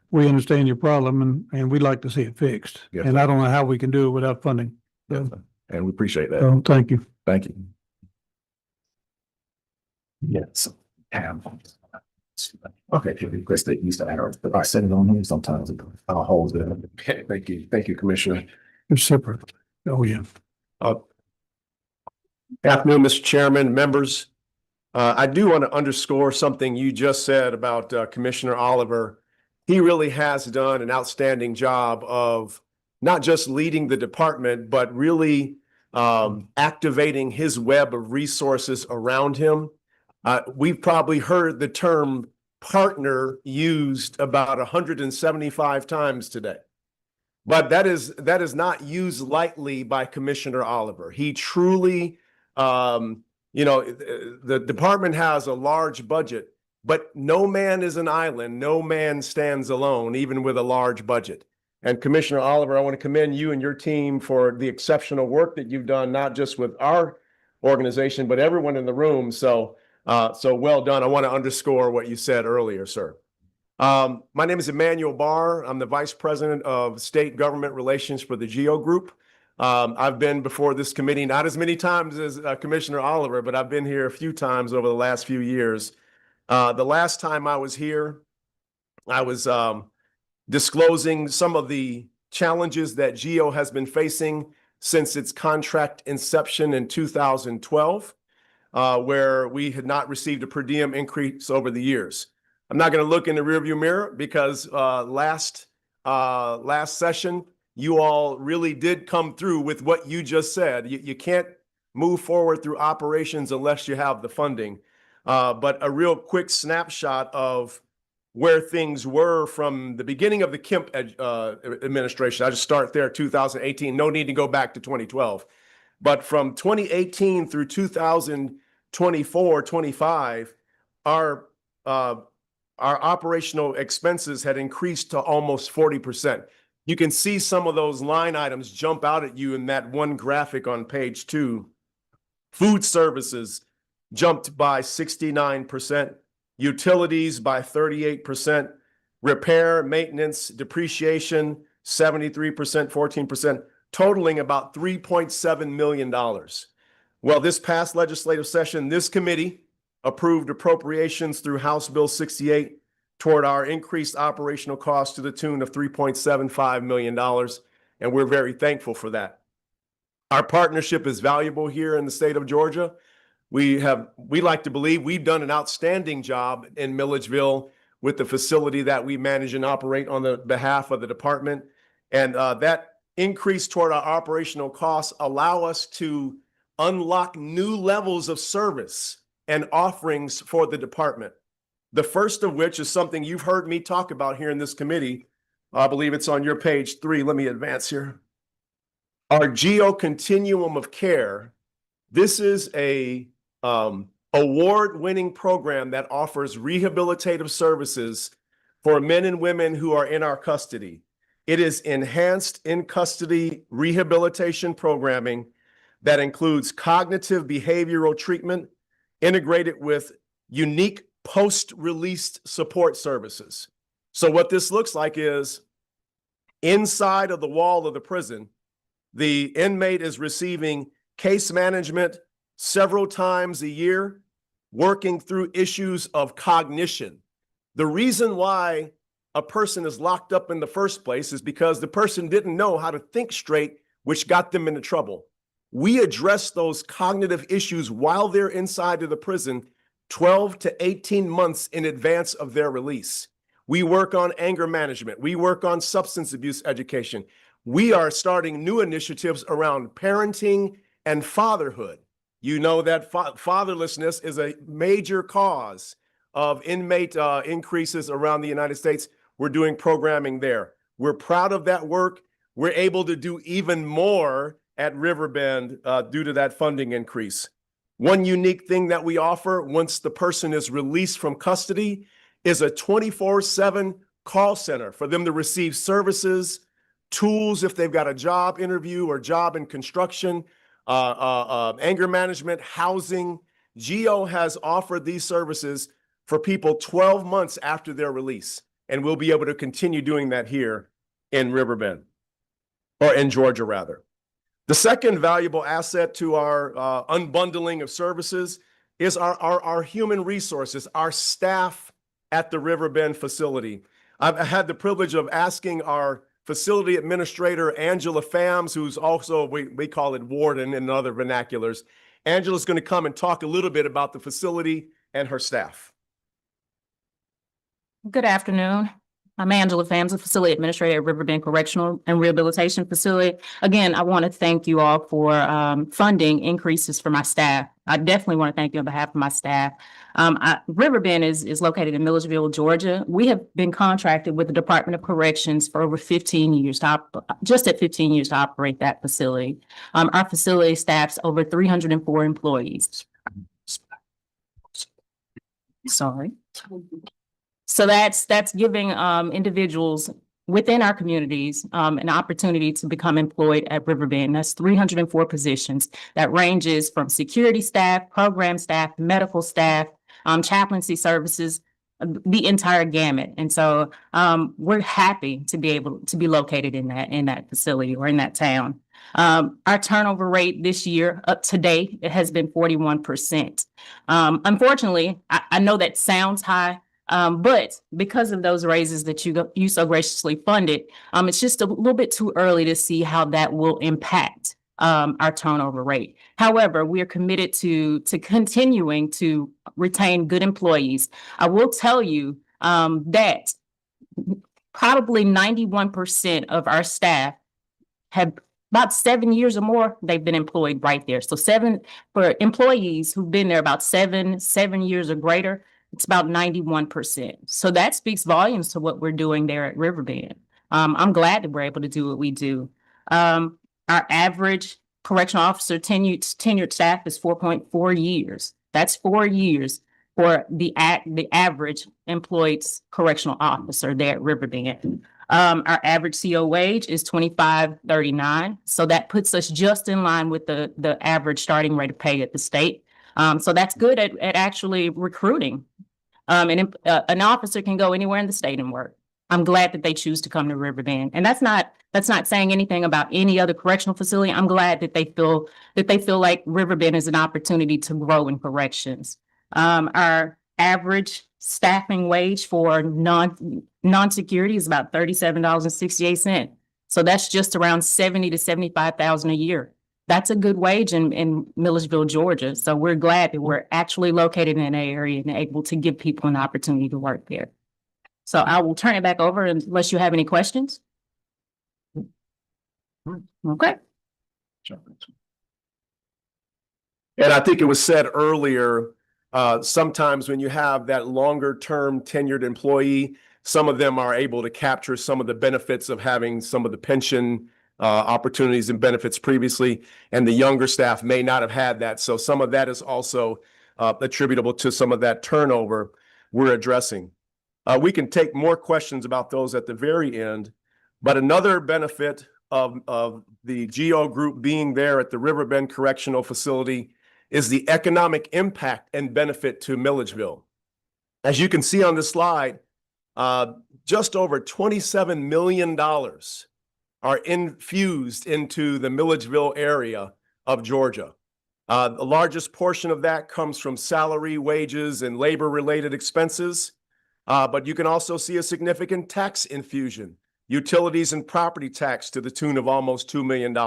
we understand your problem, and we'd like to see it fixed. Yes, and sir. I don't know how we can do it without funding. Yes, sir. And we appreciate that. So thank you. Thank you. Yes. Okay, Chris, they used to add, but I send it on here sometimes. I'll hold it. Okay, thank you. Thank you, Commissioner. They're separate. Oh, yeah. Afternoon, Mr. Chairman, members. I do want to underscore something you just said about Commissioner Oliver. He really has done an outstanding job of not just leading the department, but really activating his web of resources around him. We've probably heard the term partner used about 175 times today. But that is not used lightly by Commissioner Oliver. He truly, the department has a large budget, but no man is an island. No man stands alone, even with a large budget. And Commissioner Oliver, I want to commend you and your team for the exceptional work that you've done, not just with our organization, but everyone in the room. So well done. I want to underscore what you said earlier, sir. My name is Emmanuel Barr. I'm the Vice President of State Government Relations for the GEO Group. I've been before this committee, not as many times as Commissioner Oliver, but I've been here a few times over the last few years. The last time I was here, I was disclosing some of the challenges that GEO has been facing since its contract inception in 2012, where we had not received a per diem increase over the years. I'm not going to look in the rearview mirror because last session, you all really did come through with what you just said. You can't move forward through operations unless you have the funding. But a real quick snapshot of where things were from the beginning of the Kemp administration. I just start there, 2018. No need to go back to 2012. But from 2018 through 2024, 25, our operational expenses had increased to almost 40%. You can see some of those line items jump out at you in that one graphic on page 2. Food services jumped by 69%, utilities by 38%, repair, maintenance, depreciation, 73%, 14%, totaling about $3.7 million. Well, this past legislative session, this committee approved appropriations through House Bill 68 toward our increased operational costs to the tune of $3.75 million, and we're very thankful for that. Our partnership is valuable here in the state of Georgia. We like to believe we've done an outstanding job in Milledgeville with the facility that we manage and operate on the behalf of the department, and that increase toward our operational costs allow us to unlock new levels of service and offerings for the department. The first of which is something you've heard me talk about here in this committee. I believe it's on your page 3. Let me advance here. Our GEO Continuum of Care. This is a award-winning program that offers rehabilitative services for men and women who are in our custody. It is enhanced in-custody rehabilitation programming that includes cognitive behavioral treatment integrated with unique post-release support services. So what this looks like is inside of the wall of the prison, the inmate is receiving case management several times a year, working through issues of cognition. The reason why a person is locked up in the first place is because the person didn't know how to think straight, which got them into trouble. We address those cognitive issues while they're inside of the prison 12 to 18 months in advance of their release. We work on anger management. We work on substance abuse education. We are starting new initiatives around parenting and fatherhood. You know that fatherlessness is a major cause of inmate increases around the United States. We're doing programming there. We're proud of that work. We're able to do even more at Riverbend due to that funding increase. One unique thing that we offer once the person is released from custody is a 24/7 call center for them to receive services, tools if they've got a job interview or job in construction, anger management, housing. GEO has offered these services for people 12 months after their release, and we'll be able to continue doing that here in Riverbend, or in Georgia rather. The second valuable asset to our unbundling of services is our human resources, our staff at the Riverbend facility. I've had the privilege of asking our facility administrator, Angela Phams, who's also, we call it warden in other vernaculars. Angela's going to come and talk a little bit about the facility and her staff. Good afternoon. I'm Angela Phams, the Facility Administrator at Riverbend Correctional and Rehabilitation Facility. Again, I want to thank you all for funding increases for my staff. I definitely want to thank you on behalf of my staff. Riverbend is located in Milledgeville, Georgia. We have been contracted with the Department of Corrections for over 15 years, just at 15 years to operate that facility. Our facility staffs over 304 employees. Sorry. So that's giving individuals within our communities an opportunity to become employed at Riverbend. That's 304 positions. That ranges from security staff, program staff, medical staff, chaplaincy services, the entire gamut. And so we're happy to be able to be located in that facility or in that town. Our turnover rate this year up to date, it has been 41%. Unfortunately, I know that sounds high. But because of those raises that you so graciously funded, it's just a little bit too early to see how that will impact our turnover rate. However, we are committed to continuing to retain good employees. I will tell you that probably 91% of our staff have about 7 years or more, they've been employed right there. So for employees who've been there about seven years or greater, it's about 91%. So that speaks volumes to what we're doing there at Riverbend. I'm glad that we're able to do what we do. Our average correctional officer tenured staff is 4.4 years. That's 4 years for the average employed correctional officer there at Riverbend. Our average CO wage is $25.39. So that puts us just in line with the average starting rate of pay at the state. So that's good at actually recruiting. And an officer can go anywhere in the state and work. I'm glad that they choose to come to Riverbend. And that's not saying anything about any other correctional facility. I'm glad that they feel like Riverbend is an opportunity to grow in corrections. Our average staffing wage for non-security is about $37.68. So that's just around $70,000 to $75,000 a year. That's a good wage in Milledgeville, Georgia. So we're glad that we're actually located in an area and able to give people an opportunity to work there. So I will turn it back over unless you have any questions. Okay. And I think it was said earlier, sometimes when you have that longer term tenured employee, some of them are able to capture some of the benefits of having some of the pension opportunities and benefits previously, and the younger staff may not have had that. So some of that is also attributable to some of that turnover we're addressing. We can take more questions about those at the very end, but another benefit of the GO group being there at the Riverbend Correctional Facility is the economic impact and benefit to Milledgeville. As you can see on the slide, just over $27 million are infused into the Milledgeville area of Georgia. The largest portion of that comes from salary, wages, and labor-related expenses. But you can also see a significant tax infusion, utilities and property tax to the tune of almost $2 million.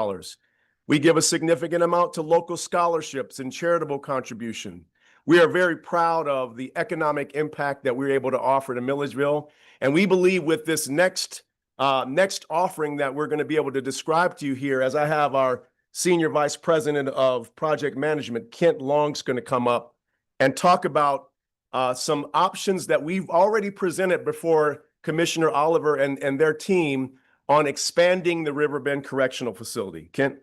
We give a significant amount to local scholarships and charitable contribution. We are very proud of the economic impact that we're able to offer to Milledgeville. And we believe with this next offering that we're going to be able to describe to you here, as I have our Senior Vice President of Project Management, Kent Long's going to come up and talk about some options that we've already presented before Commissioner Oliver and their team on expanding the Riverbend Correctional Facility. Kent?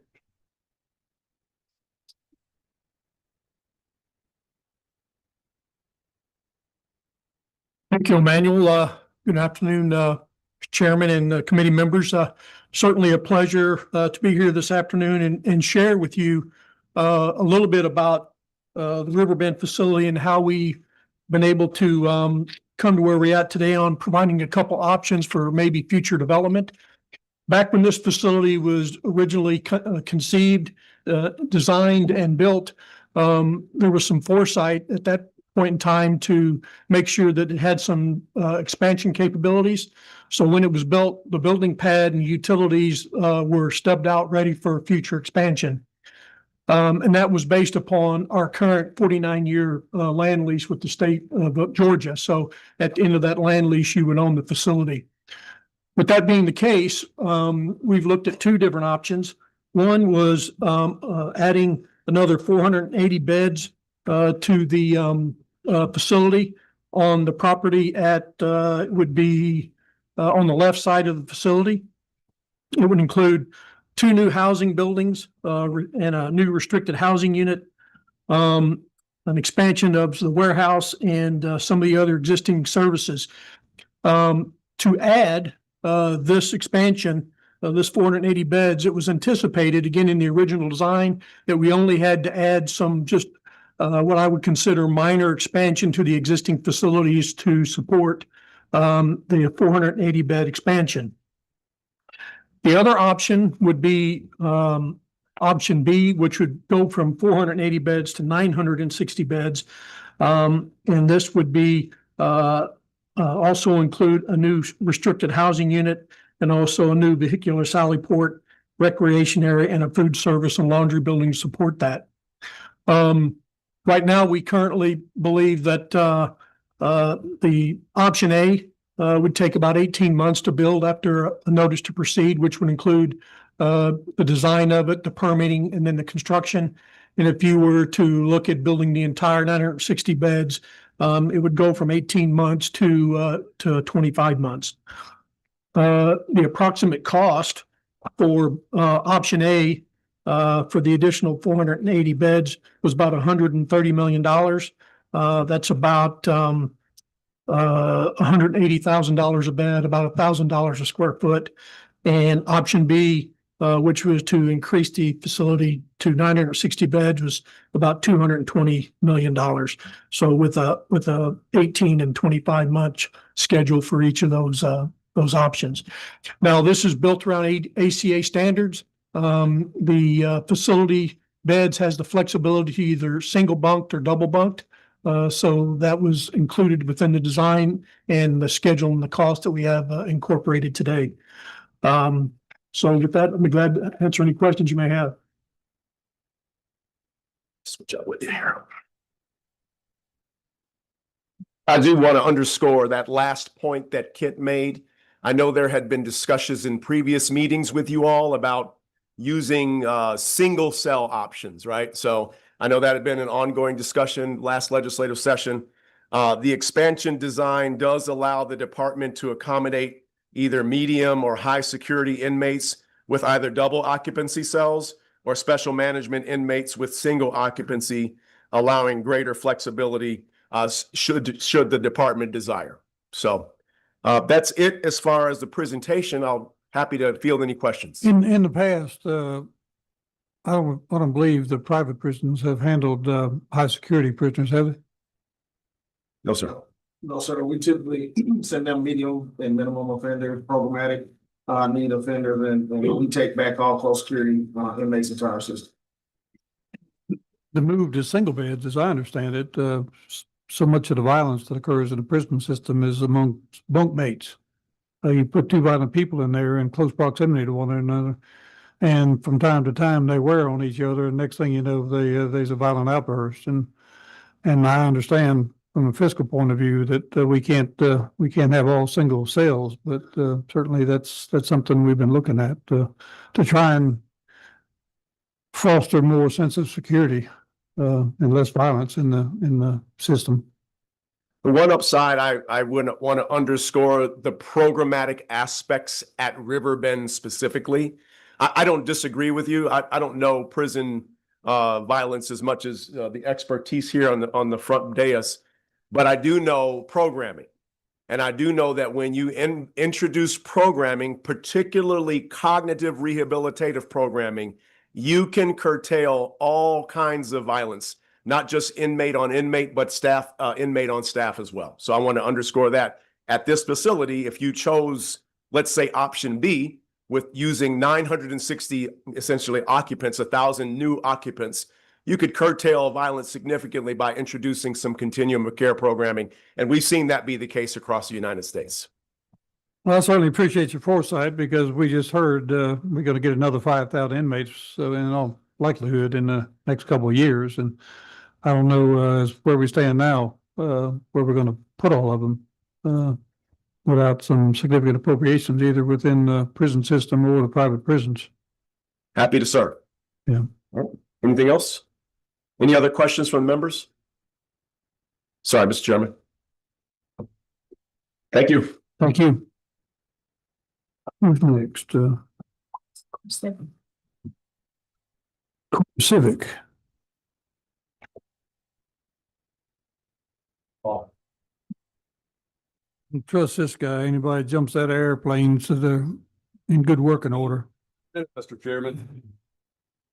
Thank you, Emmanuel. Good afternoon, Chairman and committee members. Certainly a pleasure to be here this afternoon and share with you a little bit about the Riverbend facility and how we've been able to come to where we're at today on providing a couple options for maybe future development. Back when this facility was originally conceived, designed, and built, there was some foresight at that point in time to make sure that it had some expansion capabilities. So when it was built, the building pad and utilities were stubbed out, ready for future expansion. And that was based upon our current 49-year land lease with the state of Georgia. So at the end of that land lease, you would own the facility. With that being the case, we've looked at two different options. One was adding another 480 beds to the facility on the property would be on the left side of the facility. It would include 2 new housing buildings and a new restricted housing unit, an expansion of the warehouse and some of the other existing services. To add this expansion, this 480 beds, it was anticipated, again, in the original design, that we only had to add some just what I would consider minor expansion to the existing facilities to support the 480 bed expansion. The other option would be option B, which would go from 480 beds to 960 beds. And this would be also include a new restricted housing unit and also a new vehicular sally port, recreation area, and a food service and laundry building to support that. Right now, we currently believe that the option A would take about 18 months to build after a notice to proceed, which would include the design of it, the permitting, and then the construction. And if you were to look at building the entire 960 beds, it would go from 18 months to 25 months. The approximate cost for option A for the additional 480 beds was about $130 million. That's about $180,000 a bed, about $1,000 a square foot. And option B, which was to increase the facility to 960 beds, was about $220 million. So with a 18 and 25 month schedule for each of those options. Now, this is built around ACA standards. The facility beds has the flexibility to either single bunked or double bunked. So that was included within the design and the schedule and the cost that we have incorporated today. So with that, I'd be glad to answer any questions you may have. Switch up with you here. I do want to underscore that last point that Kit made. I know there had been discussions in previous meetings with you all about using single cell options, right? So I know that had been an ongoing discussion last legislative session. The expansion design does allow the department to accommodate either medium or high security inmates with either double occupancy cells or special management inmates with single occupancy, allowing greater flexibility should the department desire. So that's it as far as the presentation. I'll happy to field any questions. In the past, I don't believe the private prisons have handled high security prisoners, have they? No, sir. No, sir. We typically send them medium and minimum offender, programmatic need offenders, and we take back all close security inmates into our system. The move to single beds, as I understand it, so much of the violence that occurs in the prison system is among bunkmates. You put 2 violent people in there in close proximity to one another, and from time to time they wear on each other, and next thing you know, there's a violent outburst. And I understand from a fiscal point of view that we can't have all single cells, but certainly that's something we've been looking at to try and foster more sense of security and less violence in the system. The one upside I would want to underscore the programmatic aspects at Riverbend specifically. I don't disagree with you. I don't know prison violence as much as the expertise here on the front dais, but I do know programming. And I do know that when you introduce programming, particularly cognitive rehabilitative programming, you can curtail all kinds of violence, not just inmate on inmate, but staff, inmate on staff as well. So I want to underscore that at this facility, if you chose, let's say option B, with using 960 essentially occupants, 1,000 new occupants you could curtail violence significantly by introducing some continuum of care programming. And we've seen that be the case across the United States. Well, I certainly appreciate your foresight because we just heard, we're gonna get another 5,000 inmates, so in all likelihood in the next couple of years. And I don't know, where we stand now, where we're gonna put all of them, without some significant appropriations either within the prison system or the private prisons. Happy to serve. Yeah. All right. Anything else? Any other questions from members? Sorry, Mr. Chairman. Thank you. Thank you. Who's next? Civic. Trust this guy. Anybody jumps out of airplanes, so they're in good working order. Mr. Chairman.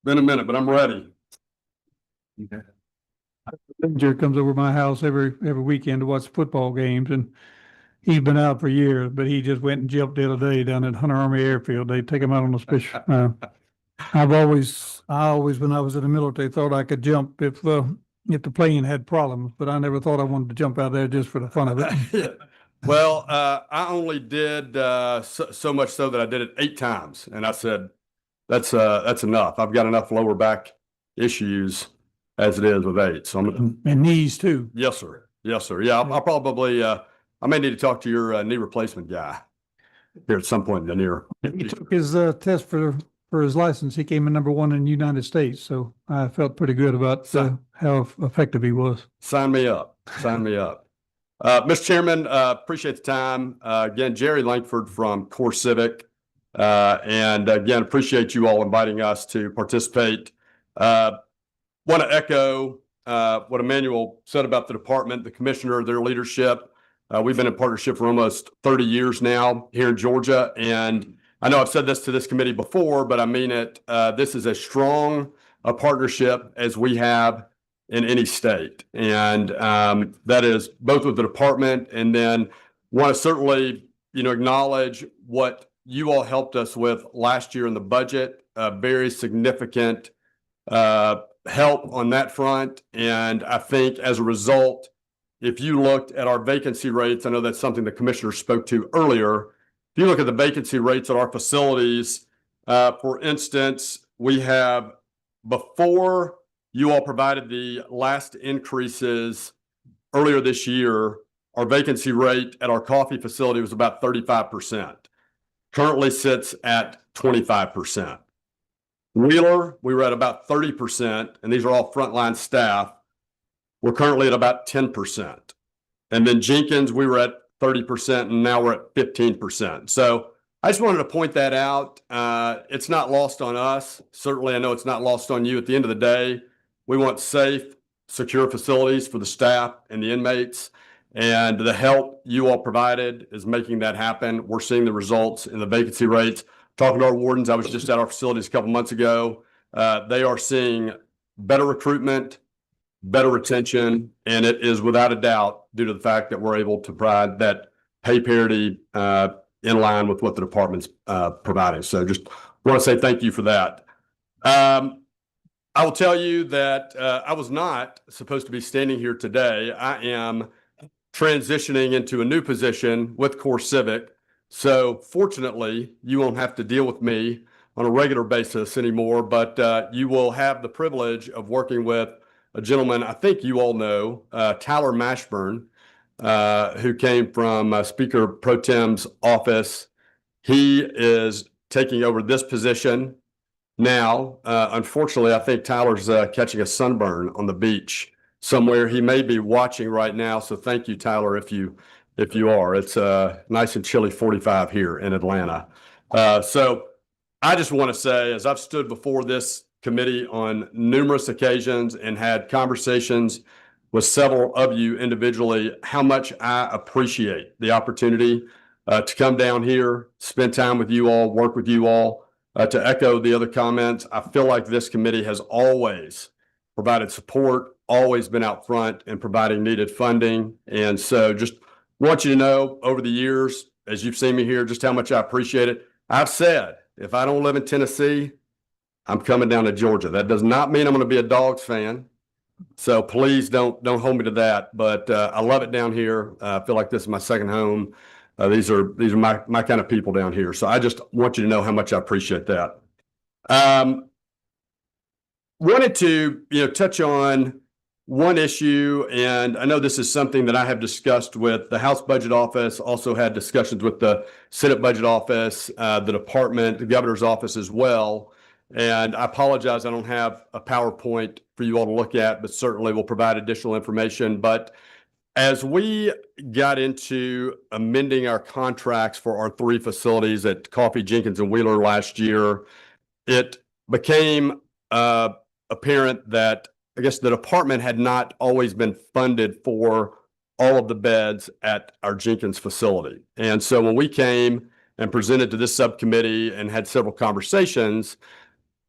Been a minute, but I'm ready. Ranger comes over my house every weekend to watch football games, and he's been out for years, but he just went and jumped the other day down at Hunter Army Airfield. They take him out on a special. I always, when I was in the military, thought I could jump if the plane had problems, but I never thought I wanted to jump out there just for the fun of it. Well, I only did so much so that I did it 8 times, and I said, that's enough. I've got enough lower back issues as it is with 8. So and knees too. Yes, sir. Yes, sir. Yeah, I'll probably I may need to talk to your knee replacement guy here at some point in the near. He took his test for his license. He came in #1 in the United States, so I felt pretty good about how effective he was. Sign me up. Sign me up. Mr. Chairman, appreciate the time. Again, Jerry Langford from Core Civic. And again, appreciate you all inviting us to participate. Want to echo what Emmanuel said about the department, the commissioner, their leadership. We've been in partnership for almost 30 years now here in Georgia. And I know I've said this to this committee before, but I mean it. This is as strong a partnership as we have in any state. And that is both with the department, and then want to certainly, acknowledge what you all helped us with last year in the budget, very significant help on that front. And I think as a result, if you looked at our vacancy rates, I know that's something the commissioner spoke to earlier. If you look at the vacancy rates at our facilities, for instance, we have, before you all provided the last increases earlier this year, our vacancy rate at our coffee facility was about 35%. Currently sits at 25%. Wheeler, we were at about 30%, and these are all frontline staff. We're currently at about 10%. And then Jenkins, we were at 30%, and now we're at 15%. So I just wanted to point that out. It's not lost on us. Certainly, I know it's not lost on you. At the end of the day, we want safe, secure facilities for the staff and the inmates. And the help you all provided is making that happen. We're seeing the results in the vacancy rates. Talking to our wardens, I was just at our facilities a couple months ago. They are seeing better recruitment, better retention, and it is without a doubt due to the fact that we're able to provide that pay parity in line with what the department's providing. So just want to say thank you for that. I will tell you that I was not supposed to be standing here today. I am transitioning into a new position with Core Civic. So fortunately, you won't have to deal with me on a regular basis anymore, but you will have the privilege of working with a gentleman I think you all know, Tyler Mashburn, who came from Speaker Pro Tem's office. He is taking over this position now. Unfortunately, I think Tyler's catching a sunburn on the beach somewhere. He may be watching right now. So thank you, Tyler, if you are. It's nice and chilly 45 here in Atlanta. So I just want to say, as I've stood before this committee on numerous occasions and had conversations with several of you individually, how much I appreciate the opportunity to come down here, spend time with you all, work with you all. To echo the other comments, I feel like this committee has always provided support, always been out front in providing needed funding. And so just want you to know over the years, as you've seen me here, just how much I appreciate it. I've said, if I don't live in Tennessee, I'm coming down to Georgia. That does not mean I'm going to be a Dogs fan. So please don't hold me to that. But I love it down here. I feel like this is my second home. These are my kind of people down here. So I just want you to know how much I appreciate that. Wanted to touch on one issue, and I know this is something that I have discussed with the House Budget Office, also had discussions with the Senate Budget Office, the department, the governor's office as well. And I apologize, I don't have a PowerPoint for you all to look at, but certainly will provide additional information. But as we got into amending our contracts for our 3 facilities at Coffee, Jenkins, and Wheeler last year, it became apparent that I guess the department had not always been funded for all of the beds at our Jenkins facility. And so when we came and presented to this subcommittee and had several conversations,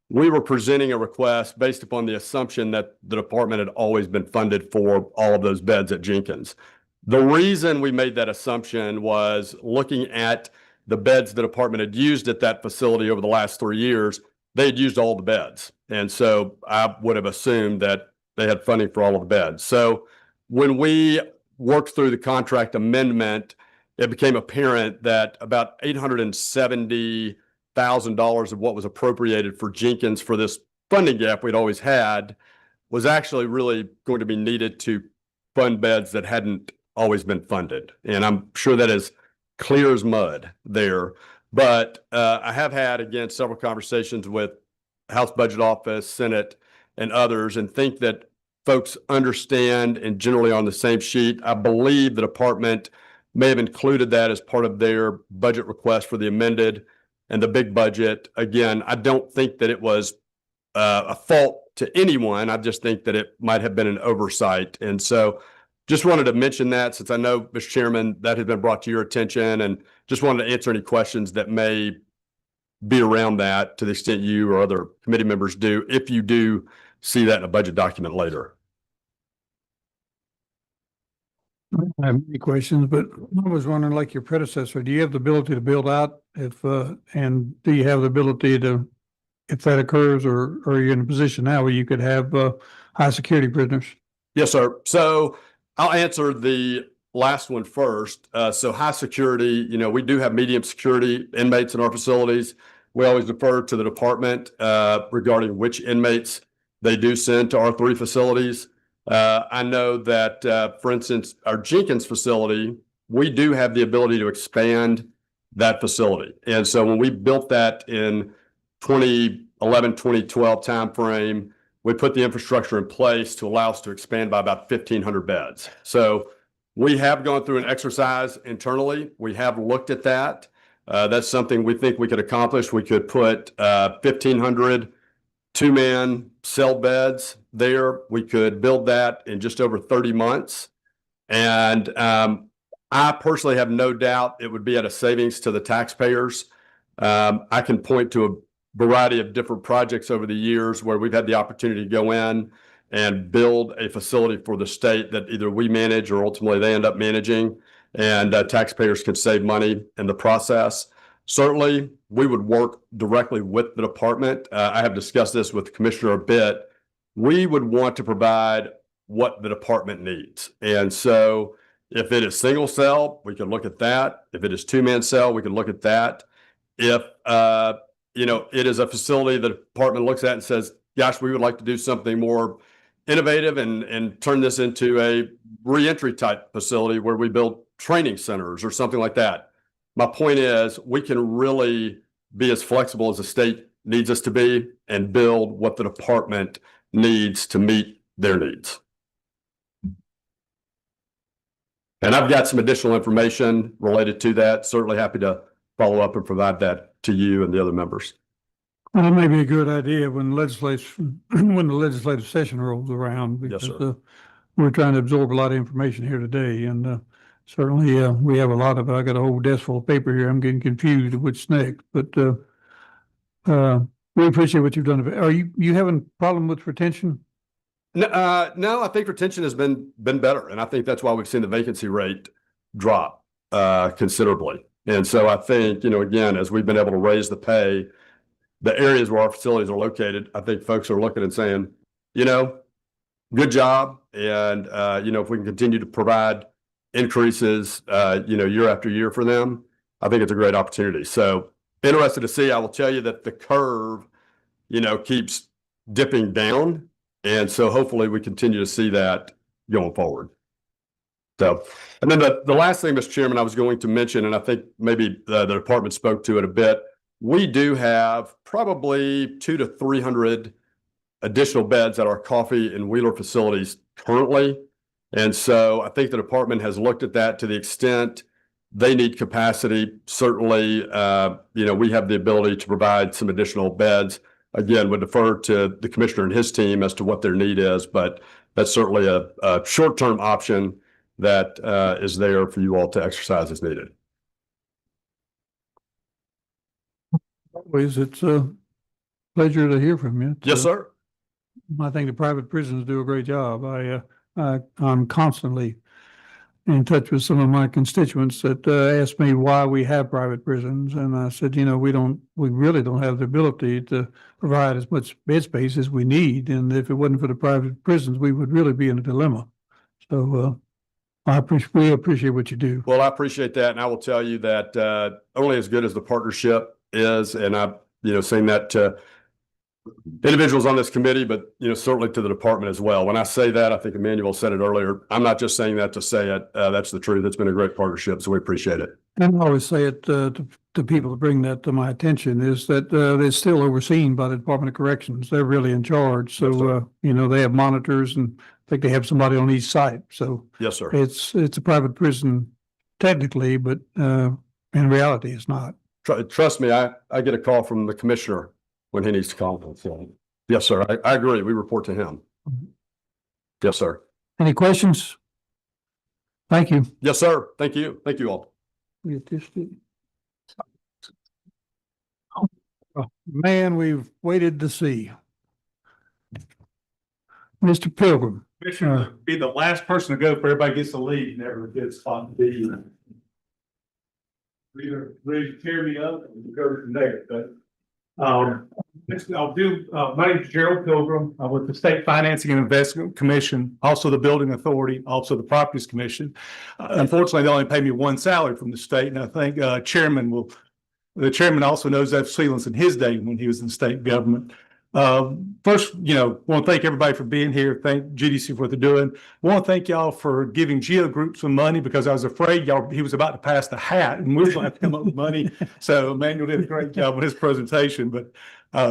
we were presenting a request based upon the assumption that the department had always been funded for all of those beds at Jenkins. The reason we made that assumption was looking at the beds the department had used at that facility over the last 3 years, they had used all the beds. And so I would have assumed that they had funding for all of the beds. So when we worked through the contract amendment, it became apparent that about $870,000 of what was appropriated for Jenkins for this funding gap we'd always had was actually really going to be needed to fund beds that hadn't always been funded. And I'm sure that is clear as mud there. But I have had, again, several conversations with House Budget Office, Senate, and others, and think that folks understand and generally on the same sheet. I believe the department may have included that as part of their budget request for the amended and the big budget. Again, I don't think that it was a fault to anyone. I just think that it might have been an oversight. And so just wanted to mention that, since I know, Mr. Chairman, that has been brought to your attention, and just wanted to answer any questions that may be around that to the extent you or other committee members do, if you do see that in a budget document later. I don't have many questions, but I was wondering, like your predecessor, do you have the ability to build out and do you have the ability to, if that occurs, or are you in a position now where you could have high security prisoners? Yes, sir. So I'll answer the last one first. So high security, we do have medium security inmates in our facilities. We always defer to the department regarding which inmates they do send to our 3 facilities. I know that, for instance, our Jenkins facility, we do have the ability to expand that facility. And so when we built that in 2011, 2012 timeframe, we put the infrastructure in place to allow us to expand by about 1,500 beds. So we have gone through an exercise internally. We have looked at that. That's something we think we could accomplish. We could put 1,500 2-man cell beds there. We could build that in just over 30 months. And I personally have no doubt it would be at a savings to the taxpayers. I can point to a variety of different projects over the years where we've had the opportunity to go in and build a facility for the state that either we manage or ultimately they end up managing, and taxpayers can save money in the process. Certainly, we would work directly with the department. I have discussed this with the commissioner a bit. We would want to provide what the department needs. And so if it is single cell, we can look at that. If it is 2-man cell, we can look at that. If it is a facility the department looks at and says, gosh, we would like to do something more innovative and turn this into a reentry type facility where we build training centers or something like that. My point is, we can really be as flexible as the state needs us to be and build what the department needs to meet their needs. And I've got some additional information related to that. Certainly happy to follow up and provide that to you and the other members. Well, it may be a good idea when when the legislative session rolls around, because we're trying to absorb a lot of information here today, and certainly we have a lot of. I got a whole desk full of paper here. I'm getting confused of which next, but we appreciate what you've done. Are you having a problem with retention? No, I think retention has been better, and I think that's why we've seen the vacancy rate drop considerably. And so I think, again, as we've been able to raise the pay, the areas where our facilities are located, I think folks are looking and saying, you know, good job. And, you know, if we can continue to provide increases, you know, year after year for them, I think it's a great opportunity. So interested to see. I will tell you that the curve, you know, keeps dipping down. And so hopefully we continue to see that going forward. So, and then the last thing, Mr. Chairman, I was going to mention, and I think maybe the department spoke to it a bit. We do have probably 200 to 300 additional beds at our Coffee and Wheeler facilities currently. And so I think the department has looked at that to the extent they need capacity. Certainly, you know, we have the ability to provide some additional beds. Again, would defer to the commissioner and his team as to what their need is, but that's certainly a short-term option that is there for you all to exercise as needed. Always, it's a pleasure to hear from you. Yes, sir. I think the private prisons do a great job. I'm constantly in touch with some of my constituents that ask me why we have private prisons. And I said, you know, we really don't have the ability to provide as much bed space as we need. And if it wasn't for the private prisons, we would really be in a dilemma. So we appreciate what you do. Well, I appreciate that. And I will tell you that only as good as the partnership is, and I've, you know, saying that to individuals on this committee, but, you know, certainly to the department as well. When I say that, I think Emmanuel said it earlier. I'm not just saying that to say it. That's the truth. It's been a great partnership, so we appreciate it. And I always say it to people to bring that to my attention is that they're still overseen by the Department of Corrections. They're really in charge. So, you know, they have monitors and I think they have somebody on each site. So Yes, sir. it's a private prison technically, but in reality, it's not. Trust me, I get a call from the commissioner when he needs to call. So, yes, sir. I agree. We report to him. Yes, sir. Any questions? Thank you. Yes, sir. Thank you. Thank you all. Oh, man, we've waited to see. Mr. Pilgrim. Commissioner, be the last person to go if everybody gets to leave. Never a good spot to be. Either ready to tear me up or go from there, but next I'll do, my name is Gerald Pilgrim. I'm with the State Financing and Investment Commission, also the Building Authority, also the Properties Commission. Unfortunately, they only pay me one salary from the state, and I think the chairman also knows that feelings in his day when he was in state government. First, you know, want to thank everybody for being here. Thank GDC for what they're doing. Want to thank y'all for giving Geo Group some money because I was afraid he was about to pass the hat and we were going to have to come up with money. So Emmanuel did a great job with his presentation, but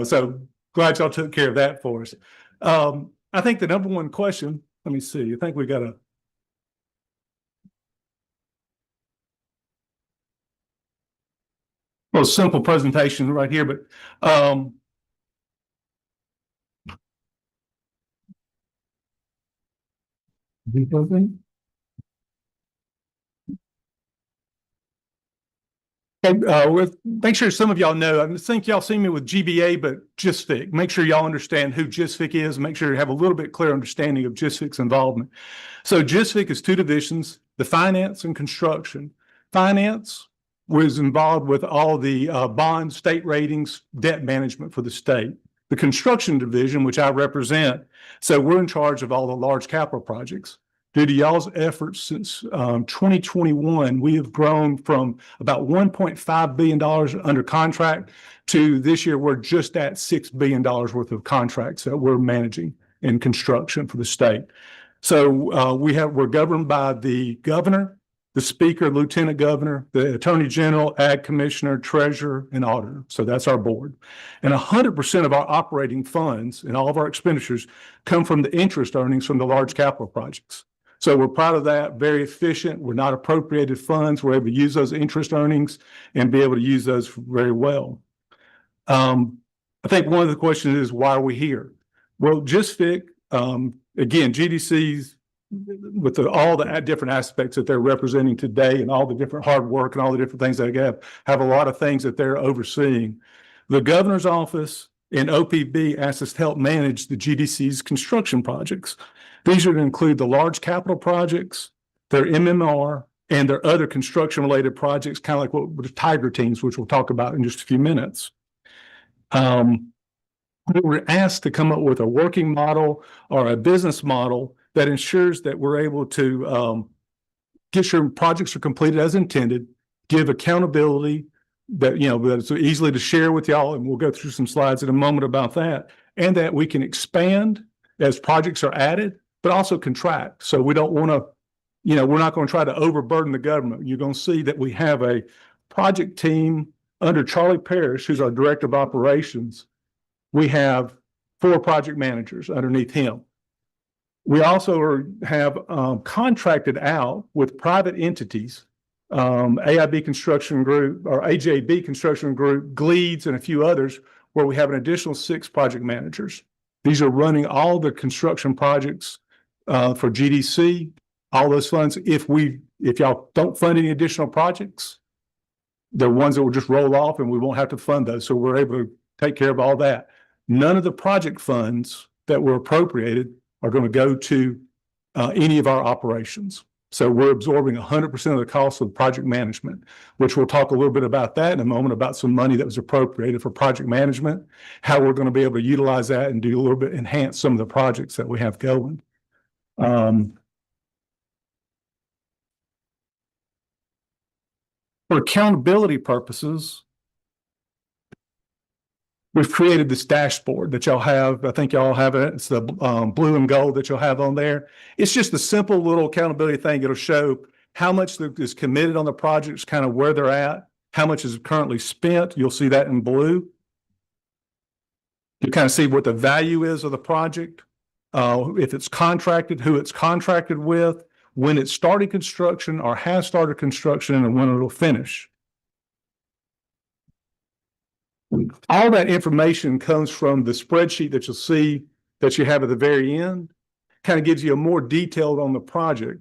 so glad y'all took care of that for us. I think the number one question, let me see, I think we got a simple presentation right here, but make sure some of y'all know, I think y'all see me with GBA, but GISFIC. Make sure y'all understand who GISFIC is. Make sure you have a little bit clear understanding of GISFIC's involvement. So GISFIC is two divisions, the finance and construction. Finance was involved with all the bond, state ratings, debt management for the state. The construction division, which I represent, so we're in charge of all the large capital projects. Due to y'all's efforts since 2021, we have grown from about $1.5 billion under contract to this year, we're just at $6 billion worth of contracts that we're managing in construction for the state. So we're governed by the governor, the speaker, lieutenant governor, the attorney general, ag commissioner, treasurer, and auditor. So that's our board. And 100% of our operating funds and all of our expenditures come from the interest earnings from the large capital projects. So we're proud of that, very efficient. We're not appropriated funds. We're able to use those interest earnings and be able to use those very well. I think one of the questions is, why are we here? Well, GISFIC, again, GDC's with all the different aspects that they're representing today and all the different hard work and all the different things they have a lot of things that they're overseeing. The governor's office and OPB asked us to help manage the GDC's construction projects. These are to include the large capital projects, their MMR, and their other construction related projects, kind of like what the Tiger teams, which we'll talk about in just a few minutes. We were asked to come up with a working model or a business model that ensures that we're able to get sure projects are completed as intended, give accountability that, that's easily to share with y'all, and we'll go through some slides in a moment about that, and that we can expand as projects are added, but also contract. So we don't want to, we're not going to try to overburden the government. You're going to see that we have a project team under Charlie Parrish, who's our Director of Operations. We have 4 project managers underneath him. We also have contracted out with private entities, AIB Construction Group or AJB Construction Group, GLEADS, and a few others, where we have an additional 6 project managers. These are running all the construction projects for GDC, all those funds. If y'all don't fund any additional projects, they're ones that will just roll off and we won't have to fund those. So we're able to take care of all that. None of the project funds that were appropriated are going to go to any of our operations. So we're absorbing 100% of the cost of project management, which we'll talk a little bit about that in a moment, about some money that was appropriated for project management, how we're going to be able to utilize that and do a little bit, enhance some of the projects that we have going. For accountability purposes, we've created this dashboard that y'all have. I think y'all have it. It's the blue and gold that you'll have on there. It's just a simple little accountability thing. It'll show how much is committed on the projects, kind of where they're at, how much is currently spent. You'll see that in blue. You kind of see what the value is of the project, if it's contracted, who it's contracted with, when it started construction or has started construction, and when it'll finish. All that information comes from the spreadsheet that you'll see that you have at the very end. Kind of gives you a more detailed on the project,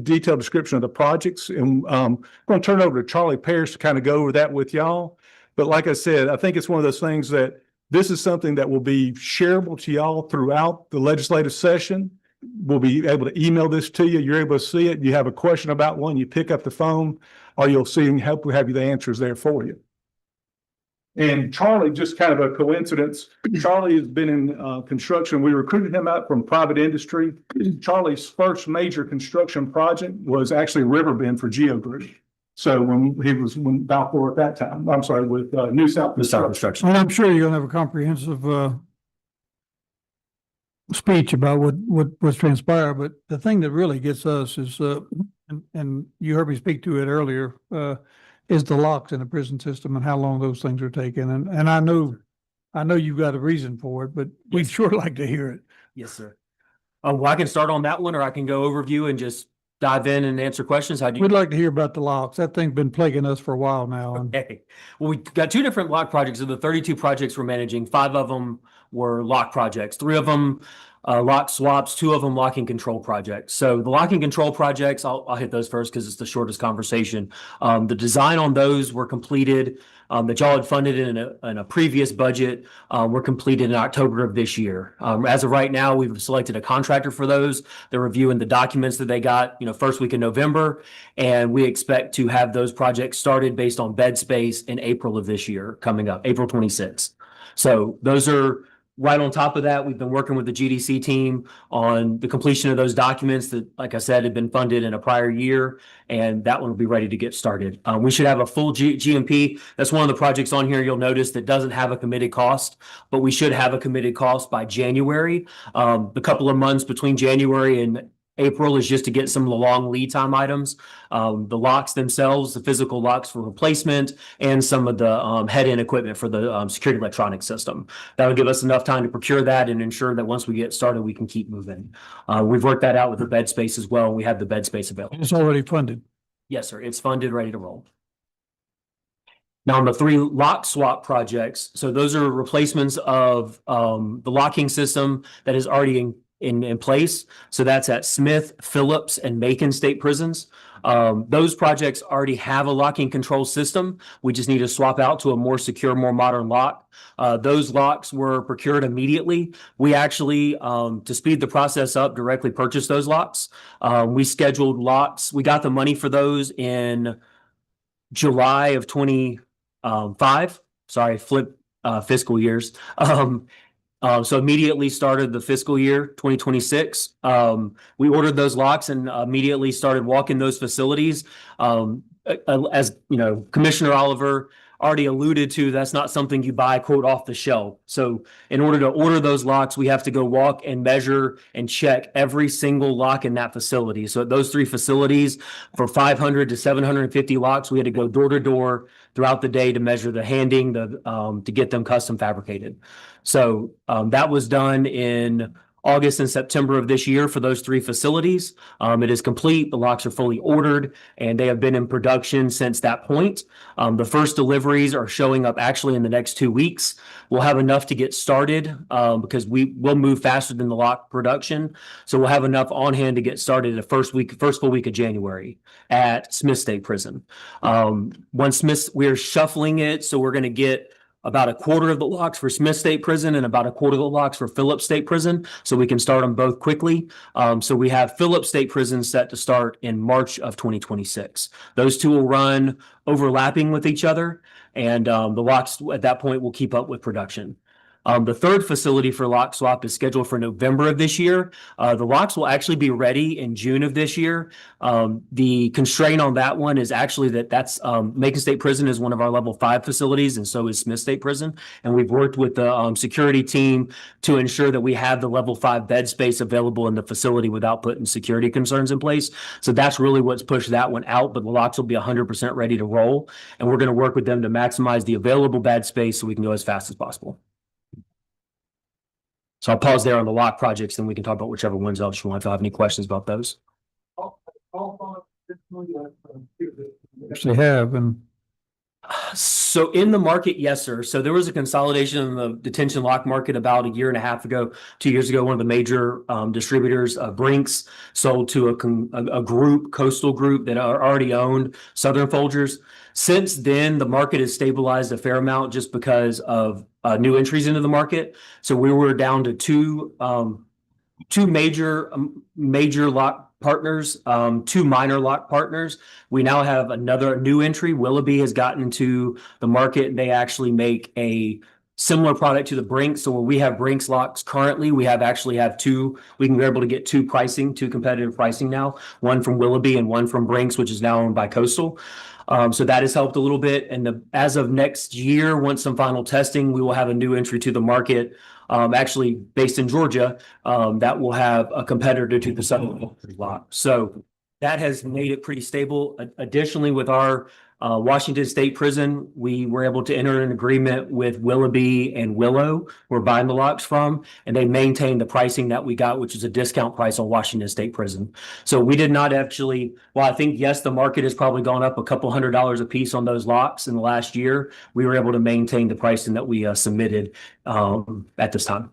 detailed description of the projects. And I'm going to turn it over to Charlie Parrish to kind of go over that with y'all. But like I said, I think it's one of those things that this is something that will be shareable to y'all throughout the legislative session. We'll be able to email this to you. You're able to see it. You have a question about one, you pick up the phone, or you'll see and hopefully have the answers there for you. And Charlie, just kind of a coincidence, Charlie has been in construction. We recruited him out from private industry. Charlie's first major construction project was actually Riverbend for Geo Group. So when he was with Balfour at that time, I'm sorry, with New South Construction. And I'm sure you're gonna have a comprehensive speech about what's transpired, but the thing that really gets us is and you heard me speak to it earlier, is the locks in the prison system and how long those things are taking. And I know you've got a reason for it, but we'd sure like to hear it. Yes, sir. Well, I can start on that one, or I can go overview and just dive in and answer questions. How do you? We'd like to hear about the locks. That thing's been plaguing us for a while now. And Okay. Well, we got 2 different lock projects. Of the 32 projects we're managing, 5 of them were lock projects. 3 of them lock swaps, 2 of them locking control projects. So the locking control projects, I'll hit those first because it's the shortest conversation. The design on those were completed, that y'all had funded in a previous budget, were completed in October of this year. As of right now, we've selected a contractor for those. They're reviewing the documents that they got, first week in November, and we expect to have those projects started based on bed space in April of this year, coming up, April 26th. So those are right on top of that. We've been working with the GDC team on the completion of those documents that, like I said, had been funded in a prior year, and that one will be ready to get started. We should have a full GMP. That's one of the projects on here you'll notice that doesn't have a committed cost, but we should have a committed cost by January. The couple of months between January and April is just to get some of the long lead time items, the locks themselves, the physical locks for replacement, and some of the head-end equipment for the security electronic system. That'll give us enough time to procure that and ensure that once we get started, we can keep moving. We've worked that out with the bed space as well. We have the bed space available. it's already funded. Yes, sir. It's funded, ready to roll. Now, on the 3 lock swap projects, so those are replacements of the locking system that is already in place. So that's at Smith, Phillips, and Macon state prisons. Those projects already have a locking control system. We just need to swap out to a more secure, more modern lock. Those locks were procured immediately. We actually, to speed the process up, directly purchased those locks. We scheduled locks. We got the money for those in July of 25. Sorry, flip fiscal years. So immediately started the fiscal year 2026. We ordered those locks and immediately started walking those facilities. As you know, Commissioner Oliver already alluded to, that's not something you buy, quote, off the shelf. So in order to order those locks, we have to go walk and measure and check every single lock in that facility. So at those 3 facilities, for 500 to 750 locks, we had to go door to door throughout the day to measure the handing, to get them custom fabricated. So that was done in August and September of this year for those 3 facilities. It is complete. The locks are fully ordered and they have been in production since that point. The first deliveries are showing up actually in the next 2 weeks. We'll have enough to get started because we will move faster than the lock production. So we'll have enough on hand to get started the first full week of January at Smith State Prison. We're shuffling it. So we're going to get about a quarter of the locks for Smith State Prison and about a quarter of the locks for Phillips State Prison, so we can start them both quickly. So we have Phillips State Prison set to start in March of 2026. Those 2 will run overlapping with each other, and the locks at that point will keep up with production. The 3rd facility for lock swap is scheduled for November of this year. The locks will actually be ready in June of this year. The constraint on that one is actually that's Macon State Prison is one of our level 5 facilities, and so is Smith State Prison. And we've worked with the security team to ensure that we have the level 5 bed space available in the facility without putting security concerns in place. So that's really what's pushed that one out, but the locks will be 100% ready to roll. And we're going to work with them to maximize the available bed space so we can go as fast as possible. So I'll pause there on the lock projects, and we can talk about whichever ones else you want if you have any questions about those. Actually have, and So in the market, yes, sir. So there was a consolidation in the detention lock market about 1.5 years ago, 2 years ago. One of the major distributors, Brinks, sold to a group, Coastal Group, that are already owned Southern Folgers. Since then, the market has stabilized a fair amount just because of new entries into the market. So we were down to two major lock partners, 2 minor lock partners. We now have another new entry. Willoughby has gotten into the market. They actually make a similar product to the Brinks. So where we have Brinks locks currently, we actually have 2. We can be able to get 2 competitive pricing now. One from Willoughby and one from Brinks, which is now owned by Coastal. So that has helped a little bit. And as of next year, once some final testing, we will have a new entry to the market, actually based in Georgia, that will have a competitor to the Southern lock. So that has made it pretty stable. Additionally, with our Washington State Prison, we were able to enter an agreement with Willoughby and Willow, we're buying the locks from, and they maintained the pricing that we got, which is a discount price on Washington State Prison. So we did not actually, well, I think, yes, the market has probably gone up a couple $100 a piece on those locks in the last year. We were able to maintain the pricing that we submitted at this time.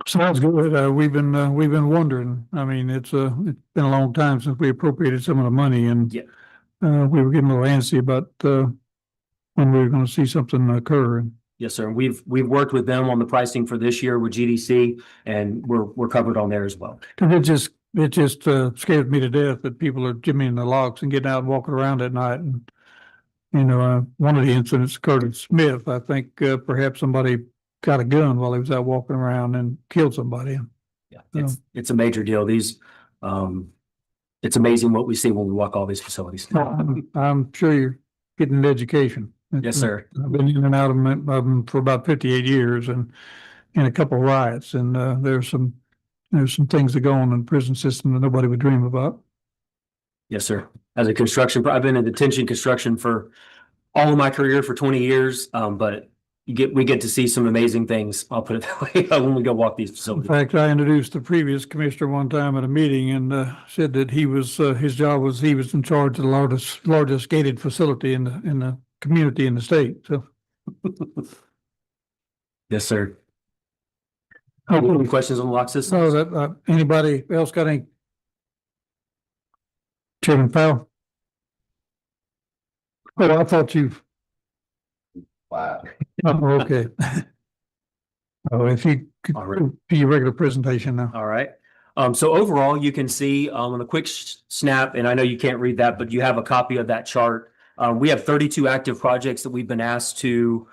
sounds good. We've been wondering. I mean, it's been a long time since we appropriated some of the money, and Yeah. we were getting a little antsy about when we were going to see something occur. Yes, sir. And we've worked with them on the pricing for this year with GDC, and we're covered on there as well. Cause it just scares me to death that people are jimmying the locks and getting out and walking around at night. And, one of the incidents occurred at Smith. I think perhaps somebody got a gun while he was out walking around and killed somebody. Yeah, it's a major deal. These, it's amazing what we see when we walk all these facilities. I'm sure you're getting an education. Yes, sir. I've been in and out of them for about 58 years and in a couple of riots, and there's some things that go on in the prison system that nobody would dream about. Yes, sir. As a I've been in detention construction for all of my career for 20 years. But we get to see some amazing things. I'll put it that way when we go walk these In facilities. fact, I introduced the previous commissioner one time at a meeting and said that his job was he was in charge of the largest gated facility in the community in the state. So, Yes, sir. Any questions on the lock system? so that anybody else got any? Chairman Powell? Oh, I thought you. Wow. Oh, okay. Oh, if you could All right. do your regular presentation now. All right. So overall, you can see on a quick snap, and I know you can't read that, but you have a copy of that chart We have 32 active projects that we've been asked to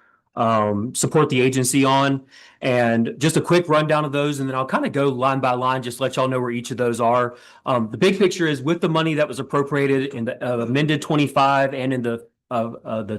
support the agency on. And just a quick rundown of those, and then I'll kind of go line by line, just let y'all know where each of those are. The big picture is with the money that was appropriated in the amended 25 and in the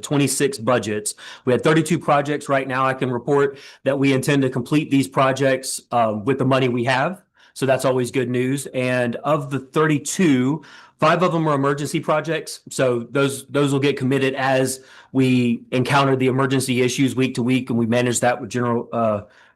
26 budgets, we had 32 projects right now. I can report that we intend to complete these projects with the money we have. So that's always good news. And of the 32, 5 of them are emergency projects. So those will get committed as we encounter the emergency issues week to week, and we manage that with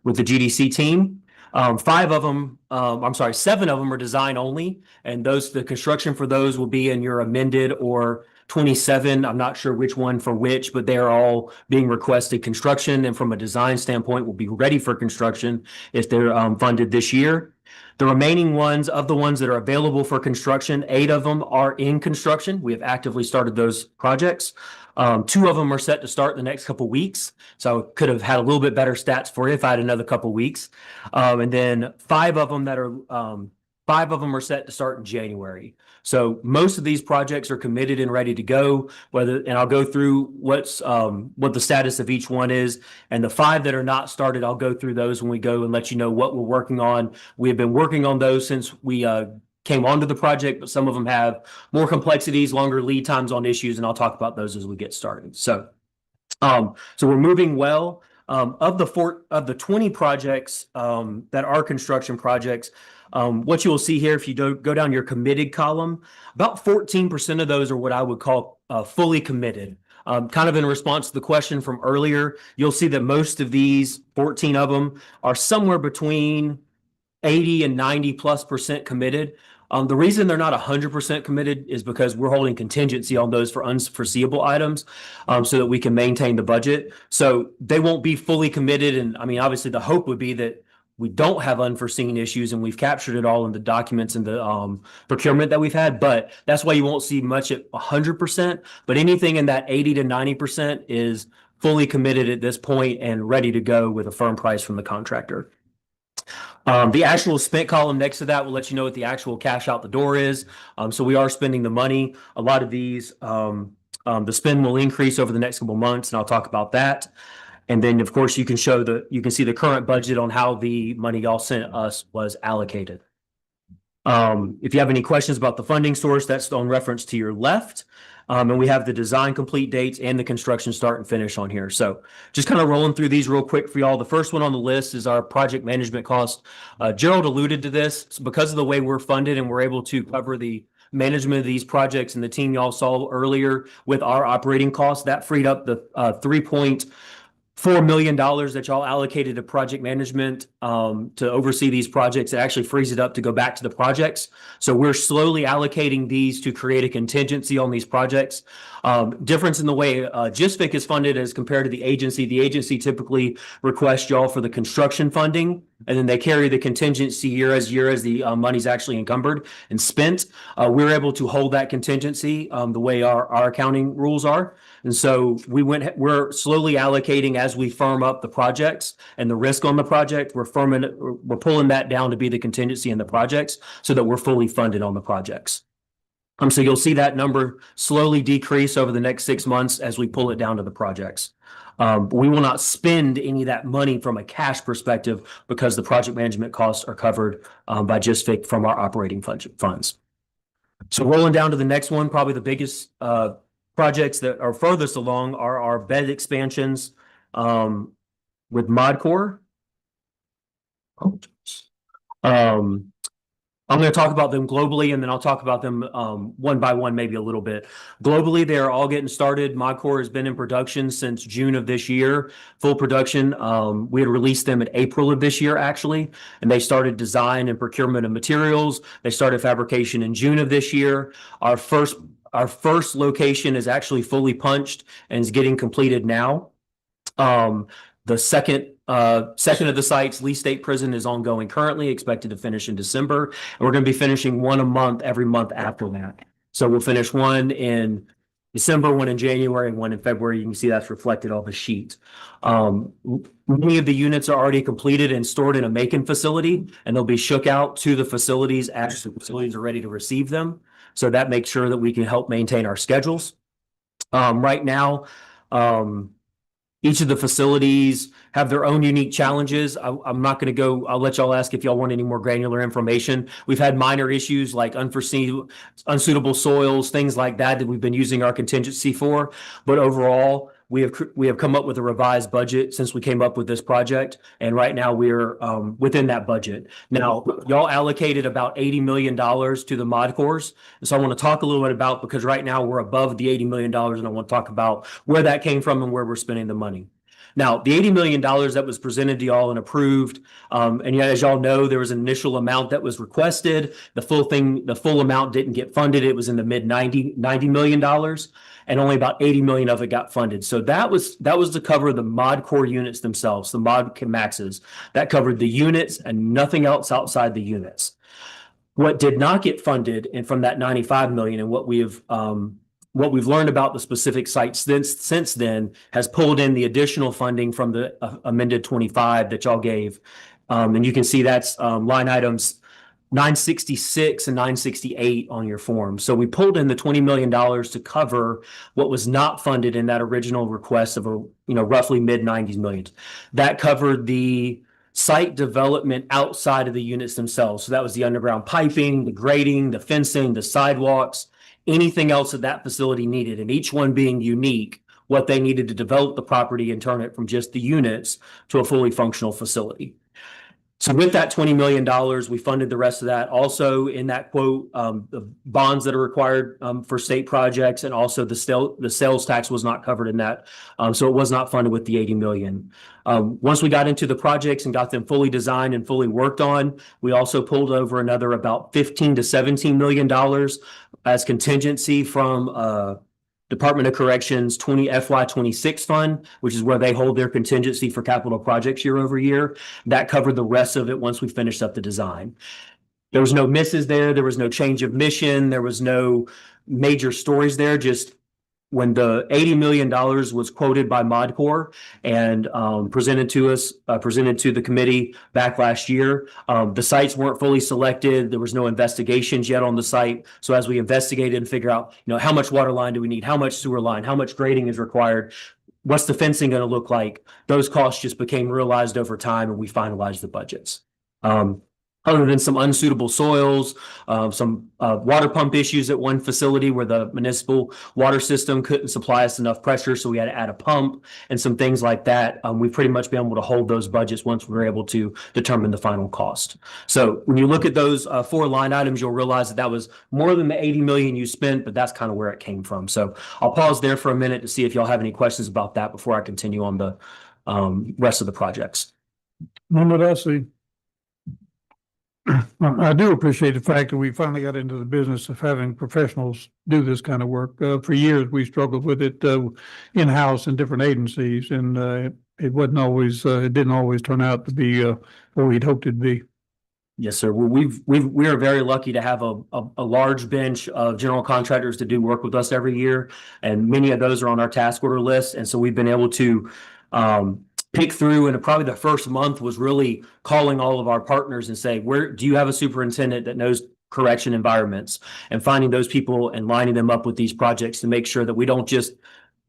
with the GDC team. 7 of them are design only, and the construction for those will be in your amended or 27. I'm not sure which one for which, but they're all being requested construction, and from a design standpoint will be ready for construction if they're funded this year. The remaining ones, of the ones that are available for construction, 8 of them are in construction. We have actively started those projects. 2 of them are set to start in the next couple weeks. So I could have had a little bit better stats for you if I had another couple weeks. And then 5 of them are set to start in January. So most of these projects are committed and ready to go, and I'll go through what the status of each one is. And the 5 that are not started, I'll go through those when we go and let you know what we're working on. We have been working on those since we came onto the project, but some of them have more complexities, longer lead times on issues, and I'll talk about those as we get started. So we're moving well. Of the 20 projects that are construction projects, what you will see here, if you go down your committed column, about 14% of those are what I would call fully committed. Kind of in response to the question from earlier, you'll see that most of these 14 of them are somewhere between 80 and 90+% committed. The reason they're not 100% committed is because we're holding contingency on those for unforeseeable items, so that we can maintain the budget. So they won't be fully committed. And I mean, obviously the hope would be that we don't have unforeseen issues and we've captured it all in the documents and the procurement that we've had. But that's why you won't see much at 100%, but anything in that 80 to 90% is fully committed at this point and ready to go with a firm price from the contractor. The actual spent column next to that will let you know what the actual cash out the door is. So we are spending the money. A lot of these, the spend will increase over the next couple months, and I'll talk about that. And then, of course, you can see the current budget on how the money y'all sent us was allocated. If you have any questions about the funding source, that's on reference to your left. And we have the design complete dates and the construction start and finish on here. So just kind of rolling through these real quick for y'all. The first one on the list is our project management cost. Gerald alluded to this. So because of the way we're funded and we're able to cover the management of these projects and the team y'all saw earlier with our operating costs, that freed up the $3.4 million that y'all allocated to project management to oversee these projects. It actually frees it up to go back to the projects. So we're slowly allocating these to create a contingency on these projects. Difference in the way GISFIC is funded as compared to the agency. The agency typically requests y'all for the construction funding, and then they carry the contingency year as the money's actually encumbered and spent. We're able to hold that contingency the way our accounting rules are. And so we're slowly allocating as we firm up the projects and the risk on the project. We're pulling that down to be the contingency in the projects so that we're fully funded on the projects. So you'll see that number slowly decrease over the next 6 months as we pull it down to the projects. We will not spend any of that money from a cash perspective because the project management costs are covered by GISFIC from our operating funds. So rolling down to the next one, probably the biggest projects that are furthest along are our bed expansions with ModCore. I'm going to talk about them globally, and then I'll talk about them one by one, maybe a little bit. Globally, they're all getting started. ModCore has been in production since June of this year, full production. We had released them in April of this year, actually, and they started design and procurement of materials. They started fabrication in June of this year. Our first location is actually fully punched and is getting completed now. The second of the sites, Lee State Prison, is ongoing currently, expected to finish in December. And we're going to be finishing one a month every month after that. So we'll finish one in December, one in January, and one in February. You can see that's reflected on the sheet. Many of the units are already completed and stored in a Macon facility, and they'll be shook out to the facilities as the facilities are ready to receive them. So that makes sure that we can help maintain our schedules. Right now, each of the facilities have their own unique challenges. I'm not going to go, I'll let y'all ask if y'all want any more granular information. We've had minor issues like unforeseen, unsuitable soils, things like that that we've been using our contingency for. But overall, we have come up with a revised budget since we came up with this project. And right now we're within that budget. Now, y'all allocated about $80 million to the mod cores. And so I want to talk a little bit about, because right now we're above the $80 million, and I want to talk about where that came from and where we're spending the money. Now, the $80 million that was presented to y'all and approved, and yet, as y'all know, there was an initial amount that was requested. The full amount didn't get funded. It was in the mid $90 million, and only about 80 million of it got funded. So that was to cover the mod core units themselves, the mod maxes. That covered the units and nothing else outside the units. What did not get funded, and from that 95 million, and what we've learned about the specific sites since then, has pulled in the additional funding from the amended 25 that y'all gave. And you can see that's line items 966 and 968 on your form. So we pulled in the $20 million to cover what was not funded in that original request of roughly mid 90s millions. That covered the site development outside of the units themselves. So that was the underground piping, the grading, the fencing, the sidewalks, anything else that that facility needed, and each one being unique, what they needed to develop the property and turn it from just the units to a fully functional facility. So with that $20 million, we funded the rest of that. Also in that quote, the bonds that are required for state projects, and also the sales tax was not covered in that. So it was not funded with the 80 million. Once we got into the projects and got them fully designed and fully worked on, we also pulled over another about 15 to 17 million dollars as contingency from Department of Corrections FY26 fund, which is where they hold their contingency for capital projects year over year. That covered the rest of it once we finished up the design. There was no misses there. There was no change of mission. There was no major stories there. Just when the $80 million was quoted by ModCorp and presented to the committee back last year, the sites weren't fully selected. There was no investigations yet on the site. So as we investigated and figure out, how much water line do we need? How much sewer line? How much grading is required? What's the fencing going to look like? Those costs just became realized over time, and we finalized the budgets. Other than some unsuitable soils, some water pump issues at one facility where the municipal water system couldn't supply us enough pressure, so we had to add a pump and some things like that. We've pretty much been able to hold those budgets once we were able to determine the final cost. So when you look at those 4 line items, you'll realize that was more than the 80 million you spent, but that's kind of where it came from. So I'll pause there for a minute to see if y'all have any questions about that before I continue on the rest of the projects. None that I see. I do appreciate the fact that we finally got into the business of having professionals do this kind of work. For years, we struggled with it in-house in different agencies, and it wasn't always, it didn't always turn out to be what we'd hoped it'd be. Yes, sir. Well, we are very lucky to have a large bench of general contractors to do work with us every year, and many of those are on our task order list. And so we've been able to pick through, and probably the first month was really calling all of our partners and say, where do you have a superintendent that knows correction environments, and finding those people and lining them up with these projects to make sure that we don't just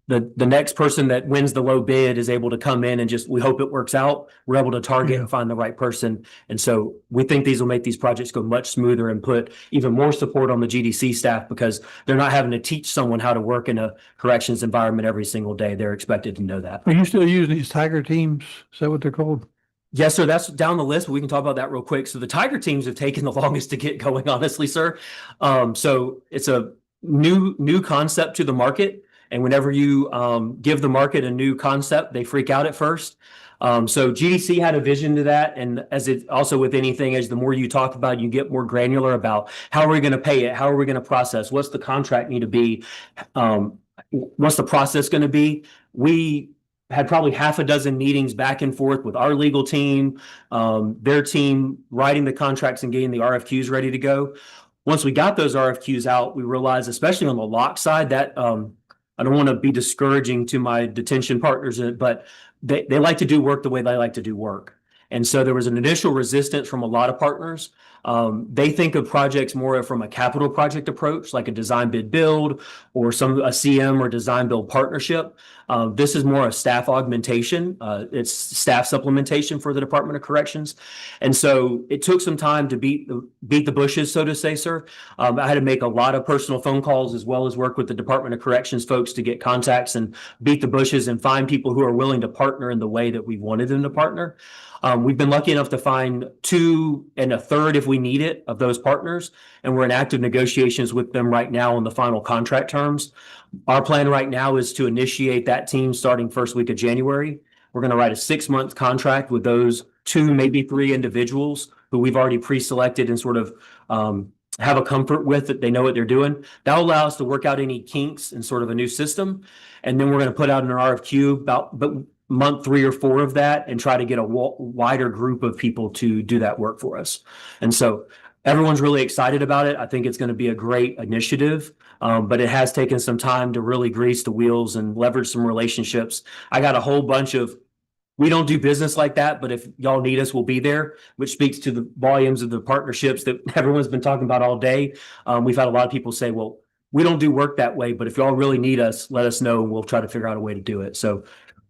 the next person that wins the low bid is able to come in and just, we hope it works out. We're able to target and find the right person. And so we think these will make these projects go much smoother and put even more support on the GDC staff, because they're not having to teach someone how to work in a corrections environment every single day. They're expected to know that. Are you still using these Tiger teams? Is that what they're called? Yes, sir. That's down the list, but we can talk about that real quick. So the Tiger teams have taken the longest to get going, honestly, sir. So it's a new concept to the market. And whenever you give the market a new concept, they freak out at first. So GDC had a vision to that. And as it also with anything, as the more you talk about, you get more granular about how are we going to pay it? How are we going to process? What's the contract need to be? What's the process going to be? We had probably half a dozen meetings back and forth with our legal team, their team, writing the contracts and getting the RFQs ready to go. Once we got those RFQs out, we realized, especially on the lock side, that I don't want to be discouraging to my detention partners, but they like to do work the way they like to do work. And so there was an initial resistance from a lot of partners. They think of projects more from a capital project approach, like a design bid build or a CM or design build partnership. This is more a staff augmentation. It's staff supplementation for the Department of Corrections. And so it took some time to beat the bushes, so to say, sir. I had to make a lot of personal phone calls as well as work with the Department of Corrections folks to get contacts and beat the bushes and find people who are willing to partner in the way that we wanted them to partner. We've been lucky enough to find 2 and a third, if we need it, of those partners, and we're in active negotiations with them right now on the final contract terms. Our plan right now is to initiate that team starting first week of January. We're going to write a 6-month contract with those 2, maybe 3 individuals who we've already pre-selected and sort of have a comfort with, that they know what they're doing. That'll allow us to work out any kinks in sort of a new system. And then we're going to put out an RFQ about month 3 or 4 of that and try to get a wider group of people to do that work for us. And so everyone's really excited about it. I think it's going to be a great initiative, but it has taken some time to really grease the wheels and leverage some relationships. I got a whole bunch of, we don't do business like that, but if y'all need us, we'll be there, which speaks to the volumes of the partnerships that everyone's been talking about all day. We've had a lot of people say, well, we don't do work that way, but if y'all really need us, let us know and we'll try to figure out a way to do it. So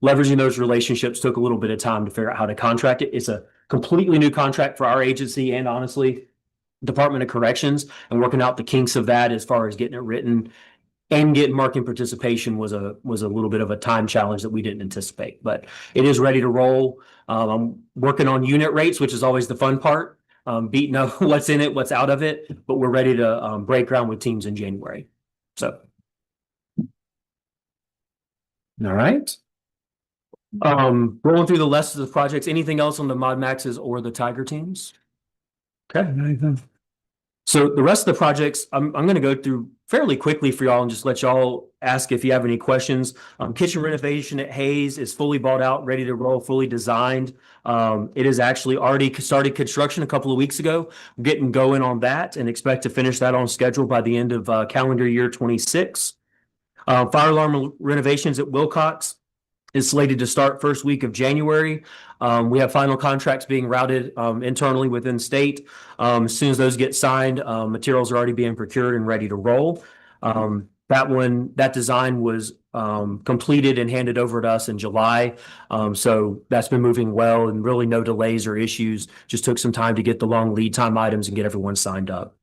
leveraging those relationships took a little bit of time to figure out how to contract it. It's a completely new contract for our agency and honestly, Department of Corrections, and working out the kinks of that as far as getting it written and getting marketing participation was a little bit of a time challenge that we didn't anticipate, but it is ready to roll. I'm working on unit rates, which is always the fun part, beating up what's in it, what's out of it, but we're ready to break ground with teams in January. So. All right. Rolling through the list of the projects, anything else on the Mod Maxes or the Tiger teams? Okay. Anything? So the rest of the projects, I'm going to go through fairly quickly for y'all and just let y'all ask if you have any questions. Kitchen renovation at Hayes is fully bought out, ready to roll, fully designed. It is actually already started construction a couple of weeks ago. We're getting going on that and expect to finish that on schedule by the end of calendar year 26. Fire alarm renovations at Wilcox is slated to start first week of January. We have final contracts being routed internally within state. As soon as those get signed, materials are already being procured and ready to roll. That design was completed and handed over to us in July. So that's been moving well and really no delays or issues. Just took some time to get the long lead time items and get everyone signed up.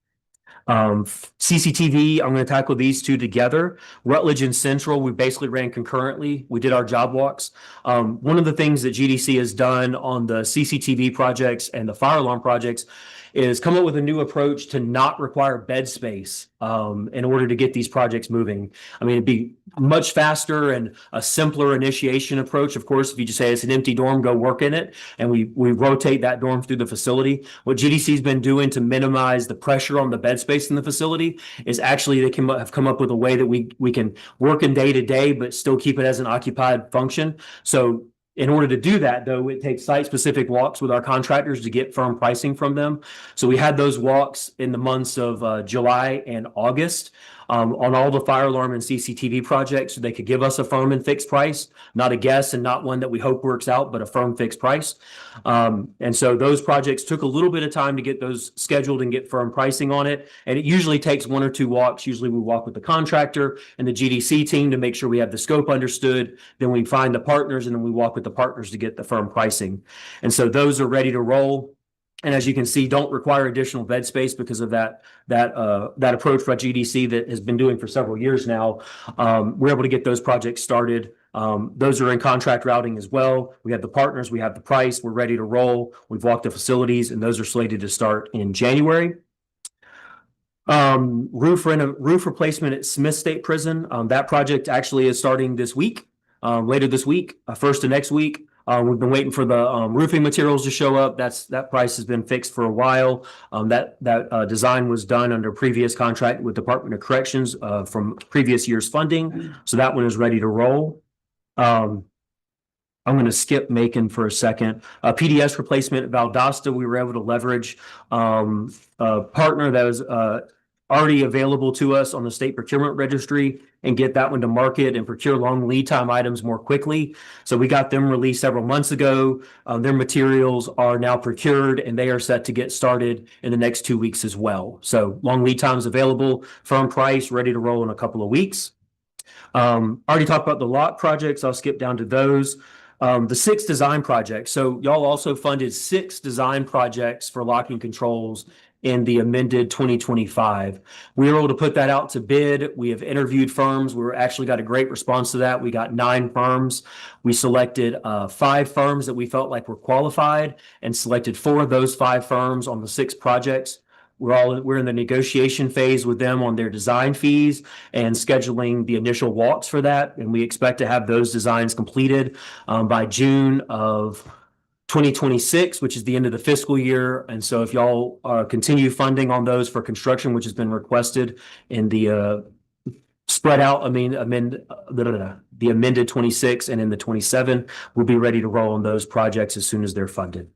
CCTV, I'm going to tackle these 2 together. Rutledge and Central, we basically ran concurrently. We did our job walks. One of the things that GDC has done on the CCTV projects and the fire alarm projects is come up with a new approach to not require bed space in order to get these projects moving. I mean, it'd be much faster and a simpler initiation approach. Of course, if you just say it's an empty dorm, go work in it, and we rotate that dorm through the facility. What GDC's been doing to minimize the pressure on the bed space in the facility is actually they have come up with a way that we can work in day to day, but still keep it as an occupied function. So in order to do that, though, it takes site-specific walks with our contractors to get firm pricing from them. So we had those walks in the months of July and August on all the fire alarm and CCTV projects. So they could give us a firm and fixed price, not a guess and not one that we hope works out, but a firm fixed price. And so those projects took a little bit of time to get those scheduled and get firm pricing on it. And it usually takes 1 or 2 walks. Usually we walk with the contractor and the GDC team to make sure we have the scope understood. Then we find the partners and then we walk with the partners to get the firm pricing. And so those are ready to roll. And as you can see, don't require additional bed space because of that approach by GDC that has been doing for several years now. We're able to get those projects started. Those are in contract routing as well. We have the partners, we have the price, we're ready to roll. We've walked the facilities and those are slated to start in January. Roof replacement at Smith State Prison. That project actually is starting this week, later this week, first of next week. We've been waiting for the roofing materials to show up. That price has been fixed for a while. That design was done under previous contract with Department of Corrections from previous year's funding. So that one is ready to roll. I'm going to skip Macon for a second. PDS replacement at Valdosta, we were able to leverage a partner that was already available to us on the state procurement registry and get that one to market and procure long lead time items more quickly. So we got them released several months ago. Their materials are now procured and they are set to get started in the next 2 weeks as well. So long lead times available, firm price, ready to roll in a couple of weeks. Already talked about the lot projects. I'll skip down to those. The 6 design projects. So y'all also funded 6 design projects for locking controls in the amended 2025. We were able to put that out to bid. We have interviewed firms. We actually got a great response to that. We got 9 firms. We selected 5 firms that we felt like were qualified and selected 4 of those 5 firms on the 6 projects. We're in the negotiation phase with them on their design fees and scheduling the initial walks for that. And we expect to have those designs completed by June of 2026, which is the end of the fiscal year. And so if y'all continue funding on those for construction, which has been requested in the the amended 26 and in the 27, we'll be ready to roll on those projects as soon as they're funded.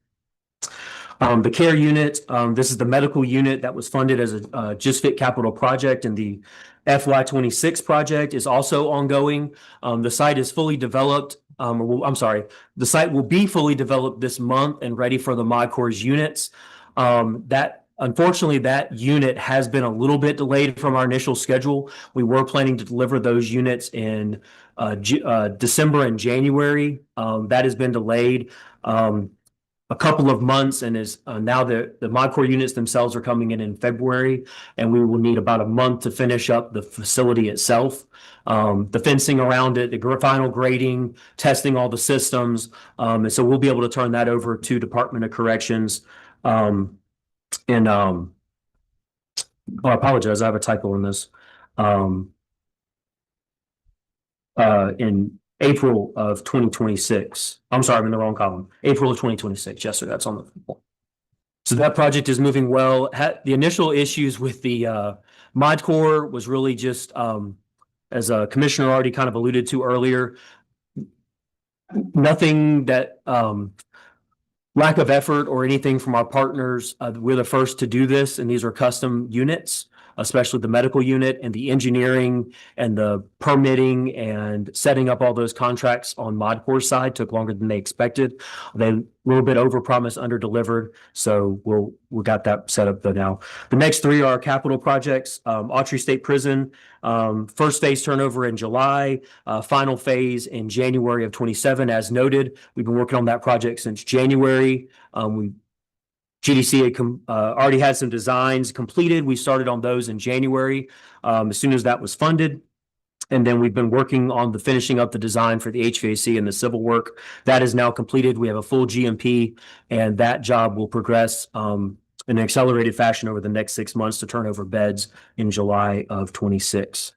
The care unit, this is the medical unit that was funded as a Just Fit capital project, and the FY26 project is also ongoing. The site is fully developed. The site will be fully developed this month and ready for the ModCorps units. Unfortunately, that unit has been a little bit delayed from our initial schedule. We were planning to deliver those units in December and January. That has been delayed a couple of months, and is now the ModCorps units themselves are coming in February, and we will need about a month to finish up the facility itself. The fencing around it, the final grading, testing all the systems. And so we'll be able to turn that over to Department of Corrections. I apologize, I have a typo in this. In April of 2026. I'm sorry, I'm in the wrong column. April of 2026. Yes, sir, that's on the. So that project is moving well. The initial issues with the ModCorps was really just, as a commissioner already kind of alluded to earlier, nothing that lack of effort or anything from our partners. We're the first to do this, and these are custom units, especially the medical unit, and the engineering and the permitting and setting up all those contracts on ModCorps side took longer than they expected. They a little bit overpromised, under-delivered. So we got that set up though now. The next 3 are capital projects. Autry State Prison, first phase turnover in July, final phase in January of 27. As noted, we've been working on that project since January. GDC had already had some designs completed. We started on those in January, as soon as that was funded. And then we've been working on the finishing up the design for the HVAC and the civil work. That is now completed. We have a full GMP, and that job will progress in an accelerated fashion over the next 6 months to turn over beds in July of 26.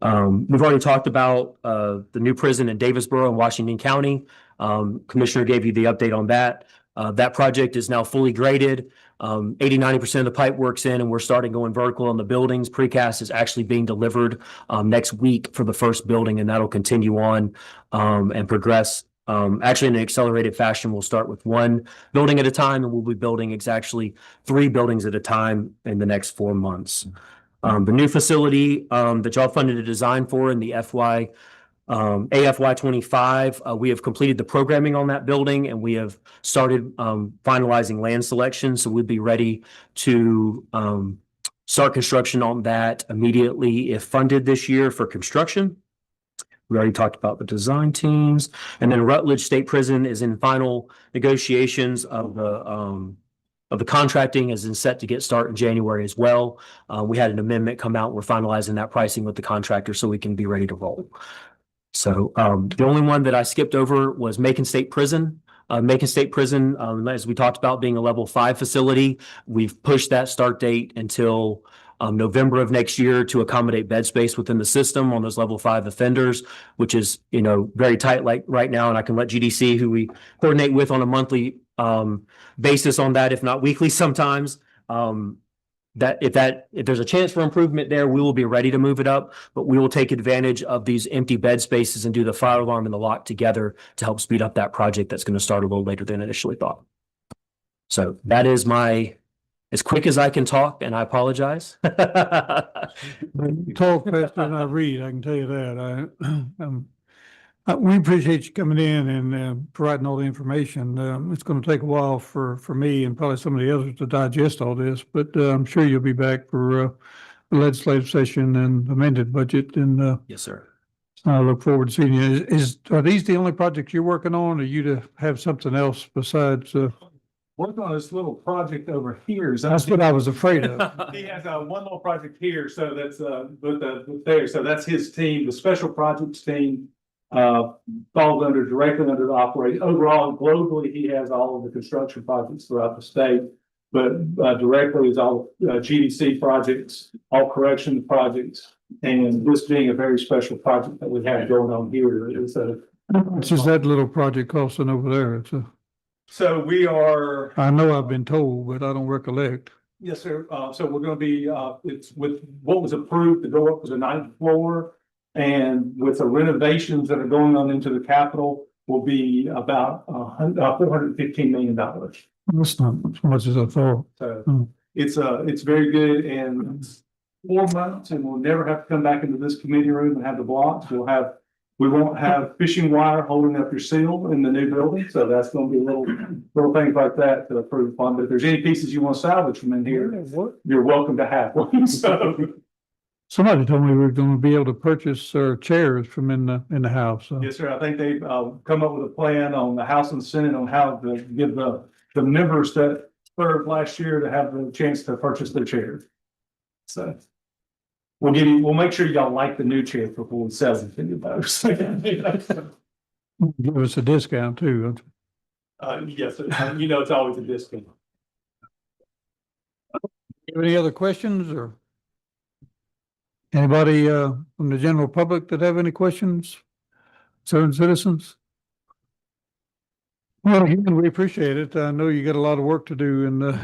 We've already talked about the new prison in Davisboro in Washington County. Commissioner gave you the update on that. That project is now fully graded. 80-90% of the pipe work's in, and we're starting going vertical on the buildings. Precast is actually being delivered next week for the first building, and that'll continue on and progress. Actually, in an accelerated fashion, we'll start with 1 building at a time, and we'll be building actually 3 buildings at a time in the next 4 months. The new facility that y'all funded a design for in the AFY 25, we have completed the programming on that building, and we have started finalizing land selection. So we'll be ready to start construction on that immediately if funded this year for construction. We already talked about the design teams. And then Rutledge State Prison is in final negotiations of the contracting, is set to get started in January as well. We had an amendment come out. We're finalizing that pricing with the contractor so we can be ready to roll. So the only one that I skipped over was Macon State Prison. Macon State Prison, as we talked about, being a level 5 facility, we've pushed that start date until November of next year to accommodate bed space within the system on those level 5 offenders, which is, very tight like right now. And I can let GDC, who we coordinate with on a monthly basis on that, if not weekly sometimes, if there's a chance for improvement there, we will be ready to move it up, but we will take advantage of these empty bed spaces and do the fire alarm and the lock together to help speed up that project that's going to start a little later than initially thought. So that is my as quick as I can talk, and I apologize. You talk faster than I read, I can tell you that. We appreciate you coming in and providing all the information. It's going to take a while for me and probably some of the others to digest all this, but I'm sure you'll be back for the legislative session and amended budget, and Yes, sir. I look forward to seeing you. Are these the only projects you're working on, or you to have something else besides? Working on this little project over here. That's what I was afraid of. He has one little project here, so that's with there, so that's his team, the special projects team. Falls directly under the operation. Overall, globally, he has all of the construction projects throughout the state. But directly is all GDC projects, all correction projects, and this being a very special project that we have going on here. It's So we are. I know I've been told, but I don't recollect. Yes, sir. So we're going to be, it's with what was approved to go up to the 9th floor. And with the renovations that are going on into the Capitol will be about $415 million. That's not as much as I thought. So it's very good, and it's 4 months, and we'll never have to come back into this committee room and have the blocks. We won't have fishing wire holding up your seal in the new building. So that's going to be little things like that to approve upon. But if there's any pieces you want to salvage from in here, you're welcome to have one. So. Somebody told me we were going to be able to purchase chairs from in the house. So. Yes, sir. I think they've come up with a plan on the House and Senate on how to give the members that served last year to have the chance to purchase their chairs. So we'll make sure y'all like the new chairs before we sell them to you those. Give us a discount too. Yes, sir. It's always a discount. Have any other questions or? Anybody from the general public that have any questions? Certain citizens? Well, again, we appreciate it. I know you got a lot of work to do in a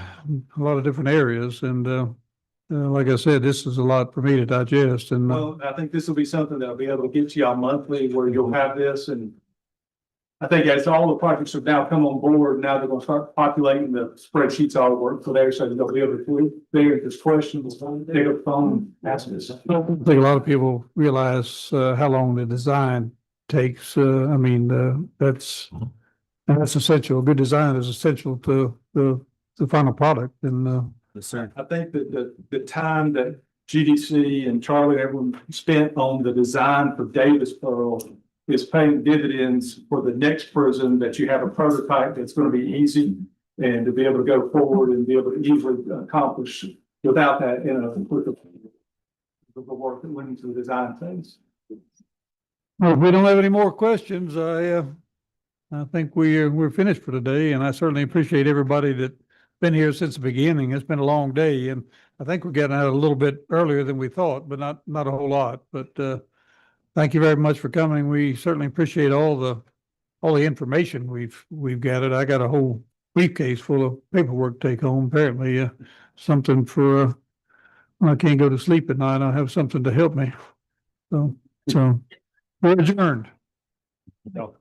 lot of different areas. And like I said, this is a lot for me to digest. And Well, I think this will be something that'll be able to get to y'all monthly where you'll have this. And I think as all the projects have now come on board, now they're going to start populating the spreadsheets all work for there. So they'll be able to figure if there's questions, pick up the phone, ask us. I don't think a lot of people realize how long the design takes. That's essential. Good design is essential to the final product. And Yes, sir. I think that the time that GDC and Charlie, everyone spent on the design for Davis Pearl is paying dividends for the next prison, that you have a prototype that's going to be easy and to be able to go forward and be able to easily accomplish without that, with the work that went into the design phase. well, if we don't have any more questions, I think we're finished for today. And I certainly appreciate everybody that's been here since the beginning. It's been a long day, and I think we're getting out a little bit earlier than we thought, but not a whole lot. But thank you very much for coming. We certainly appreciate all the information we've gathered. I got a whole briefcase full of paperwork to take home. Apparently, something for when I can't go to sleep at night. I'll have something to help me. So we're adjourned. No.